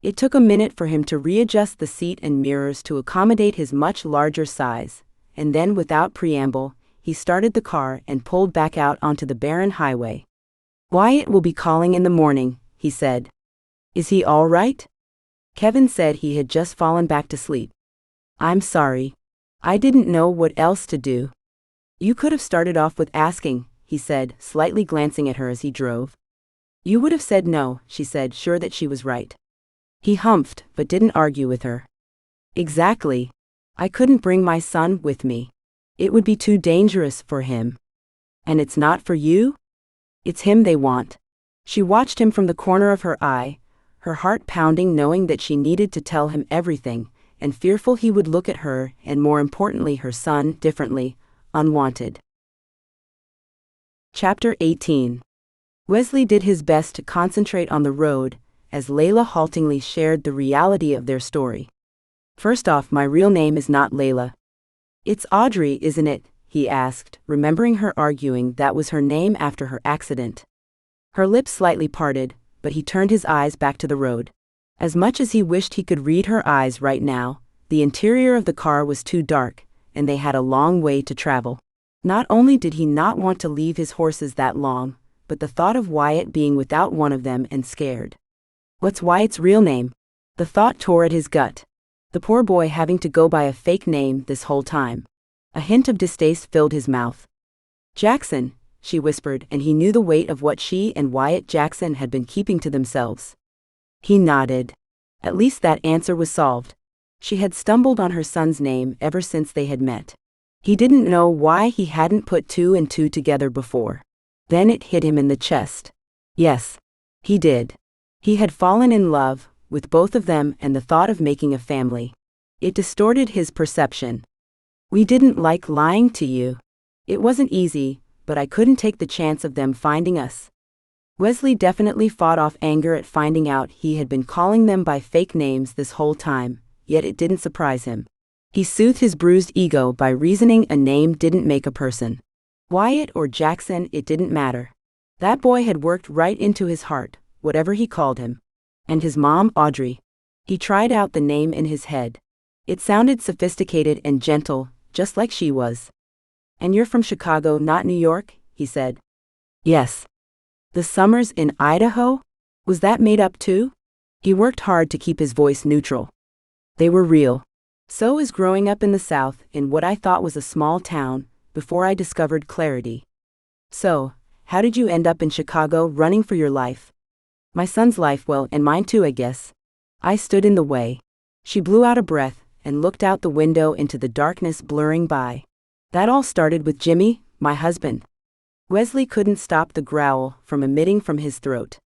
It took a minute for him to readjust the seat and mirrors to accommodate his much larger size, and then without preamble, he started the car and pulled back out onto the barren highway. Wyatt will be calling in the morning, he said. Is he all right? Kevin said he had just fallen back to sleep. I'm sorry. I didn't know what else to do. You could have started off with asking, he said, slightly glancing at her as he drove. You would have said no, she said, sure that she was right. He humphed, but didn't argue with her. Exactly. I couldn't bring my son with me. It would be too dangerous for him. And it's not for you? It's him they want. She watched him from the corner of her eye, her heart pounding knowing that she needed to tell him everything, and fearful he would look at her and more importantly her son differently, unwanted. Chapter 18. Wesley did his best to concentrate on the road, as Layla haltingly shared the reality of their story. First off, my real name is not Layla. It's Audrey, isn't it? He asked, remembering her arguing that was her name after her accident. Her lips slightly parted, but he turned his eyes back to the road. As much as he wished he could read her eyes right now, the interior of the car was too dark, and they had a long way to travel. Not only did he not want to leave his horses that long, but the thought of Wyatt being without one of them and scared. What's Wyatt's real name? The thought tore at his gut. The poor boy having to go by a fake name this whole time. A hint of distaste filled his mouth. Jackson, she whispered, and he knew the weight of what she and Wyatt Jackson had been keeping to themselves. He nodded. At least that answer was solved. She had stumbled on her son's name ever since they had met. He didn't know why he hadn't put 2 and 2 together before. Then it hit him in the chest. Yes, he did. He had fallen in love with both of them and the thought of making a family. It distorted his perception. We didn't like lying to you. It wasn't easy, but I couldn't take the chance of them finding us. Wesley definitely fought off anger at finding out he had been calling them by fake names this whole time, yet it didn't surprise him. He soothed his bruised ego by reasoning a name didn't make a person. Wyatt or Jackson, it didn't matter. That boy had worked right into his heart, whatever he called him. And his mom, Audrey. He tried out the name in his head. It sounded sophisticated and gentle, just like she was. "And you're from Chicago, not New York?" he said. "Yes." "The summers in Idaho? Was that made up too?" He worked hard to keep his voice neutral. "They were real. So is growing up in the South, in what I thought was a small town, before I discovered clarity." "So, how did you end up in Chicago running for your life?" "My son's life, well, and mine too, I guess. I stood in the way." She blew out a breath and looked out the window into the darkness blurring by. "That all started with Jimmy, my husband." Wesley couldn't stop the growl from emitting from his throat.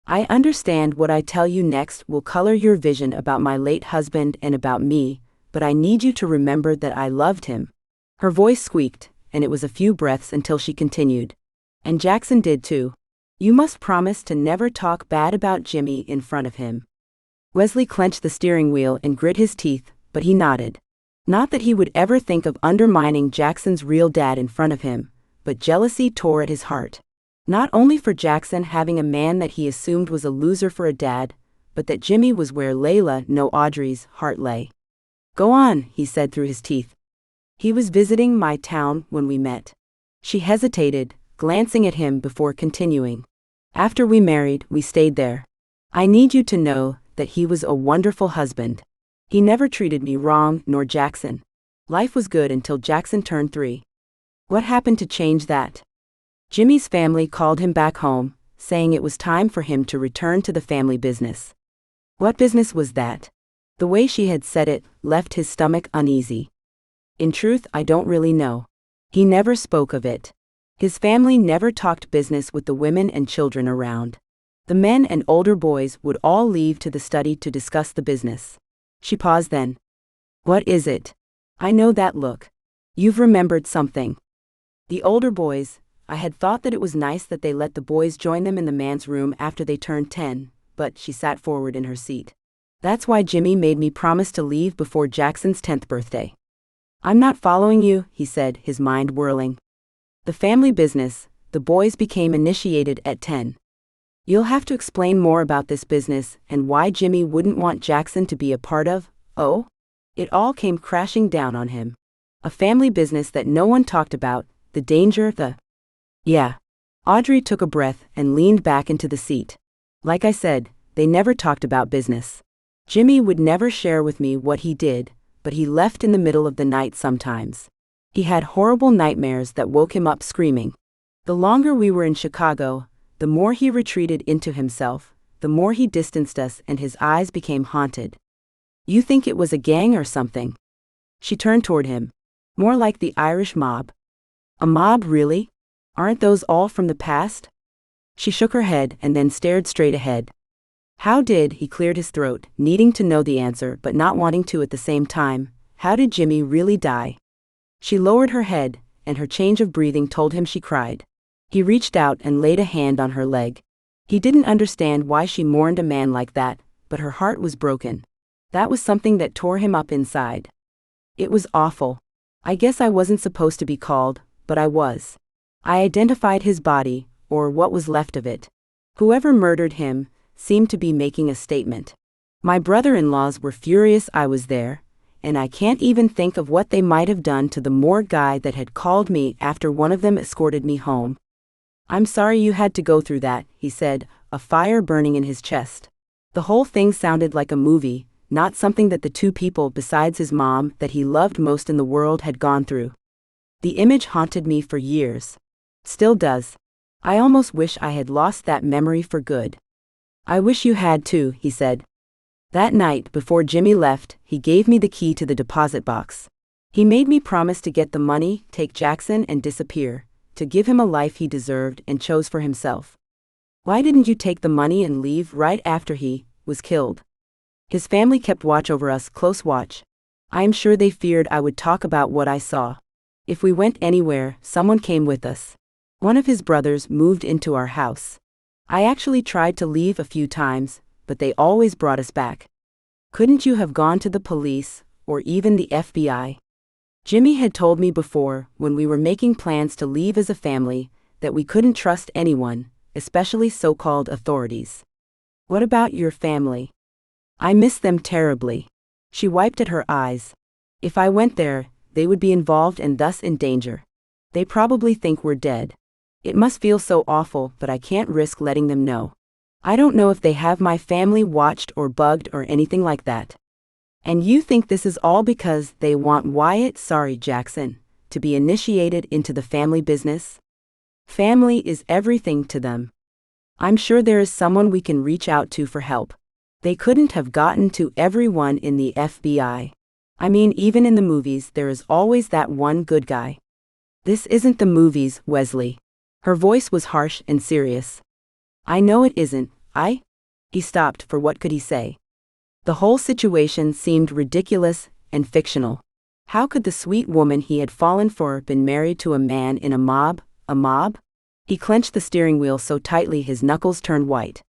"I understand what I tell you next will color your vision about my late husband and about me, but I need you to remember that I loved him." Her voice squeaked, and it was a few breaths until she continued. "And Jackson did too. You must promise to never talk bad about Jimmy in front of him." Wesley clenched the steering wheel and grit his teeth, but he nodded. Not that he would ever think of undermining Jackson's real dad in front of him, but jealousy tore at his heart. Not only for Jackson having a man that he assumed was a loser for a dad, but that Jimmy was where Layla, no Audrey's, heart lay. "Go on," he said through his teeth. "He was visiting my town when we met." She hesitated, glancing at him before continuing. "After we married, we stayed there. I need you to know that he was a wonderful husband. He never treated me wrong, nor Jackson. Life was good until Jackson turned 3. What happened to change that?" Jimmy's family called him back home, saying it was time for him to return to the family business. What business was that? The way she had said it left his stomach uneasy. "In truth, I don't really know. He never spoke of it. His family never talked business with the women and children around. The men and older boys would all leave to the study to discuss the business." She paused then. "What is it? I know that look. You've remembered something." "The older boys, I had thought that it was nice that they let the boys join them in the man's room after they turned 10, but," she sat forward in her seat. "That's why Jimmy made me promise to leave before Jackson's 10th birthday." "I'm not following you," he said, his mind whirling. "The family business, the boys became initiated at 10. You'll have to explain more about this business and why Jimmy wouldn't want Jackson to be a part of." "Oh?" It all came crashing down on him. A family business that no one talked about, the danger, Yeah. Audrey took a breath and leaned back into the seat. "Like I said, they never talked about business. Jimmy would never share with me what he did, but he left in the middle of the night sometimes. He had horrible nightmares that woke him up screaming. The longer we were in Chicago, the more he retreated into himself, the more he distanced us, and his eyes became haunted." "You think it was a gang or something?" She turned toward him. "More like the Irish mob." "A mob, really? Aren't those all from the past?" She shook her head and then stared straight ahead. "How did," he cleared his throat, needing to know the answer but not wanting to at the same time, "how did Jimmy really die?" She lowered her head, and her change of breathing told him she cried. He reached out and laid a hand on her leg. He didn't understand why she mourned a man like that, but her heart was broken. That was something that tore him up inside. "It was awful. I guess I wasn't supposed to be called, but I was. I identified his body, or what was left of it. Whoever murdered him seemed to be making a statement. My brother-in-laws were furious I was there, and I can't even think of what they might have done to the morgue guy that had called me after one of them escorted me home." "I'm sorry you had to go through that," he said, a fire burning in his chest. The whole thing sounded like a movie, not something that the two people besides his mom that he loved most in the world had gone through. "The image haunted me for years. Still does. I almost wish I had lost that memory for good." "I wish you had too," he said. "That night before Jimmy left, he gave me the key to the deposit box. He made me promise to get the money, take Jackson, and disappear, to give him a life he deserved and chose for himself." "Why didn't you take the money and leave right after he was killed?" "His family kept watch over us, close watch. I am sure they feared I would talk about what I saw. If we went anywhere, someone came with us. One of his brothers moved into our house. I actually tried to leave a few times, but they always brought us back. Couldn't you have gone to the police, or even the FBI? Jimmy had told me before, when we were making plans to leave as a family, that we couldn't trust anyone, especially so-called authorities. What about your family? I miss them terribly. She wiped at her eyes. If I went there, they would be involved and thus in danger. They probably think we're dead. It must feel so awful, but I can't risk letting them know. I don't know if they have my family watched or bugged or anything like that. And you think this is all because they want Wyatt, sorry Jackson, to be initiated into the family business? Family is everything to them. I'm sure there is someone we can reach out to for help. They couldn't have gotten to everyone in the FBI. I mean, even in the movies, there is always that one good guy. This isn't the movies, Wesley. Her voice was harsh and serious. I know it isn't, He stopped, for what could he say? The whole situation seemed ridiculous and fictional. How could the sweet woman he had fallen for been married to a man in a mob? He clenched the steering wheel so tightly his knuckles turned white.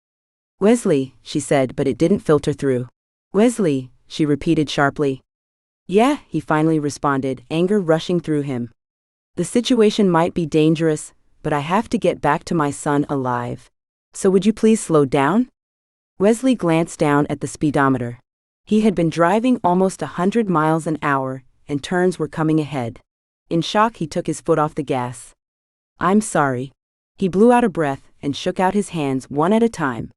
Wesley, she said, but it didn't filter through. Wesley, she repeated sharply. Yeah, he finally responded, anger rushing through him. The situation might be dangerous, but I have to get back to my son alive. So would you please slow down? Wesley glanced down at the speedometer. He had been driving almost 100 miles an hour, and turns were coming ahead. In shock, he took his foot off the gas. I'm sorry. He blew out a breath and shook out his hands one at a time.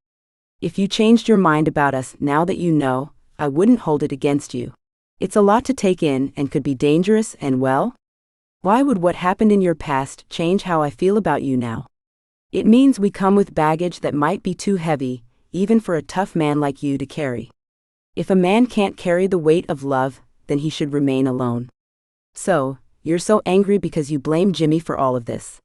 If you changed your mind about us now that you know, I wouldn't hold it against you. It's a lot to take in and could be dangerous and well? Why would what happened in your past change how I feel about you now? It means we come with baggage that might be too heavy, even for a tough man like you to carry. If a man can't carry the weight of love, then he should remain alone. So, you're so angry because you blame Jimmy for all of this.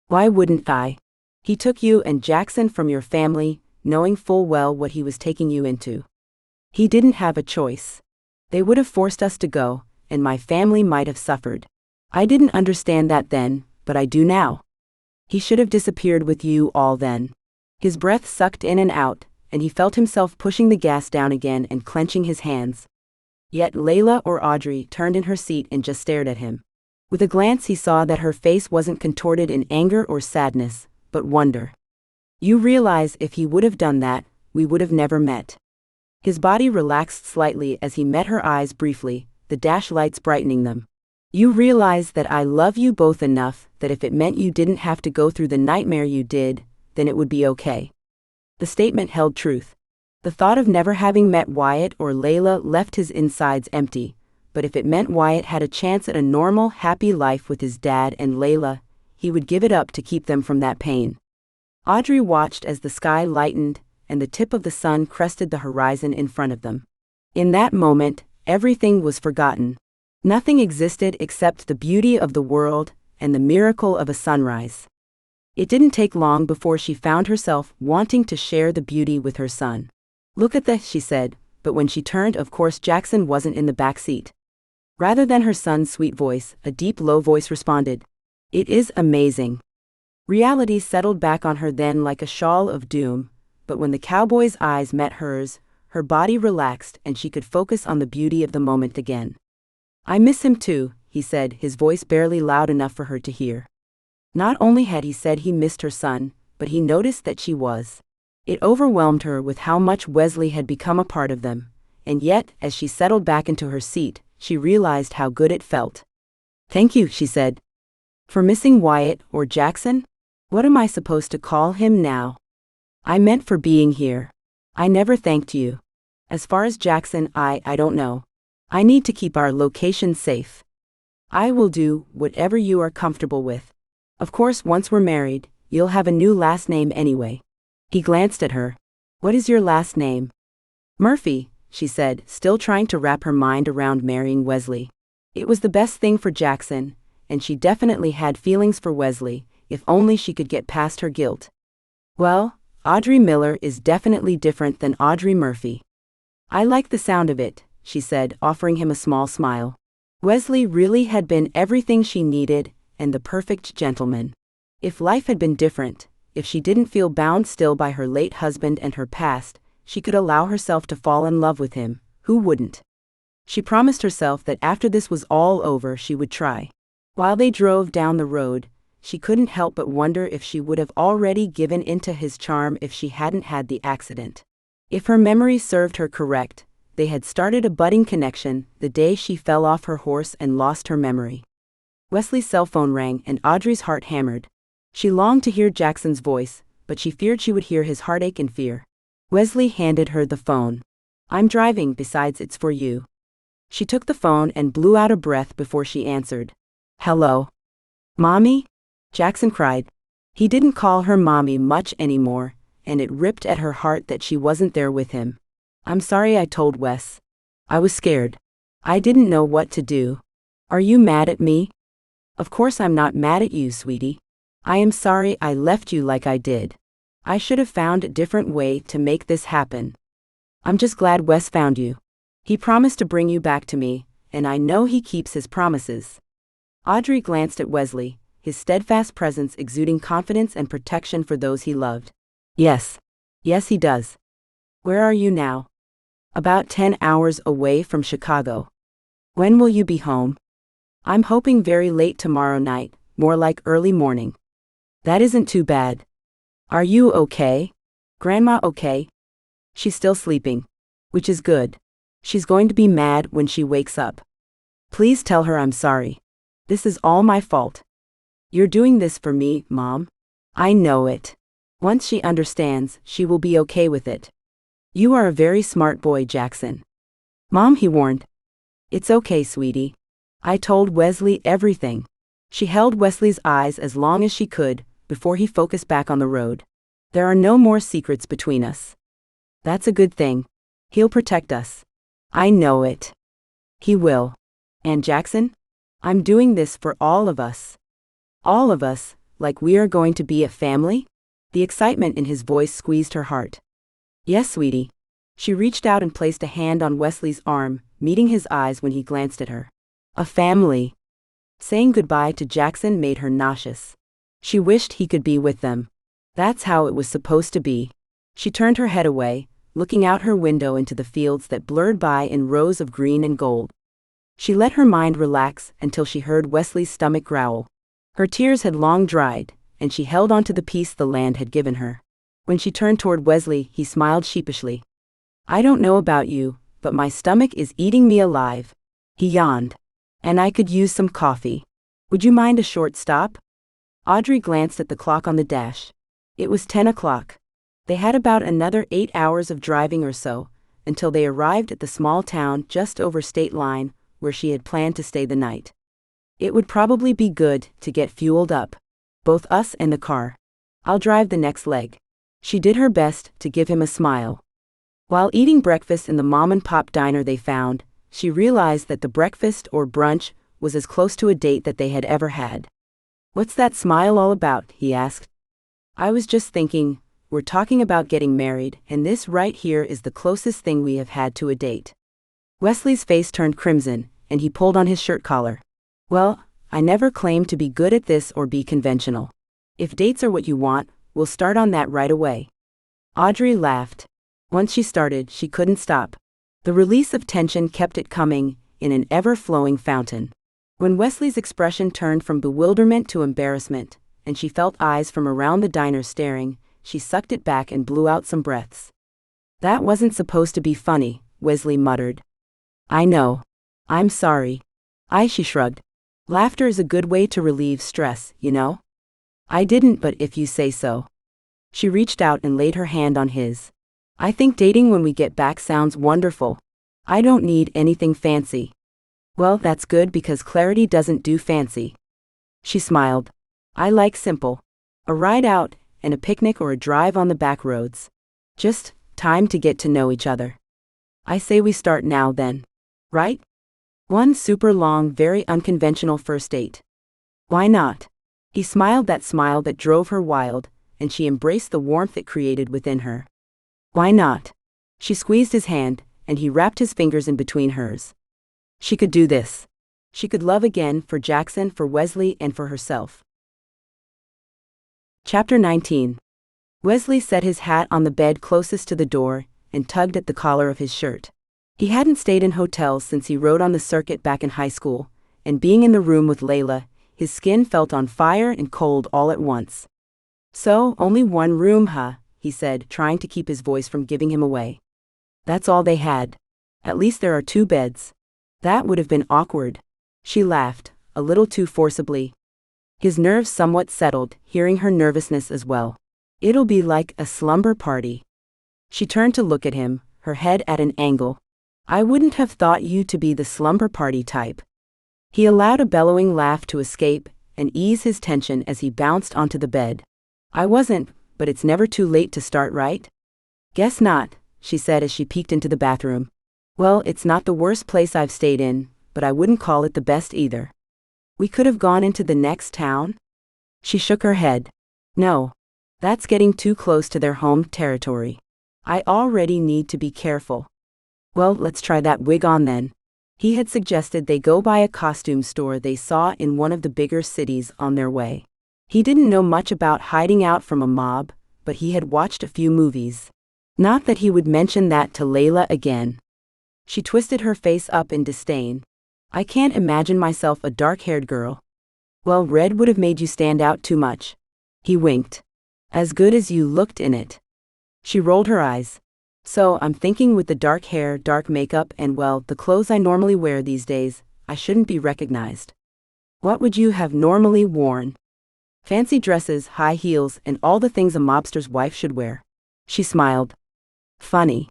Why wouldn't I? He took you and Jackson from your family, knowing full well what he was taking you into. He didn't have a choice. They would have forced us to go, and my family might have suffered. I didn't understand that then, but I do now. He should have disappeared with you all then. His breath sucked in and out, and he felt himself pushing the gas down again and clenching his hands. Yet Layla or Audrey turned in her seat and just stared at him. With a glance he saw that her face wasn't contorted in anger or sadness, but wonder. You realize if he would have done that, we would have never met. His body relaxed slightly as he met her eyes briefly, the dash lights brightening them. You realize that I love you both enough that if it meant you didn't have to go through the nightmare you did, then it would be okay. The statement held truth. The thought of never having met Wyatt or Layla left his insides empty, but if it meant Wyatt had a chance at a normal, happy life with his dad and Layla, he would give it up to keep them from that pain. Audrey watched as the sky lightened and the tip of the sun crested the horizon in front of them. In that moment, everything was forgotten. Nothing existed except the beauty of the world and the miracle of a sunrise. It didn't take long before she found herself wanting to share the beauty with her son. Look at this, she said, but when she turned, of course Jackson wasn't in the back seat. Rather than her son's sweet voice, a deep low voice responded. It is amazing. Reality settled back on her then like a shawl of doom, but when the cowboy's eyes met hers, her body relaxed and she could focus on the beauty of the moment again. I miss him too, he said, his voice barely loud enough for her to hear. Not only had he said he missed her son, but he noticed that she was. It overwhelmed her with how much Wesley had become a part of them, and yet, as she settled back into her seat, she realized how good it felt. Thank you, she said. For missing Wyatt or Jackson? What am I supposed to call him now? I meant for being here. I never thanked you. As far as Jackson, I don't know. I need to keep our location safe. I will do whatever you are comfortable with. Of course, once we're married, you'll have a new last name anyway. He glanced at her. What is your last name? Murphy, she said, still trying to wrap her mind around marrying Wesley. It was the best thing for Jackson, and she definitely had feelings for Wesley, if only she could get past her guilt. Well, Audrey Miller is definitely different than Audrey Murphy. I like the sound of it, she said, offering him a small smile. Wesley really had been everything she needed, and the perfect gentleman. If life had been different, if she didn't feel bound still by her late husband and her past, she could allow herself to fall in love with him. Who wouldn't? She promised herself that after this was all over she would try. While they drove down the road, she couldn't help but wonder if she would have already given into his charm if she hadn't had the accident. If her memory served her correct, they had started a budding connection the day she fell off her horse and lost her memory. Wesley's cell phone rang and Audrey's heart hammered. She longed to hear Jackson's voice, but she feared she would hear his heartache and fear. Wesley handed her the phone. "I'm driving, besides it's for you." She took the phone and blew out a breath before she answered. "Hello? Mommy?" Jackson cried. He didn't call her mommy much anymore, and it ripped at her heart that she wasn't there with him. "I'm sorry I told Wes. I was scared. I didn't know what to do. Are you mad at me?" "Of course I'm not mad at you, sweetie. I am sorry I left you like I did. I should have found a different way to make this happen. I'm just glad Wes found you. He promised to bring you back to me, and I know he keeps his promises." Audrey glanced at Wesley, his steadfast presence exuding confidence and protection for those he loved. Yes, he does. "Where are you now?" "About 10 hours away from Chicago." "When will you be home?" "I'm hoping very late tomorrow night, more like early morning." "That isn't too bad. Are you okay? Grandma okay?" "She's still sleeping. Which is good. She's going to be mad when she wakes up. Please tell her I'm sorry. This is all my fault. You're doing this for me, Mom. I know it. Once she understands, she will be okay with it." "You are a very smart boy, Jackson." "Mom," he warned. "It's okay, sweetie. I told Wesley everything." She held Wesley's eyes as long as she could, before he focused back on the road. "There are no more secrets between us." "That's a good thing. He'll protect us." "I know it. He will. And Jackson? I'm doing this for all of us." "All of us, like we are going to be a family?" The excitement in his voice squeezed her heart. "Yes, sweetie." She reached out and placed a hand on Wesley's arm, meeting his eyes when he glanced at her. "A family." Saying goodbye to Jackson made her nauseous. She wished he could be with them. That's how it was supposed to be. She turned her head away, looking out her window into the fields that blurred by in rows of green and gold. She let her mind relax until she heard Wesley's stomach growl. Her tears had long dried, and she held on to the peace the land had given her. When she turned toward Wesley, he smiled sheepishly. "I don't know about you, but my stomach is eating me alive." He yawned. "And I could use some coffee. Would you mind a short stop?" Audrey glanced at the clock on the dash. It was 10 o'clock. They had about another 8 hours of driving or so, until they arrived at the small town just over state line, where she had planned to stay the night. "It would probably be good to get fueled up. Both us and the car. I'll drive the next leg." She did her best to give him a smile. While eating breakfast in the mom-and-pop diner they found, she realized that the breakfast or brunch was as close to a date that they had ever had. "What's that smile all about?" he asked. "I was just thinking, we're talking about getting married, and this right here is the closest thing we have had to a date." Wesley's face turned crimson, and he pulled on his shirt collar. "Well, I never claimed to be good at this or be conventional. If dates are what you want, we'll start on that right away." Audrey laughed. Once she started, she couldn't stop. The release of tension kept it coming, in an ever-flowing fountain. When Wesley's expression turned from bewilderment to embarrassment, and she felt eyes from around the diner staring, she sucked it back and blew out some breaths. "That wasn't supposed to be funny," Wesley muttered. "I know. I'm sorry." She shrugged. "Laughter is a good way to relieve stress, you know?" "I didn't, but if you say so." She reached out and laid her hand on his. "I think dating when we get back sounds wonderful. I don't need anything fancy." "Well, that's good because Clarity doesn't do fancy." She smiled. "I like simple. A ride out, and a picnic or a drive on the back roads. Just time to get to know each other." "I say we start now then. Right? One super long, very unconventional first date." "Why not?" He smiled that smile that drove her wild, and she embraced the warmth it created within her. "Why not?" She squeezed his hand, and he wrapped his fingers in between hers. She could do this. She could love again, for Jackson, for Wesley, and for herself. Chapter 19. Wesley set his hat on the bed closest to the door and tugged at the collar of his shirt. He hadn't stayed in hotels since he rode on the circuit back in high school, and being in the room with Layla, his skin felt on fire and cold all at once. "So, only one room, huh?" he said, trying to keep his voice from giving him away. "That's all they had. At least there are 2 beds. That would have been awkward." She laughed, a little too forcibly. His nerves somewhat settled, hearing her nervousness as well. "It'll be like a slumber party." She turned to look at him, her head at an angle. "I wouldn't have thought you to be the slumber party type." He allowed a bellowing laugh to escape and ease his tension as he bounced onto the bed. "I wasn't, but it's never too late to start, right?" "Guess not," she said as she peeked into the bathroom. "Well, it's not the worst place I've stayed in, but I wouldn't call it the best either." "We could have gone into the next town?" She shook her head. "No. That's getting too close to their home territory. I already need to be careful." "Well, let's try that wig on then." He had suggested they go by a costume store they saw in one of the bigger cities on their way. He didn't know much about hiding out from a mob, but he had watched a few movies. Not that he would mention that to Layla again. She twisted her face up in disdain. "I can't imagine myself a dark-haired girl." "Well, red would have made you stand out too much." He winked. "As good as you looked in it." She rolled her eyes. "So, I'm thinking with the dark hair, dark makeup, and well, the clothes I normally wear these days, I shouldn't be recognized." "What would you have normally worn?" "Fancy dresses, high heels, and all the things a mobster's wife should wear." She smiled. "Funny.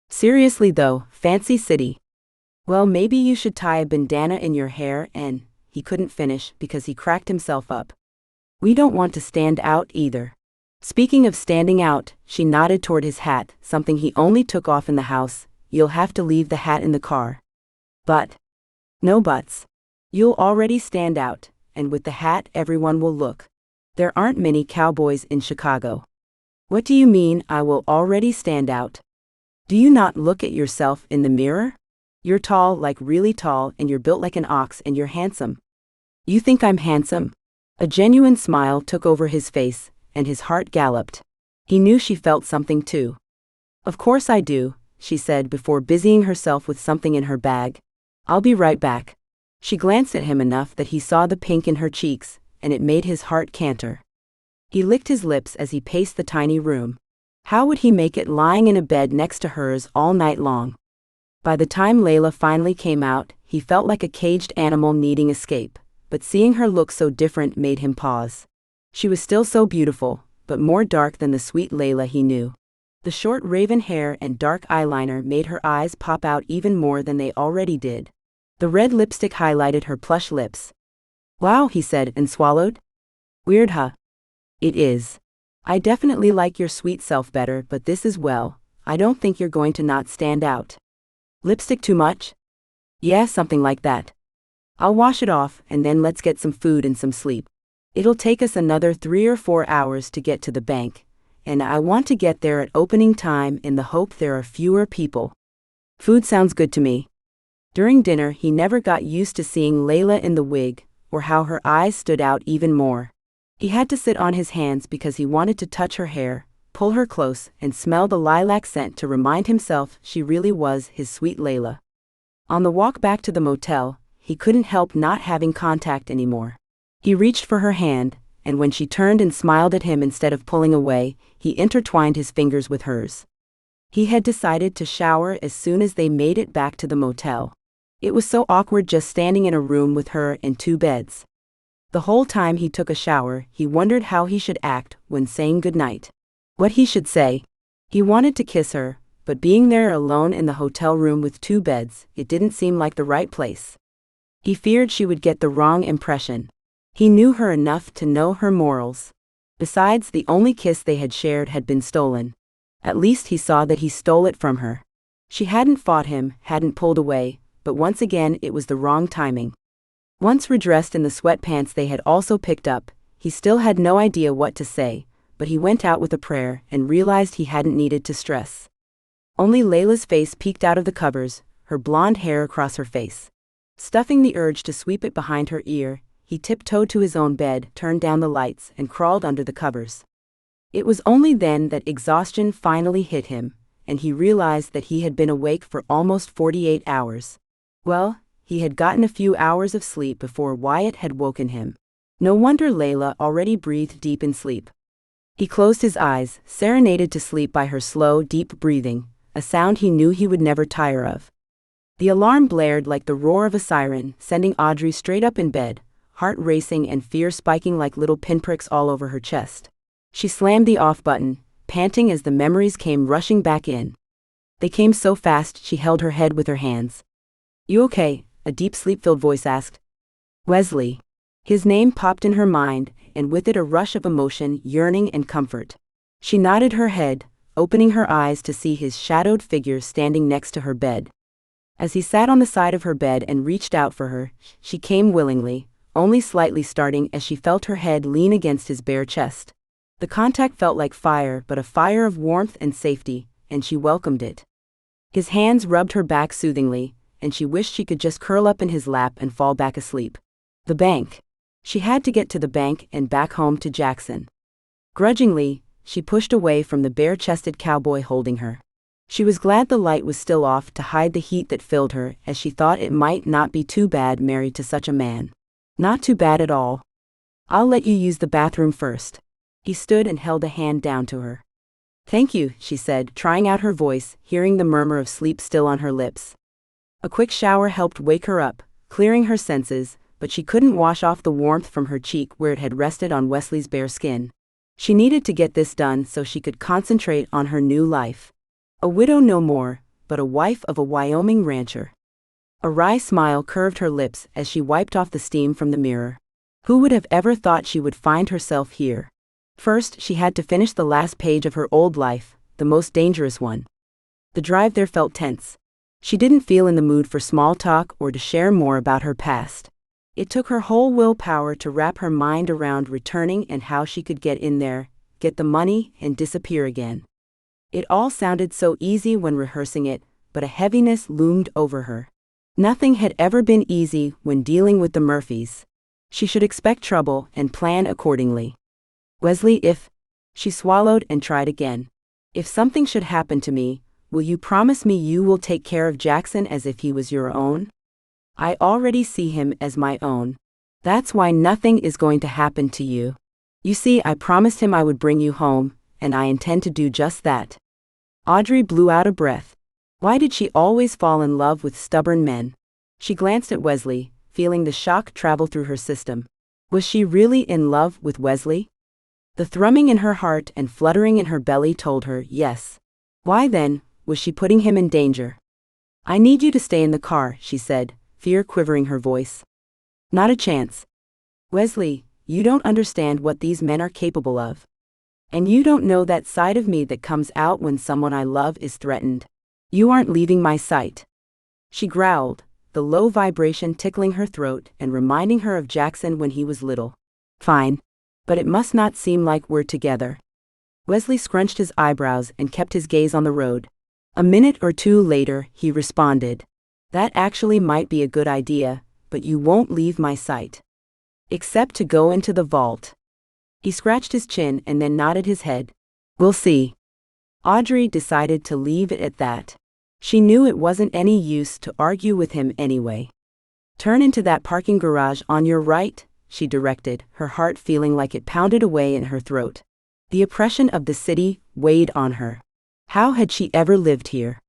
Seriously though, fancy city." "Well, maybe you should tie a bandana in your hair and," he couldn't finish because he cracked himself up. "We don't want to stand out either." Speaking of standing out, she nodded toward his hat, something he only took off in the house. "You'll have to leave the hat in the car." "But." "No buts. You'll already stand out, and with the hat everyone will look. There aren't many cowboys in Chicago." "What do you mean I will already stand out?" "Do you not look at yourself in the mirror? You're tall, like really tall, and you're built like an ox, and you're handsome." "You think I'm handsome?" A genuine smile took over his face, and his heart galloped. He knew she felt something too. "Of course I do," she said before busying herself with something in her bag. "I'll be right back." She glanced at him enough that he saw the pink in her cheeks, and it made his heart canter. He licked his lips as he paced the tiny room. How would he make it lying in a bed next to hers all night long? By the time Layla finally came out, he felt like a caged animal needing escape, but seeing her look so different made him pause. She was still so beautiful, but more dark than the sweet Layla he knew. The short raven hair and dark eyeliner made her eyes pop out even more than they already did. The red lipstick highlighted her plush lips. "Wow," he said and swallowed. "Weird, huh?" "It is. I definitely like your sweet self better, but this is well, I don't think you're going to not stand out." "Lipstick too much?" "Yeah, something like that." "I'll wash it off, and then let's get some food and some sleep. It'll take us another 3 or 4 hours to get to the bank, and I want to get there at opening time in the hope there are fewer people." "Food sounds good to me." During dinner he never got used to seeing Layla in the wig, or how her eyes stood out even more. He had to sit on his hands because he wanted to touch her hair, pull her close, and smell the lilac scent to remind himself she really was his sweet Layla. On the walk back to the motel, he couldn't help not having contact anymore. He reached for her hand, and when she turned and smiled at him instead of pulling away, he intertwined his fingers with hers. He had decided to shower as soon as they made it back to the motel. It was so awkward just standing in a room with her in 2 beds. The whole time he took a shower, he wondered how he should act when saying goodnight. What he should say. He wanted to kiss her, but being there alone in the hotel room with 2 beds, it didn't seem like the right place. He feared she would get the wrong impression. He knew her enough to know her morals. Besides, the only kiss they had shared had been stolen. At least he saw that he stole it from her. She hadn't fought him, hadn't pulled away, but once again it was the wrong timing. Once redressed in the sweatpants they had also picked up, he still had no idea what to say, but he went out with a prayer and realized he hadn't needed to stress. Only Layla's face peeked out of the covers, her blonde hair across her face. Stuffing the urge to sweep it behind her ear, he tiptoed to his own bed, turned down the lights, and crawled under the covers. It was only then that exhaustion finally hit him, and he realized that he had been awake for almost 48 hours. Well, he had gotten a few hours of sleep before Wyatt had woken him. No wonder Layla already breathed deep in sleep. He closed his eyes, serenaded to sleep by her slow, deep breathing, a sound he knew he would never tire of. The alarm blared like the roar of a siren, sending Audrey straight up in bed, heart racing and fear spiking like little pinpricks all over her chest. She slammed the off button, panting as the memories came rushing back in. They came so fast she held her head with her hands. "You okay?" a deep sleep-filled voice asked. "Wesley." His name popped in her mind, and with it a rush of emotion, yearning and comfort. She nodded her head, opening her eyes to see his shadowed figure standing next to her bed. As he sat on the side of her bed and reached out for her, she came willingly, only slightly starting as she felt her head lean against his bare chest. The contact felt like fire, but a fire of warmth and safety, and she welcomed it. His hands rubbed her back soothingly, and she wished she could just curl up in his lap and fall back asleep. The bank. She had to get to the bank and back home to Jackson. Grudgingly, she pushed away from the bare-chested cowboy holding her. She was glad the light was still off to hide the heat that filled her, as she thought it might not be too bad married to such a man. Not too bad at all. "I'll let you use the bathroom first." He stood and held a hand down to her. "Thank you," she said, trying out her voice, hearing the murmur of sleep still on her lips. A quick shower helped wake her up, clearing her senses, but she couldn't wash off the warmth from her cheek where it had rested on Wesley's bare skin. She needed to get this done so she could concentrate on her new life. A widow no more, but a wife of a Wyoming rancher. A wry smile curved her lips as she wiped off the steam from the mirror. Who would have ever thought she would find herself here? First, she had to finish the last page of her old life, the most dangerous one. The drive there felt tense. She didn't feel in the mood for small talk or to share more about her past. It took her whole willpower to wrap her mind around returning and how she could get in there, get the money, and disappear again. It all sounded so easy when rehearsing it, but a heaviness loomed over her. Nothing had ever been easy when dealing with the Murphys. She should expect trouble and plan accordingly. "Wesley, if..." She swallowed and tried again. "If something should happen to me, will you promise me you will take care of Jackson as if he was your own?" "I already see him as my own. That's why nothing is going to happen to you. You see, I promised him I would bring you home, and I intend to do just that." Audrey blew out a breath. Why did she always fall in love with stubborn men? She glanced at Wesley, feeling the shock travel through her system. Was she really in love with Wesley? The thrumming in her heart and fluttering in her belly told her yes. Why then was she putting him in danger? "I need you to stay in the car," she said, fear quivering her voice. "Not a chance. Wesley, you don't understand what these men are capable of. And you don't know that side of me that comes out when someone I love is threatened. You aren't leaving my sight." She growled, the low vibration tickling her throat and reminding her of Jackson when he was little. "Fine. But it must not seem like we're together." Wesley scrunched his eyebrows and kept his gaze on the road. A minute or two later, he responded. "That actually might be a good idea, but you won't leave my sight. Except to go into the vault." He scratched his chin and then nodded his head. "We'll see." Audrey decided to leave it at that. She knew it wasn't any use to argue with him anyway. "Turn into that parking garage on your right," she directed, her heart feeling like it pounded away in her throat. The oppression of the city weighed on her. How had she ever lived here?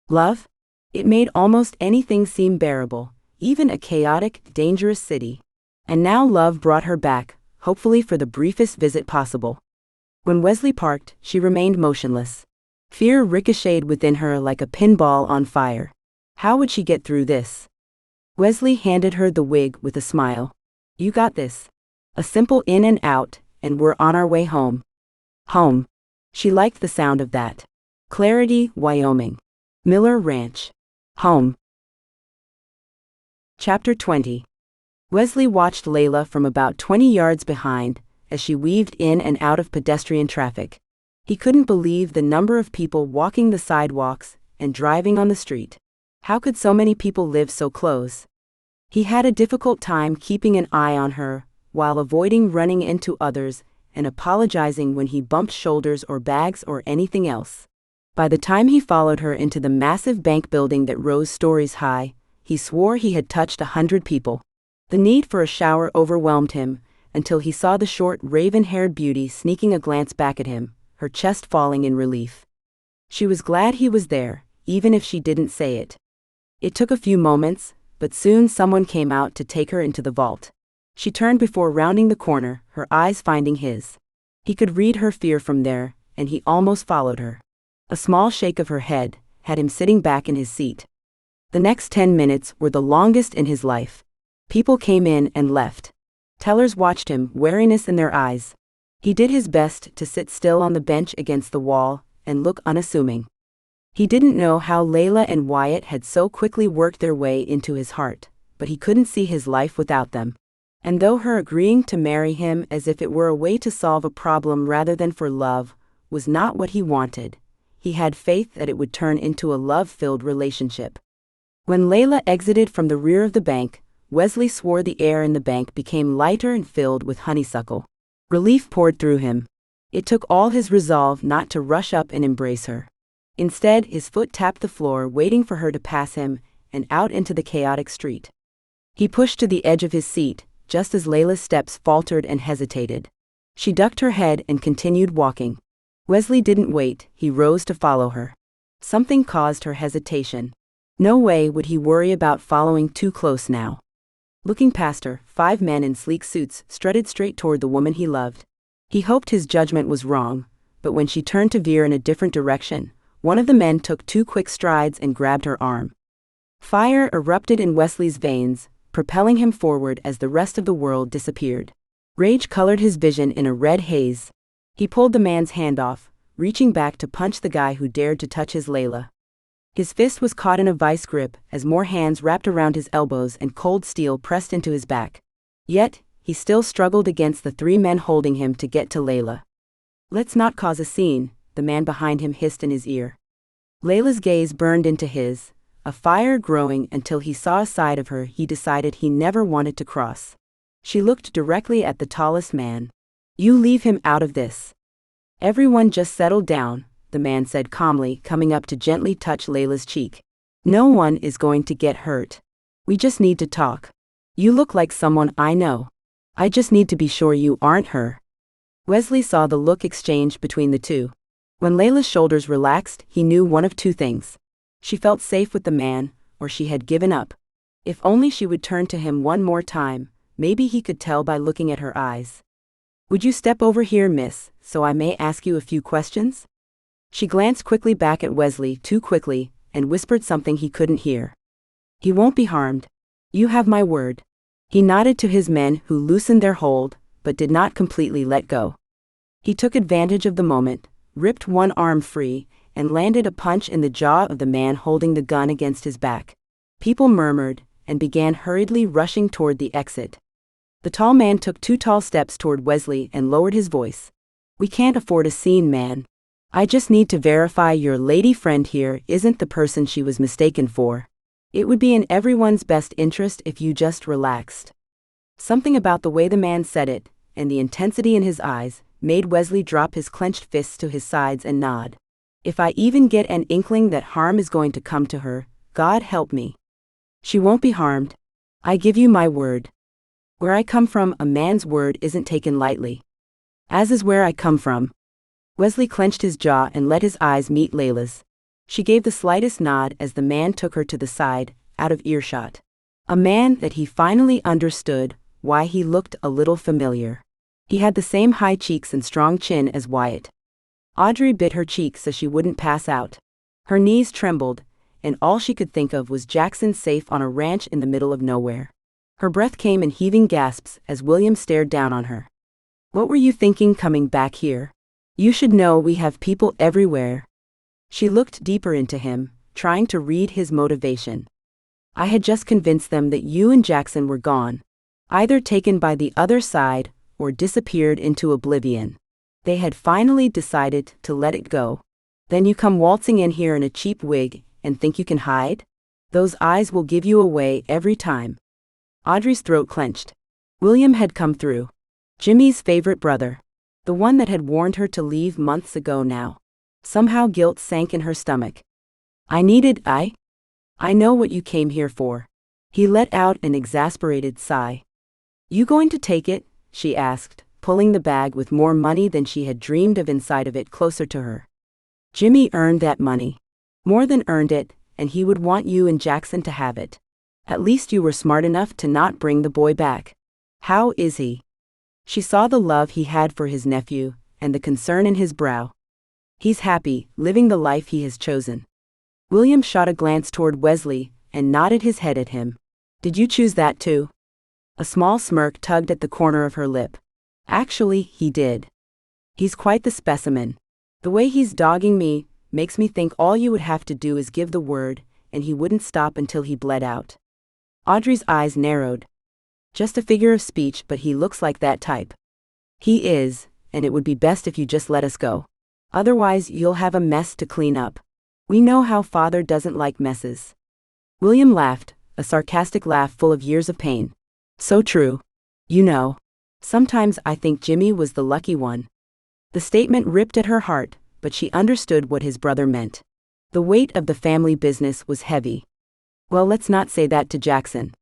Love? It made almost anything seem bearable, even a chaotic, dangerous city. And now love brought her back, hopefully for the briefest visit possible. When Wesley parked, she remained motionless. Fear ricocheted within her like a pinball on fire. How would she get through this? Wesley handed her the wig with a smile. "You got this. A simple in and out, and we're on our way home." Home. She liked the sound of that. Clarity, Wyoming. Miller Ranch. Home. Chapter 20. Wesley watched Layla from about 20 yards behind, as she weaved in and out of pedestrian traffic. He couldn't believe the number of people walking the sidewalks and driving on the street. How could so many people live so close? He had a difficult time keeping an eye on her, while avoiding running into others, and apologizing when he bumped shoulders or bags or anything else. By the time he followed her into the massive bank building that rose stories high, he swore he had touched 100 people. The need for a shower overwhelmed him, until he saw the short, raven-haired beauty sneaking a glance back at him, her chest falling in relief. She was glad he was there, even if she didn't say it. It took a few moments, but soon someone came out to take her into the vault. She turned before rounding the corner, her eyes finding his. He could read her fear from there, and he almost followed her. A small shake of her head had him sitting back in his seat. The next 10 minutes were the longest in his life. People came in and left. Tellers watched him, wariness in their eyes. He did his best to sit still on the bench against the wall and look unassuming. He didn't know how Layla and Wyatt had so quickly worked their way into his heart, but he couldn't see his life without them. And though her agreeing to marry him as if it were a way to solve a problem rather than for love was not what he wanted, he had faith that it would turn into a love-filled relationship. When Layla exited from the rear of the bank, Wesley swore the air in the bank became lighter and filled with honeysuckle. Relief poured through him. It took all his resolve not to rush up and embrace her. Instead, his foot tapped the floor, waiting for her to pass him and out into the chaotic street. He pushed to the edge of his seat, just as Layla's steps faltered and hesitated. She ducked her head and continued walking. Wesley didn't wait, he rose to follow her. Something caused her hesitation. No way would he worry about following too close now. Looking past her, 5 men in sleek suits strutted straight toward the woman he loved. He hoped his judgment was wrong, but when she turned to veer in a different direction, one of the men took 2 quick strides and grabbed her arm. Fire erupted in Wesley's veins, propelling him forward as the rest of the world disappeared. Rage colored his vision in a red haze. He pulled the man's hand off, reaching back to punch the guy who dared to touch his Layla. His fist was caught in a vice grip as more hands wrapped around his elbows and cold steel pressed into his back. Yet, he still struggled against the 3 men holding him to get to Layla. "Let's not cause a scene," the man behind him hissed in his ear. Layla's gaze burned into his, a fire growing until he saw a side of her he decided he never wanted to cross. She looked directly at the tallest man. "You leave him out of this." "Everyone just settle down," the man said calmly, coming up to gently touch Layla's cheek. "No one is going to get hurt. We just need to talk. You look like someone I know. I just need to be sure you aren't her." Wesley saw the look exchanged between the two. When Layla's shoulders relaxed, he knew one of 2 things. She felt safe with the man, or she had given up. If only she would turn to him one more time, maybe he could tell by looking at her eyes. "Would you step over here, miss, so I may ask you a few questions?" She glanced quickly back at Wesley, too quickly, and whispered something he couldn't hear. "He won't be harmed. You have my word." He nodded to his men who loosened their hold, but did not completely let go. He took advantage of the moment, ripped one arm free, and landed a punch in the jaw of the man holding the gun against his back. People murmured and began hurriedly rushing toward the exit. The tall man took 2 tall steps toward Wesley and lowered his voice. "We can't afford a scene, man. I just need to verify your lady friend here isn't the person she was mistaken for. It would be in everyone's best interest if you just relaxed." Something about the way the man said it, and the intensity in his eyes, made Wesley drop his clenched fists to his sides and nod. "If I even get an inkling that harm is going to come to her, God help me. She won't be harmed. I give you my word. Where I come from, a man's word isn't taken lightly. As is where I come from." Wesley clenched his jaw and let his eyes meet Layla's. She gave the slightest nod as the man took her to the side, out of earshot. A man that he finally understood why he looked a little familiar. He had the same high cheeks and strong chin as Wyatt. Audrey bit her cheek so she wouldn't pass out. Her knees trembled, and all she could think of was Jackson safe on a ranch in the middle of nowhere. Her breath came in heaving gasps as William stared down on her. "What were you thinking coming back here? You should know we have people everywhere." She looked deeper into him, trying to read his motivation. "I had just convinced them that you and Jackson were gone, either taken by the other side or disappeared into oblivion. They had finally decided to let it go. Then you come waltzing in here in a cheap wig and think you can hide? Those eyes will give you away every time." Audrey's throat clenched. William had come through. Jimmy's favorite brother. The one that had warned her to leave months ago now. Somehow guilt sank in her stomach. I know what you came here for. He let out an exasperated sigh. You going to take it? She asked, pulling the bag with more money than she had dreamed of inside of it closer to her. Jimmy earned that money. More than earned it, and he would want you and Jackson to have it. At least you were smart enough to not bring the boy back. How is he? She saw the love he had for his nephew, and the concern in his brow. He's happy, living the life he has chosen. William shot a glance toward Wesley, and nodded his head at him. Did you choose that too? A small smirk tugged at the corner of her lip. Actually, he did. He's quite the specimen. The way he's dogging me makes me think all you would have to do is give the word, and he wouldn't stop until he bled out. Audrey's eyes narrowed. Just a figure of speech, but he looks like that type. He is, and it would be best if you just let us go. Otherwise, you'll have a mess to clean up. We know how father doesn't like messes. William laughed, a sarcastic laugh full of years of pain. So true. You know, sometimes I think Jimmy was the lucky one. The statement ripped at her heart, but she understood what his brother meant. The weight of the family business was heavy. Well, let's not say that to Jackson.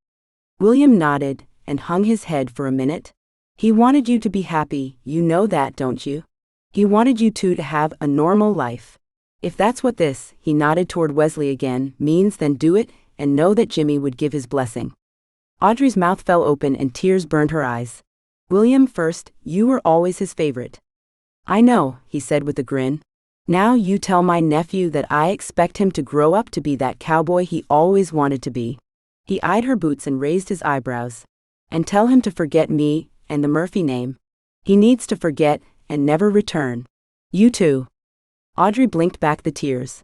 William nodded, and hung his head for a minute. He wanted you to be happy, you know that, don't you? He wanted you two to have a normal life. If that's what this, he nodded toward Wesley again, means, then do it, and know that Jimmy would give his blessing. Audrey's mouth fell open and tears burned her eyes. William, first, you were always his favorite. I know, he said with a grin. Now you tell my nephew that I expect him to grow up to be that cowboy he always wanted to be. He eyed her boots and raised his eyebrows. And tell him to forget me, and the Murphy name. He needs to forget, and never return. You too. Audrey blinked back the tears.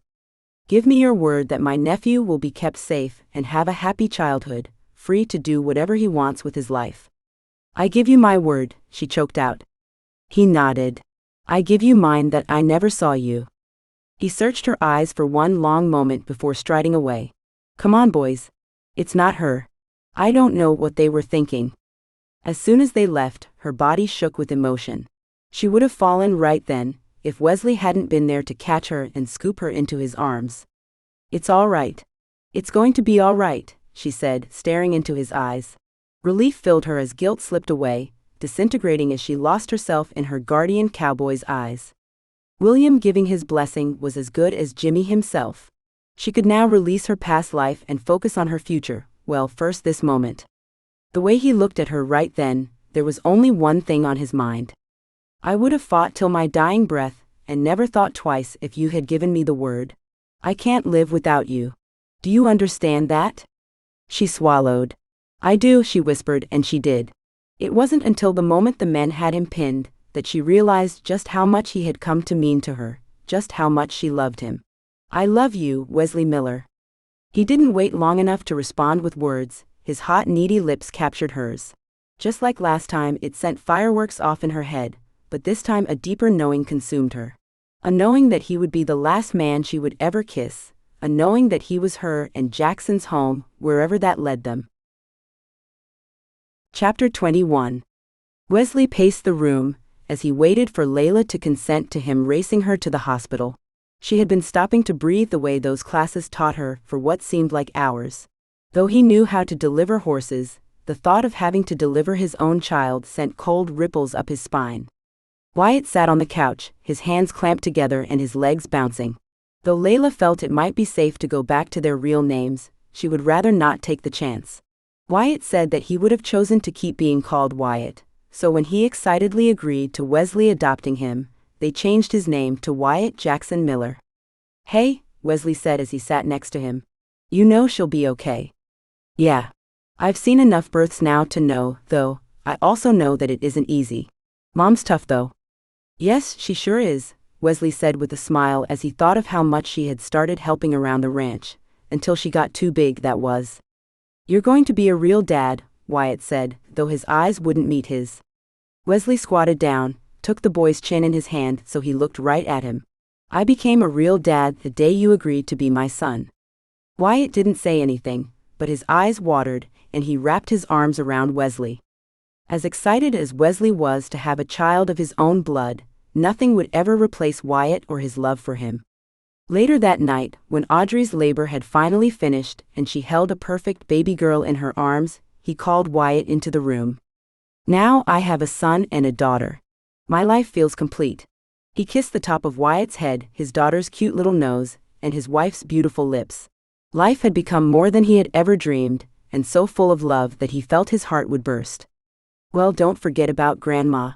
Give me your word that my nephew will be kept safe, and have a happy childhood, free to do whatever he wants with his life. I give you my word, she choked out. He nodded. I give you mine that I never saw you. He searched her eyes for one long moment before striding away. Come on, boys. It's not her. I don't know what they were thinking. As soon as they left, her body shook with emotion. She would have fallen right then, if Wesley hadn't been there to catch her and scoop her into his arms. It's all right. It's going to be all right, she said, staring into his eyes. Relief filled her as guilt slipped away, disintegrating as she lost herself in her guardian cowboy's eyes. William giving his blessing was as good as Jimmy himself. She could now release her past life and focus on her future, well, first this moment. The way he looked at her right then, there was only one thing on his mind. I would have fought till my dying breath, and never thought twice if you had given me the word. I can't live without you. Do you understand that? She swallowed. I do, she whispered, and she did. It wasn't until the moment the men had him pinned that she realized just how much he had come to mean to her, just how much she loved him. I love you, Wesley Miller. He didn't wait long enough to respond with words. His hot, needy lips captured hers. Just like last time, it sent fireworks off in her head, but this time a deeper knowing consumed her. A knowing that he would be the last man she would ever kiss, a knowing that he was her and Jackson's home, wherever that led them. Chapter 21. Wesley paced the room, as he waited for Layla to consent to him racing her to the hospital. She had been stopping to breathe the way those classes taught her for what seemed like hours. Though he knew how to deliver horses, the thought of having to deliver his own child sent cold ripples up his spine. Wyatt sat on the couch, his hands clamped together and his legs bouncing. Though Layla felt it might be safe to go back to their real names, she would rather not take the chance. Wyatt said that he would have chosen to keep being called Wyatt, so when he excitedly agreed to Wesley adopting him, they changed his name to Wyatt Jackson Miller. Hey, Wesley said as he sat next to him. You know she'll be okay. Yeah. I've seen enough births now to know, though, I also know that it isn't easy. Mom's tough though. Yes, she sure is, Wesley said with a smile as he thought of how much she had started helping around the ranch, until she got too big, that was. You're going to be a real dad, Wyatt said, though his eyes wouldn't meet his. Wesley squatted down, took the boy's chin in his hand so he looked right at him. I became a real dad the day you agreed to be my son. Wyatt didn't say anything, but his eyes watered, and he wrapped his arms around Wesley. As excited as Wesley was to have a child of his own blood, nothing would ever replace Wyatt or his love for him. Later that night, when Audrey's labor had finally finished and she held a perfect baby girl in her arms, he called Wyatt into the room. "Now I have a son and a daughter. My life feels complete." He kissed the top of Wyatt's head, his daughter's cute little nose, and his wife's beautiful lips. Life had become more than he had ever dreamed, and so full of love that he felt his heart would burst. "Well, don't forget about Grandma."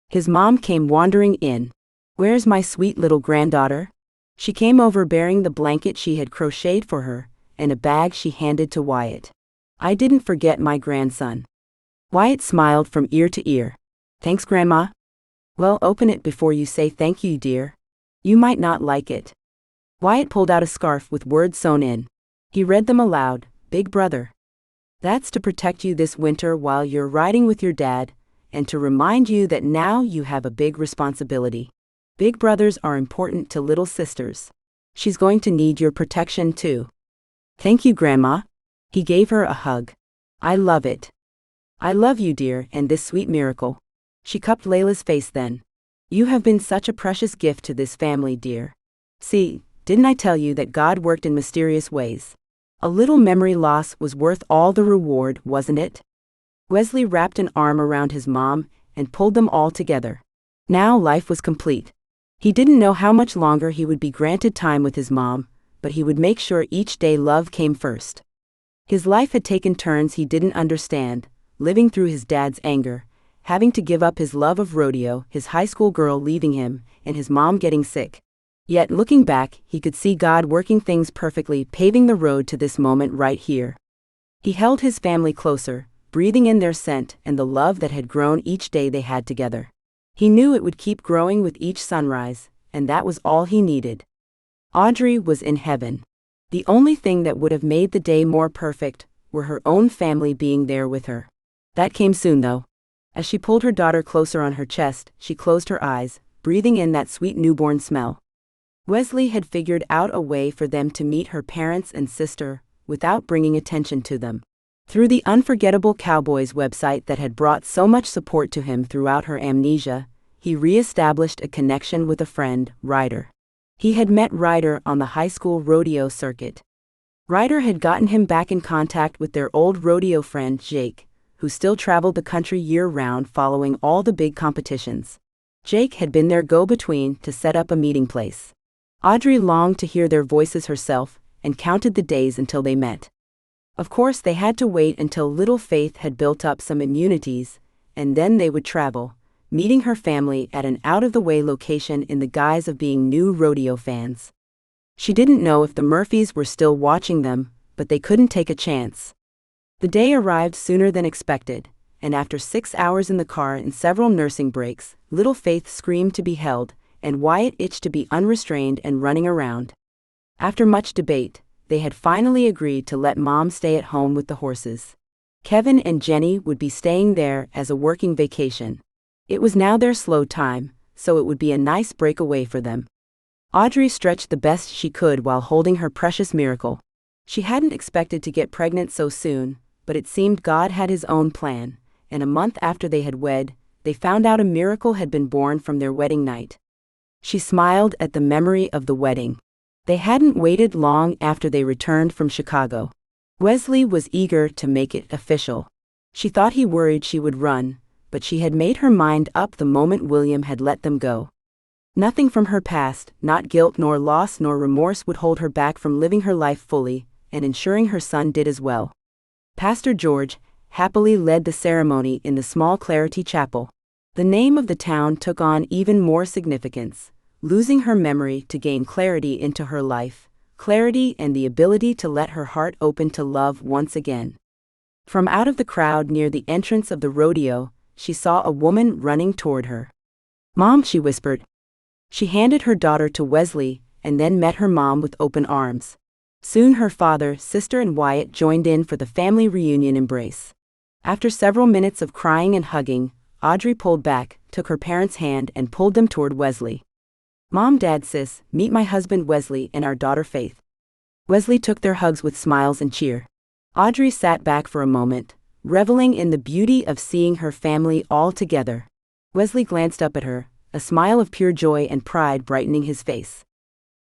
His mom came wandering in. "Where's my sweet little granddaughter?" She came over bearing the blanket she had crocheted for her, and a bag she handed to Wyatt. "I didn't forget my grandson." Wyatt smiled from ear to ear. "Thanks, Grandma." "Well, open it before you say thank you, dear. You might not like it." Wyatt pulled out a scarf with words sewn in. He read them aloud. "Big brother. That's to protect you this winter while you're riding with your dad, and to remind you that now you have a big responsibility. Big brothers are important to little sisters. She's going to need your protection too." "Thank you, Grandma." He gave her a hug. "I love it. I love you, dear, and this sweet miracle." She cupped Layla's face then. "You have been such a precious gift to this family, dear. See, didn't I tell you that God worked in mysterious ways? A little memory loss was worth all the reward, wasn't it?" Wesley wrapped an arm around his mom and pulled them all together. Now life was complete. He didn't know how much longer he would be granted time with his mom, but he would make sure each day love came first. His life had taken turns he didn't understand, living through his dad's anger, having to give up his love of rodeo, his high school girl leaving him, and his mom getting sick. Yet looking back, he could see God working things perfectly, paving the road to this moment right here. He held his family closer, breathing in their scent and the love that had grown each day they had together. He knew it would keep growing with each sunrise, and that was all he needed. Audrey was in heaven. The only thing that would have made the day more perfect were her own family being there with her. That came soon, though. As she pulled her daughter closer on her chest, she closed her eyes, breathing in that sweet newborn smell. Wesley had figured out a way for them to meet her parents and sister without bringing attention to them. Through the unforgettable Cowboy's website that had brought so much support to him throughout her amnesia, he re-established a connection with a friend, Ryder. He had met Ryder on the high school rodeo circuit. Ryder had gotten him back in contact with their old rodeo friend, Jake, who still traveled the country year-round following all the big competitions. Jake had been their go-between to set up a meeting place. Audrey longed to hear their voices herself and counted the days until they met. Of course, they had to wait until little Faith had built up some immunities, and then they would travel, meeting her family at an out-of-the-way location in the guise of being new rodeo fans. She didn't know if the Murphys were still watching them, but they couldn't take a chance. The day arrived sooner than expected, and after 6 hours in the car and several nursing breaks, little Faith screamed to be held, and Wyatt itched to be unrestrained and running around. After much debate, they had finally agreed to let Mom stay at home with the horses. Kevin and Jenny would be staying there as a working vacation. It was now their slow time, so it would be a nice break away for them. Audrey stretched the best she could while holding her precious miracle. She hadn't expected to get pregnant so soon, but it seemed God had his own plan, and a month after they had wed, they found out a miracle had been born from their wedding night. She smiled at the memory of the wedding. They hadn't waited long after they returned from Chicago. Wesley was eager to make it official. She thought he worried she would run, but she had made her mind up the moment William had let them go. Nothing from her past, not guilt nor loss nor remorse, would hold her back from living her life fully and ensuring her son did as well. Pastor George happily led the ceremony in the small Clarity Chapel. The name of the town took on even more significance, losing her memory to gain clarity into her life, clarity and the ability to let her heart open to love once again. From out of the crowd near the entrance of the rodeo, she saw a woman running toward her. "Mom," she whispered. She handed her daughter to Wesley and then met her mom with open arms. Soon her father, sister and Wyatt joined in for the family reunion embrace. After several minutes of crying and hugging, Audrey pulled back, took her parents' hand and pulled them toward Wesley. "Mom, Dad, Sis, meet my husband Wesley and our daughter Faith." Wesley took their hugs with smiles and cheer. Audrey sat back for a moment, reveling in the beauty of seeing her family all together. Wesley glanced up at her, a smile of pure joy and pride brightening his face.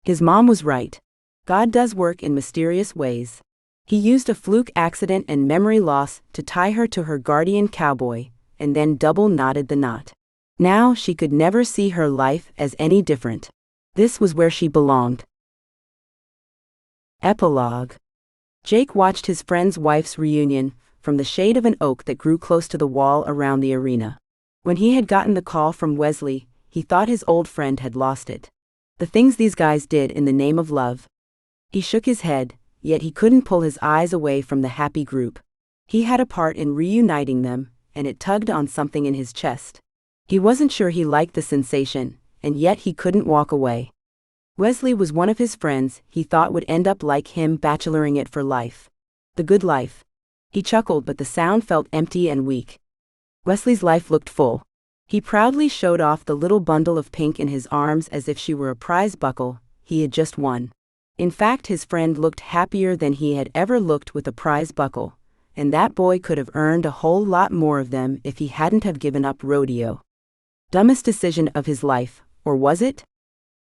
His mom was right. God does work in mysterious ways. He used a fluke accident and memory loss to tie her to her guardian Cowboy, and then double knotted the knot. Now she could never see her life as any different. This was where she belonged. Epilogue. Jake watched his friend's wife's reunion from the shade of an oak that grew close to the wall around the arena. When he had gotten the call from Wesley, he thought his old friend had lost it. The things these guys did in the name of love. He shook his head, yet he couldn't pull his eyes away from the happy group. He had a part in reuniting them, and it tugged on something in his chest. He wasn't sure he liked the sensation, and yet he couldn't walk away. Wesley was one of his friends he thought would end up like him, bacheloring it for life. The good life. He chuckled, but the sound felt empty and weak. Wesley's life looked full. He proudly showed off the little bundle of pink in his arms as if she were a prize buckle he had just won. In fact, his friend looked happier than he had ever looked with a prize buckle, and that boy could have earned a whole lot more of them if he hadn't have given up rodeo. Dumbest decision of his life, or was it?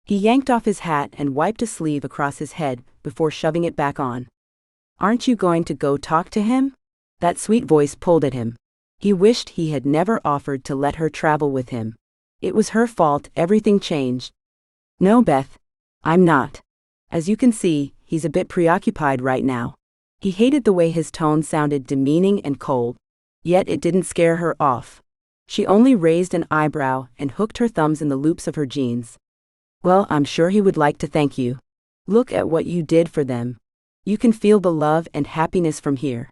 He yanked off his hat and wiped a sleeve across his head before shoving it back on. "Aren't you going to go talk to him?" That sweet voice pulled at him. He wished he had never offered to let her travel with him. It was her fault everything changed. "No, Beth. I'm not. As you can see, he's a bit preoccupied right now." He hated the way his tone sounded demeaning and cold. Yet it didn't scare her off. She only raised an eyebrow and hooked her thumbs in the loops of her jeans. "Well, I'm sure he would like to thank you. Look at what you did for them. You can feel the love and happiness from here."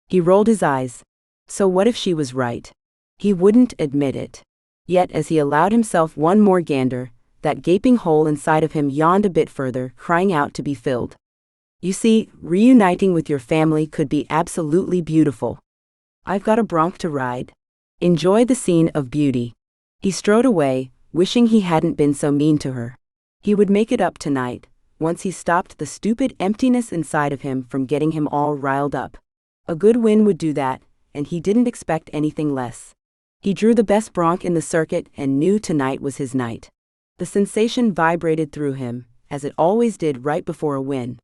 He rolled his eyes. So what if she was right? He wouldn't admit it. Yet as he allowed himself one more gander, that gaping hole inside of him yawned a bit further, crying out to be filled. You see, reuniting with your family could be absolutely beautiful. I've got a bronc to ride. Enjoy the scene of beauty. He strode away, wishing he hadn't been so mean to her. He would make it up tonight, once he stopped the stupid emptiness inside of him from getting him all riled up. A good win would do that, and he didn't expect anything less. He drew the best bronc in the circuit and knew tonight was his night. The sensation vibrated through him, as it always did right before a win.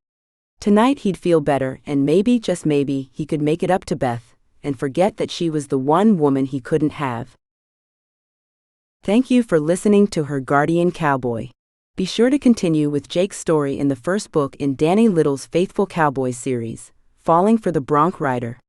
Tonight he'd feel better, and maybe, just maybe, he could make it up to Beth, and forget that she was the one woman he couldn't have. Thank you for listening to Her Guardian Cowboy. Be sure to continue with Jake's story in the first book in Danae Little's Faithful Cowboys series, Falling for the Bronc Rider.